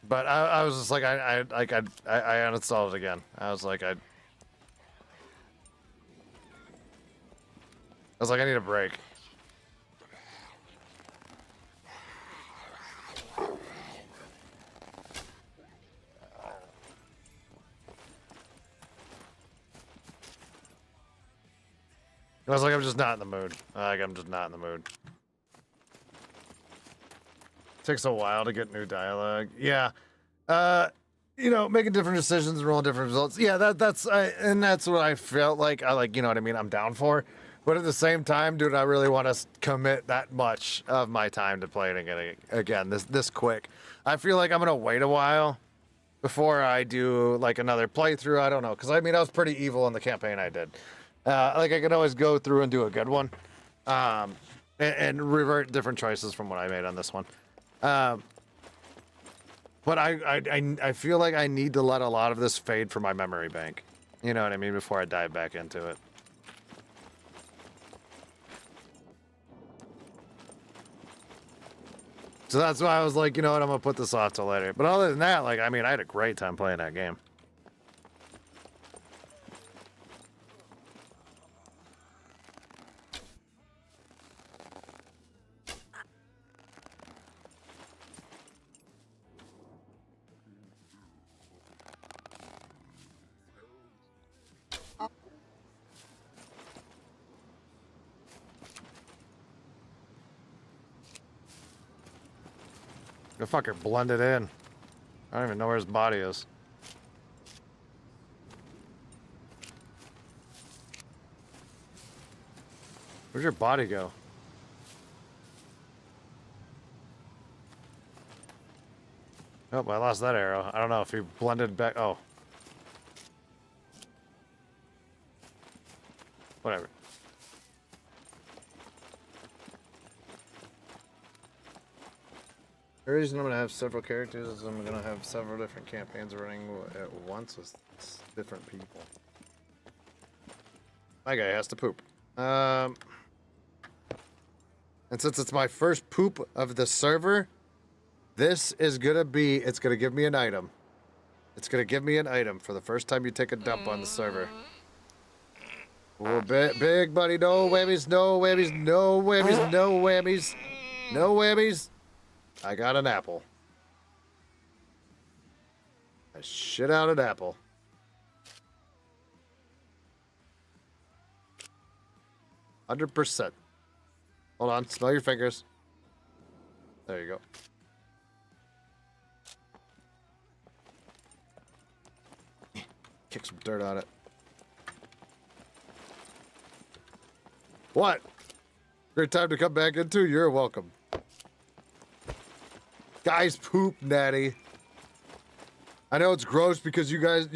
Speaker 1: But I was just like, I uninstalled it again. I was like, I I need a break. I was like, I'm just not in the mood. I'm just not in the mood. Takes a while to get new dialogue. Yeah. You know, making different decisions, rolling different results. Yeah, that's what I felt like. I like, you know what I mean? I'm down for. But at the same time, dude, I really want to commit that much of my time to playing it again this quick. I feel like I'm going to wait a while before I do like another playthrough. I don't know. Because I mean, I was pretty evil in the campaign I did. Like I could always go through and do a good one. And revert different choices from what I made on this one. But I feel like I need to let a lot of this fade from my memory bank. You know what I mean? Before I dive back into it. So that's why I was like, you know what, I'm gonna put this off till later. But other than that, like, I mean, I had a great time playing that game. The fucker blended in. I don't even know where his body is. Where'd your body go? Oh, I lost that arrow. I don't know if he blended back. Oh. Whatever. The reason I'm going to have several characters is I'm going to have several different campaigns running at once with different people. My guy has to poop. And since it's my first poop of the server, this is going to be, it's going to give me an item. It's going to give me an item for the first time you take a dump on the server. Oh, big buddy, no whammies, no whammies, no whammies, no whammies, no whammies. I got an apple. I shit out an apple. %. Hold on, smell your fingers. There you go. Kick some dirt on it. What? Great time to come back into. You're welcome. Guys poop, Natty. I know it's gross because you guys,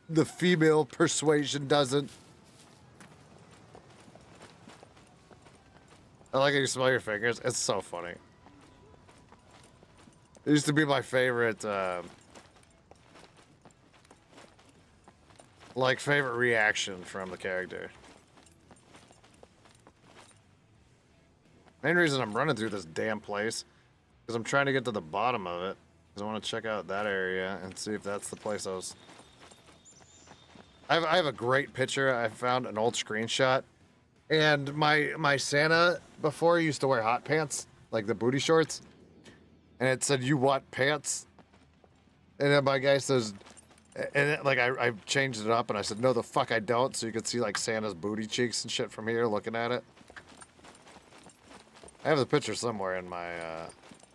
Speaker 1: the female persuasion doesn't. I like how you smell your fingers. It's so funny. It used to be my favorite, favorite reaction from the character. Main reason I'm running through this damn place because I'm trying to get to the bottom of it. Because I want to check out that area and see if that's the place I was. I have a great picture. I found an old screenshot. And my Santa before used to wear hot pants, like the booty shorts. And it said, "You want pants?" And then my guy says, and it, like I changed it up and I said, "No, the fuck I don't." So you could see like Santa's booty cheeks and shit from here looking at it. I have the picture somewhere in my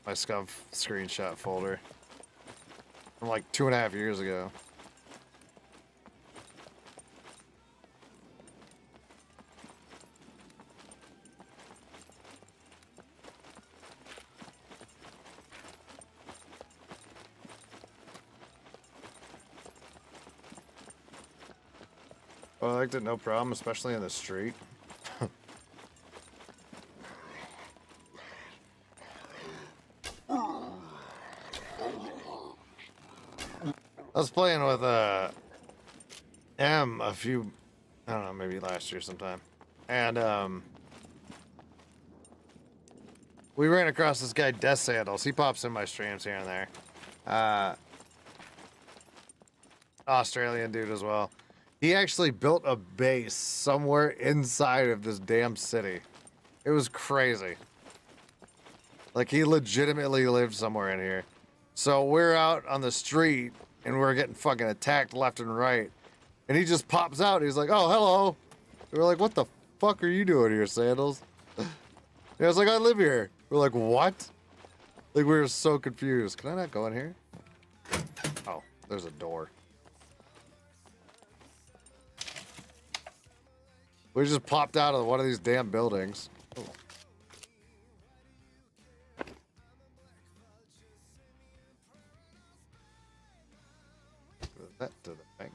Speaker 1: my Scum screenshot folder from like 2.5 years ago. Oh, I liked it, no problem, especially in the street. I was playing with M a few, I don't know, maybe last year sometime, and we ran across this guy Death Sandals. He pops in my streams here and there. Australian dude as well. He actually built a base somewhere inside of this damn city. It was crazy. Like, he legitimately lived somewhere in here. So we're out on the street and we're getting fucking attacked left and right. And he just pops out. He's like, oh, hello. We're like, what the fuck are you doing here, Sandals? And I was like, I live here. We're like, what? Like, we were so confused. Can I not go in here? Oh, there's a door. We just popped out of one of these damn buildings. Oh. Give that to the bank.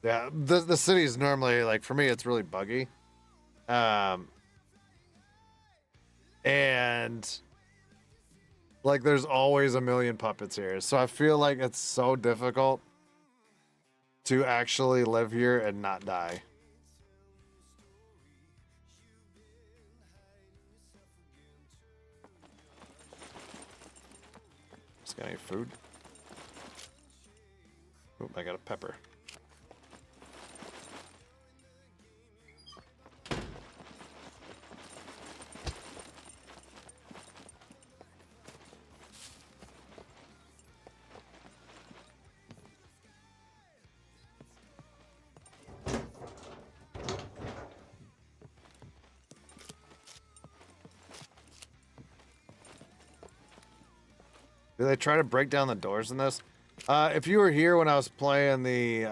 Speaker 1: Yeah, the city is normally, like, for me, it's really buggy. And like, there's always a million puppets here. So I feel like it's so difficult to actually live here and not die. Just got any food? Oh, I got a pepper. Do they try to break down the doors in this? If you were here when I was playing the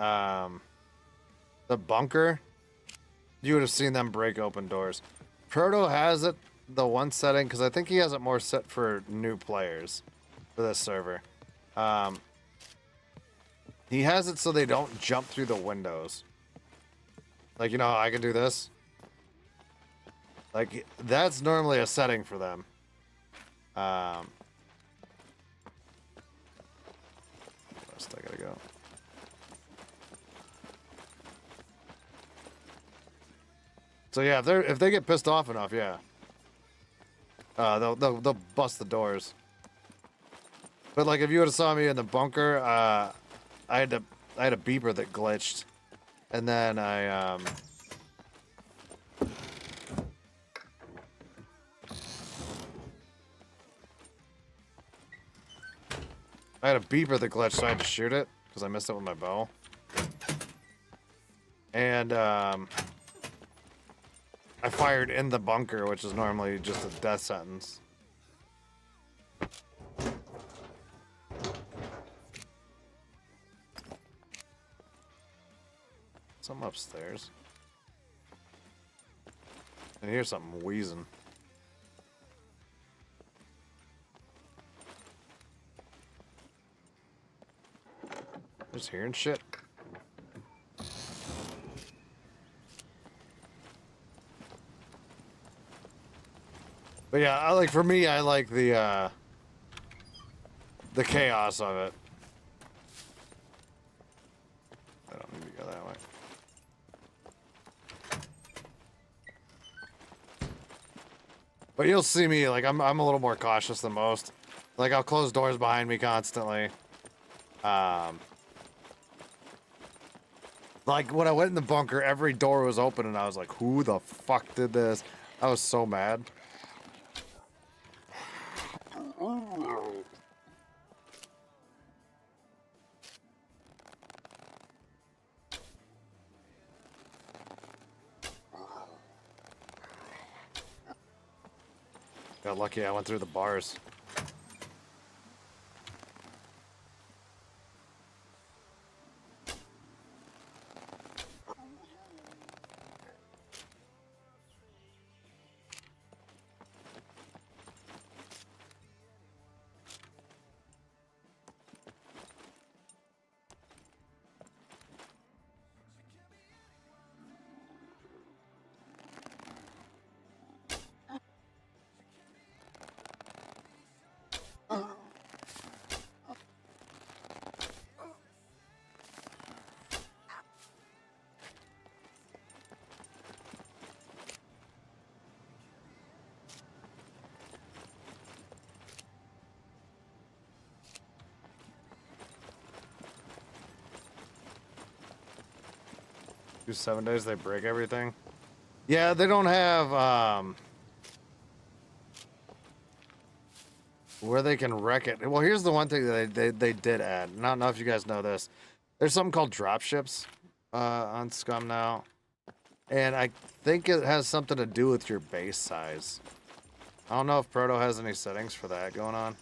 Speaker 1: bunker, you would have seen them break open doors. Proto has it, the one setting, because I think he has it more set for new players for this server. He has it so they don't jump through the windows. Like, you know, I can do this. Like, that's normally a setting for them. I gotta go. So yeah, if they get pissed off enough, yeah, they'll bust the doors. But like, if you would have saw me in the bunker, I had a beeper that glitched, and then I had a beeper that glitched, so I had to shoot it because I missed it with my bow. And I fired in the bunker, which is normally just a death sentence. Something upstairs. I hear something wheezing. Just hearing shit. But yeah, for me, I like the chaos of it. I don't need to go that way. But you'll see me, like, I'm a little more cautious than most. Like, I'll close doors behind me constantly. Like, when I went in the bunker, every door was open, and I was like, who the fuck did this? I was so mad. Got lucky I went through the bars. Do 7 days, they break everything. Yeah, they don't have, where they can wreck it. Well, here's the one thing that they did add. I don't know if you guys know this. There's something called drop ships on Scum now. And I think it has something to do with your base size. I don't know if Proto has any settings for that going on.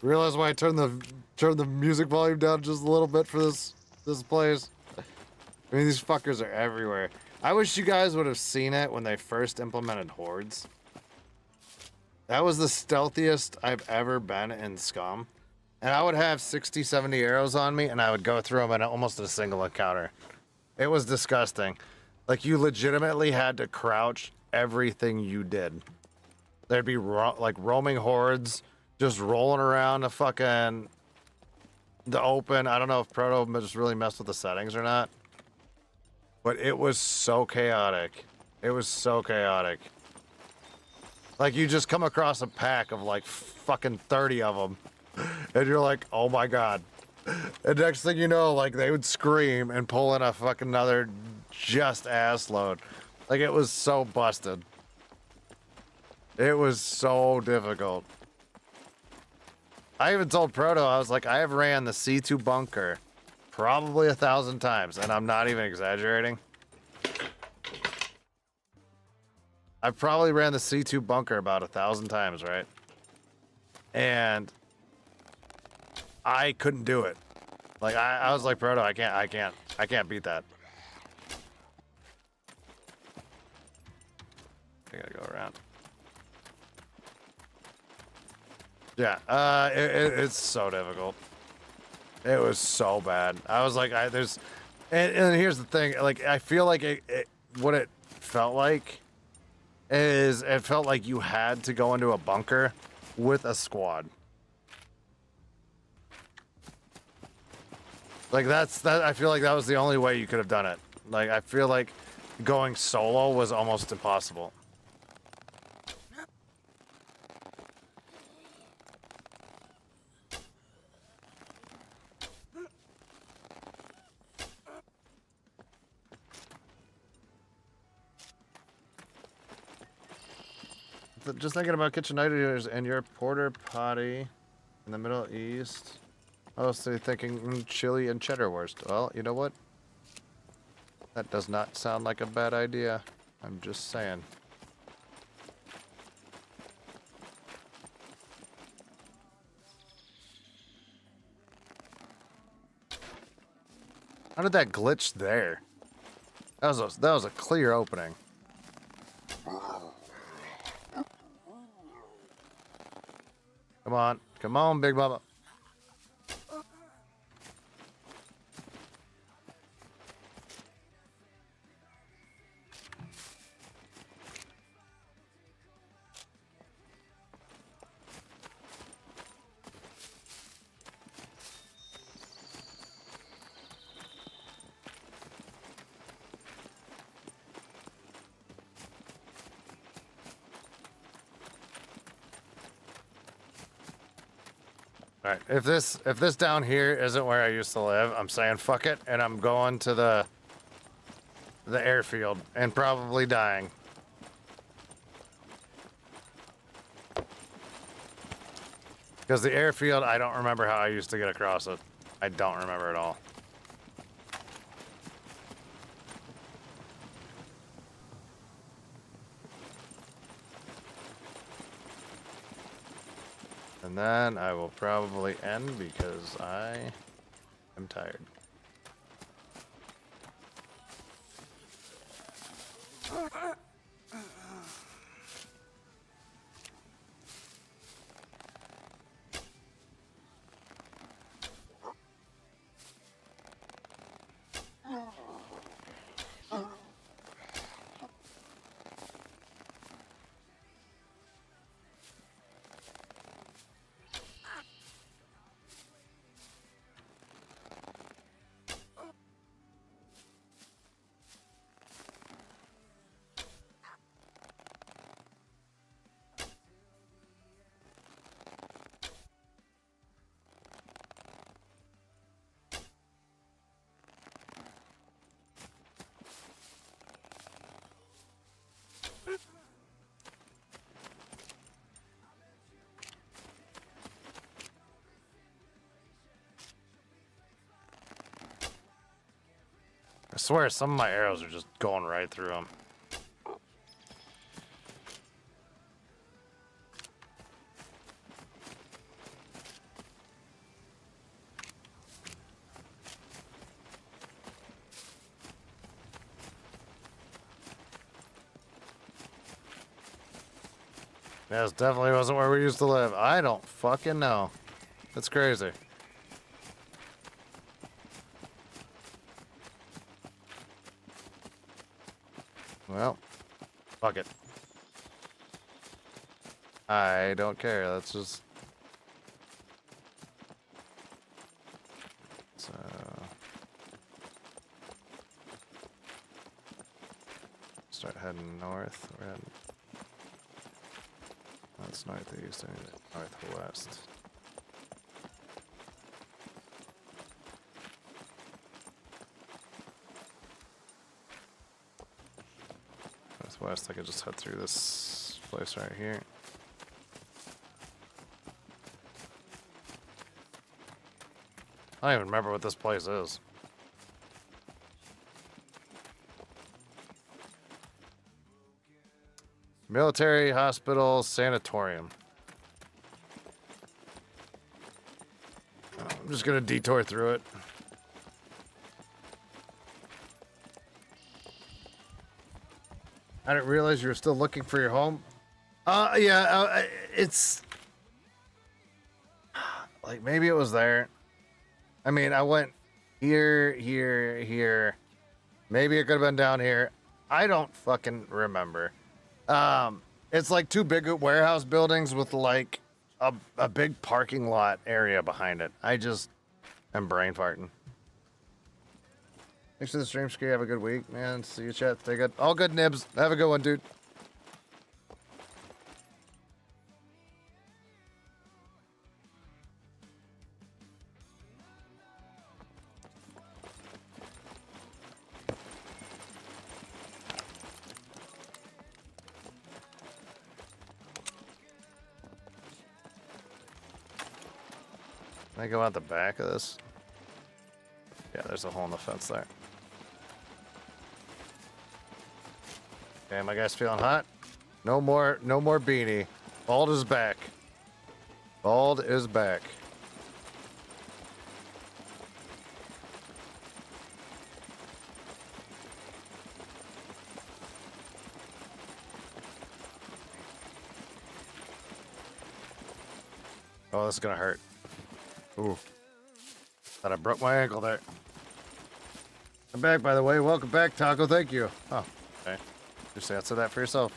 Speaker 1: Realize why I turned the music volume down just a little bit for this place. I mean, these fuckers are everywhere. I wish you guys would have seen it when they first implemented hordes. That was the stealthiest I've ever been in Scum. And I would have 60, 70 arrows on me, and I would go through them in almost a single encounter. It was disgusting. Like, you legitimately had to crouch everything you did. There'd be like roaming hordes just rolling around the open. I don't know if Proto just really messed with the settings or not. But it was so chaotic. It was so chaotic. Like, you just come across a pack of like fucking 30 of them. And you're like, oh my god. And next thing you know, like, they would scream and pull in a fucking another just ass load. Like, it was so busted. It was so difficult. I even told Proto, I was like, I have ran the C2 bunker probably 1,000 times, and I'm not even exaggerating. I've probably ran the C2 bunker about 1,000 times, right? And I couldn't do it. Like, I was like, Proto, I can't beat that. I gotta go around. Yeah, it's so difficult. It was so bad. I was like, and here's the thing, like, I feel like what it felt like is it felt like you had to go into a bunker with a squad. Like, I feel like that was the only way you could have done it. Like, I feel like going solo was almost impossible. Just thinking about kitchen items and your porter potty in the Middle East. I was thinking chili and cheddar wurst. Well, you know what? That does not sound like a bad idea. I'm just saying. How did that glitch there? That was a clear opening. Come on, Big Mama. All right, if this down here isn't where I used to live, I'm saying fuck it, and I'm going to the airfield and probably dying. Because the airfield, I don't remember how I used to get across it. I don't remember at all. And then I will probably end because I am tired. I swear some of my arrows are just going right through them. Yeah, this definitely wasn't where we used to live. I don't fucking know. That's crazy. Well, fuck it. I don't care. Let's just... So... Start heading north. We're heading... That's northeast, I need northwest. Northwest, I could just head through this place right here. I don't even remember what this place is. Military Hospital Sanatorium. I'm just gonna detour through it. I didn't realize you were still looking for your home. Yeah, it's like maybe it was there. I mean, I went here, here, here. Maybe it could have been down here. I don't fucking remember. It's like two big warehouse buildings with like a big parking lot area behind it. I just am brain farting. Thanks for the stream, Scree. Have a good week, man. See you, chat. Stay good. All good, Nibs. Have a good one, dude. Can I go out the back of this? Yeah, there's a hole in the fence there. Okay, my guy's feeling hot. No more beanie. Bald is back. Bald is back. Oh, this is gonna hurt. Ooh. Thought I broke my ankle there. I'm back, by the way. Welcome back, Taco. Thank you. Oh, okay. Just answer that for yourself.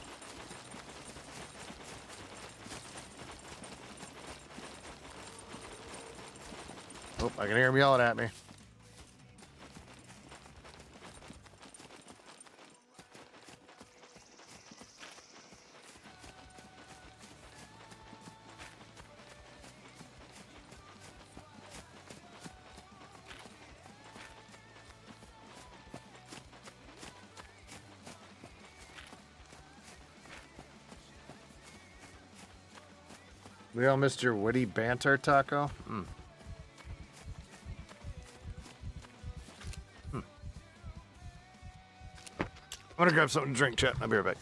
Speaker 1: Oh, I can hear him yelling at me. We all missed your witty banter, Taco. I'm gonna grab something to drink, chat. I'll be right back.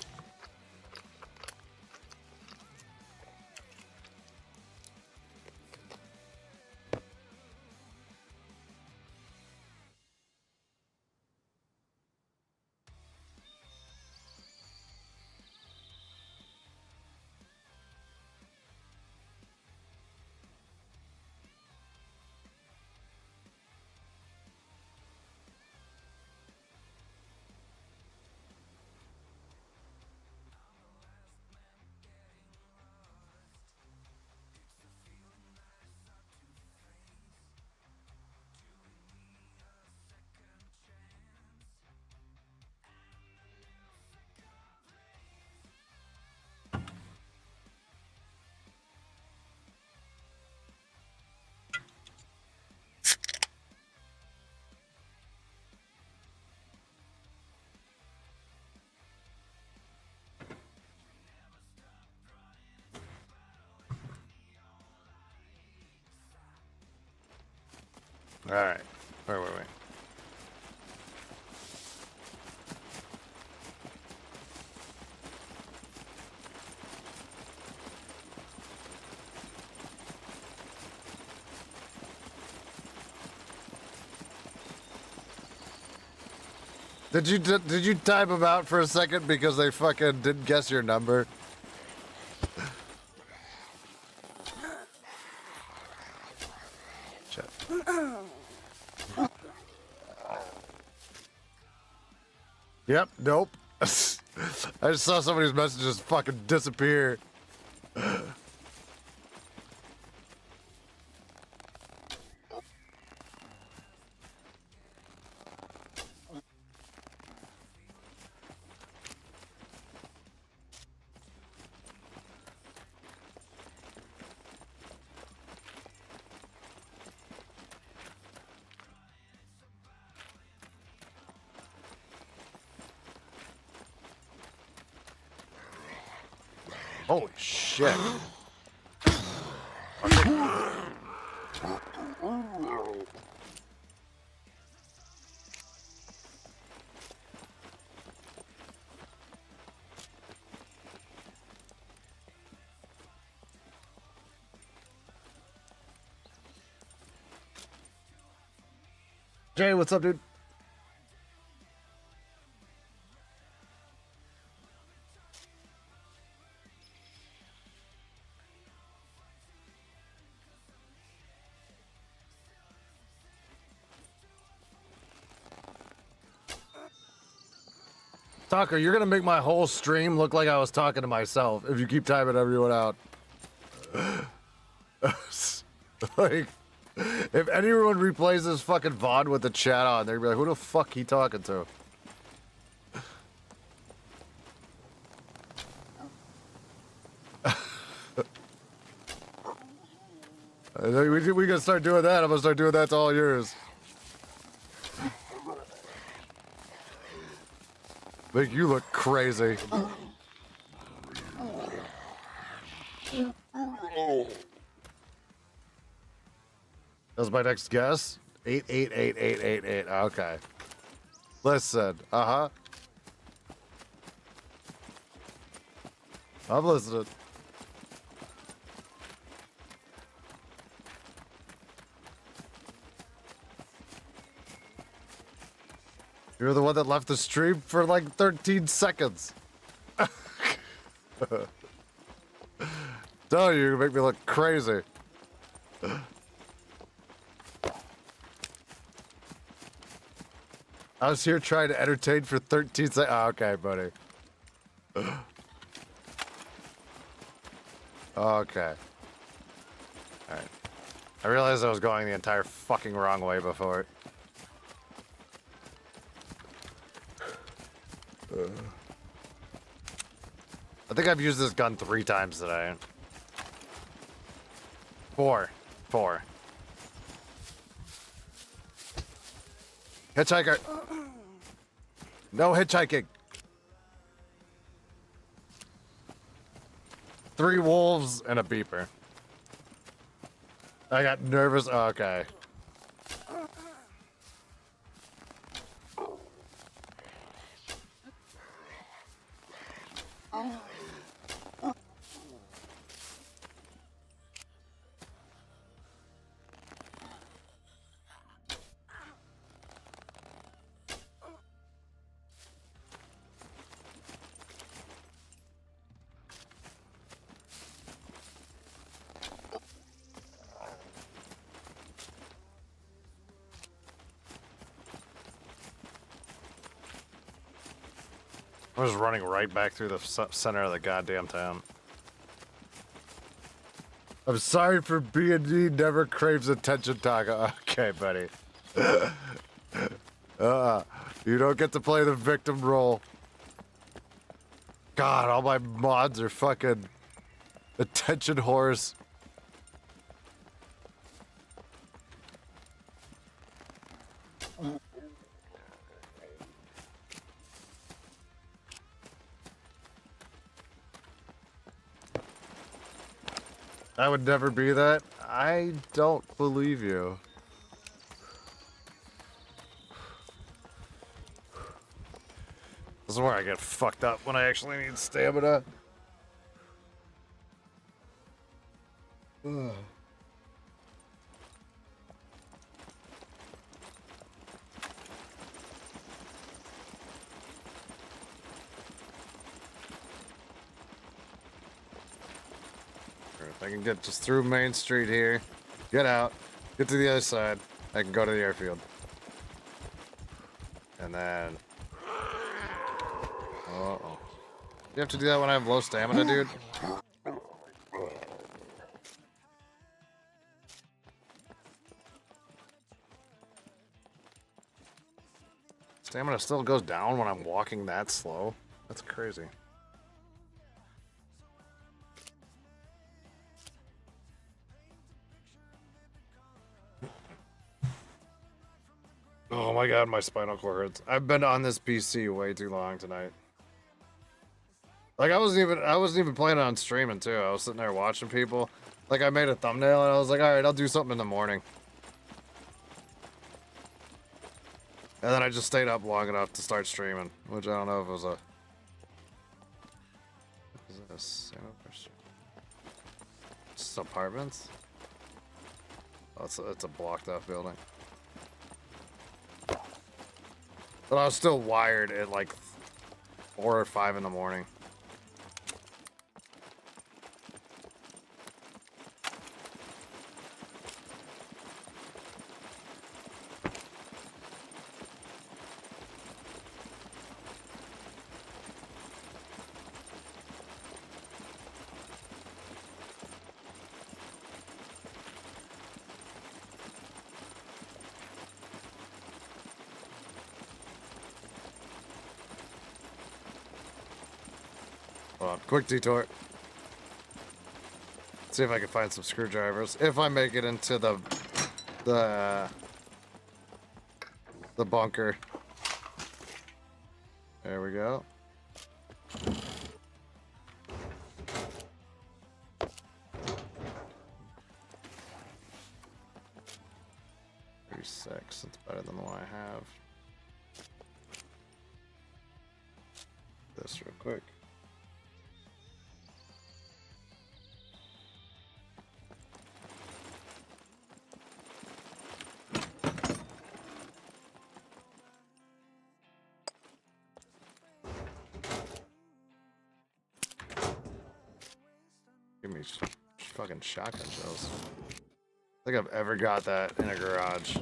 Speaker 1: All right. Wait. Did you type them out for a second because they fucking didn't guess your number? Shit. Yep. Nope. I just saw somebody's messages fucking disappear. Holy shit. Jay, what's up, dude? Tucker, you're gonna make my whole stream look like I was talking to myself if you keep typing everyone out. Like, if anyone replays this fucking VOD with the chat on, they're gonna be like, who the fuck he talking to? We gonna start doing that. I'm gonna start doing that to all yours. Make you look crazy. That's my next guess. 888888. Okay. Listen. I'm listening. You're the one that left the stream for like 13 seconds. Tell you make me look crazy. I was here trying to entertain for 13 seconds. Oh, okay, buddy. Okay. Alright. I realized I was going the entire fucking wrong way before. I think I've used this gun 3 times today. 4. Hitchhiker. No hitchhiking. 3 wolves and a beeper. I got nervous. Oh, okay. I'm just running right back through the center of the goddamn town. I'm sorry for being me, never craves attention, Taka. Okay, buddy. You don't get to play the victim role. God, all my mods are fucking attention whores. I would never be that. I don't believe you. This is where I get fucked up when I actually need stamina. Ugh. If I can get just through Main Street here, get out, get to the other side, I can go to the airfield. And then... Uh-oh. You have to do that when I have low stamina, dude? Stamina still goes down when I'm walking that slow? That's crazy. Oh my god, my spinal cord hurts. I've been on this PC way too long tonight. Like I wasn't even planning on streaming too. I was sitting there watching people. Like I made a thumbnail and I was like, alright, I'll do something in the morning. And then I just stayed up long enough to start streaming, which I don't know if it was a... Is this? Just apartments? Oh, it's a blocked off building. But I was still wired at like 4 or 5 in the morning. Hold on, quick detour. See if I can find some screwdrivers. If I make it into the bunker. There we go. $36. That's better than the one I have. This real quick. Give me fucking shotgun shells. I think I've ever got that in a garage.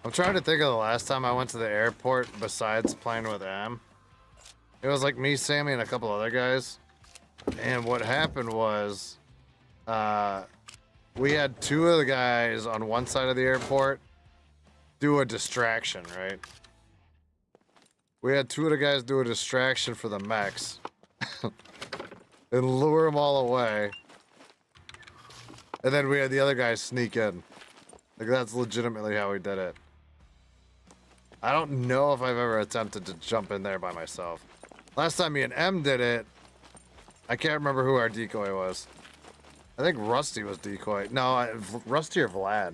Speaker 1: I'm trying to think of the last time I went to the airport besides playing with M. It was like me, Sammy, and a couple other guys. And what happened was, we had 2 of the guys on one side of the airport do a distraction, right? We had two of the guys do a distraction for the mechs. And lure them all away. And then we had the other guys sneak in. Like, that's legitimately how we did it. I don't know if I've ever attempted to jump in there by myself. Last time me and M did it, I can't remember who our decoy was. I think Rusty was decoy. No, Rusty or Vlad.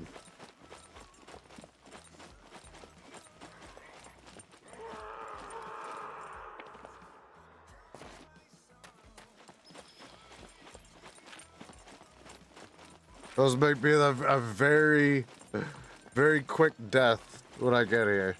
Speaker 1: Those make me a very, very quick death when I get here.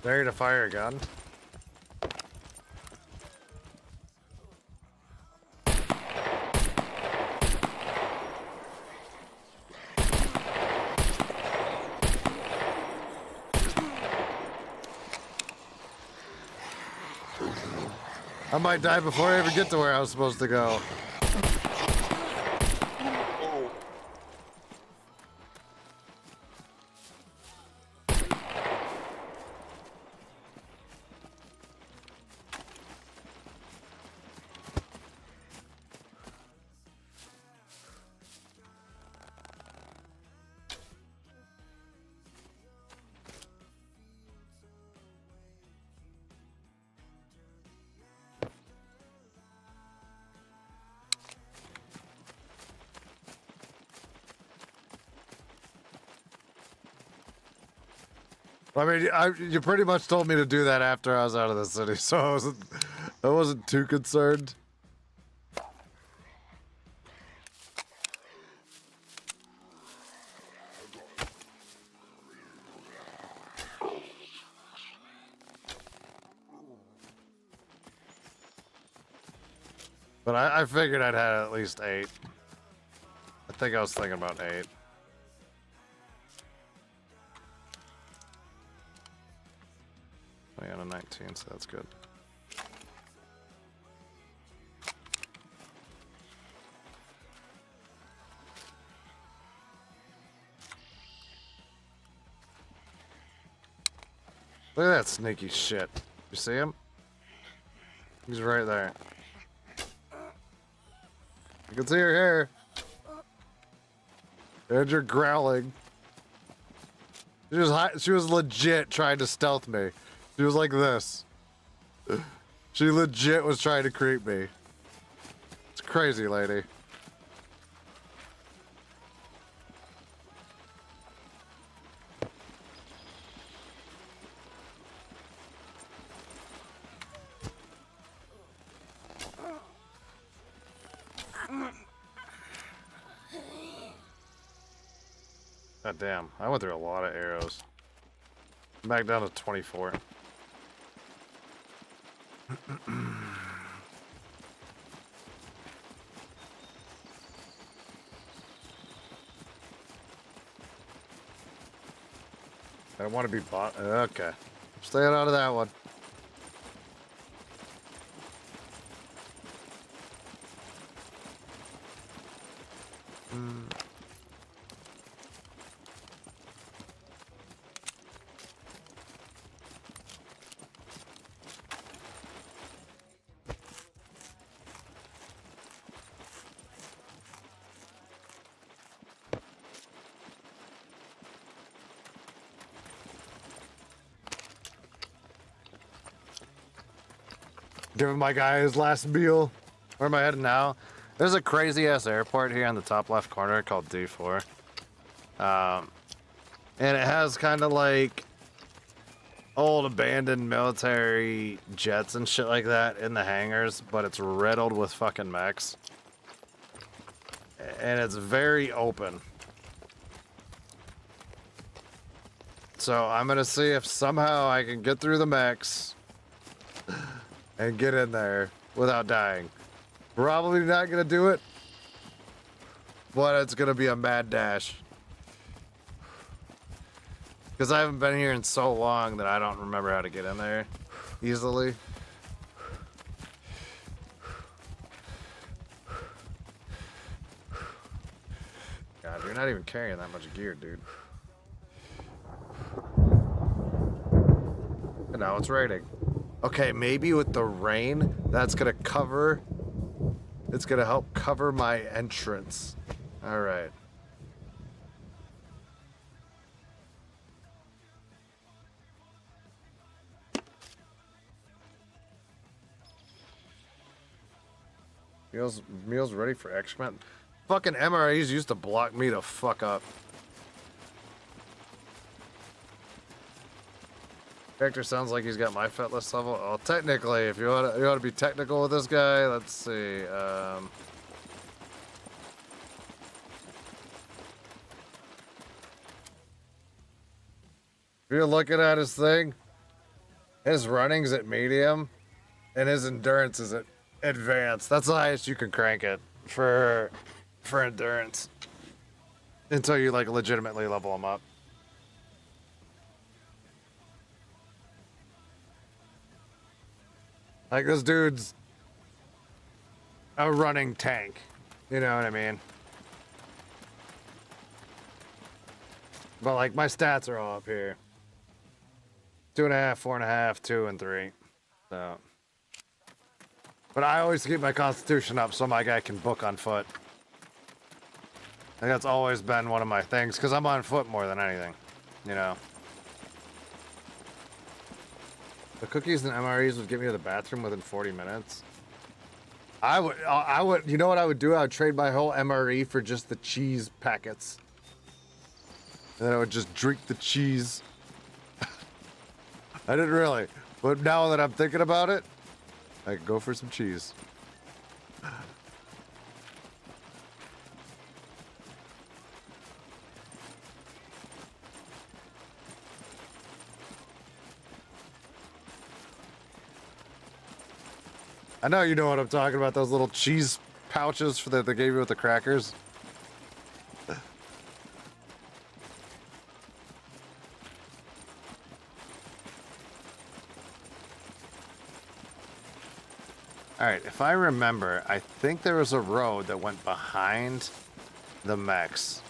Speaker 1: Ready to fire a gun? I might die before I ever get to where I was supposed to go. I mean, you pretty much told me to do that after I was out of the city, so I wasn't too concerned. But I figured I'd had at least 8. I think I was thinking about 8. I got a 19, so that's good. Look at that sneaky shit. You see him? He's right there. You can see her hair. And you're growling. She was legit trying to stealth me. She was like this. She legit was trying to creep me. It's crazy, lady. God damn, I went through a lot of arrows. I'm back down to 24. I don't want to be bought. Okay. Staying out of that one. Giving my guy his last meal. Where am I heading now? There's a crazy ass airport here in the top left corner called D4. And it has kind of like old abandoned military jets and shit like that in the hangars, but it's riddled with fucking mechs. and it's very open. So I'm gonna see if somehow I can get through the mechs and get in there without dying. Probably not gonna do it, but it's gonna be a mad dash. Because I haven't been here in so long that I don't remember how to get in there easily. God, you're not even carrying that much gear, dude. And now it's raining. Okay, maybe with the rain, that's gonna cover... It's gonna help cover my entrance. Alright. Meals ready for excrement? Fucking MREs used to block me to fuck up. Character sounds like he's got my fetless level. Well, technically, if you want to be technical with this guy, let's see. If you're looking at his thing, his running's at medium, and his endurance is at advanced. That's the highest you can crank it for endurance until you like legitimately level him up. Like, this dude's a running tank. You know what I mean? But, like, my stats are all up here. 2.5, 4.5, 2, and 3. So. But I always keep my constitution up so my guy can book on foot. Like, that's always been one of my things, because I'm on foot more than anything. You know? The cookies and MREs would get me to the bathroom within 40 minutes. I would, you know what I would do? I would trade my whole MRE for just the cheese packets. And then I would just drink the cheese. I didn't really. But now that I'm thinking about it, I could go for some cheese. I know you know what I'm talking about, those little cheese pouches that they gave you with the crackers. Alright, if I remember, I think there was a road that went behind the mechs.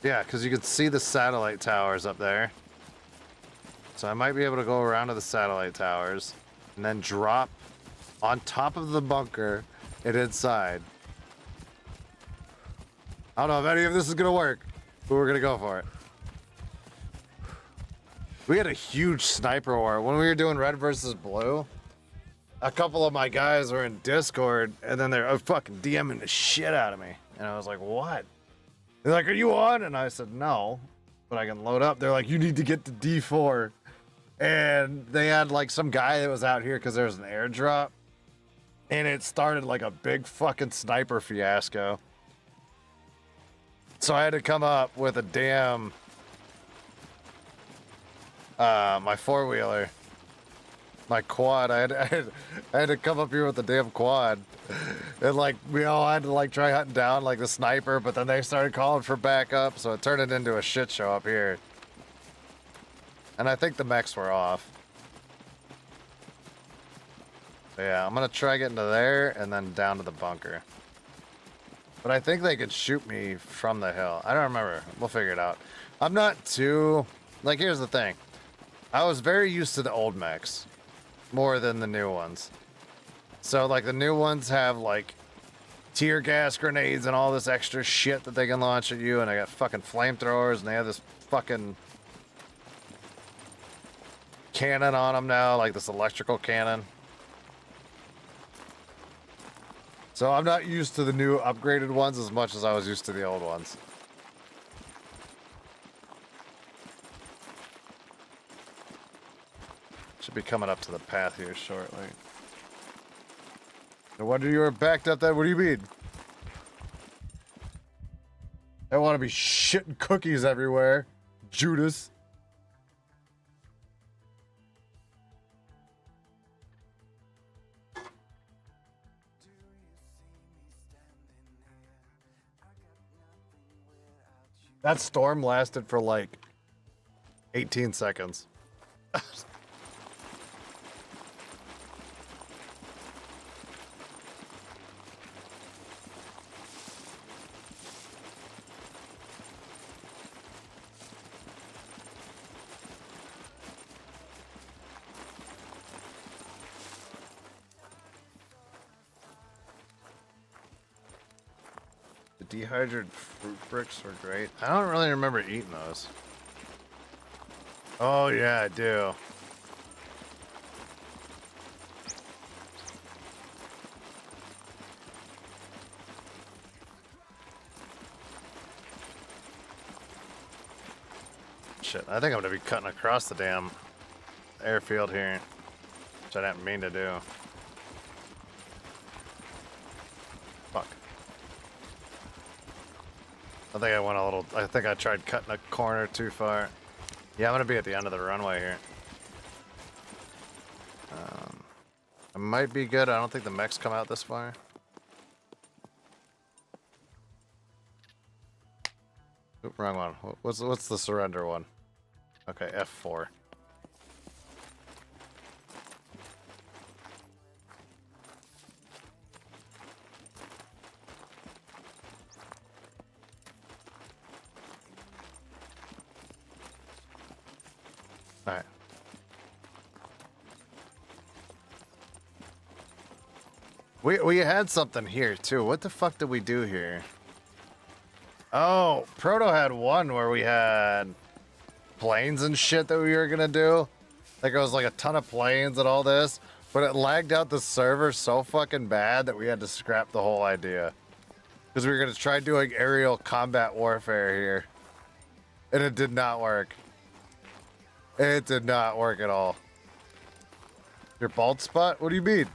Speaker 1: Yeah, because you could see the satellite towers up there. So I might be able to go around to the satellite towers and then drop on top of the bunker and inside. I don't know if any of this is going to work, but we're going to go for it. We had a huge sniper war. When we were doing red versus blue, a couple of my guys were in Discord and then they're fucking DMing the shit out of me. And I was like, what? They're like, are you on? And I said, no, but I can load up. They're like, you need to get to D4. And they had like some guy that was out here because there was an airdrop. And it started like a big fucking sniper fiasco. So I had to come up with a damn, my four-wheeler. My quad. I had to come up here with the damn quad. And like we all had to like try hunting down like the sniper, but then they started calling for backup, so it turned it into a shit show up here. And I think the mechs were off. But yeah, I'm gonna try getting to there and then down to the bunker. But I think they could shoot me from the hill. I don't remember. We'll figure it out. I'm not too like, here's the thing. I was very used to the old mechs. More than the new ones. So, like, the new ones have, like, tear gas grenades and all this extra shit that they can launch at you, and they got fucking flamethrowers, and they have this fucking cannon on them now, like this electrical cannon. So I'm not used to the new upgraded ones as much as I was used to the old ones. Should be coming up to the path here shortly. No wonder you were backed up then. What do you mean? I want to be shitting cookies everywhere. Judas. That storm lasted for like 18 seconds. The dehydrated fruit bricks were great. I don't really remember eating those. Oh yeah, I do. Shit, I think I'm gonna be cutting across the damn airfield here, which I didn't mean to do. Fuck. I think I went a little, I think I tried cutting a corner too far. Yeah, I'm gonna be at the end of the runway here. I might be good. I don't think the mechs come out this far. Oop, wrong one. What's the surrender one? Okay, F4. All right. We had something here too. What the fuck did we do here? Oh, Proto had one where we had planes and shit that we were gonna do. Like it was like a ton of planes and all this, but it lagged out the server so fucking bad that we had to scrap the whole idea. Because we were gonna try doing aerial combat warfare here. And it did not work. It did not work at all. Your bald spot? What do you mean?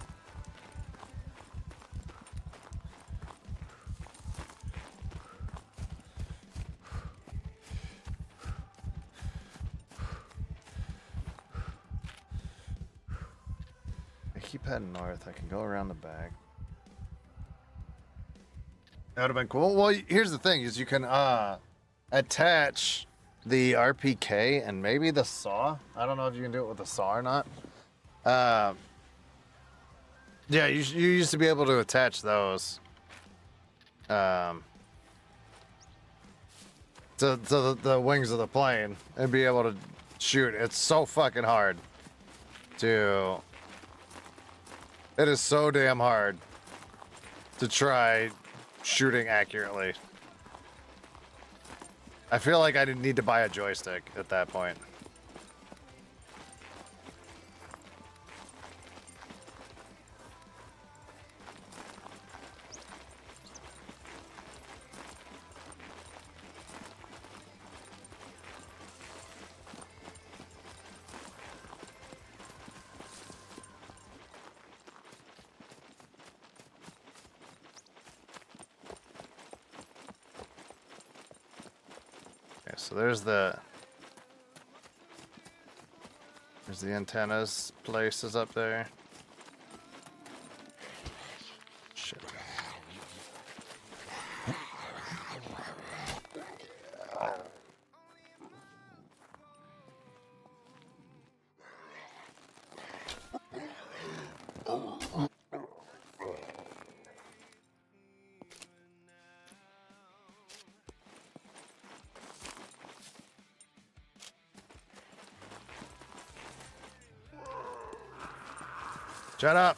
Speaker 1: I keep heading north. I can go around the back. That would have been cool. Well, here's the thing: is you can attach the RPK and maybe the saw. I don't know if you can do it with the saw or not. Yeah, you used to be able to attach those. To the wings of the plane and be able to shoot. It's so fucking hard to. It is so damn hard to try shooting accurately. I feel like I didn't need to buy a joystick at that point. So there's the antennas places up there. Shit. Shut up.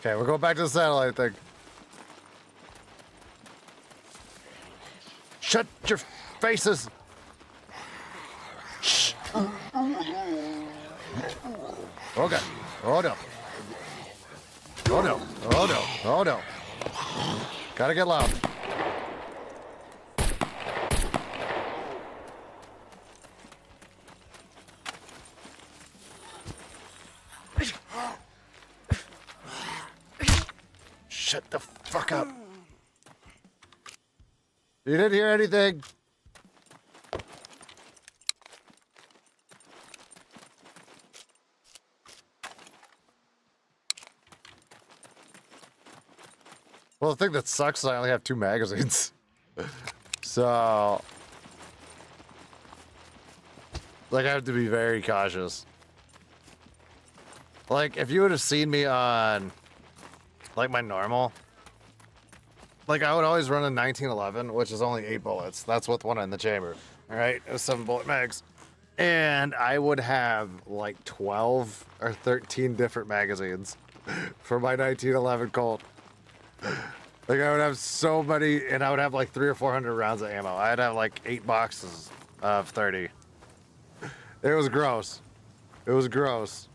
Speaker 1: Okay, we're going back to the satellite thing. Shut your faces! Shh. Okay. Oh no. Oh no. Oh no. Oh no. Gotta get loud. Shut the fuck up. You didn't hear anything. Well, the thing that sucks is I only have 2 magazines. So, like, I have to be very cautious. Like, if you would have seen me on, like, my normal, like, I would always run a 1911, which is only 8 bullets. That's with one in the chamber. All right, 7 bullet mags. And I would have, like, 12 or 13 different magazines for my 1911 Colt. Like, I would have so many, and I would have like 300 or 400 rounds of ammo. I'd have like 8 boxes of 30. It was gross. It was gross.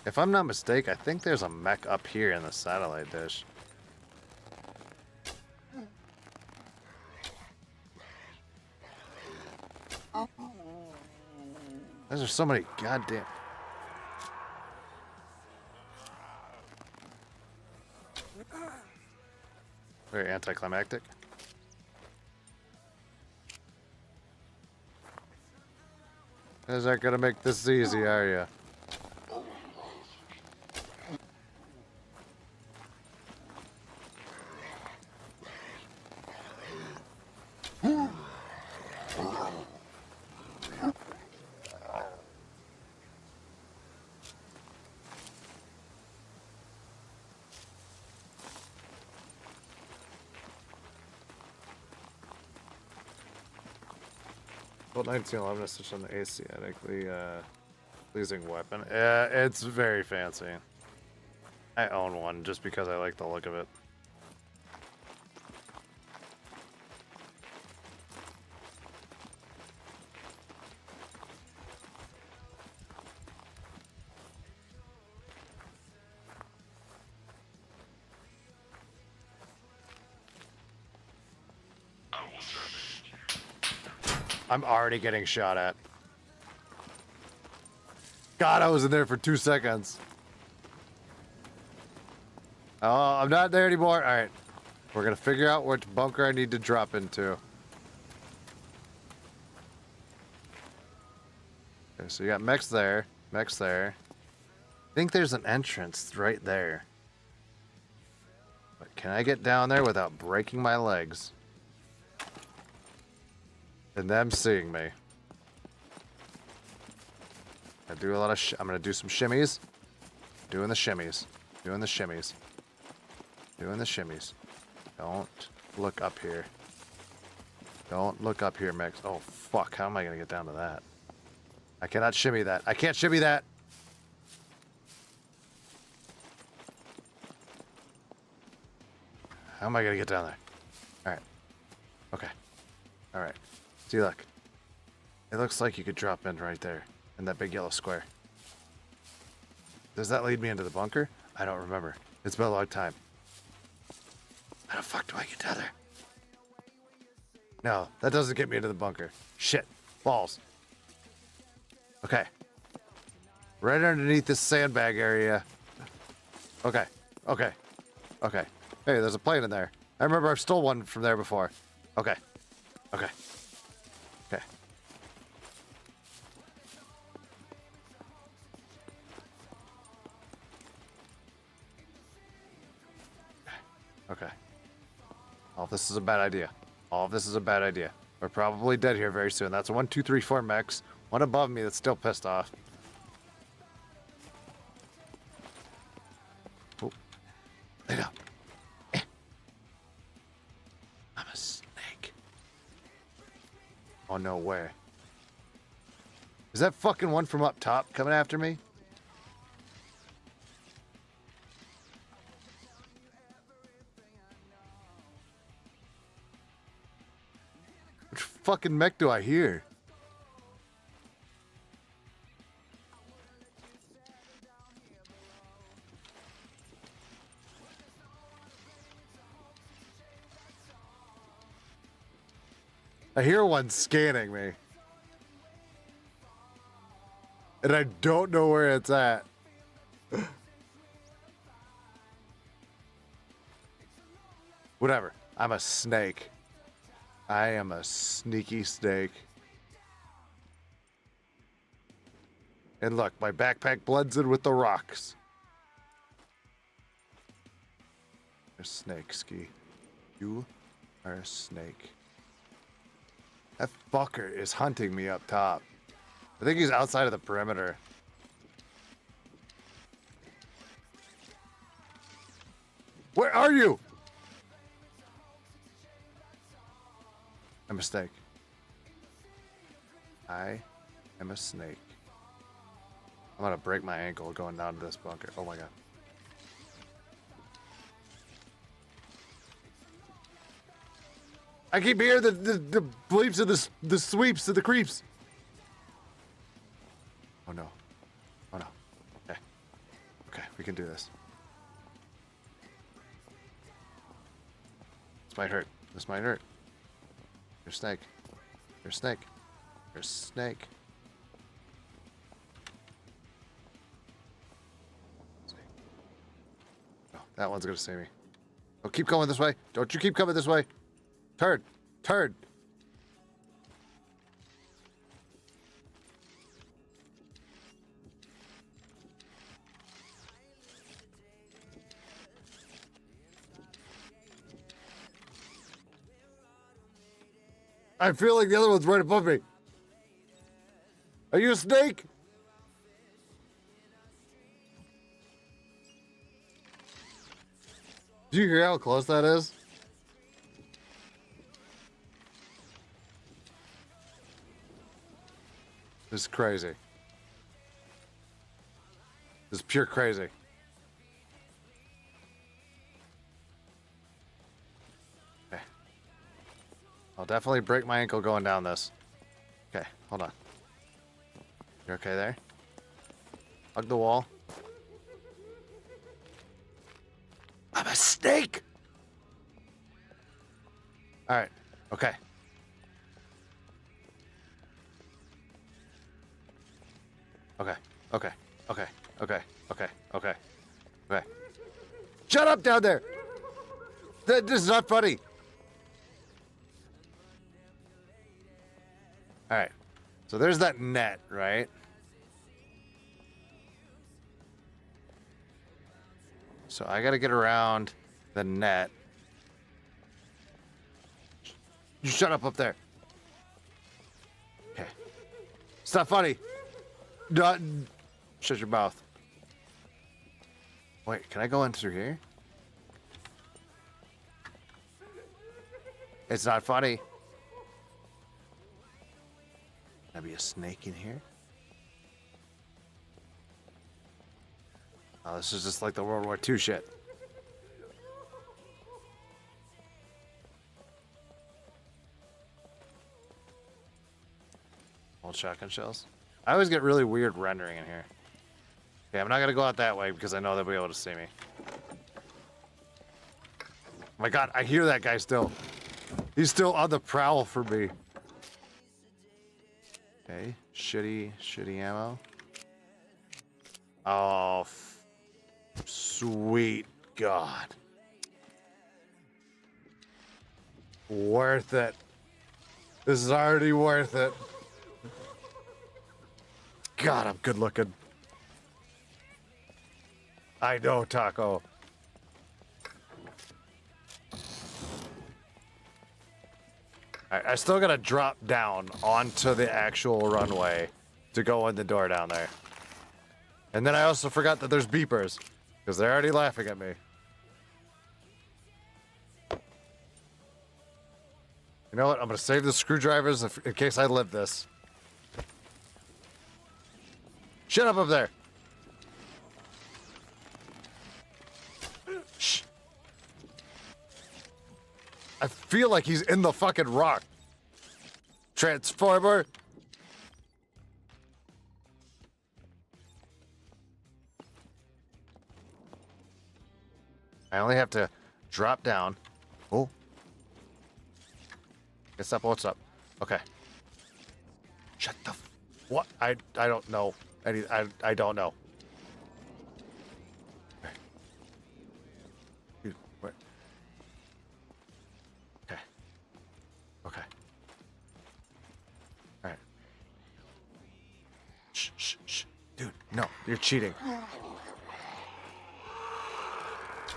Speaker 1: If I'm not mistaken, I think there's a mech up here in the satellite dish. There's so many goddamn... Very anticlimactic. Is that gonna make this easy, are you? Well, 1911 is such an aesthetically pleasing weapon. It's very fancy. I own one just because I like the look of it. I'm already getting shot at. God, I was in there for 2 seconds. Oh, I'm not there anymore. All right. We're going to figure out which bunker I need to drop into. Okay, so you got mechs there. Mechs there. I think there's an entrance right there. But can I get down there without breaking my legs? And them seeing me. I do a lot of I'm gonna do some shimmies. Doing the shimmies. Doing the shimmies. Doing the shimmies. Don't look up here. Don't look up here, Mix. Oh, fuck. How am I gonna get down to that? I cannot shimmy that. I can't shimmy that. How am I gonna get down there? Alright. Okay. Alright. See, look. It looks like you could drop in right there, in that big yellow square. Does that lead me into the bunker? I don't remember. It's been a long time. How the fuck do I get down there? No, that doesn't get me into the bunker. Shit. Balls. Okay. Right underneath this sandbag area. Okay. Okay. Okay. Hey, there's a plane in there. I remember I've stole one from there before. Okay. Okay. Okay. Okay. All of this is a bad idea. All of this is a bad idea. We're probably dead here very soon. That's 1, 2, 3, 4 mechs. One above me that's still pissed off. Oh. Lay down. I'm a snake. Oh, no way. Is that fucking one from up top coming after me? Which fucking mech do I hear? I hear one scanning me. And I don't know where it's at. Whatever. I'm a snake. I am a sneaky snake. And look, my backpack blends in with the rocks. You're a snake, Ski. You are a snake. That fucker is hunting me up top. I think he's outside of the perimeter. Where are you? I'm a snake. I am a snake. I'm gonna break my ankle going down to this bunker. Oh my god. I keep hearing the bleeps of the sweeps of the creeps. Oh no. Oh no. Okay. Okay, we can do this. This might hurt. This might hurt. You're a snake. You're a snake. You're a snake. Oh, that one's gonna see me. Oh, keep going this way. Don't you keep coming this way. Turn. Turn. I feel like the other one's right above me. Are you a snake? Do you hear how close that is? This is crazy. This is pure crazy. Okay. I'll definitely break my ankle going down this. Okay, hold on. You okay there? Hug the wall. I'm a snake! Alright, okay. Okay, okay, okay, okay, okay, okay, okay. Shut up down there! This is not funny! Alright, so there's that net, right? So I gotta get around the net. You shut up there. Okay. It's not funny. Not, shut your mouth. Wait, can I go in through here? It's not funny. Can I be a snake in here? Oh, this is just like the World War II shit. Old shotgun shells. I always get really weird rendering in here. Okay, I'm not gonna go out that way because I know they'll be able to see me. Oh my god, I hear that guy still. He's still on the prowl for me. Okay, shitty ammo. Oh, sweet God. Worth it. This is already worth it. God, I'm good looking. I know, Taco. I still gotta drop down onto the actual runway to go in the door down there. And then I also forgot that there's beepers, because they're already laughing at me. You know what? I'm gonna save the screwdrivers in case I live this. Shut up there. Shh. I feel like he's in the fucking rock. Transformer. I only have to drop down. Oh. What's up? What's up? Okay. Shut the. What? I don't know. I don't know. Okay. Dude, where? Okay. Okay. All right. Shh, shh, shh. Dude, no, you're cheating.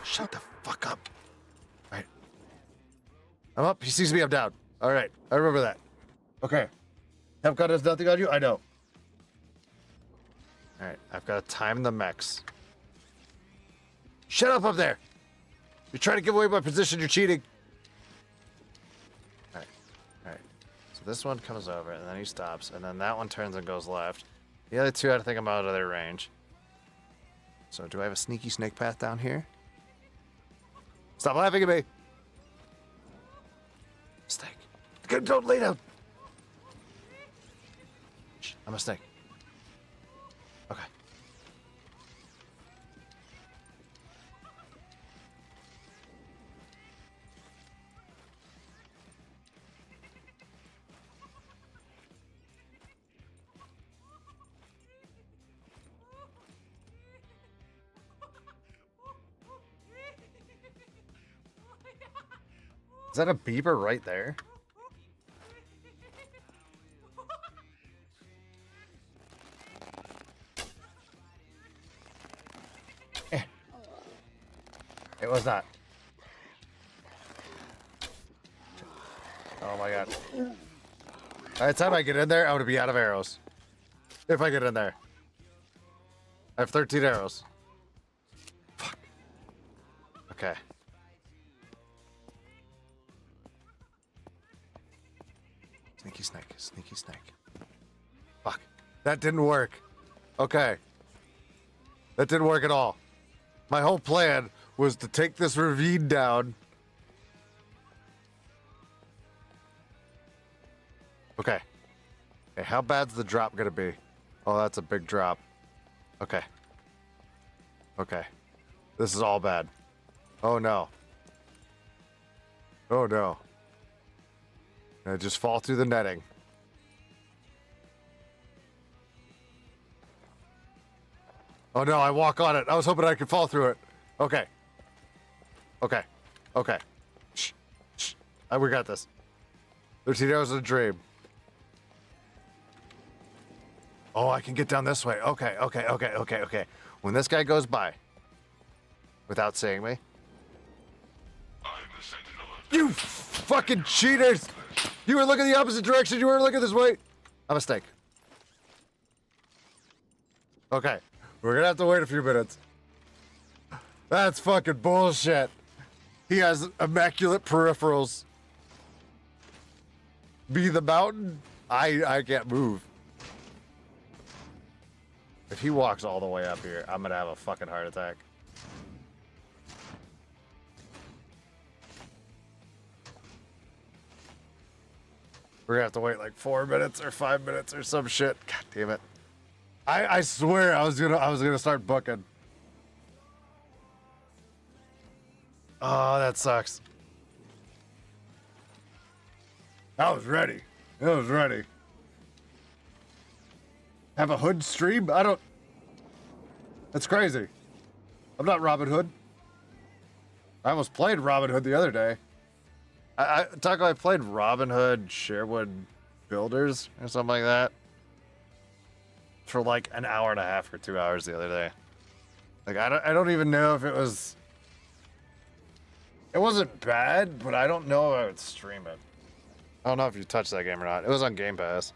Speaker 1: Shut the fuck up. All right. I'm up. He sees me. I'm down. All right. I remember that. Okay. Hepcon has nothing on you? I know. All right. I've got to time the mechs. Shut up there. You're trying to give away my position. You're cheating. All right. All right. So this one comes over, and then he stops, and then that one turns and goes left. The other two, I think I'm out of their range. So do I have a sneaky snake path down here? Stop laughing at me. Snake. Don't lay down. Shh, I'm a snake. Okay. Is that a beaver right there? It was not. Oh my god. By the time I get in there, I'm gonna be out of arrows. If I get in there. I have 13 arrows. Fuck. Okay. Sneaky snake, sneaky snake. Fuck. That didn't work. Okay. That didn't work at all. My whole plan was to take this ravine down. Okay. Okay, how bad's the drop gonna be? Oh, that's a big drop. Okay. Okay. This is all bad. Oh no. Oh no. I just fall through the netting. Oh no, I walk on it. I was hoping I could fall through it. Okay. Okay. Okay. Shh. Shh. We got this. 13 hours of a dream. Oh, I can get down this way. Okay, okay, okay, okay, okay. When this guy goes by, without seeing me. You fucking cheaters! You were looking the opposite direction. You weren't looking this way. A mistake. Okay. We're gonna have to wait a few minutes. That's fucking bullshit. He has immaculate peripherals. Be the mountain? I can't move. If he walks all the way up here, I'm gonna have a fucking heart attack. We're gonna have to wait like 4 minutes or 5 minutes or some shit. God damn it. I swear I was gonna start booking. Oh, that sucks. I was ready. I was ready. Have a Hood stream? I don't. That's crazy. I'm not Robin Hood. I almost played Robin Hood the other day. Taco, I played Robin Hood Sherwood Builders or something like that for like an hour and a half or 2 hours the other day. Like I don't even know if it was. It wasn't bad, but I don't know if I would stream it. I don't know if you touched that game or not. It was on Game Pass.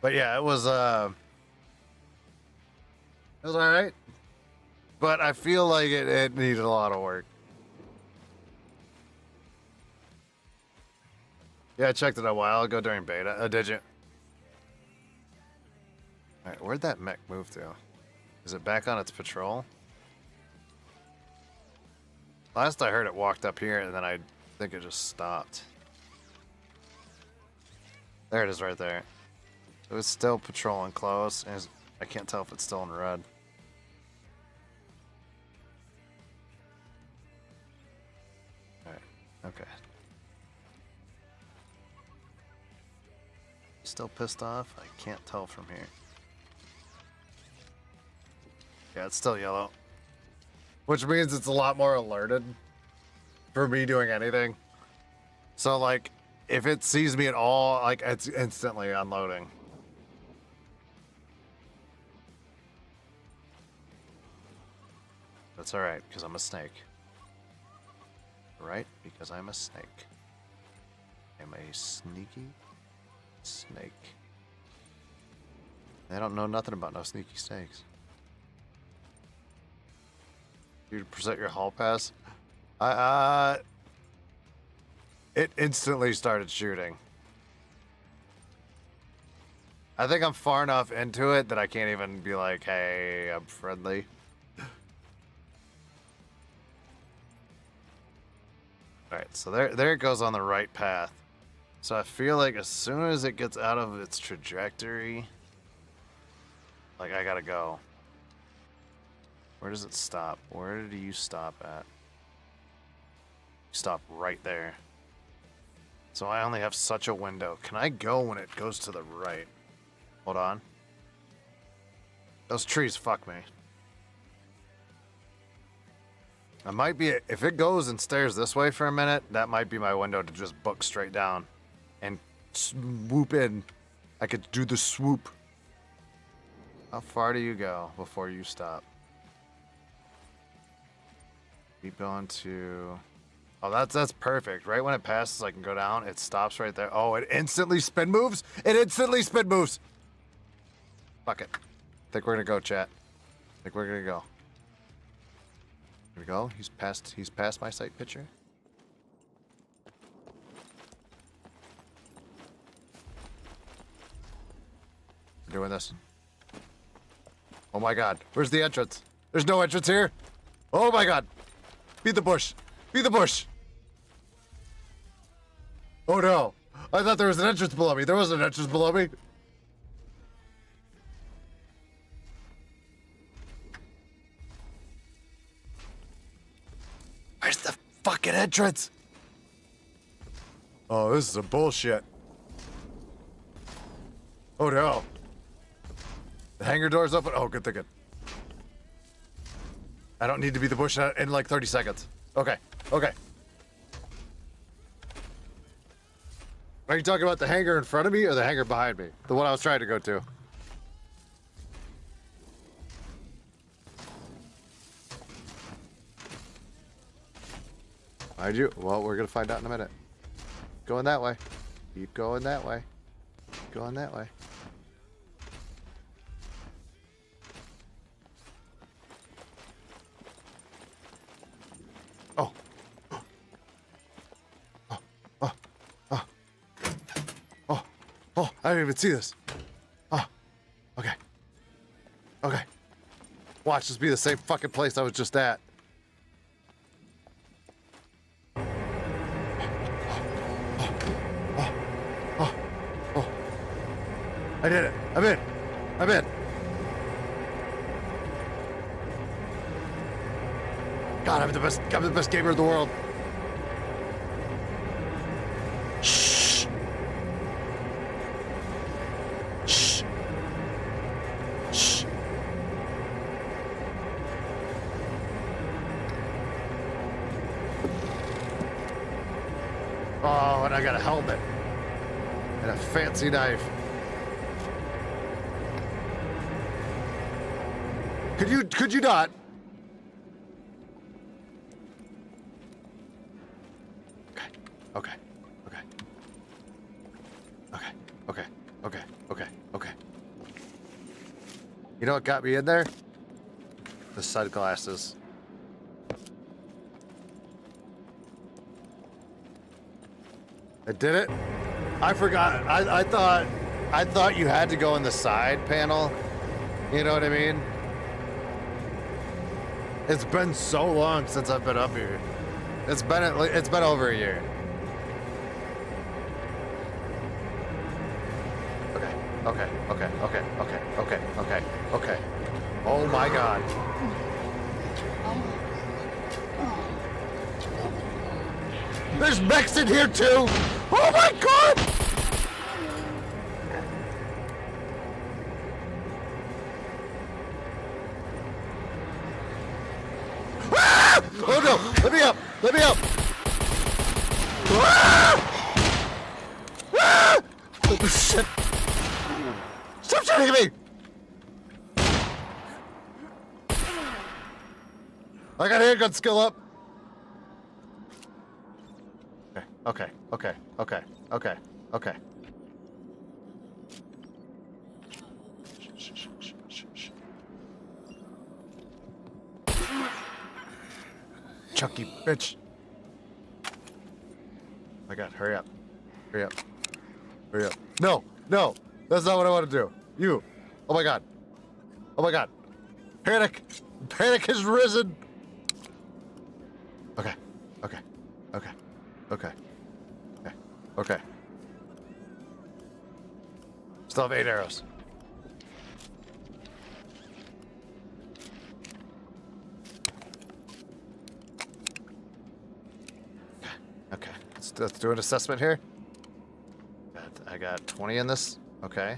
Speaker 1: But yeah, it was all right. But I feel like it needed a lot of work. Yeah, I checked it a while ago during beta. Did you? Alright, where'd that mech move to? Is it back on its patrol? Last I heard it walked up here and then I think it just stopped. There it is right there. It was still patrolling close. And I can't tell if it's still in red. Alright, okay. Still pissed off? I can't tell from here. Yeah, it's still yellow. Which means it's a lot more alerted for me doing anything. So, like, if it sees me at all, like, it's instantly unloading. That's alright, because I'm a snake. Right? Because I'm a snake. I'm a sneaky snake. I don't know nothing about no sneaky snakes. You present your hall pass? It instantly started shooting. I think I'm far enough into it that I can't even be like, hey, I'm friendly. Alright, so there it goes on the right path. So I feel like as soon as it gets out of its trajectory, like I gotta go. Where does it stop? Where do you stop at? You stop right there. So I only have such a window. Can I go when it goes to the right? Hold on. Those trees fuck me. I might be, if it goes and stares this way for a minute, that might be my window to just book straight down and swoop in. I could do the swoop. How far do you go before you stop? Keep going to... Oh, that's perfect. Right when it passes, I can go down. It stops right there. Oh, it instantly spin moves? It instantly spin moves! Fuck it. Think we're gonna go, chat. Think we're gonna go. Here we go. He's past my sight picture. We're doing this. Oh my god. Where's the entrance? There's no entrance here. Oh my god. Beat the bush. Beat the bush. Oh no. I thought there was an entrance below me. There wasn't an entrance below me. Where's the fucking entrance? Oh, this is a bullshit. Oh no. The hangar door's open. Oh, good thinking. I don't need to be the bush in like 30 seconds. Okay, okay. Are you talking about the hangar in front of me or the hangar behind me? The one I was trying to go to. Behind you? Well, we're gonna find out in a minute. Going that way. Keep going that way. Keep going that way. Oh. Oh. Oh. Oh. Oh. Oh. I didn't even see this. Oh. Okay. Okay. Watch this be the same fucking place I was just at. I did it. I'm in. I'm in. God, I'm the best gamer in the world. Shh. Shh. Shh. Oh, and I got a helmet and a fancy knife. Could you not? Okay. Okay. Okay. Okay. Okay. Okay. Okay. You know what got me in there? The sunglasses. I did it. I forgot. I thought you had to go in the side panel. You know what I mean? It's been so long since I've been up here. It's been over a year. Okay. Oh my god. There's mechs in here too! Oh my god! Ah! Oh no! Let me up! Let me up! Ah! Ah! Oh, shit! Stop shooting at me! I got handgun skill up. Okay. Chunky bitch. Oh my god, hurry up. No, that's not what I want to do. You. Oh my god. Panic has risen. Okay. Still have 8 arrows. Okay. Let's do an assessment here. I got 20 in this. Okay.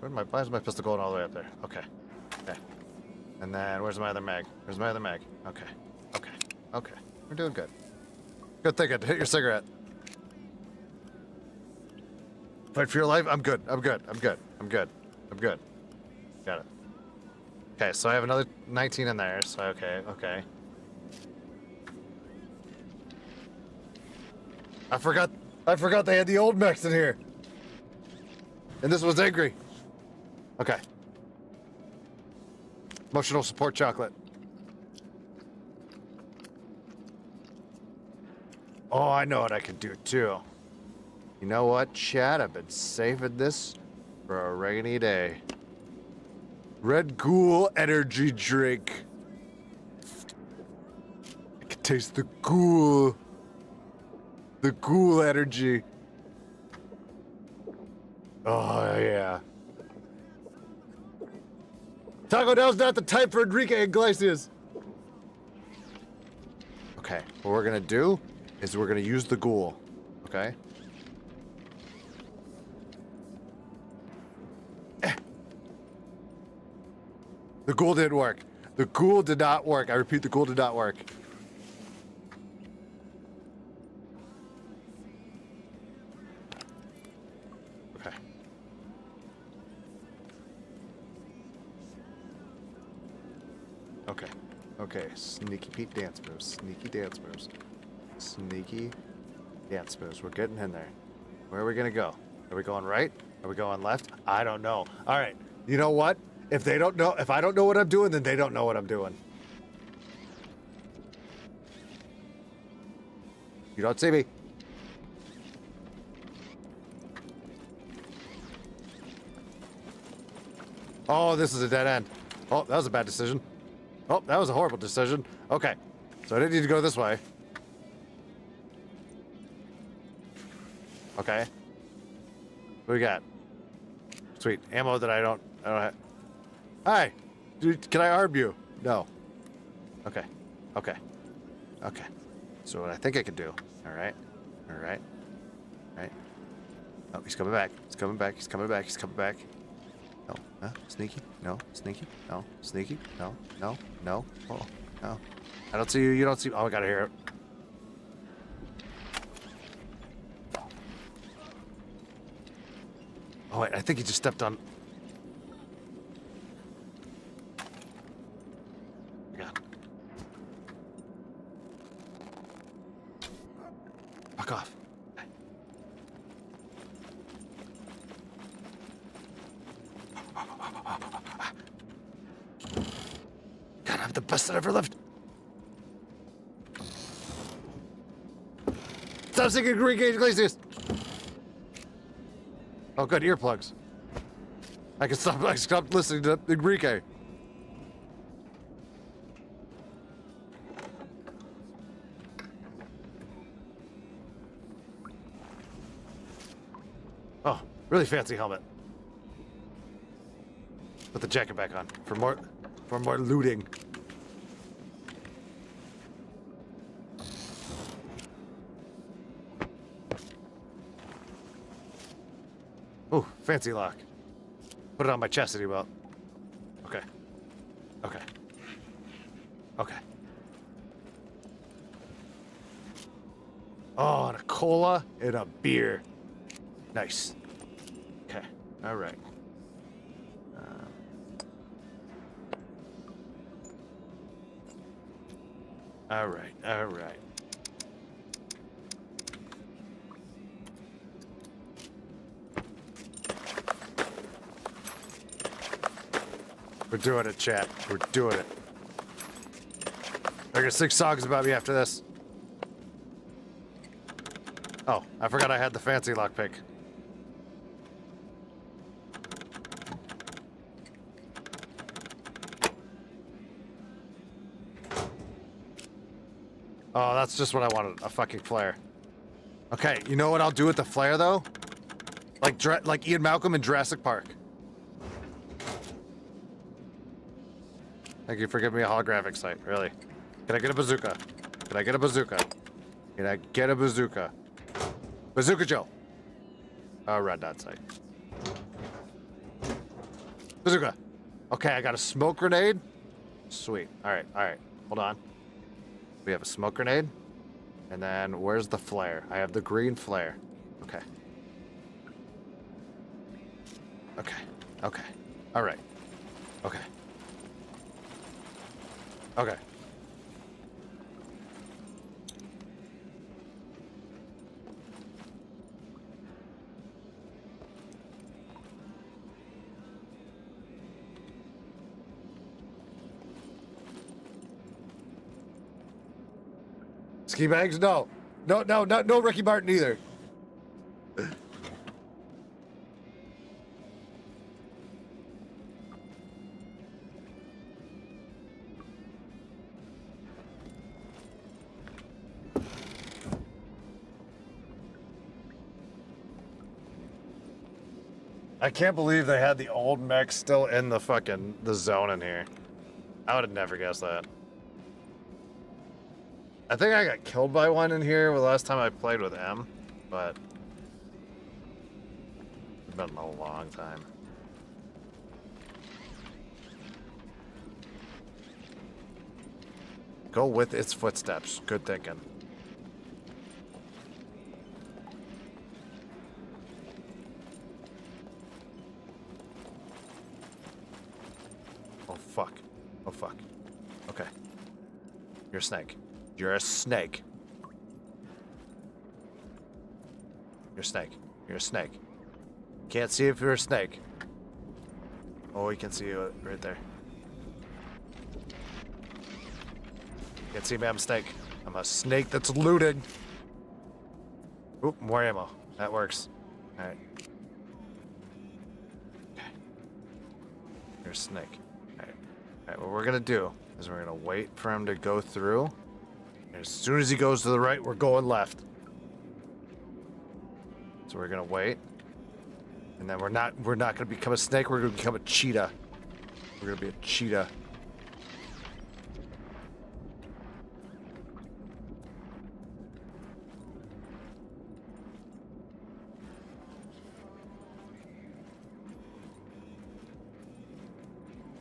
Speaker 1: Why is my pistol going all the way up there? Okay. And then where's my other mag? Okay. We're doing good. Good thinking. Hit your cigarette. Fight for your life? I'm good. Got it. Okay, so I have another 19 in there, so okay. I forgot they had the old mechs in here. And this was angry. Okay. Emotional support chocolate. Oh, I know what I can do too. You know what, Chad? I've been saving this for a rainy day. Red Ghoul energy drink. I can taste the ghoul. The ghoul energy. Oh, yeah. Taco Bell's not the type for Enrique Iglesias. Okay, what we're gonna do is we're gonna use the ghoul, okay? The ghoul didn't work. The ghoul did not work. I repeat, the ghoul did not work. Okay, sneaky Pete dance moves. Sneaky dance moves. We're getting in there. Where are we gonna go? Are we going right? Are we going left? I don't know. All right. You know what? If I don't know what I'm doing, then they don't know what I'm doing. You don't see me. Oh, this is a dead end. Oh, that was a bad decision. Oh, that was a horrible decision. Okay, so I didn't need to go this way. Okay. What we got? Sweet. Ammo that I don't have. Hi! Dude, can I arm you? No. Okay. So what I think I can do. Alright. Oh, he's coming back. No. Sneaky. No. Sneaky. No. Oh, no. I don't see you. You don't see. Oh, I gotta hear it. Oh, wait. I think he just stepped on. Yeah. Fuck off. God, I'm the best that ever lived. Stop singing Enrique Iglesias! Oh, good, earplugs. I can stop listening to Enrique. Oh, really fancy helmet. Put the jacket back on for more looting. Ooh, fancy lock. Put it on my chastity belt. Okay. Okay. Okay. Oh, and a cola and a beer. Nice. Okay. All right. All right. All right. We're doing it, chat. We're doing it. I got 6 songs about me after this. Oh, I forgot I had the fancy lockpick. Oh, that's just what I wanted, a fucking flare. Okay, you know what I'll do with the flare, though? Like Ian Malcolm in Jurassic Park. Thank you for giving me a holographic sight, really. Can I get a bazooka? Can I get a bazooka? Can I get a bazooka? Bazooka Joe. Oh, red dot sight. Bazooka. Okay, I got a smoke grenade. Sweet. All right. Hold on. We have a smoke grenade. And then where's the flare? I have the green flare. Okay. Okay. All right. Okay. Okay. Ski bags? No. No Ricky Martin either. I can't believe they had the old mech still in the zone in here. I would have never guessed that. I think I got killed by one in here the last time I played with M, but it's been a long time. Go with its footsteps. Good thinking. Oh fuck. Okay. You're a snake. You're a snake. You're a snake. You're a snake. Can't see if you're a snake. Oh, we can see you right there. Can't see me, I'm a snake. I'm a snake that's looting. Oop, more ammo. That works. Alright. Okay. You're a snake. Alright, what we're gonna do is we're gonna wait for him to go through. And as soon as he goes to the right, we're going left. So we're gonna wait. And then we're not gonna become a snake, we're gonna become a cheetah. We're gonna be a cheetah.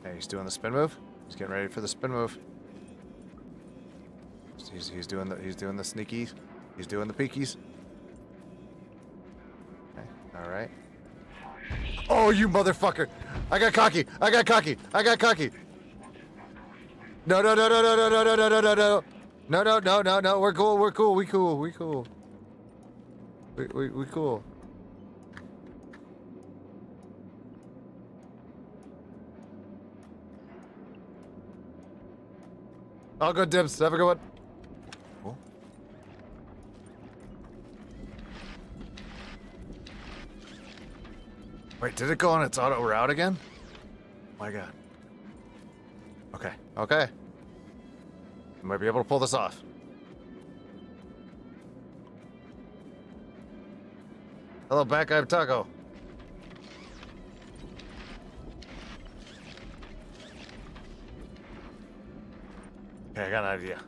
Speaker 1: Okay, he's doing the spin move. He's getting ready for the spin move. He's doing the sneakies. He's doing the peekies. Okay, all right. Oh, you motherfucker! I got cocky. No. No. We're cool. We cool. All good, Dibs. Have a good one. Cool. Wait, did it go on its auto route again? Oh my god. Okay, okay. I might be able to pull this off. Hello, back. I have taco. Okay, I got an idea.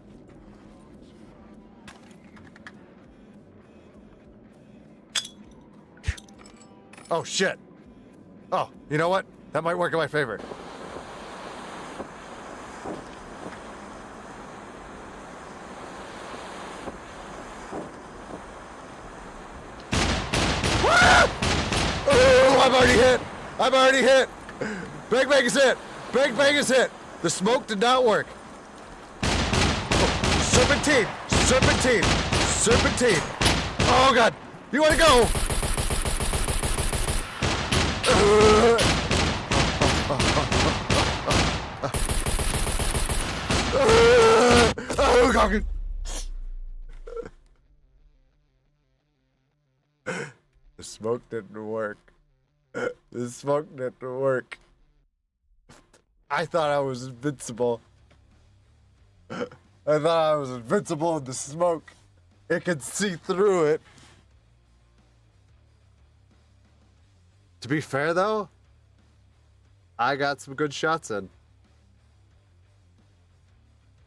Speaker 1: Oh, shit. Oh, you know what? That might work in my favor. Oh, I'm already hit. I'm already hit. Bang Bang is hit. Bang Bang is hit. The smoke did not work. Oh, serpentine. Serpentine. Serpentine. Oh, God. You want to go? Oh, God. The smoke didn't work. The smoke didn't work. I thought I was invincible. I thought I was invincible in the smoke. It could see through it. To be fair, though, I got some good shots in.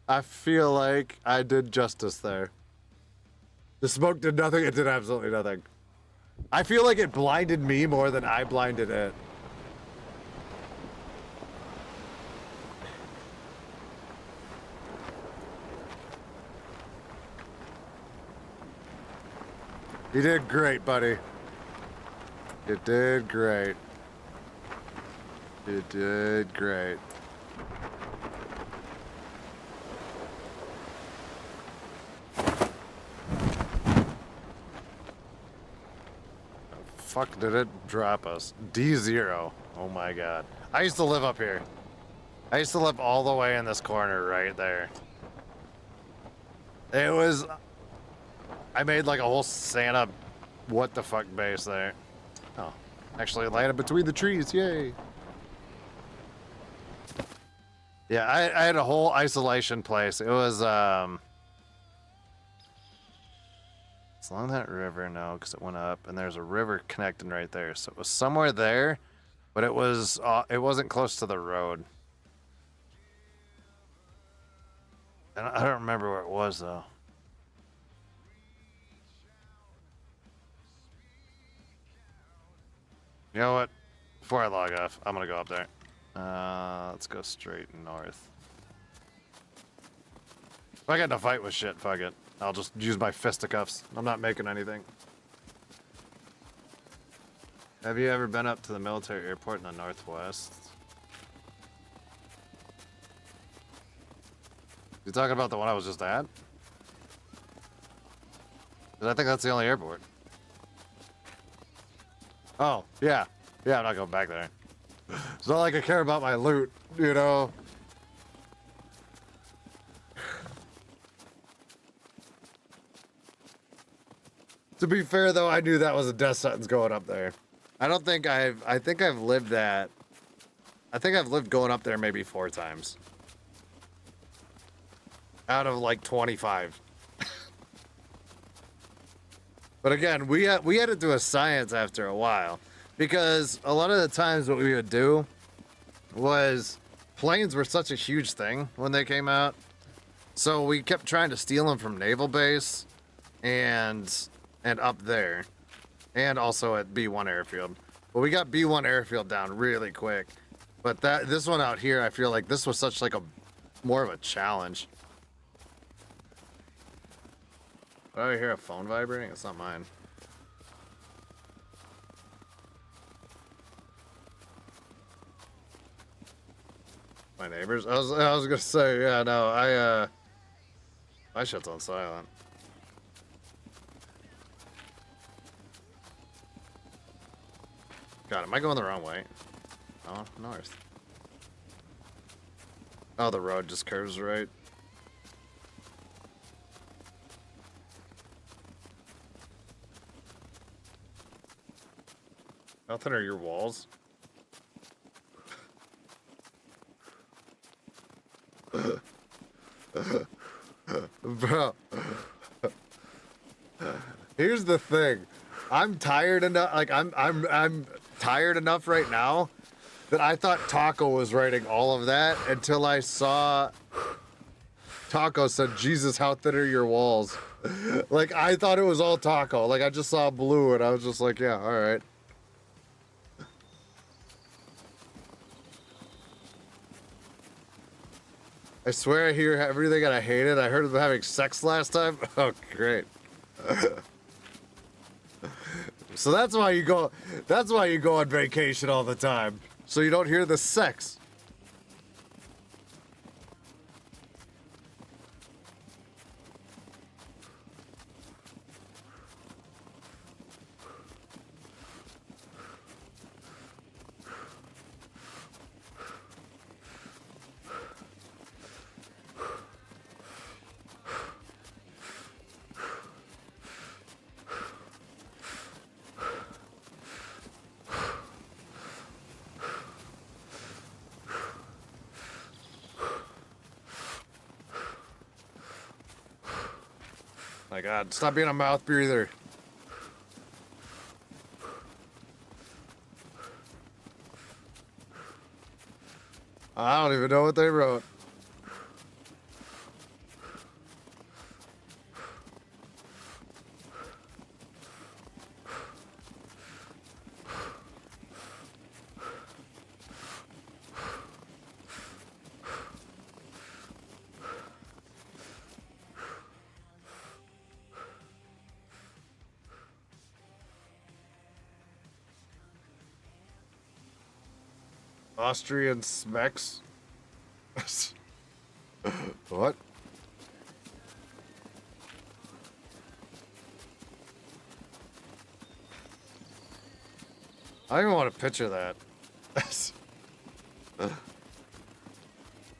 Speaker 1: I feel like I did justice there. The smoke did nothing. It did absolutely nothing. I feel like it blinded me more than I blinded it. You did great, buddy. You did great. You did great. Fuck, did it drop us? D0. Oh my god. I used to live up here. I used to live all the way in this corner right there. It was... I made like a whole Santa what the fuck base there. Oh. Actually landed between the trees. Yay. Yeah, I had a whole isolation place. It was, it's along that river, no, because it went up, and there's a river connecting right there. So it was somewhere there, but it wasn't close to the road. And I don't remember where it was, though. You know what? Before I log off, I'm gonna go up there. Let's go straight north. If I get in a fight with shit, fuck it. I'll just use my fisticuffs. I'm not making anything. Have you ever been up to the military airport in the Northwest? You talking about the one I was just at? 'Cause I think that's the only airport. Oh, yeah. Yeah, I'm not going back there. It's not like I care about my loot, you know? To be fair, though, I knew that was a death sentence going up there. I think I've lived that. I think I've lived going up there maybe 4 times. Out of like 25. But again, we had to do a science after a while, because a lot of the times what we would do was planes were such a huge thing when they came out, so we kept trying to steal them from Naval Base and up there, and also at B1 Airfield. But we got B1 Airfield down really quick. But this one out here, I feel like this was such like a more of a challenge. Oh, I hear a phone vibrating? It's not mine. My neighbors? I was gonna say, yeah, no, my shit's on silent. God, am I going the wrong way? Oh, north. Oh, the road just curves right. How thin are your walls? Bro. Here's the thing. I'm tired enough, like I'm tired enough right now that I thought Taco was writing all of that until I saw Taco said, Jesus, how thin are your walls? Like, I thought it was all Taco. Like, I just saw blue and I was just like, yeah, all right. I swear I hear everything and I hate it. I heard them having sex last time. Oh, great. So that's why you go on vacation all the time. So you don't hear the sex. My God, stop being a mouth breather. I don't even know what they wrote. Austrian Smex? What? I don't even want to picture that. And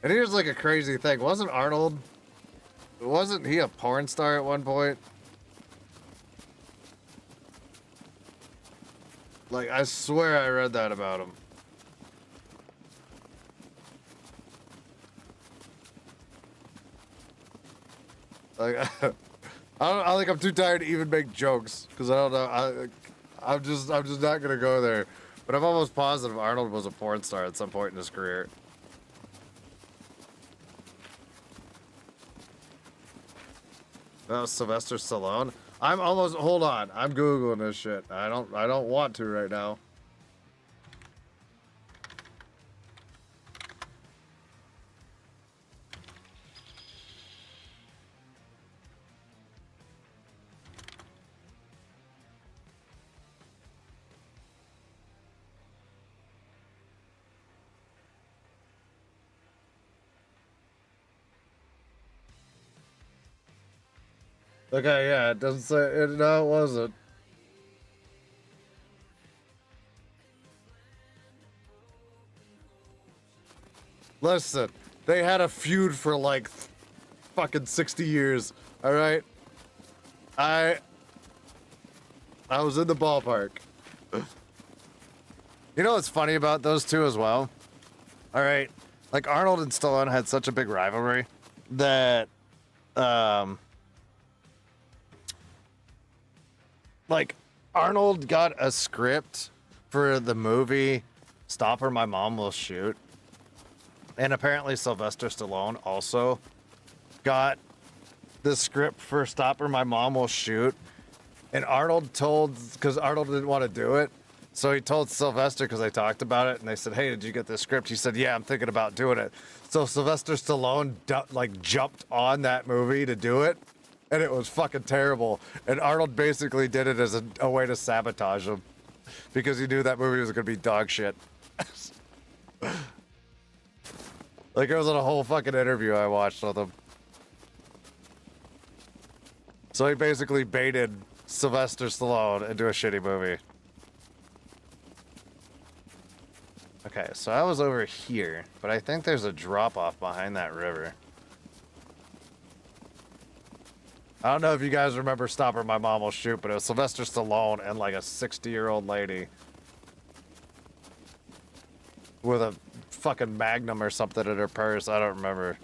Speaker 1: here's like a crazy thing. Wasn't he a porn star at one point? Like, I swear I read that about him. Like, I think I'm too tired to even make jokes because I don't know. I'm just not gonna go there. But I'm almost positive Arnold was a porn star at some point in his career. That was Sylvester Stallone. Hold on. I'm Googling this shit. I don't want to right now. Okay, yeah, it doesn't say it. No, it wasn't. Listen, they had a feud for like fucking 60 years. All right, I was in the ballpark. You know what's funny about those two as well? All right, like Arnold and Stallone had such a big rivalry that like Arnold got a script for the movie Stop or My Mom Will Shoot. And apparently Sylvester Stallone also got the script for Stop or My Mom Will Shoot. And because Arnold didn't want to do it, so he told Sylvester because they talked about it and they said, hey, did you get this script? He said, yeah, I'm thinking about doing it. So Sylvester Stallone jumped on that movie to do it. And it was fucking terrible. And Arnold basically did it as a way to sabotage him. Because he knew that movie was going to be dog shit. Like, it was in a whole fucking interview I watched with him. So he basically baited Sylvester Stallone into a shitty movie. Okay, so I was over here. But I think there's a drop-off behind that river. I don't know if you guys remember Stop or My Mom Will Shoot, but it was Sylvester Stallone and like a 60-year-old lady. with a fucking Magnum or something in her purse. I don't remember.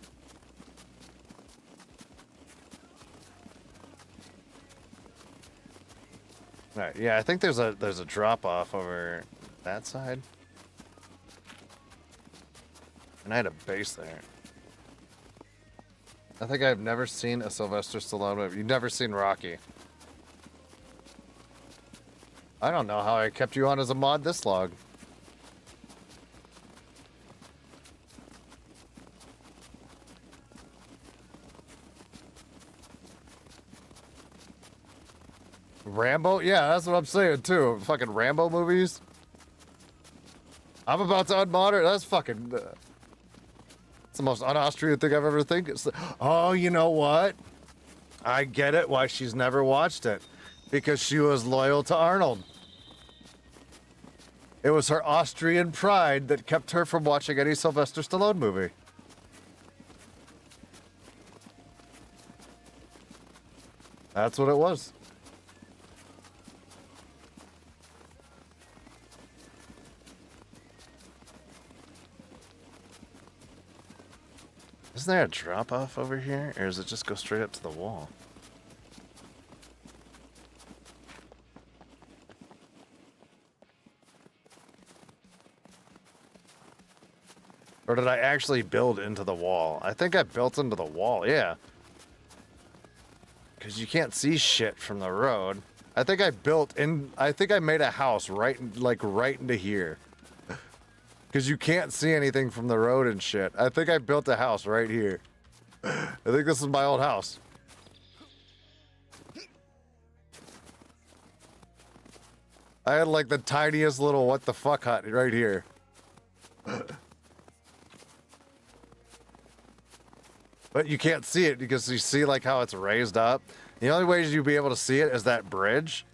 Speaker 1: All right, yeah, I think there's a drop off over that side. And I had a base there. I think I've never seen a Sylvester Stallone movie. You've never seen Rocky. I don't know how I kept you on as a mod this long. Rambo? Yeah, that's what I'm saying too. Fucking Rambo movies. I'm about to unmod her. That's fucking... it's the most un-Austrian thing I've ever think. Oh, you know what? I get it why she's never watched it. Because she was loyal to Arnold. It was her Austrian pride that kept her from watching any Sylvester Stallone movie. That's what it was. Isn't there a drop off over here? Or does it just go straight up to the wall? Or did I actually build into the wall? I think I built into the wall, yeah. Because you can't see shit from the road. I think I built in... I think I made a house right into here. Because you can't see anything from the road and shit. I think I built a house right here. I think this is my old house. I had like the tiniest little what the fuck hut right here. But you can't see it because you see like how it's raised up. The only way you'd be able to see it is that bridge.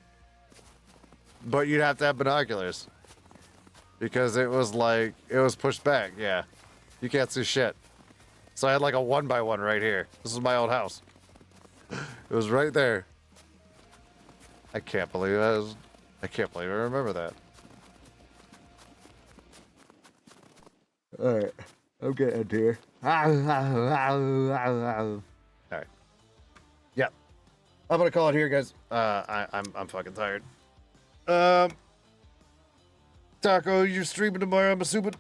Speaker 1: But you'd have to have binoculars. Because it was like, it was pushed back, yeah. You can't see shit. So I had like a 1x1 right here. This is my old house. It was right there. I can't believe that. I can't believe I remember that. Alright. I'm getting here. Alright. Yeah. I'm gonna call it here, guys. I'm fucking tired. Taco, you're streaming tomorrow, I'm assuming?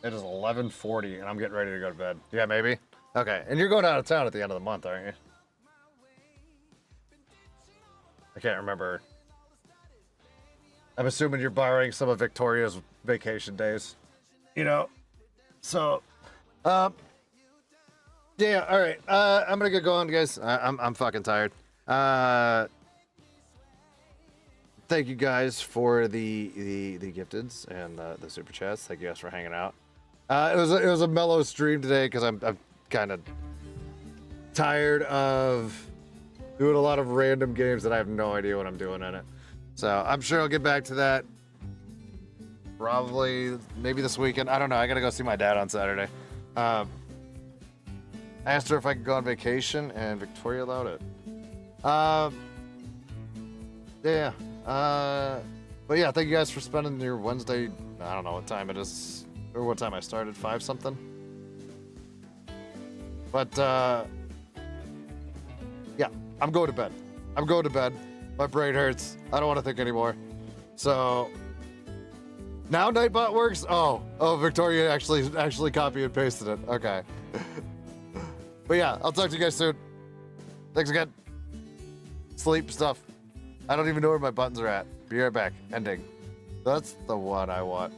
Speaker 1: It is 11:40 and I'm getting ready to go to bed. Yeah, maybe? Okay, and you're going out of town at the end of the month, aren't you? I can't remember. I'm assuming you're borrowing some of Victoria's vacation days. You know? So, yeah, all right. I'm gonna get going, guys. I'm fucking tired. Thank you guys for the gifteds and the super chats. Thank you guys for hanging out. It was a mellow stream today because I'm kind of tired of doing a lot of random games that I have no idea what I'm doing in it. So I'm sure I'll get back to that. Probably, maybe this weekend. I don't know. I gotta go see my dad on Saturday. I asked her if I could go on vacation, and Victoria allowed it. Yeah. But yeah, thank you guys for spending your Wednesday. I don't know what time it is, or what time I started. 5 something. But yeah, I'm going to bed. I'm going to bed. My brain hurts. I don't want to think anymore. So. Now Nightbot works? Oh, Victoria actually copy and pasted it. Okay. But yeah, I'll talk to you guys soon. Thanks again. Sleep stuff. I don't even know where my buttons are at. Be right back. Ending. That's the one I want.